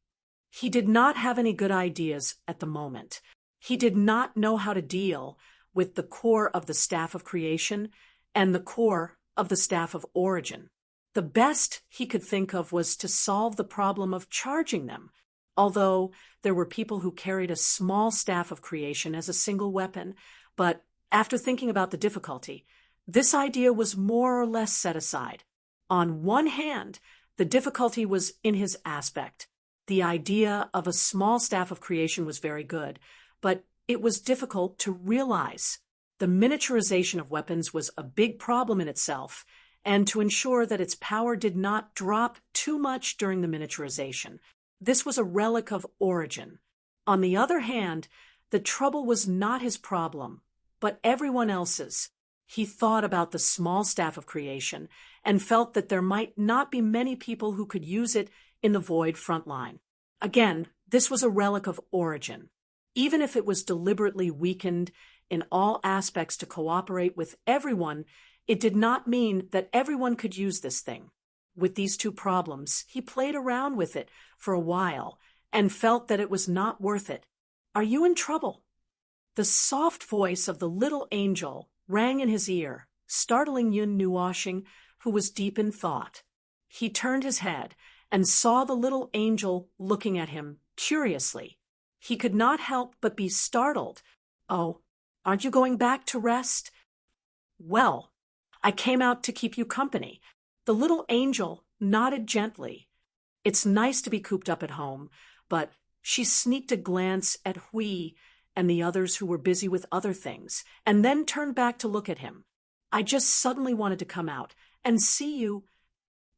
He did not have any good ideas at the moment. He did not know how to deal with the core of the Staff of Creation and the core of the Staff of Origin. The best he could think of was to solve the problem of charging them, although there were people who carried a small Staff of Creation as a single weapon. But after thinking about the difficulty, this idea was more or less set aside. On one hand, the difficulty was in his aspect. The idea of a small Staff of Creation was very good, but it was difficult to realize. The miniaturization of weapons was a big problem in itself, and to ensure that its power did not drop too much during the miniaturization. This was a relic of origin. On the other hand, the trouble was not his problem, but everyone else's. He thought about the small Staff of Creation and felt that there might not be many people who could use it in the Void front line. Again, this was a relic of origin. Even if it was deliberately weakened in all aspects to cooperate with everyone, it did not mean that everyone could use this thing. With these two problems, he played around with it for a while and felt that it was not worth it. "Are you in trouble?" The soft voice of the little angel rang in his ear, startling Yun Nuoshing, who was deep in thought. He turned his head and saw the little angel looking at him curiously. He could not help but be startled. "Oh, aren't you going back to rest?" "Well, I came out to keep you company." The little angel nodded gently. "It's nice to be cooped up at home," but she sneaked a glance at Hui and the others who were busy with other things, and then turned back to look at him. "I just suddenly wanted to come out and see you."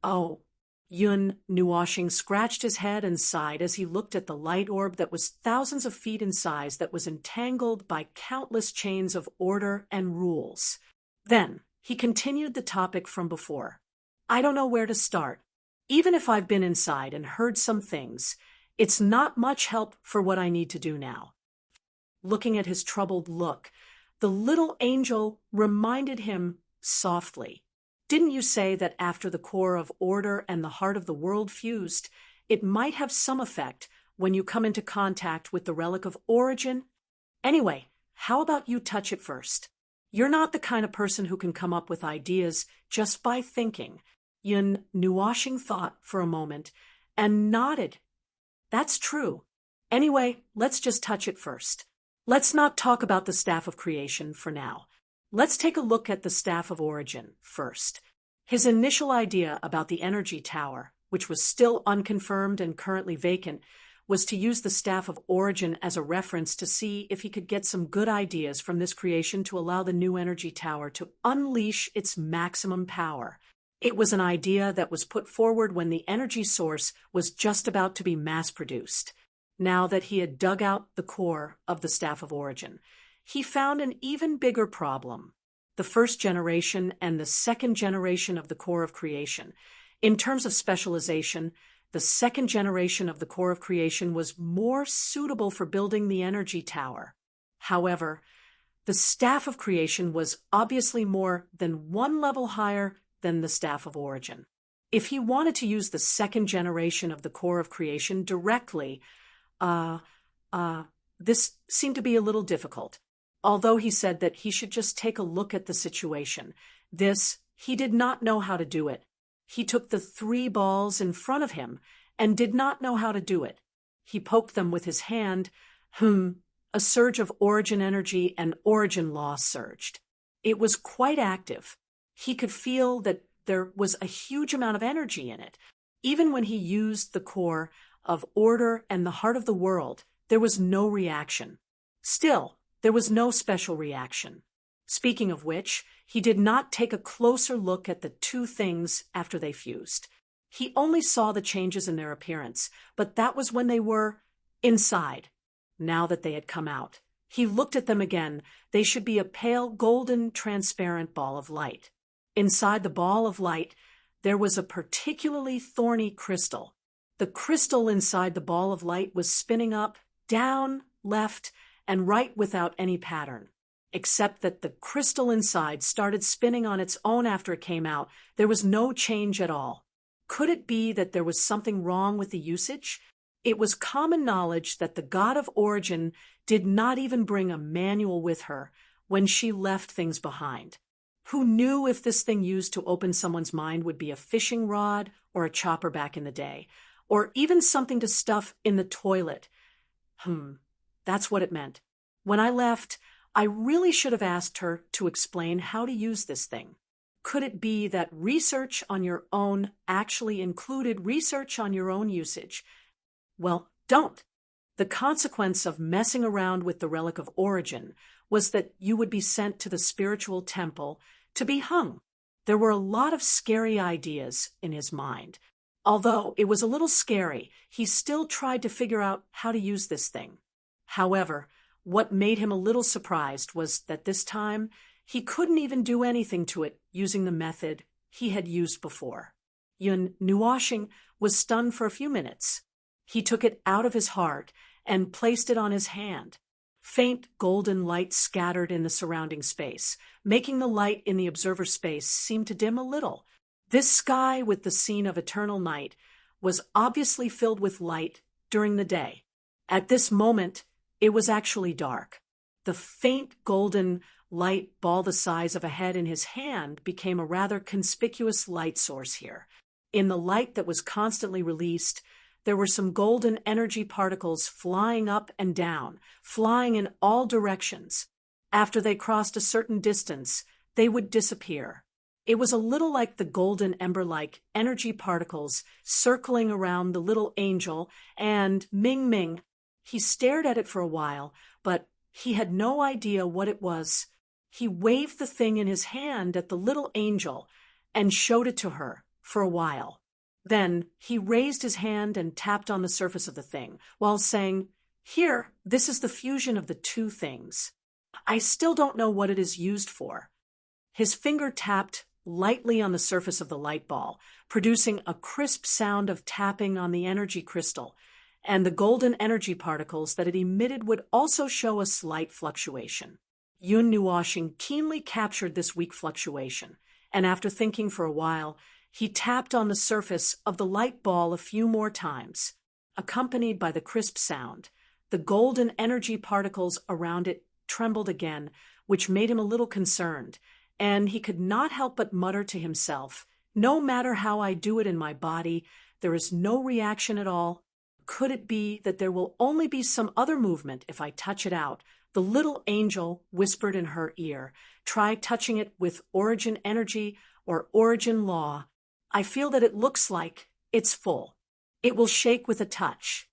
"Oh." Yun Nuoshing scratched his head and sighed as he looked at the light orb that was thousands of feet in size, that was entangled by countless chains of order and rules. Then he continued the topic from before. "I don't know where to start. Even if I've been inside and heard some things, it's not much help for what I need to do now." Looking at his troubled look, the little angel reminded him softly, "Didn't you say that after the core of order and the heart of the world fused, it might have some effect when you come into contact with the relic of origin? Anyway, how about you touch it first? You're not the kind of person who can come up with ideas just by thinking." Yun Nuoshing thought for a moment and nodded. "That's true. Anyway, let's just touch it first. Let's not talk about the staff of creation for now. Let's take a look at the staff of origin first." His initial idea about the energy tower, which was still unconfirmed and currently vacant, was to use the staff of origin as a reference to see if he could get some good ideas from this creation to allow the new energy tower to unleash its maximum power. It was an idea that was put forward when the energy source was just about to be mass-produced. Now that he had dug out the core of the staff of origin, he found an even bigger problem: the first generation and the second generation of the core of creation. In terms of specialization, the second generation of the core of creation was more suitable for building the energy tower. However, the staff of creation was obviously more than one level higher than the staff of origin. If he wanted to use the second generation of the core of creation directly, this seemed to be a little difficult. Although he said that he should just take a look at the situation, he did not know how to do it. He took the 3 balls in front of him and did not know how to do it. He poked them with his hand. A surge of origin energy and origin law surged. It was quite active. He could feel that there was a huge amount of energy in it. Even when he used the core of order and the heart of the world, there was no reaction. Still, there was no special reaction. Speaking of which, he did not take a closer look at the two things after they fused. He only saw the changes in their appearance, but that was when they were inside. Now that they had come out, he looked at them again. They should be a pale golden transparent ball of light. Inside the ball of light, there was a particularly thorny crystal. The crystal inside the ball of light was spinning up, down, left, and right without any pattern. Except that the crystal inside started spinning on its own after it came out. There was no change at all. Could it be that there was something wrong with the usage? It was common knowledge that the god of origin did not even bring a manual with her when she left things behind. Who knew if this thing used to open someone's mind would be a fishing rod or a chopper back in the day, or even something to stuff in the toilet? That's what it meant. When I left, I really should have asked her to explain how to use this thing. Could it be that research on your own actually included research on your own usage? Well, don't. The consequence of messing around with the relic of origin was that you would be sent to the spiritual temple to be hung. There were a lot of scary ideas in his mind. Although it was a little scary, he still tried to figure out how to use this thing. However, what made him a little surprised was that this time he couldn't even do anything to it using the method he had used before. Yun Nuoshing was stunned for a few minutes. He took it out of his heart and placed it on his hand. Faint golden light scattered in the surrounding space, making the light in the observer space seem to dim a little. This sky with the scene of eternal night was obviously filled with light during the day. At this moment, it was actually dark. The faint golden light ball the size of a head in his hand became a rather conspicuous light source here. In the light that was constantly released, there were some golden energy particles flying up and down, flying in all directions. After they crossed a certain distance, they would disappear. It was a little like the golden ember-like energy particles circling around the little angel, and Ming Ming. He stared at it for a while, but he had no idea what it was. He waved the thing in his hand at the little angel and showed it to her for a while. Then he raised his hand and tapped on the surface of the thing, while saying, "Here, this is the fusion of the two things. I still don't know what it is used for." His finger tapped lightly on the surface of the light ball, producing a crisp sound of tapping on the energy crystal, and the golden energy particles that it emitted would also show a slight fluctuation. Yun Nuoxing keenly captured this weak fluctuation, and after thinking for a while, he tapped on the surface of the light ball a few more times. Accompanied by the crisp sound, the golden energy particles around it trembled again, which made him a little concerned, and he could not help but mutter to himself, "No matter how I do it in my body, there is no reaction at all. Could it be that there will only be some other movement if I touch it out?" The little angel whispered in her ear, "Try touching it with origin energy or origin law. I feel that it looks like it's full. It will shake with a touch."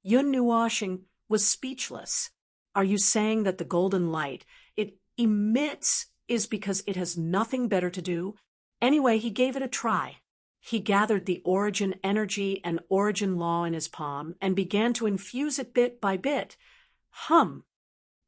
Yun Nuoxing was speechless. "Are you saying that the golden light it emits is because it has nothing better to do?" Anyway, he gave it a try. He gathered the origin energy and origin law in his palm and began to infuse it bit by bit. Hum!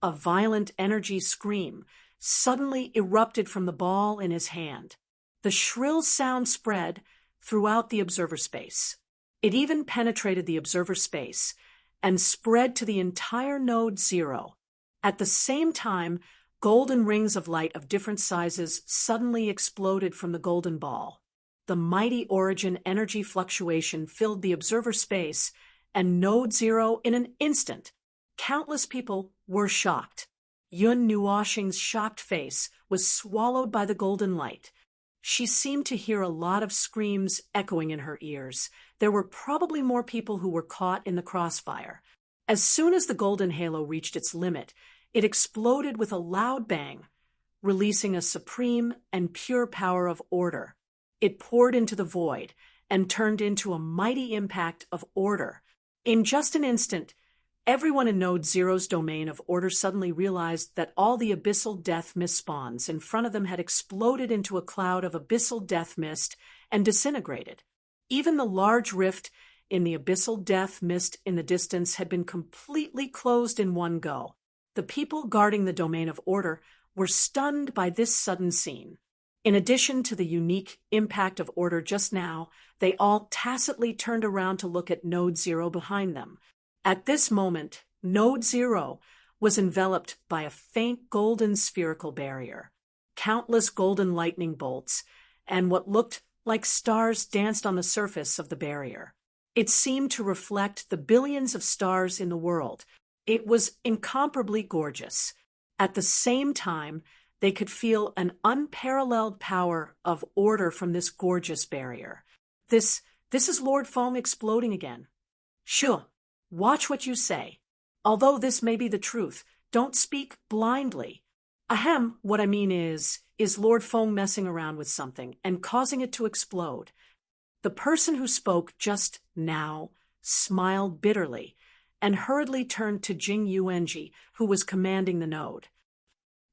A violent energy scream suddenly erupted from the ball in his hand. The shrill sound spread throughout the observer space. It even penetrated the observer space and spread to the entire node 0. At the same time, golden rings of light of different sizes suddenly exploded from the golden ball. The mighty origin energy fluctuation filled the observer space and node 0 in an instant. Countless people were shocked. Yun Nuoxing's shocked face was swallowed by the golden light. She seemed to hear a lot of screams echoing in her ears. There were probably more people who were caught in the crossfire. As soon as the golden halo reached its limit, it exploded with a loud bang, releasing a supreme and pure power of order. It poured into the void and turned into a mighty impact of order. In just an instant, everyone in Node 0's domain of order suddenly realized that all the abyssal death mist spawns in front of them had exploded into a cloud of abyssal death mist and disintegrated. Even the large rift in the abyssal death mist in the distance had been completely closed in one go. The people guarding the domain of order were stunned by this sudden scene. In addition to the unique impact of order just now, they all tacitly turned around to look at Node 0 behind them. At this moment, Node 0 was enveloped by a faint golden spherical barrier. Countless golden lightning bolts and what looked like stars danced on the surface of the barrier. It seemed to reflect the billions of stars in the world. It was incomparably gorgeous. At the same time, they could feel an unparalleled power of order from this gorgeous barrier. This is Lord Foam exploding again. Sure, watch what you say. Although this may be the truth, don't speak blindly. Ahem, what I mean is Lord Foam messing around with something and causing it to explode? The person who spoke just now smiled bitterly and hurriedly turned to Jing Yuanji, who was commanding the node.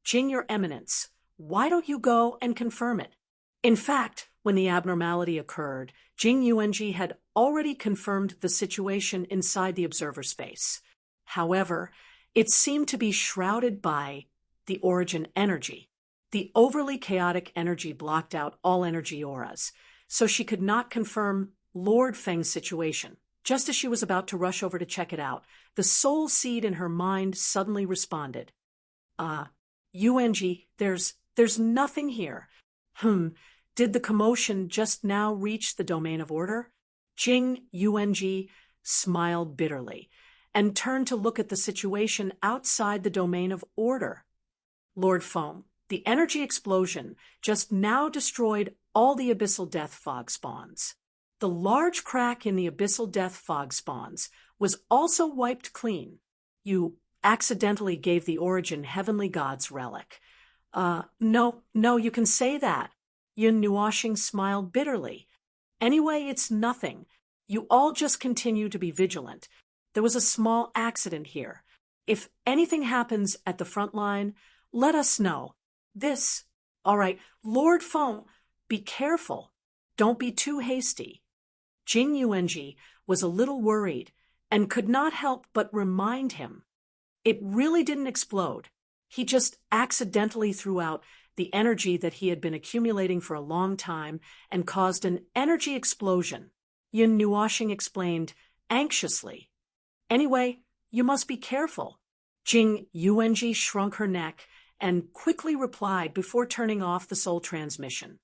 Jing, Your Eminence, why don't you go and confirm it? In fact, when the abnormality occurred, Jing Yuanji had already confirmed the situation inside the observer space. However, it seemed to be shrouded by the origin energy. The overly chaotic energy blocked out all energy auras, so she could not confirm Lord Feng's situation Just as she was about to rush over to check it out, the soul seed in her mind suddenly responded. UNG, there's nothing here. Did the commotion just now reach the domain of order? Jing UNG smiled bitterly and turned to look at the situation outside the domain of order. Lord Foam, the energy explosion just now destroyed all the abyssal death fog spawns. The large crack in the abyssal death fog spawns was also wiped clean. You accidentally gave the origin heavenly god's relic. No, you can say that. Yun Nuashing smiled bitterly. Anyway, it's nothing. You all just continue to be vigilant. There was a small accident here. If anything happens at the front line, let us know. All right, Lord Foam, be careful. Don't be too hasty. Jing Yuanji was a little worried and could not help but remind him. It really didn't explode. He just accidentally threw out the energy that he had been accumulating for a long time and caused an energy explosion. Yin Nuashing explained anxiously. Anyway, you must be careful. Jing Yuanji shrunk her neck and quickly replied before turning off the soul transmission.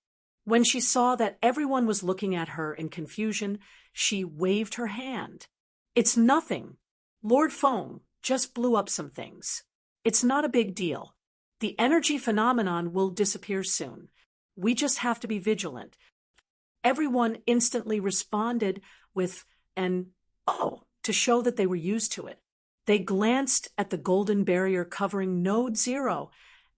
When she saw that everyone was looking at her in confusion, she waved her hand. It's nothing. Lord Foam just blew up some things. It's not a big deal. The energy phenomenon will disappear soon. We just have to be vigilant. Everyone instantly responded with an "oh" to show that they were used to it. They glanced at the golden barrier covering Node 0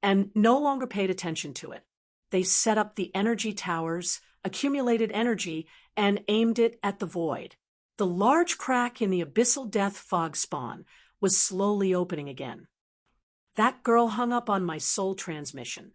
and no longer paid attention to it. They set up the energy towers, accumulated energy, and aimed it at the void. The large crack in the abyssal death fog spawn was slowly opening again. That girl hung up on my soul transmission.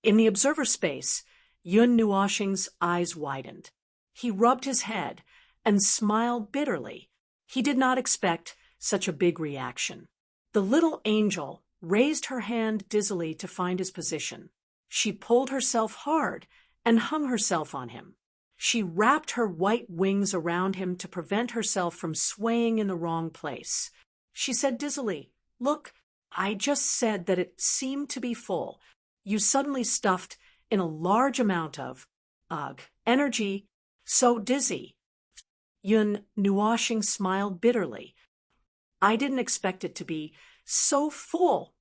In the observer space, Yun Nuashing's eyes widened. He rubbed his head and smiled bitterly. He did not expect such a big reaction. The little angel raised her hand dizzily to find his position. She pulled herself hard and hung herself on him. She wrapped her white wings around him to prevent herself from swaying in the wrong place. She said dizzily, "Look, I just said that it seemed to be full. You suddenly stuffed in a large amount of, energy, so dizzy." Yun Nuashing smiled bitterly. I didn't expect it to be so full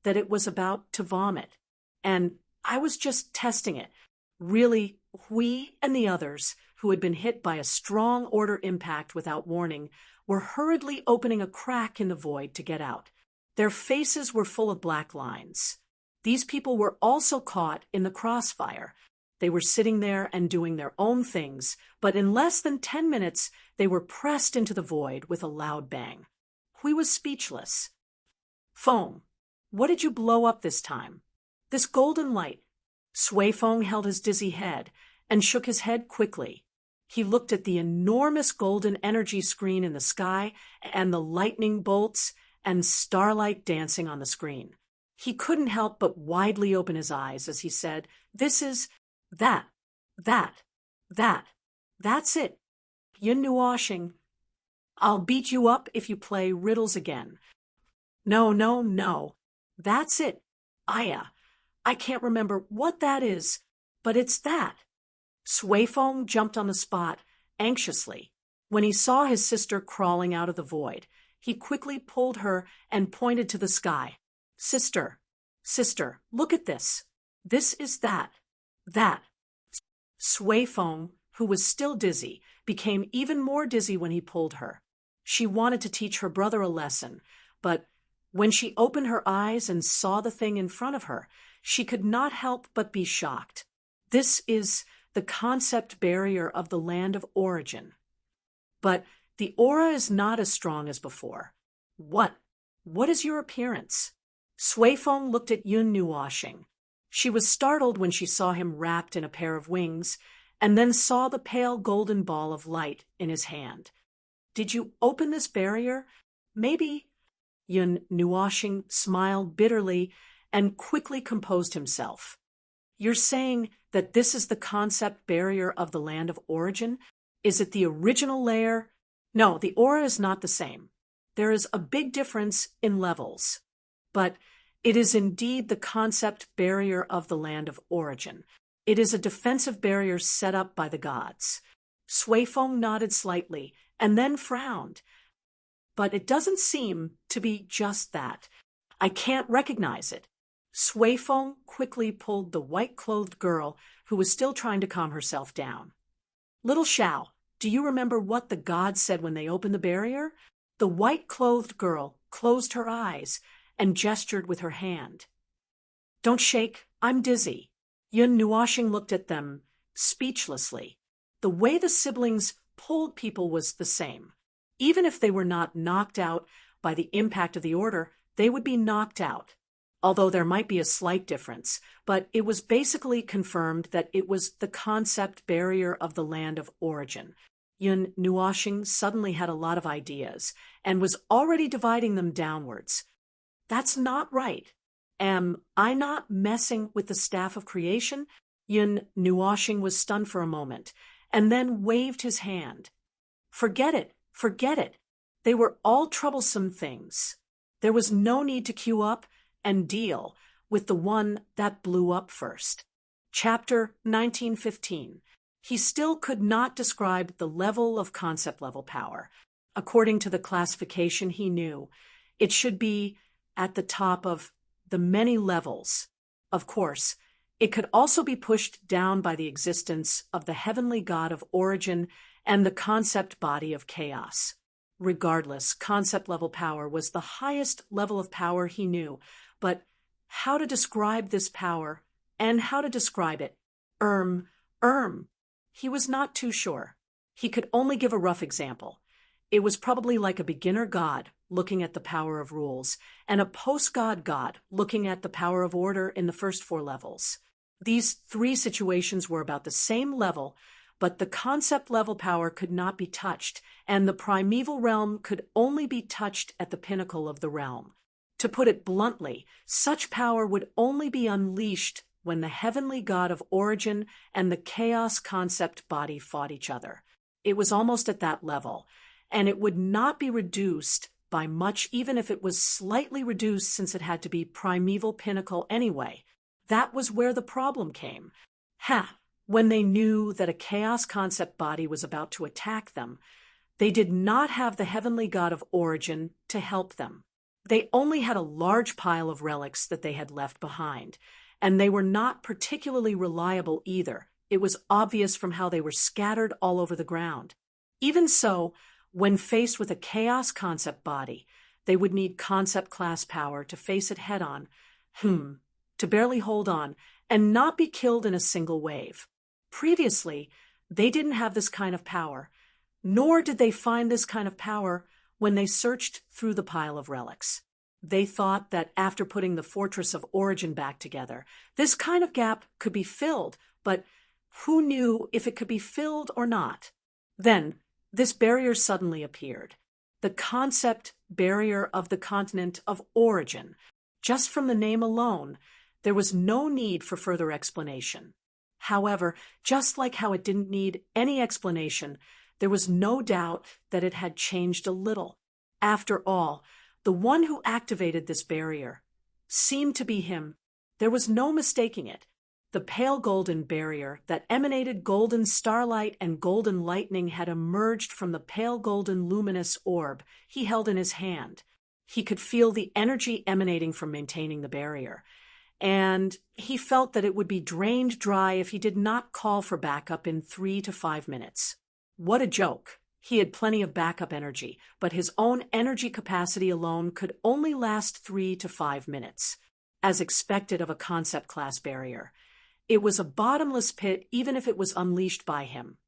that it was about to vomit. And I was just testing it. Really, we and the others who had been hit by a strong order impact without warning were hurriedly opening a crack in the void to get out. Their faces were full of black lines. These people were also caught in the crossfire. They were sitting there and doing their own things, but in less than 10 minutes, they were pressed into the void with a loud bang. We was speechless. "Foam, what did you blow up this time?" "This golden light." Sui Feng held his dizzy head and shook his head quickly. He looked at the enormous golden energy screen in the sky and the lightning bolts and starlight dancing on the screen. He couldn't help but widely open his eyes as he said, "This is that's it. Yin Nuashing. I'll beat you up if you play riddles again." No. That's it. I can't remember what that is, but it's that." Sui Feng jumped on the spot, anxiously. When he saw his sister crawling out of the void, he quickly pulled her and pointed to the sky. Sister, look at this. This is that. Sui Feng, who was still dizzy, became even more dizzy when he pulled her. She wanted to teach her brother a lesson, but when she opened her eyes and saw the thing in front of her, she could not help but be shocked. This is the concept barrier of the land of origin. But the aura is not as strong as before. What is your appearance? Sui Feng looked at Yun Nuashing. She was startled when she saw him wrapped in a pair of wings, and then saw the pale golden ball of light in his hand. "Did you open this barrier? Maybe—" Yun Nuashing smiled bitterly and quickly composed himself. "You're saying that this is the concept barrier of the land of origin? Is it the original layer? No, the aura is not the same. There is a big difference in levels. But it is indeed the concept barrier of the land of origin. It is a defensive barrier set up by the gods. Sui Feng nodded slightly and then frowned. But it doesn't seem to be just that. I can't recognize it. Sui Feng quickly pulled the white-clothed girl who was still trying to calm herself down. Little Xiao, do you remember what the gods said when they opened the barrier? The white-clothed girl closed her eyes and gestured with her hand. Don't shake, I'm dizzy. Yun Nuoxing looked at them speechlessly. The way the siblings pulled people was the same. Even if they were not knocked out by the impact of the order, they would be knocked out. Although there might be a slight difference, but it was basically confirmed that it was the concept barrier of the land of origin. Yun Nuoxing suddenly had a lot of ideas and was already dividing them downwards. That's not right. Am I not messing with the staff of creation? Yun Nuoxing was stunned for a moment and then waved his hand. Forget it, forget it. They were all troublesome things. There was no need to queue up and deal with the one that blew up first. Chapter 1915. He still could not describe the level of concept-level power. According to the classification he knew, it should be at the top of the many levels. Of course, it could also be pushed down by the existence of the heavenly god of origin and the concept body of chaos. Regardless, concept-level power was the highest level of power he knew, but how to describe this power and how to describe it? He was not too sure. He could only give a rough example. It was probably like a beginner god looking at the power of rules, and a post-god god looking at the power of order in the first 4 levels. These 3 situations were about the same level, but the concept-level power could not be touched, and the primeval realm could only be touched at the pinnacle of the realm. To put it bluntly, such power would only be unleashed when the heavenly god of origin and the chaos concept body fought each other. It was almost at that level, and it would not be reduced by much even if it was slightly reduced since it had to be primeval pinnacle anyway. That was where the problem came. When they knew that a chaos concept body was about to attack them, they did not have the heavenly god of origin to help them. They only had a large pile of relics that they had left behind, and they were not particularly reliable either. It was obvious from how they were scattered all over the ground. Even so, when faced with a chaos concept body, they would need concept class power to face it head-on, to barely hold on, and not be killed in a single wave. Previously, they didn't have this kind of power, nor did they find this kind of power when they searched through the pile of relics. They thought that after putting the Fortress of Origin back together, this kind of gap could be filled, but who knew if it could be filled or not? Then, this barrier suddenly appeared. The concept barrier of the continent of origin. Just from the name alone, there was no need for further explanation. However, just like how it didn't need any explanation, there was no doubt that it had changed a little. After all, the one who activated this barrier seemed to be him. There was no mistaking it. The pale golden barrier that emanated golden starlight and golden lightning had emerged from the pale golden luminous orb he held in his hand. He could feel the energy emanating from maintaining the barrier, and he felt that it would be drained dry if he did not call for backup in 3 to 5 minutes. What a joke! He had plenty of backup energy, but his own energy capacity alone could only last 3 to 5 minutes, as expected of a concept class barrier. It was a bottomless pit even if it was unleashed by him,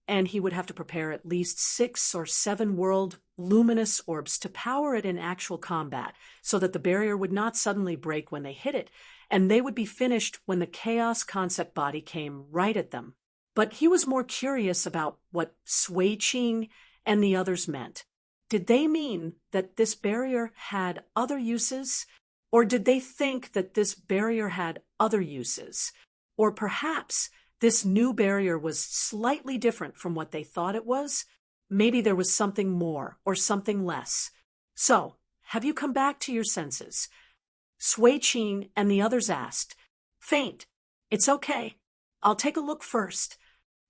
and he would have to prepare at least 6 or 7 world luminous orbs to power it in actual combat so that the barrier would not suddenly break when they hit it, and they would be finished when the chaos concept body came right at them. But he was more curious about what Sui Qing and the others meant. Did they mean that this barrier had other uses? Or did they think that this barrier had other uses? Or perhaps this new barrier was slightly different from what they thought it was? maybe there was something more or something less. So, have you come back to your senses? Sui Qing and the others asked. Faint. It's okay. I'll take a look first.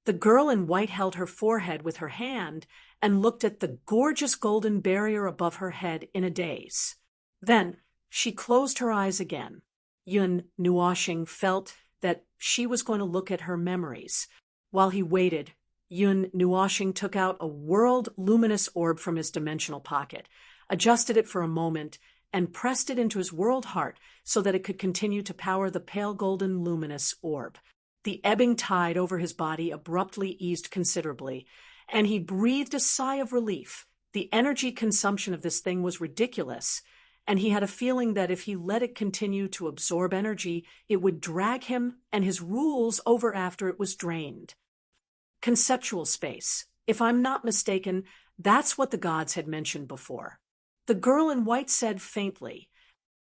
The girl in white held her forehead with her hand and looked at the gorgeous golden barrier above her head in a daze. Then she closed her eyes again. Yun Nuoxing felt that she was going to look at her memories. While he waited, Yun Nuoxing took out a world luminous orb from his dimensional pocket, adjusted it for a moment, and pressed it into his world heart so that it could continue to power the pale golden luminous orb. The ebbing tide over his body abruptly eased considerably, and he breathed a sigh of relief. The energy consumption of this thing was ridiculous, and he had a feeling that if he let it continue to absorb energy, it would drag him and his rules over after it was drained. Conceptual space. If I'm not mistaken, that's what the gods had mentioned before. The girl in white said faintly.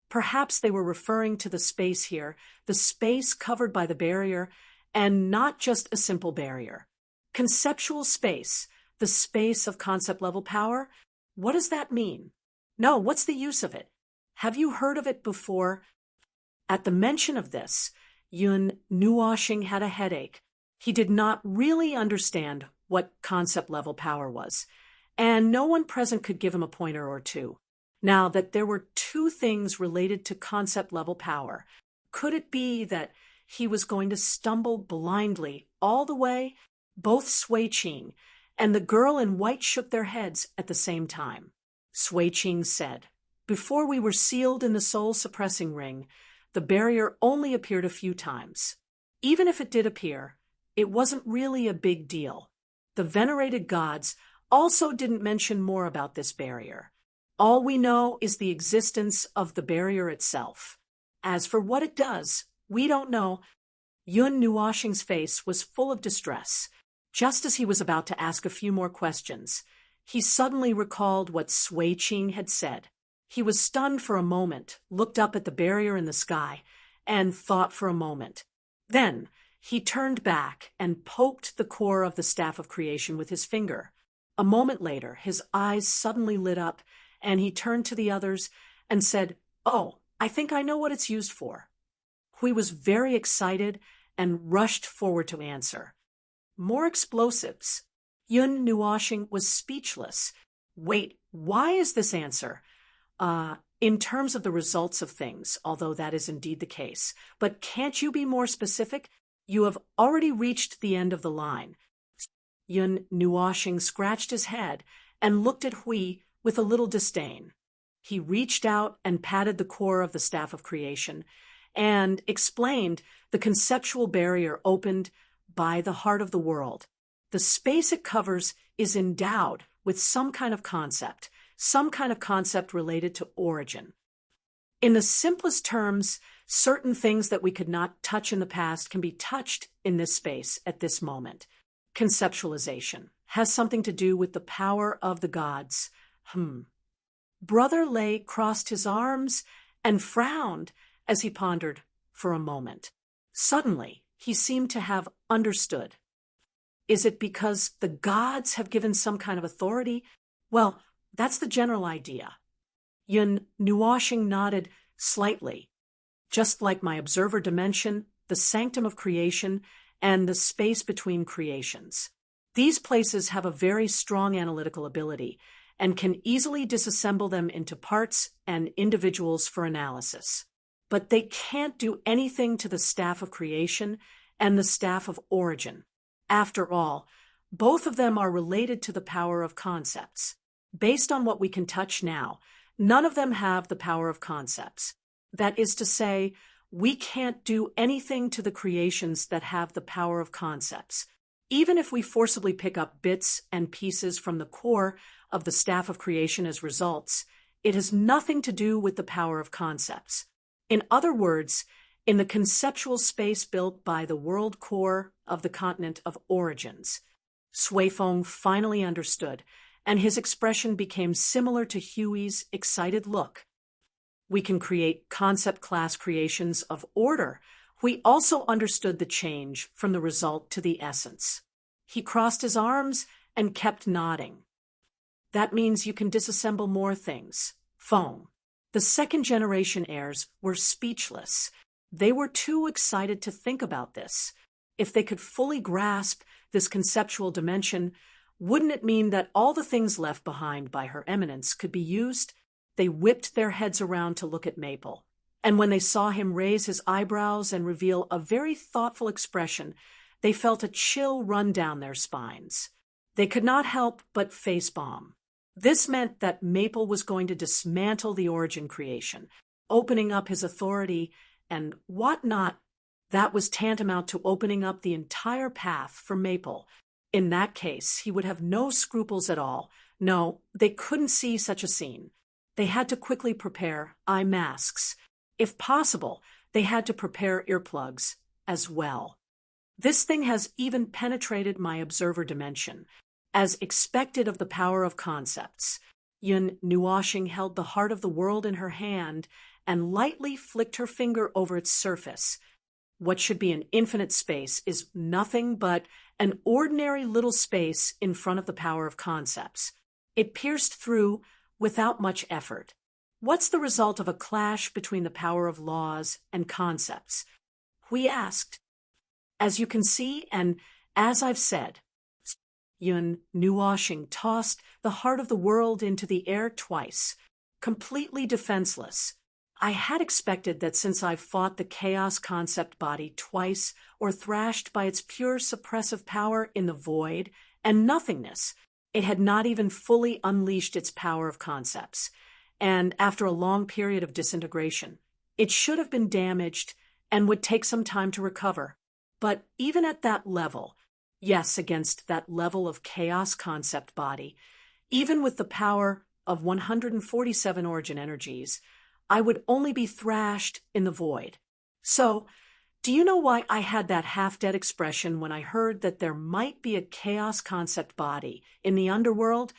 Perhaps they were referring to the space here, the space covered by the barrier, and not just a simple barrier. Conceptual space, the space of concept-level power? What does that mean? No, what's the use of it? Have you heard of it before? At the mention of this, Yun Nuoxing had a headache. He did not really understand what concept-level power was, and no one present could give him a pointer or two. Now that there were two things related to concept-level power, could it be that he was going to stumble blindly all the way? Both Sui Qing and the girl in white shook their heads at the same time. Sui Qing said, "Before we were sealed in the soul-suppressing ring, the barrier only appeared a few times. Even if it did appear, it wasn't really a big deal. The venerated gods also didn't mention more about this barrier. All we know is the existence of the barrier itself. As for what it does, we don't know." Yun Nuoxing's face was full of distress. Just as he was about to ask a few more questions, he suddenly recalled what Sui Qing had said. He was stunned for a moment, looked up at the barrier in the sky, and thought for a moment. Then he turned back and poked the core of the staff of creation with his finger. A moment later, his eyes suddenly lit up, and he turned to the others and said, "Oh, I think I know what it's used for." Hui was very excited and rushed forward to answer. "More explosives." Yun Nuoxing was speechless. "Wait, why is this answer? In terms of the results of things, although that is indeed the case. But can't you be more specific? You have already reached the end of the line." Yun Nuoxing scratched his head and looked at Hui with a little disdain. He reached out and patted the core of the staff of creation and explained the conceptual barrier opened by the heart of the world. The space it covers is endowed with some kind of concept related to origin. In the simplest terms, certain things that we could not touch in the past can be touched in this space at this moment. Conceptualization has something to do with the power of the gods. Brother Lei crossed his arms and frowned as he pondered for a moment. Suddenly, he seemed to have understood. Is it because the gods have given some kind of authority? Well, that's the general idea. Yun Nuoxing nodded slightly. Just like my observer dimension, the sanctum of creation, and the space between creations. These places have a very strong analytical ability and can easily disassemble them into parts and individuals for analysis. But they can't do anything to the staff of creation and the staff of origin. After all, both of them are related to the power of concepts. Based on what we can touch now, none of them have the power of concepts. That is to say, we can't do anything to the creations that have the power of concepts. Even if we forcibly pick up bits and pieces from the core of the staff of creation as results, it has nothing to do with the power of concepts. In other words, in the conceptual space built by the world core of the continent of origins, Sui Feng finally understood, and his expression became similar to Huey's excited look. We can create concept class creations of order. We also understood the change from the result to the essence. He crossed his arms and kept nodding. That means you can disassemble more things. Foam. The second-generation heirs were speechless. They were too excited to think about this. If they could fully grasp this conceptual dimension, wouldn't it mean that all the things left behind by Her Eminence could be used? They whipped their heads around to look at Maple, and when they saw him raise his eyebrows and reveal a very thoughtful expression, they felt a chill run down their spines. They could not help but facepalm. This meant that Maple was going to dismantle the origin creation, opening up his authority and whatnot. That was tantamount to opening up the entire path for Maple. In that case, he would have no scruples at all. No, they couldn't see such a scene. They had to quickly prepare eye masks. If possible, they had to prepare earplugs as well. This thing has even penetrated my observer dimension. As expected of the power of concepts, Yun Nuoshing held the heart of the world in her hand and lightly flicked her finger over its surface. What should be an infinite space is nothing but an ordinary little space in front of the power of concepts. It pierced through without much effort. What's the result of a clash between the power of laws and concepts? We asked. As you can see, and as I've said, Yun Nuoshing tossed the heart of the world into the air twice, completely defenseless. I had expected that since I've fought the chaos concept body twice or thrashed by its pure suppressive power in the void and nothingness, it had not even fully unleashed its power of concepts. And after a long period of disintegration, it should have been damaged and would take some time to recover. But even at that level, yes, against that level of chaos concept body, even with the power of 147 origin energies, I would only be thrashed in the void. So, do you know why I had that half-dead expression when I heard that there might be a chaos concept body in the underworld?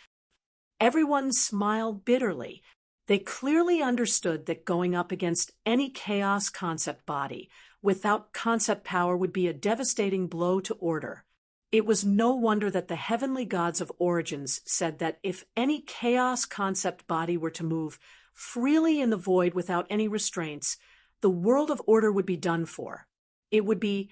Everyone smiled bitterly. They clearly understood that going up against any chaos concept body without concept power would be a devastating blow to order. It was no wonder that the heavenly gods of origins said that if any chaos concept body were to move freely in the void without any restraints, the world of order would be done for. It would be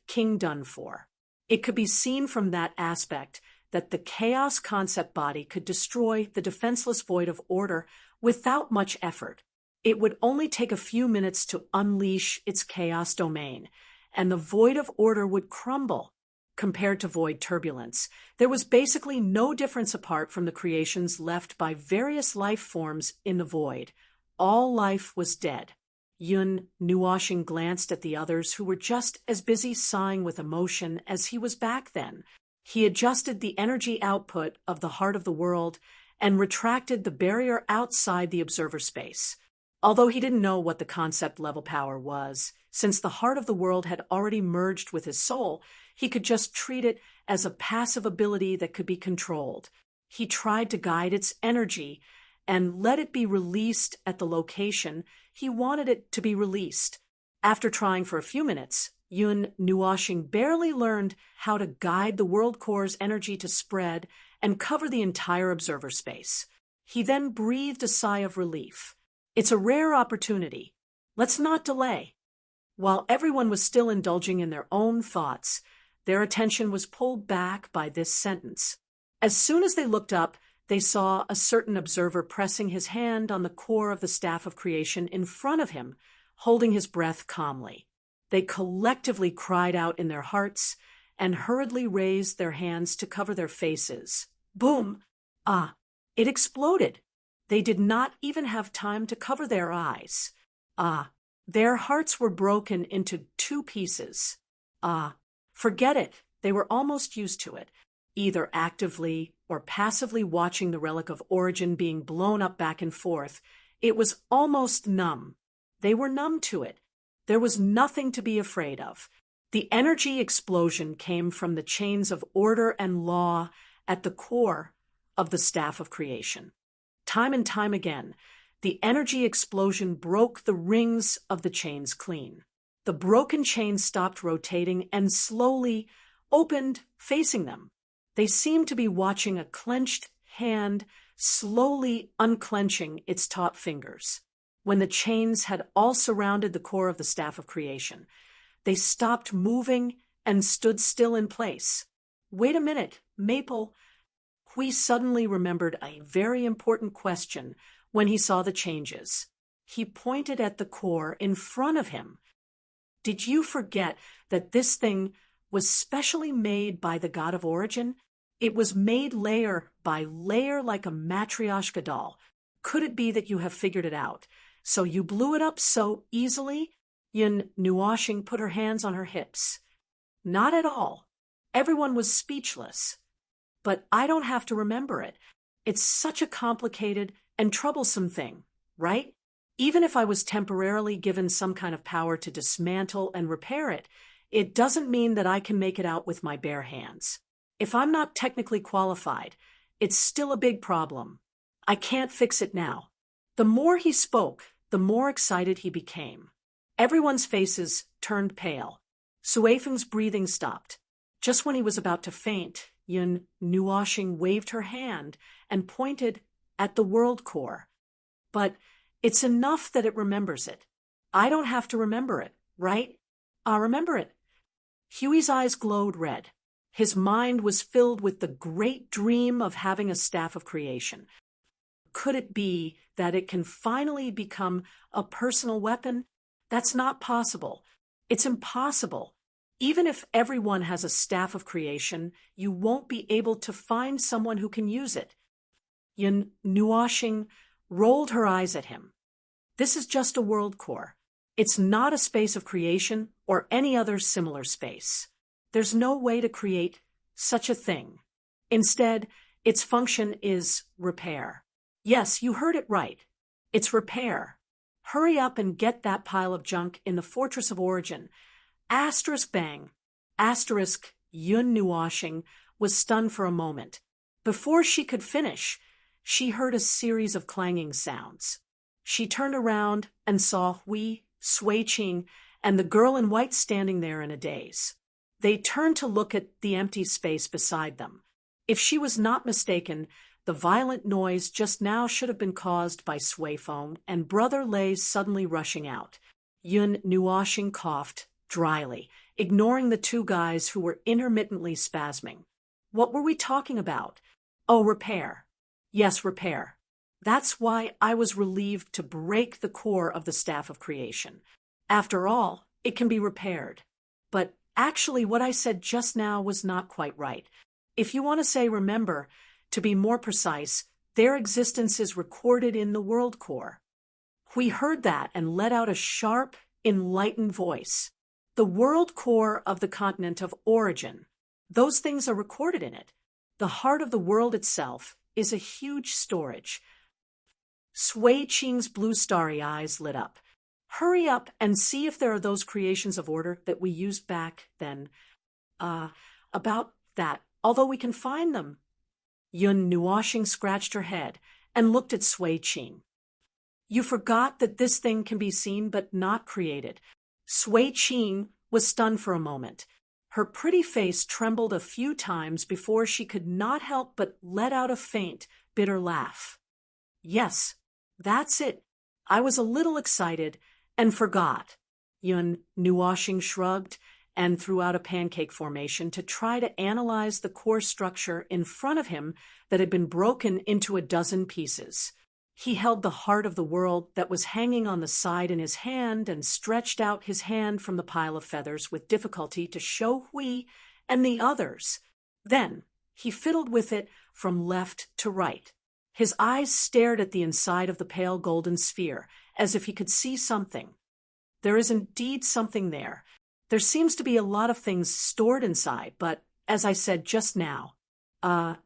King done for. It could be seen from that aspect that the chaos concept body could destroy the defenseless void of order without much effort. It would only take a few minutes to unleash its chaos domain, and the void of order would crumble. Compared to void turbulence, there was basically no difference apart from the creations left by various life forms in the void. All life was dead. Yun Nuoshing glanced at the others who were just as busy sighing with emotion as he was back then. He adjusted the energy output of the heart of the world and retracted the barrier outside the observer space. Although he didn't know what the concept level power was, since the heart of the world had already merged with his soul, he could just treat it as a passive ability that could be controlled. He tried to guide its energy and let it be released at the location he wanted it to be released. After trying for a few minutes, Yun Nuoshing barely learned how to guide the world core's energy to spread and cover the entire observer space. He then breathed a sigh of relief. It's a rare opportunity. Let's not delay. While everyone was still indulging in their own thoughts, their attention was pulled back by this sentence. As soon as they looked up, they saw a certain observer pressing his hand on the core of the staff of creation in front of him, holding his breath calmly. They collectively cried out in their hearts and hurriedly raised their hands to cover their faces. Boom! It exploded. They did not even have time to cover their eyes. Their hearts were broken into two pieces. Forget it. They were almost used to it, either actively or passively watching the relic of origin being blown up back and forth. It was almost numb. They were numb to it. There was nothing to be afraid of. The energy explosion came from the chains of order and law at the core of the staff of creation. Time and time again, the energy explosion broke the rings of the chains clean. The broken chains stopped rotating and slowly opened, facing them. They seemed to be watching a clenched hand slowly unclenching its top fingers. When the chains had all surrounded the core of the staff of creation, they stopped moving and stood still in place. Wait a minute, Maple. Hui suddenly remembered a very important question when he saw the changes. He pointed at the core in front of him. Did you forget that this thing was specially made by the god of origin? It was made layer by layer like a matryoshka doll. Could it be that you have figured it out? So you blew it up so easily? Yun Nuoshing put her hands on her hips. Not at all. Everyone was speechless. But I don't have to remember it. It's such a complicated and troublesome thing, right? Even if I was temporarily given some kind of power to dismantle and repair it, it doesn't mean that I can make it out with my bare hands. If I'm not technically qualified, it's still a big problem. I can't fix it now. The more he spoke, the more excited he became. Everyone's faces turned pale. Suifeng's breathing stopped. Just when he was about to faint, Yun Nuoshing waved her hand and pointed at the world core. But it's enough that it remembers it. I don't have to remember it, right? I'll remember it. Huey's eyes glowed red. His mind was filled with the great dream of having a staff of creation. Could it be that it can finally become a personal weapon? That's not possible. It's impossible. Even if everyone has a staff of creation, you won't be able to find someone who can use it. Yun Nuoshing rolled her eyes at him. This is just a world core. It's not a space of creation or any other similar space. There's no way to create such a thing. Instead, its function is repair. Yes, you heard it right. It's repair. Hurry up and get that pile of junk in the Fortress of Origin. Asterisk bang. Asterisk Yun Nuoshing was stunned for a moment. Before she could finish, she heard a series of clanging sounds. She turned around and saw Hui, Sui Qing, and the girl in white standing there in a daze. They turned to look at the empty space beside them. If she was not mistaken, the violent noise just now should have been caused by Suifeng and Brother Lei suddenly rushing out. Yun Nuoshing coughed dryly, ignoring the two guys who were intermittently spasming. What were we talking about? Oh, repair. Yes, repair. That's why I was relieved to break the core of the staff of creation. After all, it can be repaired. But actually, what I said just now was not quite right. If you want to say remember, to be more precise, their existence is recorded in the world core. We heard that and let out a sharp, enlightened voice. The world core of the continent of origin. Those things are recorded in it. The heart of the world itself is a huge storage. Sui Qing's blue starry eyes lit up. Hurry up and see if there are those creations of order that we used back then. About that, although we can find them. Yun Nuoshing scratched her head and looked at Sui Qing. You forgot that this thing can be seen but not created. Sui Qing was stunned for a moment. Her pretty face trembled a few times before she could not help but let out a faint, bitter laugh. Yes, that's it. I was a little excited and forgot. Yun Nuoshing shrugged and threw out a pancake formation to try to analyze the core structure in front of him that had been broken into a dozen pieces. He held the heart of the world that was hanging on the side in his hand and stretched out his hand from the pile of feathers with difficulty to show Hui and the others. Then he fiddled with it from left to right. His eyes stared at the inside of the pale golden sphere, as if he could see something. There is indeed something there. There seems to be a lot of things stored inside, but, as I said just now,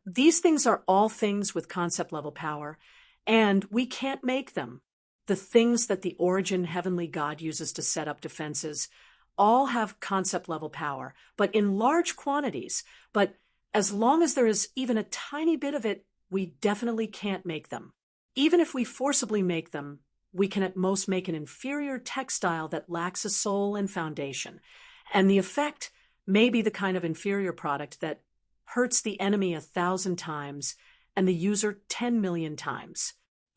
these things are all things with concept-level power, and we can't make them. The things that the origin heavenly god uses to set up defenses all have concept-level power, but in large quantities. But as long as there is even a tiny bit of it, we definitely can't make them. Even if we forcibly make them, we can at most make an inferior textile that lacks a soul and foundation. And the effect may be the kind of inferior product that hurts the enemy 1,000 times and the user 10 million times.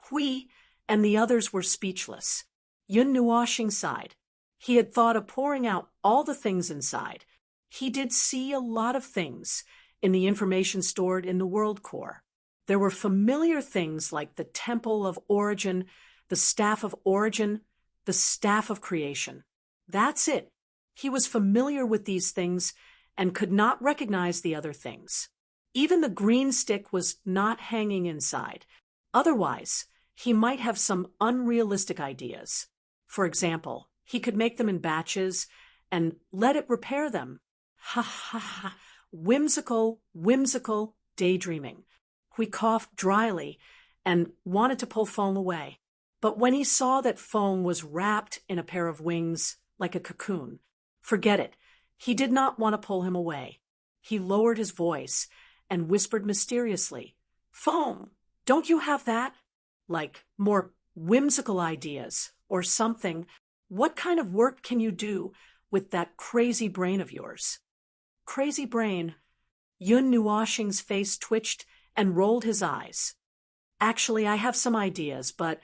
Hui and the others were speechless. Yun Nuoxing sighed. He had thought of pouring out all the things inside. He did see a lot of things in the information stored in the world core. There were familiar things like the Temple of Origin, the Staff of Origin, the Staff of Creation. That's it. He was familiar with these things and could not recognize the other things. Even the green stick was not hanging inside. Otherwise, he might have some unrealistic ideas. For example, he could make them in batches and let it repair them. Ha ha ha. Whimsical daydreaming. He coughed dryly and wanted to pull Feng away. But when he saw that Feng was wrapped in a pair of wings like a cocoon, forget it. He did not want to pull him away. He lowered his voice and whispered mysteriously, "Feng, don't you have that? Like more whimsical ideas or something? What kind of work can you do with that crazy brain of yours?" Crazy brain. Yun Nuoxing's face twitched and rolled his eyes. Actually, I have some ideas, but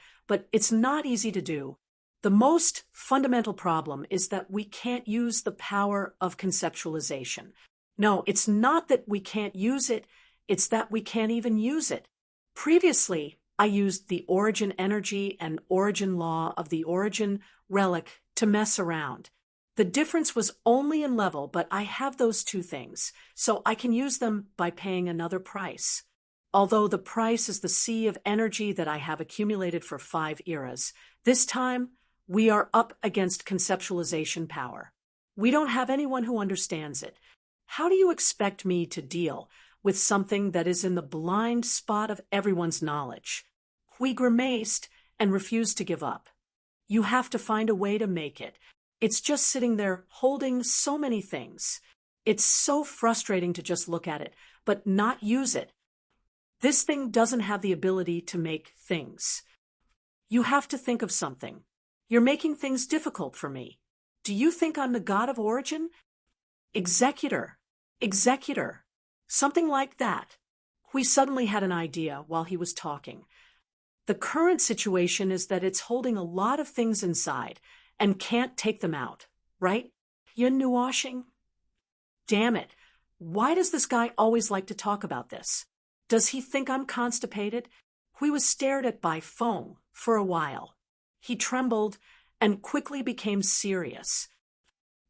it's not easy to do. The most fundamental problem is that we can't use the power of conceptualization. No, it's not that we can't use it, it's that we can't even use it. Previously, I used the origin energy and origin law of the origin relic to mess around. The difference was only in level, but I have those two things, so I can use them by paying another price. Although the price is the sea of energy that I have accumulated for 5 eras, this time we are up against conceptualization power. We don't have anyone who understands it. How do you expect me to deal with something that is in the blind spot of everyone's knowledge? We grimaced and refused to give up. You have to find a way to make it. It's just sitting there holding so many things. It's so frustrating to just look at it, but not use it. This thing doesn't have the ability to make things. You have to think of something. You're making things difficult for me. Do you think I'm the god of origin? Executor. Something like that. We suddenly had an idea while he was talking. The current situation is that it's holding a lot of things inside and can't take them out, right? Yun Nuoxing? Damn it. Why does this guy always like to talk about this? Does he think I'm constipated? He was stared at by Feng for a while. He trembled and quickly became serious.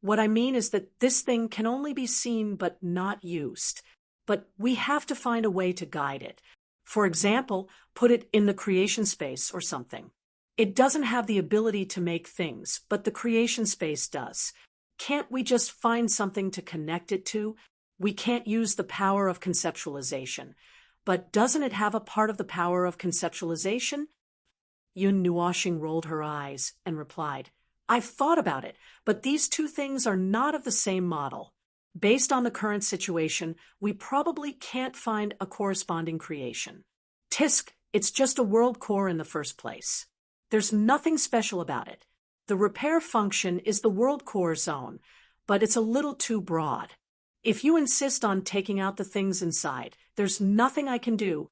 What I mean is that this thing can only be seen but not used. But we have to find a way to guide it. For example, put it in the creation space or something. It doesn't have the ability to make things, but the creation space does. Can't we just find something to connect it to? We can't use the power of conceptualization. But doesn't it have a part of the power of conceptualization? Yun Nuoxing rolled her eyes and replied, "I've thought about it, but these two things are not of the same model. Based on the current situation, we probably can't find a corresponding creation. Tisk, it's just a world core in the first place. There's nothing special about it. The repair function is the world core zone, but it's a little too broad. If you insist on taking out the things inside, there's nothing I can do."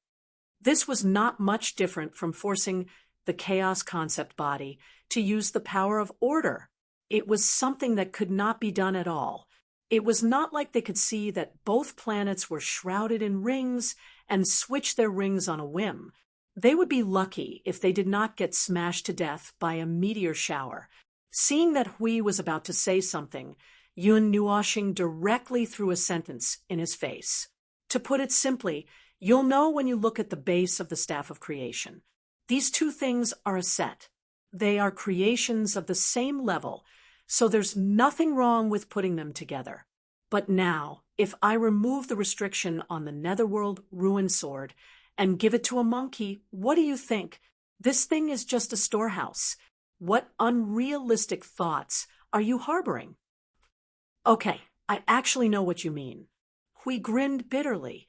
This was not much different from forcing the chaos concept body to use the power of order. It was something that could not be done at all. It was not like they could see that both planets were shrouded in rings and switch their rings on a whim. They would be lucky if they did not get smashed to death by a meteor shower. Seeing that Hui was about to say something, Yun Nuoxing directly threw a sentence in his face. To put it simply, you'll know when you look at the base of the Staff of Creation. These two things are a set. They are creations of the same level, so there's nothing wrong with putting them together. But now, if I remove the restriction on the Netherworld Ruin Sword and give it to a monkey, what do you think? This thing is just a storehouse. What unrealistic thoughts are you harboring? Okay, I actually know what you mean. Hui grinned bitterly.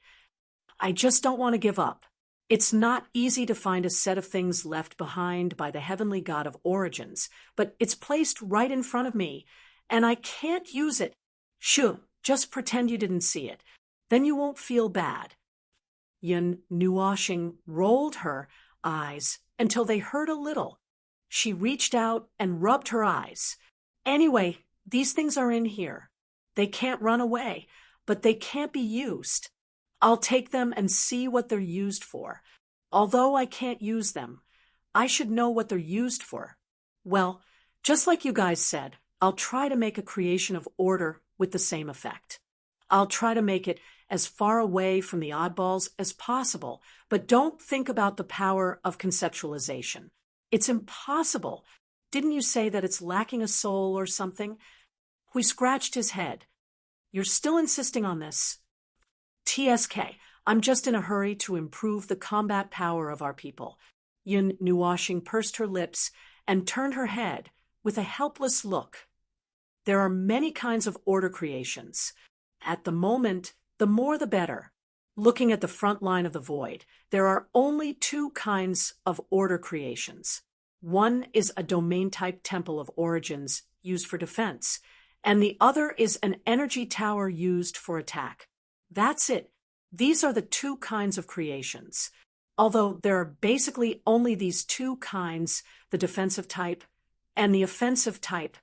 I just don't want to give up. It's not easy to find a set of things left behind by the heavenly god of origins, but it's placed right in front of me, and I can't use it. Shoo, just pretend you didn't see it. Then you won't feel bad. Yun Nuoshing rolled her eyes until they hurt a little. She reached out and rubbed her eyes. Anyway, these things are in here. They can't run away, but they can't be used. I'll take them and see what they're used for. Although I can't use them, I should know what they're used for. Well, just like you guys said, I'll try to make a creation of order with the same effect. I'll try to make it as far away from the oddballs as possible, but don't think about the power of conceptualization. It's impossible. Didn't you say that it's lacking a soul or something? Hui scratched his head. You're still insisting on this? TSK, I'm just in a hurry to improve the combat power of our people. Yun Nuoshing pursed her lips and turned her head with a helpless look. There are many kinds of order creations. At the moment, the more the better. Looking at the front line of the void, there are only two kinds of order creations. One is a domain-type temple of origins used for defense, and the other is an energy tower used for attack. That's it. These are the two kinds of creations. Although there are basically only these two kinds, the defensive type and the offensive type.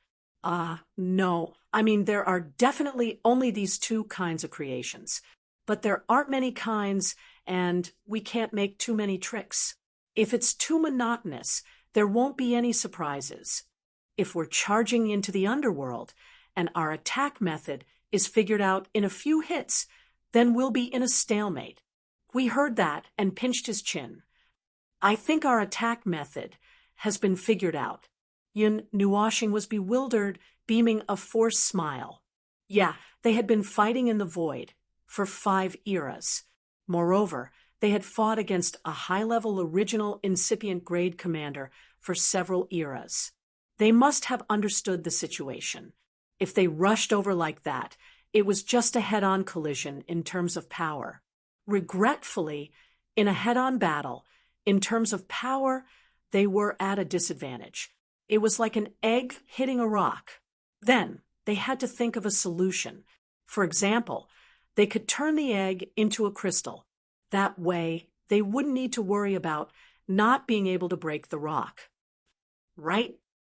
No. I mean, there are definitely only these two kinds of creations. But there aren't many kinds, and we can't make too many tricks. If it's too monotonous, there won't be any surprises. If we're charging into the underworld, and our attack method is figured out in a few hits, then we'll be in a stalemate. We heard that and pinched his chin. I think our attack method has been figured out. Yun Nuoshing was bewildered, beaming a forced smile. Yeah, they had been fighting in the void for 5 eras. Moreover, they had fought against a high-level original incipient grade commander for several eras. They must have understood the situation. If they rushed over like that, it was just a head-on collision in terms of power. Regretfully, in a head-on battle, in terms of power, they were at a disadvantage. It was like an egg hitting a rock. Then, they had to think of a solution. For example, they could turn the egg into a crystal. That way, they wouldn't need to worry about not being able to break the rock. Right?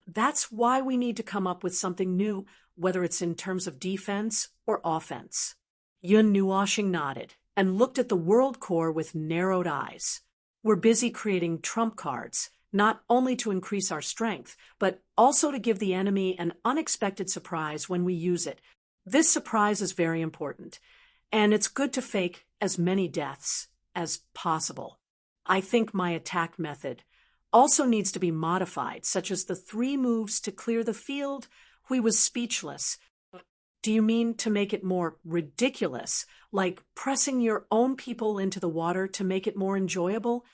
That's why we need to come up with something new, whether it's in terms of defense or offense. Yun Nuoshing nodded and looked at the world core with narrowed eyes. We're busy creating trump cards, not only to increase our strength, but also to give the enemy an unexpected surprise when we use it. This surprise is very important, and it's good to fake as many deaths as possible. I think my attack method also needs to be modified, such as the 3 moves to clear the field. Hui was speechless. Do you mean to make it more ridiculous, like pressing your own people into the water to make it more enjoyable?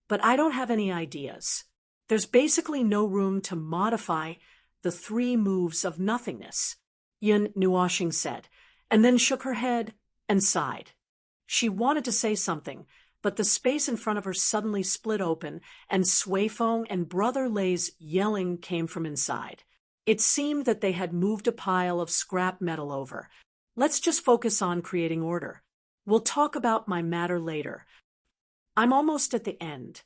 But I don't have any ideas. There's basically no room to modify the 3 moves of nothingness, Yun Nuoshing said, and then shook her head and sighed. She wanted to say something, but the space in front of her suddenly split open, and Suifeng and Brother Lei's yelling came from inside. It seemed that they had moved a pile of scrap metal over. Let's just focus on creating order. We'll talk about my matter later. I'm almost at the end.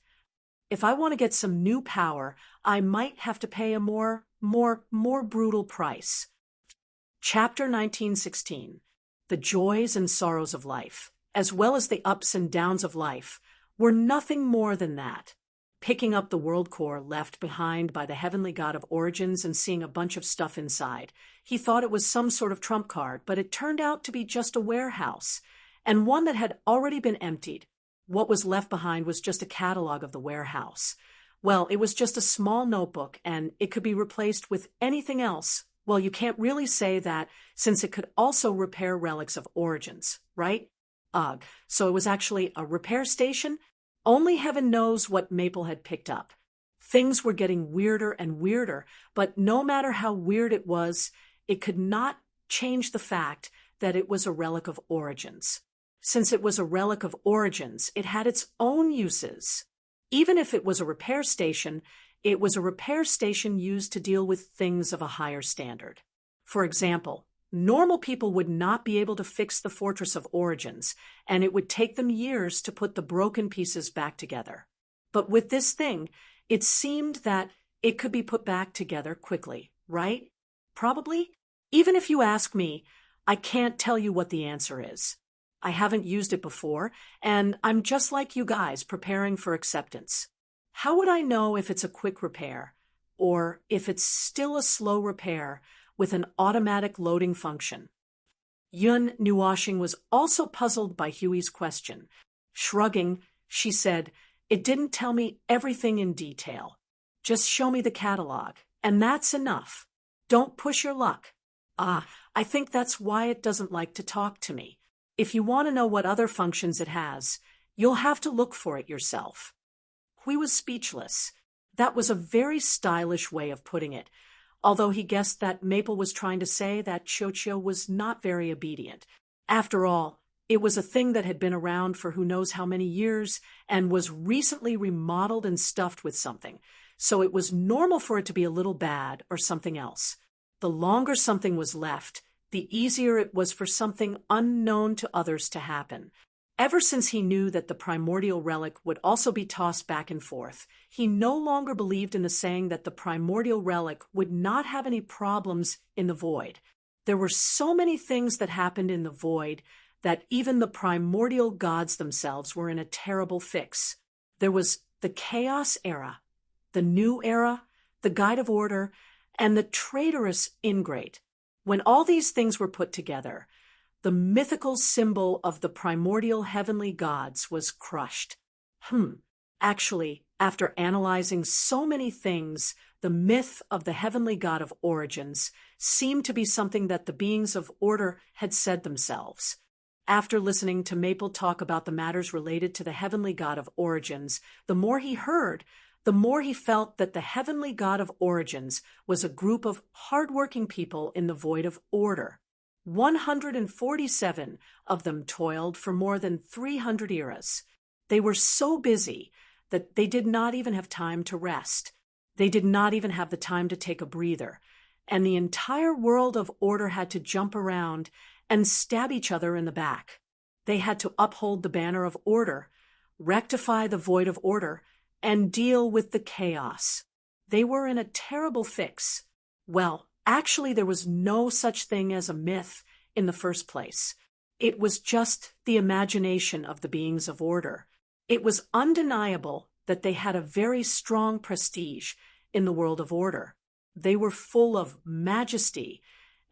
If I want to get some new power, I might have to pay a more brutal price. Chapter 1916. The joys and sorrows of life, as well as the ups and downs of life, were nothing more than that. Picking up the world core left behind by the heavenly god of origins and seeing a bunch of stuff inside, he thought it was some sort of trump card, but it turned out to be just a warehouse, and one that had already been emptied. What was left behind was just a catalog of the warehouse. Well, it was just a small notebook, and it could be replaced with anything else. Well, you can't really say that, since it could also repair relics of origins, right? Ugh, so it was actually a repair station? Only heaven knows what Maple had picked up. Things were getting weirder and weirder, but no matter how weird it was, it could not change the fact that it was a relic of origins. Since it was a relic of origins, it had its own uses. Even if it was a repair station, it was a repair station used to deal with things of a higher standard. For example, Normal people would not be able to fix the Fortress of Origins, and it would take them years to put the broken pieces back together. But with this thing, it seemed that it could be put back together quickly, right? Probably. Even if you ask me, I can't tell you what the answer is. I haven't used it before, and I'm just like you guys preparing for acceptance. How would I know if it's a quick repair, or if it's still a slow repair with an automatic loading function? Yun Nuashing was also puzzled by Huey's question. Shrugging, she said, "It didn't tell me everything in detail. Just show me the catalog, and that's enough. Don't push your luck." I think that's why it doesn't like to talk to me. If you want to know what other functions it has, you'll have to look for it yourself. Hui was speechless. That was a very stylish way of putting it, although he guessed that Maple was trying to say that Chocho was not very obedient. After all, it was a thing that had been around for who knows how many years and was recently remodeled and stuffed with something, so it was normal for it to be a little bad or something else. The longer something was left, the easier it was for something unknown to others to happen. Ever since he knew that the primordial relic would also be tossed back and forth, he no longer believed in the saying that the primordial relic would not have any problems in the void. There were so many things that happened in the void that even the primordial gods themselves were in a terrible fix. There was the Chaos Era, the New Era, the Guide of Order, and the traitorous Ingrate. When all these things were put together, the mythical symbol of the primordial heavenly gods was crushed. Actually, after analyzing so many things, the myth of the heavenly god of origins seemed to be something that the beings of order had said themselves. After listening to Maple talk about the matters related to the heavenly god of origins, the more he heard, the more he felt that the heavenly god of origins was a group of hard-working people in the void of order. 147 of them toiled for more than 300 eras. They were so busy that they did not even have time to rest. They did not even have the time to take a breather, and the entire world of order had to jump around and stab each other in the back. They had to uphold the banner of order, rectify the void of order, and deal with the chaos. They were in a terrible fix. Well, actually, there was no such thing as a myth in the first place. It was just the imagination of the beings of order. It was undeniable that they had a very strong prestige in the world of order. They were full of majesty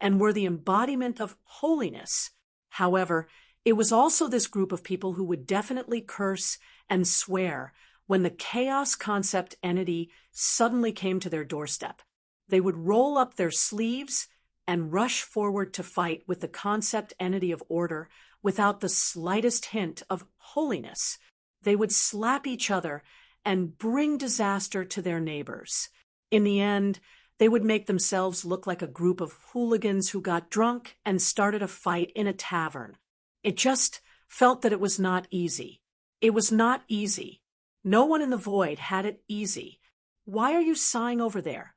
and were the embodiment of holiness. However, it was also this group of people who would definitely curse and swear when the chaos concept entity suddenly came to their doorstep. They would roll up their sleeves and rush forward to fight with the concept entity of order without the slightest hint of holiness. They would slap each other and bring disaster to their neighbors. In the end, they would make themselves look like a group of hooligans who got drunk and started a fight in a tavern. It just felt that it was not easy. It was not easy. No one in the void had it easy. Why are you sighing over there?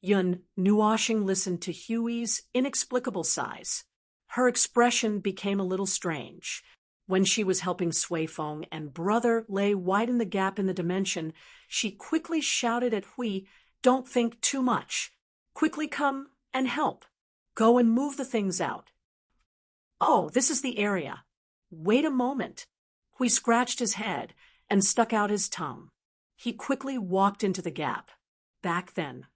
Yun Nuashing listened to Huey's inexplicable sighs. Her expression became a little strange. When she was helping Sui Feng and Brother Lei widen the gap in the dimension, she quickly shouted at Hui, "Don't think too much. Quickly come and help. Go and move the things out." "Oh, this is the area. Wait a moment." Hui scratched his head and stuck out his tongue. He quickly walked into the gap. Back then,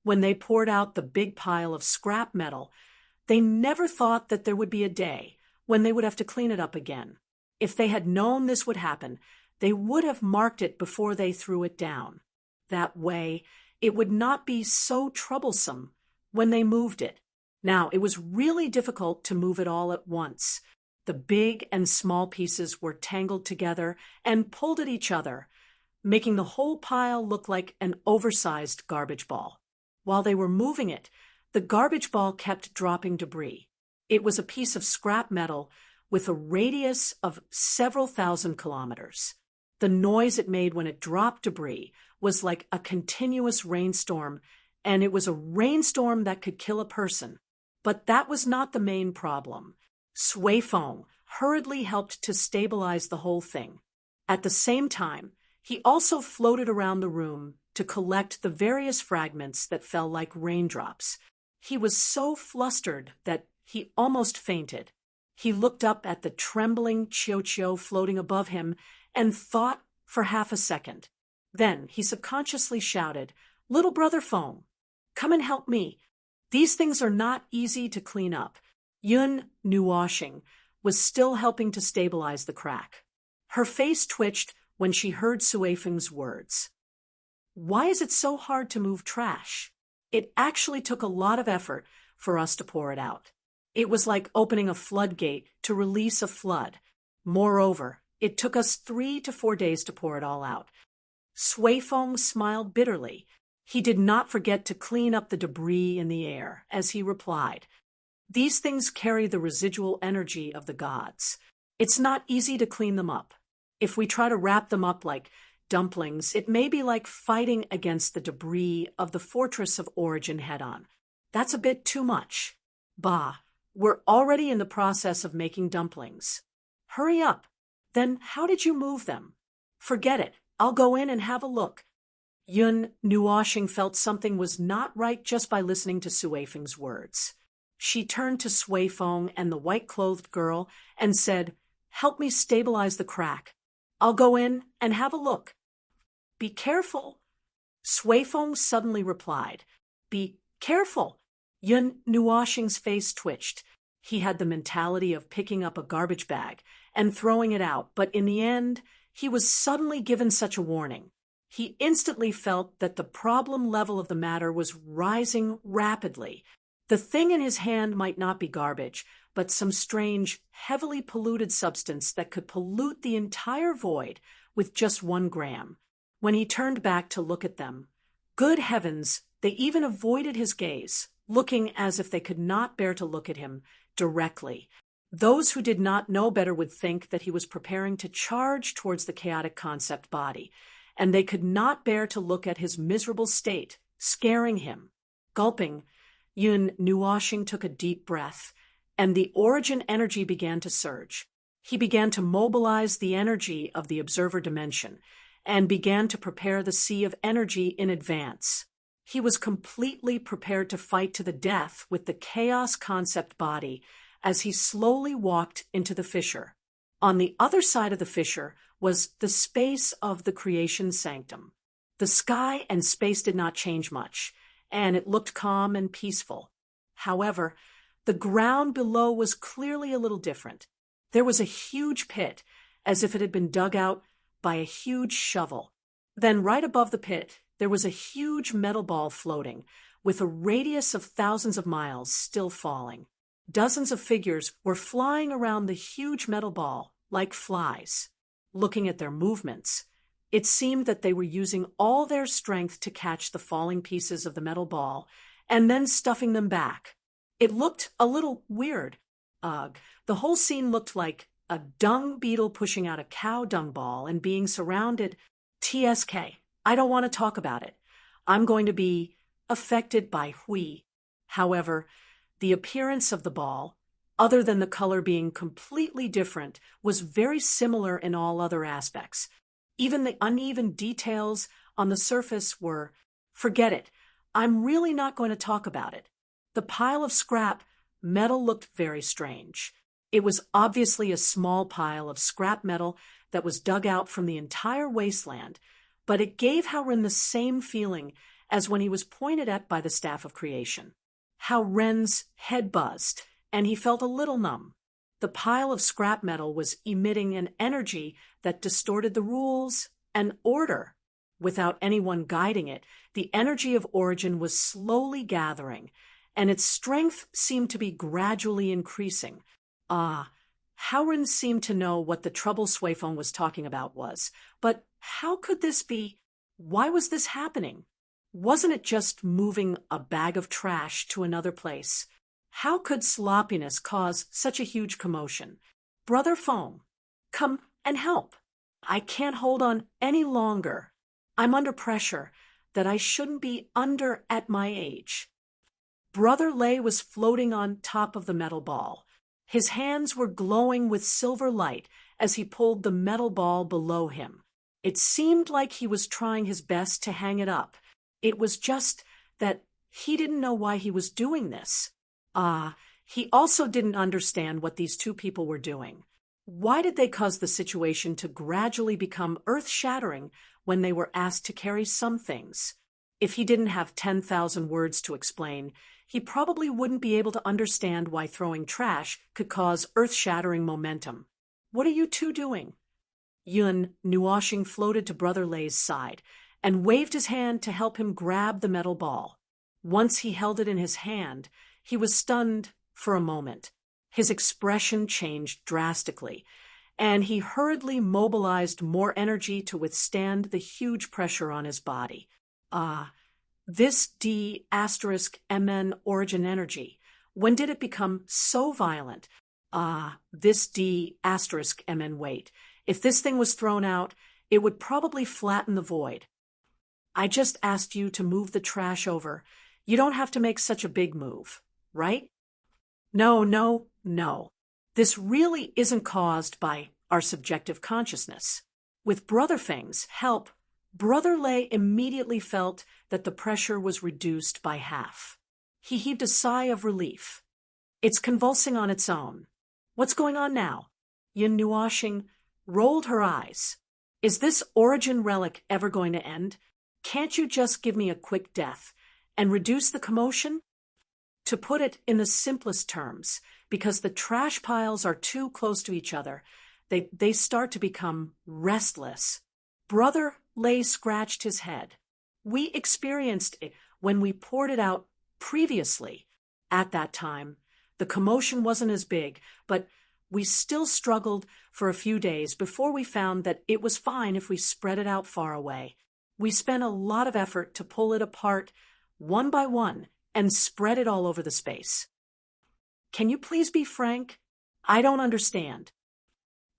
when they poured out the big pile of scrap metal, they never thought that there would be a day when they would have to clean it up again. If they had known this would happen, they would have marked it before they threw it down. That way, it would not be so troublesome when they moved it. Now, it was really difficult to move it all at once. The big and small pieces were tangled together and pulled at each other, making the whole pile look like an oversized garbage ball. While they were moving it, the garbage ball kept dropping debris. It was a piece of scrap metal with a radius of several thousand kilometers. The noise it made when it dropped debris was like a continuous rainstorm, and it was a rainstorm that could kill a person. But that was not the main problem. Sui Feng hurriedly helped to stabilize the whole thing. At the same time, he also floated around the room to collect the various fragments that fell like raindrops. He was so flustered that he almost fainted. He looked up at the trembling Chiu floating above him and thought for half a second. Then he subconsciously shouted, "Little brother Feng, come and help me. These things are not easy to clean up." Yun Nuoshing was still helping to stabilize the crack. Her face twitched when she heard Sui Feng's words. "Why is it so hard to move trash? It actually took a lot of effort for us to pour it out. It was like opening a floodgate to release a flood. Moreover, it took us 3 to 4 days to pour it all out." Sui Feng smiled bitterly. He did not forget to clean up the debris in the air as he replied, "These things carry the residual energy of the gods. It's not easy to clean them up. If we try to wrap them up like dumplings, it may be like fighting against the debris of the fortress of origin head-on. That's a bit too much. Bah, we're already in the process of making dumplings. Hurry up. Then how did you move them?" "Forget it. I'll go in and have a look." Yun Nuoshing felt something was not right just by listening to Sui Feng's words. She turned to Sui Feng and the white-clothed girl and said, "Help me stabilize the crack. I'll go in and have a look." "Be careful." Sui Feng suddenly replied, "Be careful." Yun Nuoshing's face twitched. He had the mentality of picking up a garbage bag and throwing it out, but in the end, he was suddenly given such a warning. He instantly felt that the problem level of the matter was rising rapidly. The thing in his hand might not be garbage, but some strange, heavily polluted substance that could pollute the entire void with just 1 gram. When he turned back to look at them, good heavens, they even avoided his gaze, looking as if they could not bear to look at him directly. Those who did not know better would think that he was preparing to charge towards the chaotic concept body, and they could not bear to look at his miserable state, scaring him. Gulping, Yun Nuoshing took a deep breath, and the origin energy began to surge. He began to mobilize the energy of the observer dimension, and began to prepare the sea of energy in advance. He was completely prepared to fight to the death with the chaos concept body as he slowly walked into the fissure. On the other side of the fissure was the space of the creation sanctum. The sky and space did not change much, and it looked calm and peaceful. However, the ground below was clearly a little different. There was a huge pit, as if it had been dug out by a huge shovel. Then right above the pit, there was a huge metal ball floating, with a radius of thousands of miles still falling. Dozens of figures were flying around the huge metal ball like flies. Looking at their movements, it seemed that they were using all their strength to catch the falling pieces of the metal ball and then stuffing them back. It looked a little weird. Ugh, the whole scene looked like a dung beetle pushing out a cow dung ball and being surrounded. TSK, I don't want to talk about it. I'm going to be affected by Hui. However, the appearance of the ball, other than the color being completely different, was very similar in all other aspects. Even the uneven details on the surface were, forget it, I'm really not going to talk about it. The pile of scrap metal looked very strange. It was obviously a small pile of scrap metal that was dug out from the entire wasteland, but it gave Hao-Ren the same feeling as when he was pointed at by the staff of creation. Hao-Ren's head buzzed, and he felt a little numb. The pile of scrap metal was emitting an energy that distorted the rules and order. Without anyone guiding it, the energy of origin was slowly gathering, and its strength seemed to be gradually increasing. Hao-Ren seemed to know what the trouble Sui Feng was talking about was, but how could this be? Why was this happening? Wasn't it just moving a bag of trash to another place? How could sloppiness cause such a huge commotion? Brother Feng, come and help. I can't hold on any longer. I'm under pressure that I shouldn't be under at my age. Brother Lay was floating on top of the metal ball. His hands were glowing with silver light as he pulled the metal ball below him. It seemed like he was trying his best to hang it up. It was just that he didn't know why he was doing this. He also didn't understand what these two people were doing. Why did they cause the situation to gradually become earth-shattering when they were asked to carry some things? If he didn't have 10,000 words to explain, he probably wouldn't be able to understand why throwing trash could cause earth-shattering momentum. What are you two doing? Yun Nuoshing floated to Brother Lay's side and waved his hand to help him grab the metal ball. Once he held it in his hand, he was stunned for a moment. His expression changed drastically, and he hurriedly mobilized more energy to withstand the huge pressure on his body. This D*MN origin energy, when did it become so violent? This D*MN weight. If this thing was thrown out, it would probably flatten the void. I just asked you to move the trash over. You don't have to make such a big move, right? No. This really isn't caused by our subjective consciousness. With Brother Feng's help, Brother Lay immediately felt that the pressure was reduced by half. He heaved a sigh of relief. It's convulsing on its own. What's going on now? Yun Nuoshing rolled her eyes. Is this origin relic ever going to end? Can't you just give me a quick death and reduce the commotion? To put it in the simplest terms, because the trash piles are too close to each other, they start to become restless. Brother Lay scratched his head. We experienced it when we poured it out previously. At that time, the commotion wasn't as big, but we still struggled for a few days before we found that it was fine if we spread it out far away. We spent a lot of effort to pull it apart one by one and spread it all over the space. Can you please be frank? I don't understand.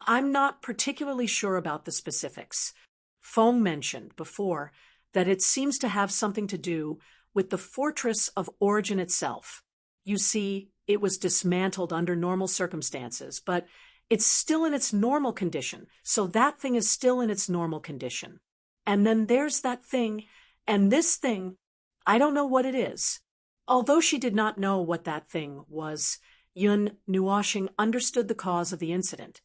I'm not particularly sure about the specifics. Feng mentioned before that it seems to have something to do with the fortress of origin itself. You see, it was dismantled under normal circumstances, but it's still in its normal condition, so that thing is still in its normal condition. And then there's that thing, and this thing, I don't know what it is. Although she did not know what that thing was, Yun Nuoshing understood the cause of the incident.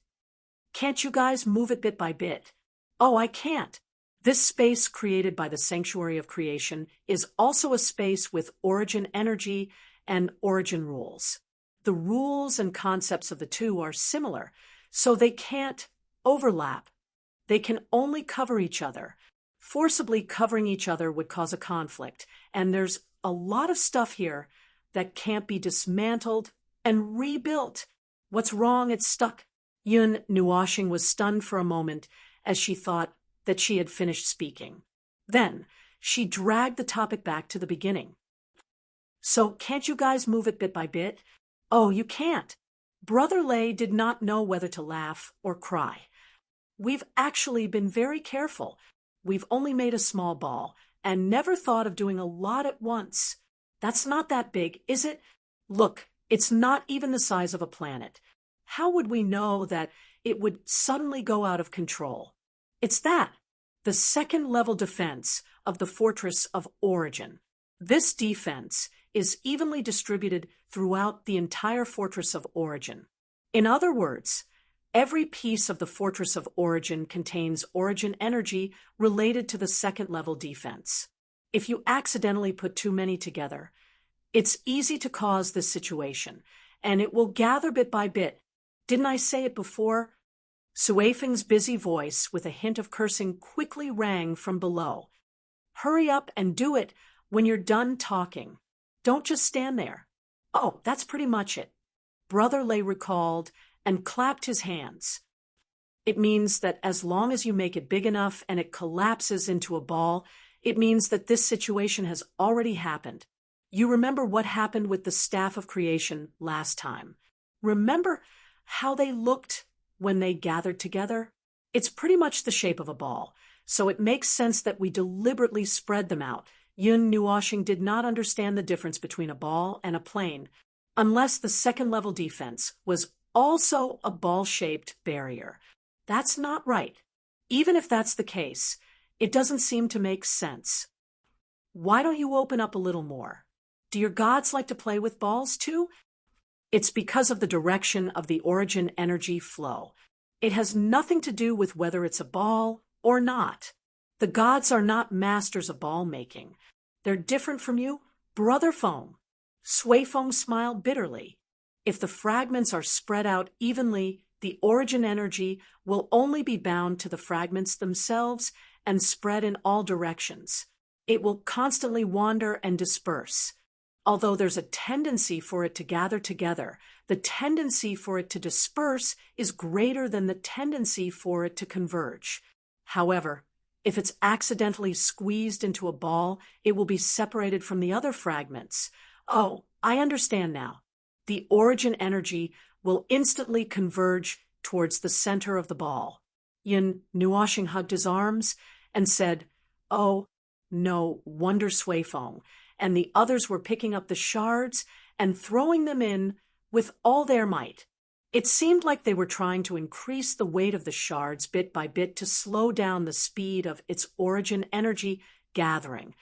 Can't you guys move it bit by bit? Oh, I can't. This space created by the Sanctuary of Creation is also a space with origin energy and origin rules. The rules and concepts of the two are similar, so they can't overlap. They can only cover each other. Forcibly covering each other would cause a conflict, and there's a lot of stuff here that can't be dismantled and rebuilt. What's wrong? It's stuck. Yun Nuoshing was stunned for a moment as she thought that she had finished speaking. Then she dragged the topic back to the beginning. So can't you guys move it bit by bit? Oh, you can't. Brother Lay did not know whether to laugh or cry. We've actually been very careful. We've only made a small ball and never thought of doing a lot at once. That's not that big, is it? Look, it's not even the size of a planet. How would we know that it would suddenly go out of control? It's that, the second-level defense of the Fortress of Origin. This defense is evenly distributed throughout the entire Fortress of Origin. In other words, every piece of the Fortress of Origin contains origin energy related to the second-level defense. If you accidentally put too many together, it's easy to cause this situation, and it will gather bit by bit. Didn't I say it before? Sui Feng's busy voice, with a hint of cursing, quickly rang from below. Hurry up and do it when you're done talking. Don't just stand there. Oh, that's pretty much it. Brother Lay recalled and clapped his hands. It means that as long as you make it big enough and it collapses into a ball, it means that this situation has already happened. You remember what happened with the Staff of Creation last time. Remember how they looked when they gathered together? It's pretty much the shape of a ball, so it makes sense that we deliberately spread them out, Yun Nuoshing did not understand the difference between a ball and a plane, unless the second-level defense was also a ball-shaped barrier. That's not right. Even if that's the case, it doesn't seem to make sense. Why don't you open up a little more? Do your gods like to play with balls too? It's because of the direction of the origin energy flow. It has nothing to do with whether it's a ball or not. The gods are not masters of ball making. They're different from you, Brother Feng. Sui Feng smiled bitterly. If the fragments are spread out evenly, the origin energy will only be bound to the fragments themselves and spread in all directions. It will constantly wander and disperse. Although there's a tendency for it to gather together, the tendency for it to disperse is greater than the tendency for it to converge. However, if it's accidentally squeezed into a ball, it will be separated from the other fragments. Oh, I understand now. The origin energy will instantly converge towards the center of the ball. Yin Nuoshing hugged his arms and said, "Oh, no wonder Sui Feng," and the others were picking up the shards and throwing them in with all their might. It seemed like they were trying to increase the weight of the shards bit by bit to slow down the speed of its origin energy gathering.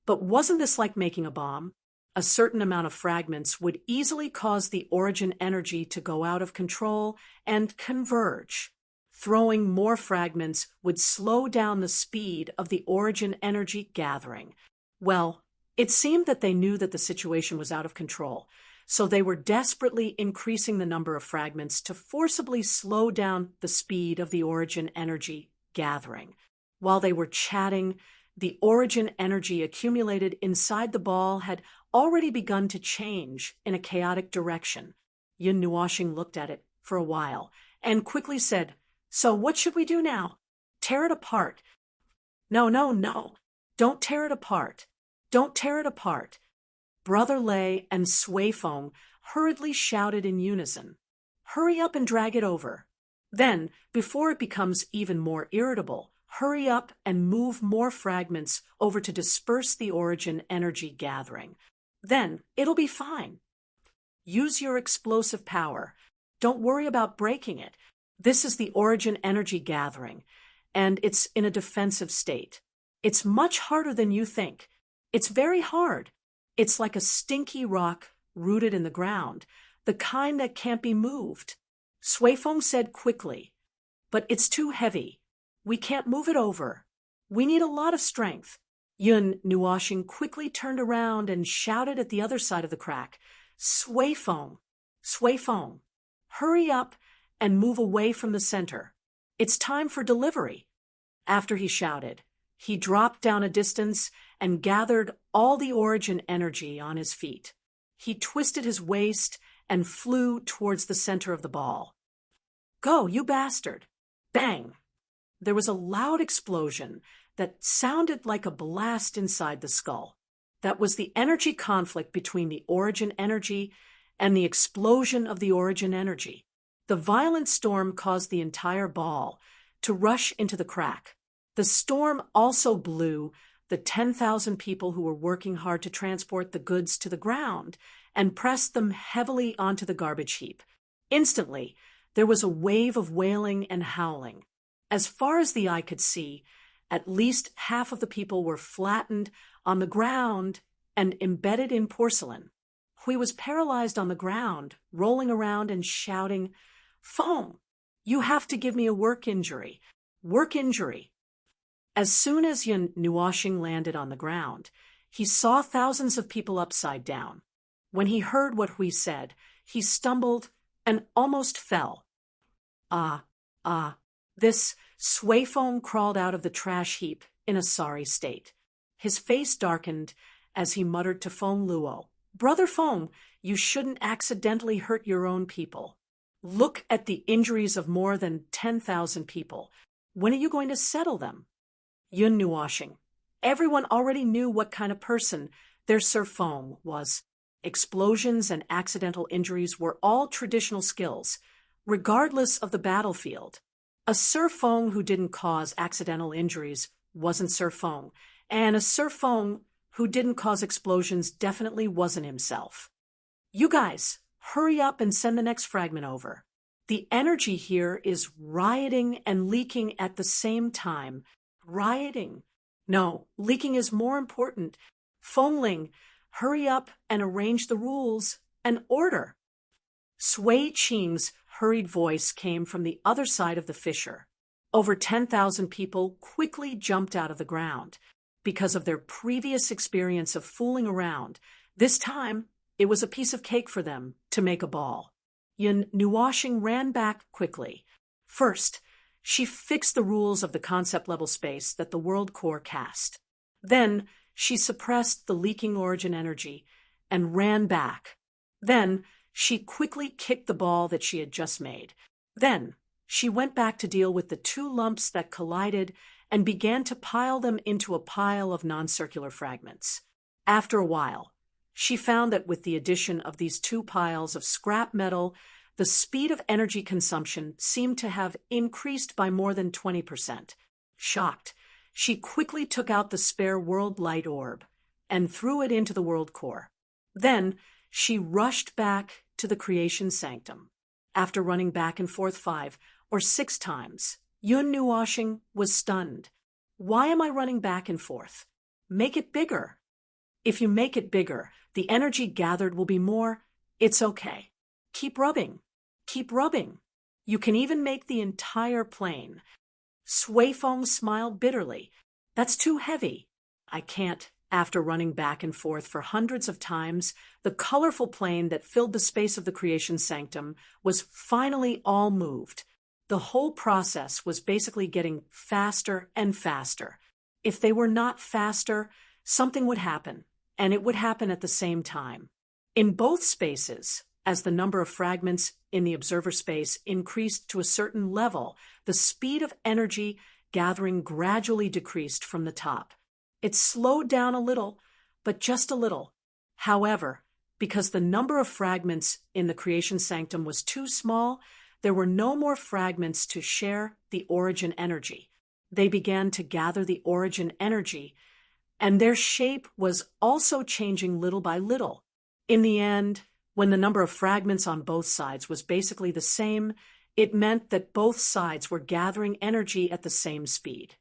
But wasn't this like making a bomb? A certain amount of fragments would easily cause the origin energy to go out of control and converge. Throwing more fragments would slow down the speed of the origin energy gathering. Well, it seemed that they knew that the situation was out of control, so they were desperately increasing the number of fragments to forcibly slow down the speed of the origin energy gathering. While they were chatting, the origin energy accumulated inside the ball had already begun to change in a chaotic direction. Yin Nuoshing looked at it for a while and quickly said, "So what should we do now? Tear it apart." No. Don't tear it apart. Don't tear it apart. Brother Lei and Sui Feng hurriedly shouted in unison. Hurry up and drag it over. Then, before it becomes even more irritable, hurry up and move more fragments over to disperse the origin energy gathering. Then it'll be fine. Use your explosive power. Don't worry about breaking it. This is the origin energy gathering, and it's in a defensive state. It's much harder than you think. It's very hard. It's like a stinky rock rooted in the ground, the kind that can't be moved. Sui Feng said quickly, "But it's too heavy. We can't move it over. We need a lot of strength." Yun Nuoshing quickly turned around and shouted at the other side of the crack, Sui Feng, hurry up and move away from the center. It's time for delivery." After he shouted, he dropped down a distance and gathered all the origin energy on his feet. He twisted his waist and flew towards the center of the ball. "Go, you bastard!" Bang! There was a loud explosion that sounded like a blast inside the skull. That was the energy conflict between the origin energy and the explosion of the origin energy. The violent storm caused the entire ball to rush into the crack. The storm also blew the 10,000 people who were working hard to transport the goods to the ground and pressed them heavily onto the garbage heap. Instantly, there was a wave of wailing and howling. As far as the eye could see, at least half of the people were flattened on the ground and embedded in porcelain. Hui was paralyzed on the ground, rolling around and shouting, "Feng, you have to give me a work injury. Work injury." As soon as Yin Nuoshing landed on the ground, he saw thousands of people upside down. When he heard what Hui said, he stumbled and almost fell. This Sui Feng crawled out of the trash heap in a sorry state. His face darkened as he muttered to Feng Luo, "Brother Feng, you shouldn't accidentally hurt your own people. Look at the injuries of more than 10,000 people. When are you going to settle them?" Yun Nuoshing. Everyone already knew what kind of person their Sir Feng was. Explosions and accidental injuries were all traditional skills, regardless of the battlefield. A Sir Feng who didn't cause accidental injuries wasn't Sir Feng, and a Sir Feng who didn't cause explosions definitely wasn't himself. You guys, hurry up and send the next fragment over. The energy here is rioting and leaking at the same time. Rioting. No, leaking is more important. Fengling, hurry up and arrange the rules and order. Sui Qing's hurried voice came from the other side of the fissure. Over 10,000 people quickly jumped out of the ground. Because of their previous experience of fooling around, this time it was a piece of cake for them to make a ball. Yun Nuoxing ran back quickly. First, she fixed the rules of the concept-level space that the World Core cast. Then, she suppressed the leaking origin energy and ran back. Then, she quickly kicked the ball that she had just made. Then, she went back to deal with the two lumps that collided and began to pile them into a pile of non-circular fragments. After a while, she found that with the addition of these two piles of scrap metal, the speed of energy consumption seemed to have increased by more than 20%. Shocked, she quickly took out the spare world light orb and threw it into the world core. Then, she rushed back to the creation sanctum. After running back and forth 5 or 6 times, Yun Nuoxing was stunned. Why am I running back and forth? Make it bigger. If you make it bigger, the energy gathered will be more. It's okay. Keep rubbing. Keep rubbing. You can even make the entire plane. Sui Feng smiled bitterly. That's too heavy. I can't. After running back and forth for hundreds of times, the colorful plane that filled the space of the creation sanctum was finally all moved. The whole process was basically getting faster and faster. If they were not faster, something would happen, and it would happen at the same time. In both spaces, as the number of fragments in the observer space increased to a certain level, the speed of energy gathering gradually decreased from the top. It slowed down a little, but just a little. However, because the number of fragments in the creation sanctum was too small, there were no more fragments to share the origin energy. They began to gather the origin energy, and their shape was also changing little by little. In the end, when the number of fragments on both sides was basically the same, it meant that both sides were gathering energy at the same speed.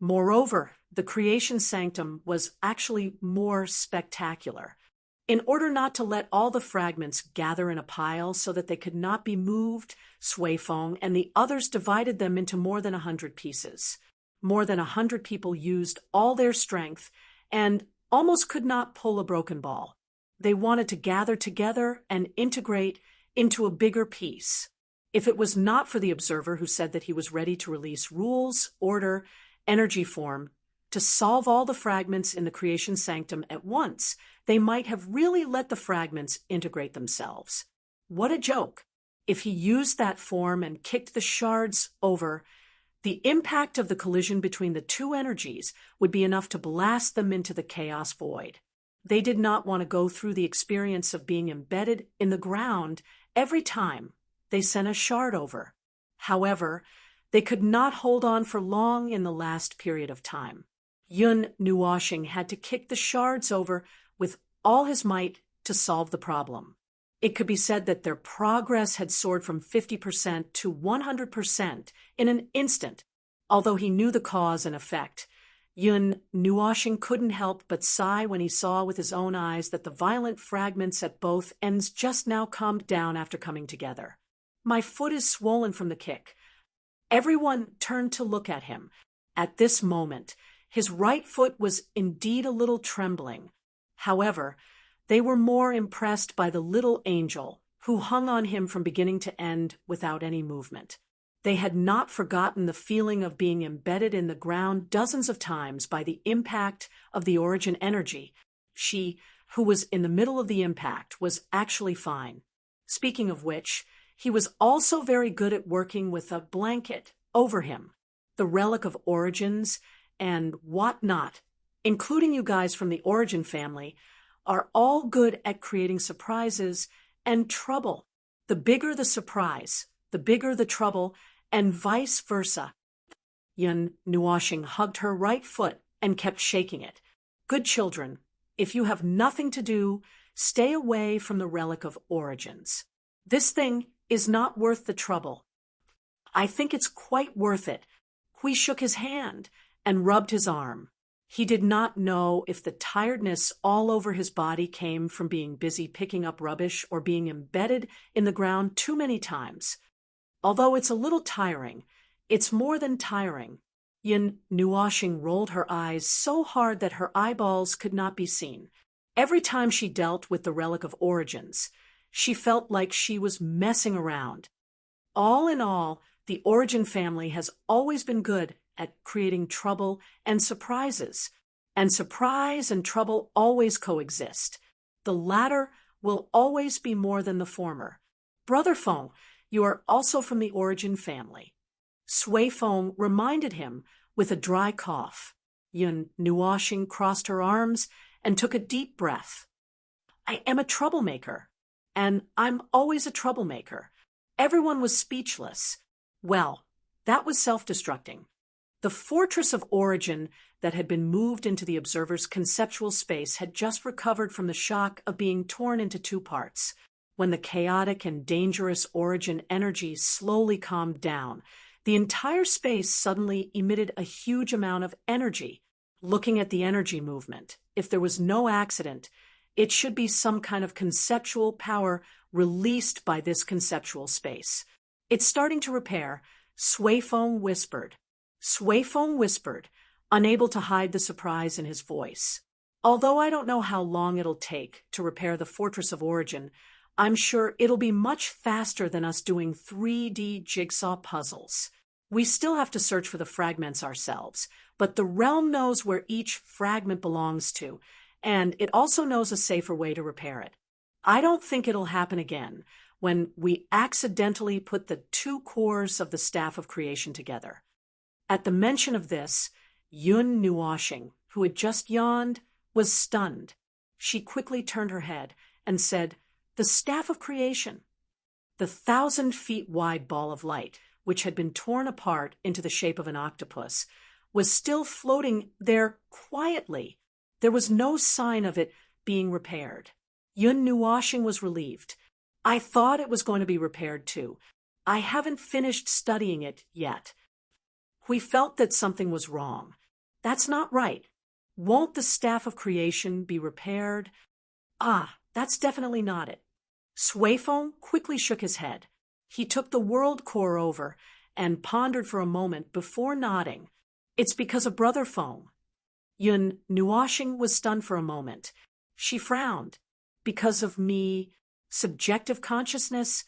Moreover, the creation sanctum was actually more spectacular. In order not to let all the fragments gather in a pile so that they could not be moved, Sui Feng and the others divided them into more than 100 pieces. More than 100 people used all their strength and almost could not pull a broken ball. They wanted to gather together and integrate into a bigger piece. If it was not for the observer who said that he was ready to release rules, order, energy form, to solve all the fragments in the creation sanctum at once, they might have really let the fragments integrate themselves. What a joke! If he used that form and kicked the shards over, the impact of the collision between the two energies would be enough to blast them into the chaos void. They did not want to go through the experience of being embedded in the ground every time they sent a shard over. However, they could not hold on for long in the last period of time. Yun Nuoxing had to kick the shards over with all his might to solve the problem. It could be said that their progress had soared from 50% to 100% in an instant. Although he knew the cause and effect, Yun Nuoxing couldn't help but sigh when he saw with his own eyes that the violent fragments at both ends just now calmed down after coming together. My foot is swollen from the kick. Everyone turned to look at him. At this moment, his right foot was indeed a little trembling. However, they were more impressed by the little angel who hung on him from beginning to end without any movement. They had not forgotten the feeling of being embedded in the ground dozens of times by the impact of the origin energy. She, who was in the middle of the impact, was actually fine. Speaking of which, he was also very good at working with a blanket over him. The relic of origins and whatnot, including you guys from the origin family, are all good at creating surprises and trouble. The bigger the surprise, the bigger the trouble, and vice versa. Yun Nuoxing hugged her right foot and kept shaking it. Good children, if you have nothing to do, stay away from the relic of origins. This thing is not worth the trouble. I think it's quite worth it. Hui shook his hand and rubbed his arm. He did not know if the tiredness all over his body came from being busy picking up rubbish or being embedded in the ground too many times. Although it's a little tiring, it's more than tiring. Yin Nuoxing rolled her eyes so hard that her eyeballs could not be seen. Every time she dealt with the relic of origins, she felt like she was messing around. All in all, the Origin family has always been good at creating trouble and surprises, and surprise and trouble always coexist. The latter will always be more than the former. Brother Feng, you are also from the Origin family. Sui Feng reminded him with a dry cough. Yun Nuoxing crossed her arms and took a deep breath. I am a troublemaker, and I'm always a troublemaker. Everyone was speechless. Well, that was self-destructing. The fortress of origin that had been moved into the observer's conceptual space had just recovered from the shock of being torn into two parts. When the chaotic and dangerous origin energy slowly calmed down, the entire space suddenly emitted a huge amount of energy. Looking at the energy movement, if there was no accident, it should be some kind of conceptual power released by this conceptual space. It's starting to repair, Sui Feng whispered. Sui Feng whispered, unable to hide the surprise in his voice. Although I don't know how long it'll take to repair the Fortress of Origin, I'm sure it'll be much faster than us doing 3D jigsaw puzzles. We still have to search for the fragments ourselves, but the realm knows where each fragment belongs to, and it also knows a safer way to repair it. I don't think it'll happen again when we accidentally put the two cores of the Staff of Creation together. At the mention of this, Yun Nuoxing, who had just yawned, was stunned. She quickly turned her head and said, "The Staff of Creation." The 1,000-feet-wide ball of light, which had been torn apart into the shape of an octopus, was still floating there quietly. There was no sign of it being repaired. Yun Nuoxing was relieved. I thought it was going to be repaired too. I haven't finished studying it yet. We felt that something was wrong. That's not right. Won't the Staff of Creation be repaired? That's definitely not it. Sui Feng quickly shook his head. He took the world core over and pondered for a moment before nodding. It's because of Brother Feng. Yun Nuoxing was stunned for a moment. She frowned. Because of me, subjective consciousness?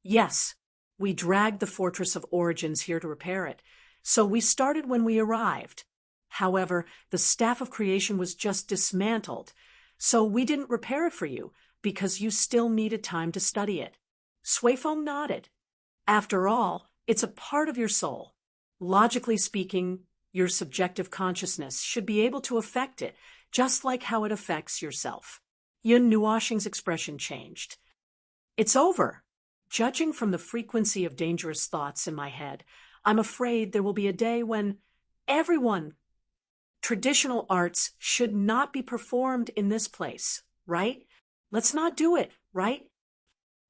Yes, we dragged the Fortress of Origins here to repair it, so we started when we arrived. However, the Staff of Creation was just dismantled, so we didn't repair it for you because you still needed time to study it. Sui Feng nodded. After all, it's a part of your soul. Logically speaking, your subjective consciousness should be able to affect it, just like how it affects yourself. Yun Nuoxing's expression changed. It's over. Judging from the frequency of dangerous thoughts in my head, I'm afraid there will be a day when traditional arts should not be performed in this place, right? Let's not do it, right?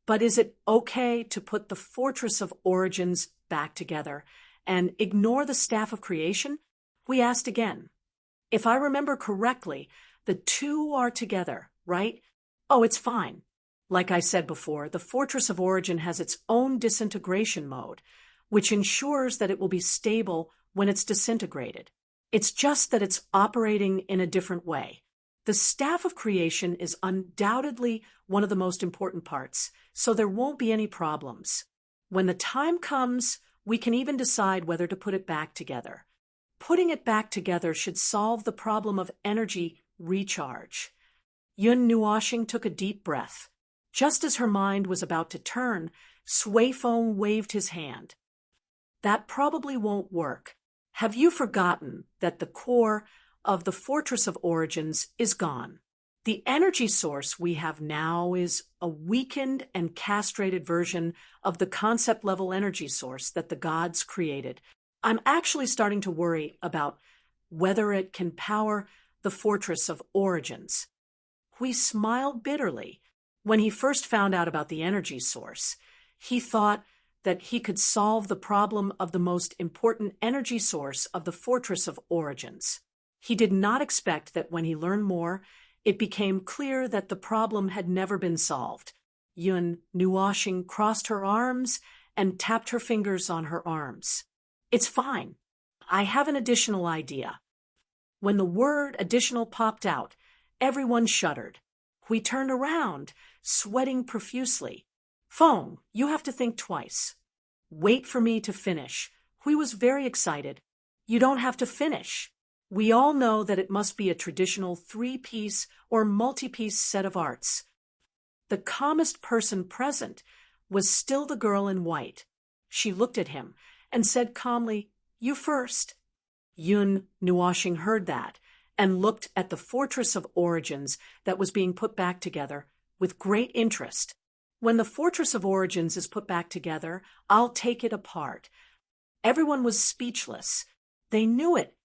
But is it okay to put the Fortress of Origins back together and ignore the Staff of Creation? We asked again. If I remember correctly, the two are together, right? Oh, it's fine. Like I said before, the Fortress of Origin has its own disintegration mode, which ensures that it will be stable when it's disintegrated. It's just that it's operating in a different way. The Staff of Creation is undoubtedly one of the most important parts, so there won't be any problems. When the time comes, we can even decide whether to put it back together. Putting it back together should solve the problem of energy recharge. Yun Nuoxing took a deep breath. Just as her mind was about to turn, Sui Feng waved his hand. That probably won't work. Have you forgotten that the core of the Fortress of Origins is gone? The energy source we have now is a weakened and castrated version of the concept-level energy source that the gods created. I'm actually starting to worry about whether it can power the Fortress of Origins. Hui smiled bitterly. When he first found out about the energy source, he thought that he could solve the problem of the most important energy source of the Fortress of Origins. He did not expect that when he learned more, it became clear that the problem had never been solved. Yun Nuoshing crossed her arms and tapped her fingers on her arms. It's fine. I have an additional idea. When the word additional popped out, everyone shuddered. Hui turned around, sweating profusely. Feng, you have to think twice. Wait for me to finish. Hui was very excited. You don't have to finish. We all know that it must be a traditional 3-piece or multi-piece set of arts. The calmest person present was still the girl in white. She looked at him and said calmly, You first. Yun Nuoshing heard that and looked at the Fortress of Origins that was being put back together with great interest. When the Fortress of Origins is put back together, I'll take it apart. Everyone was speechless. They knew it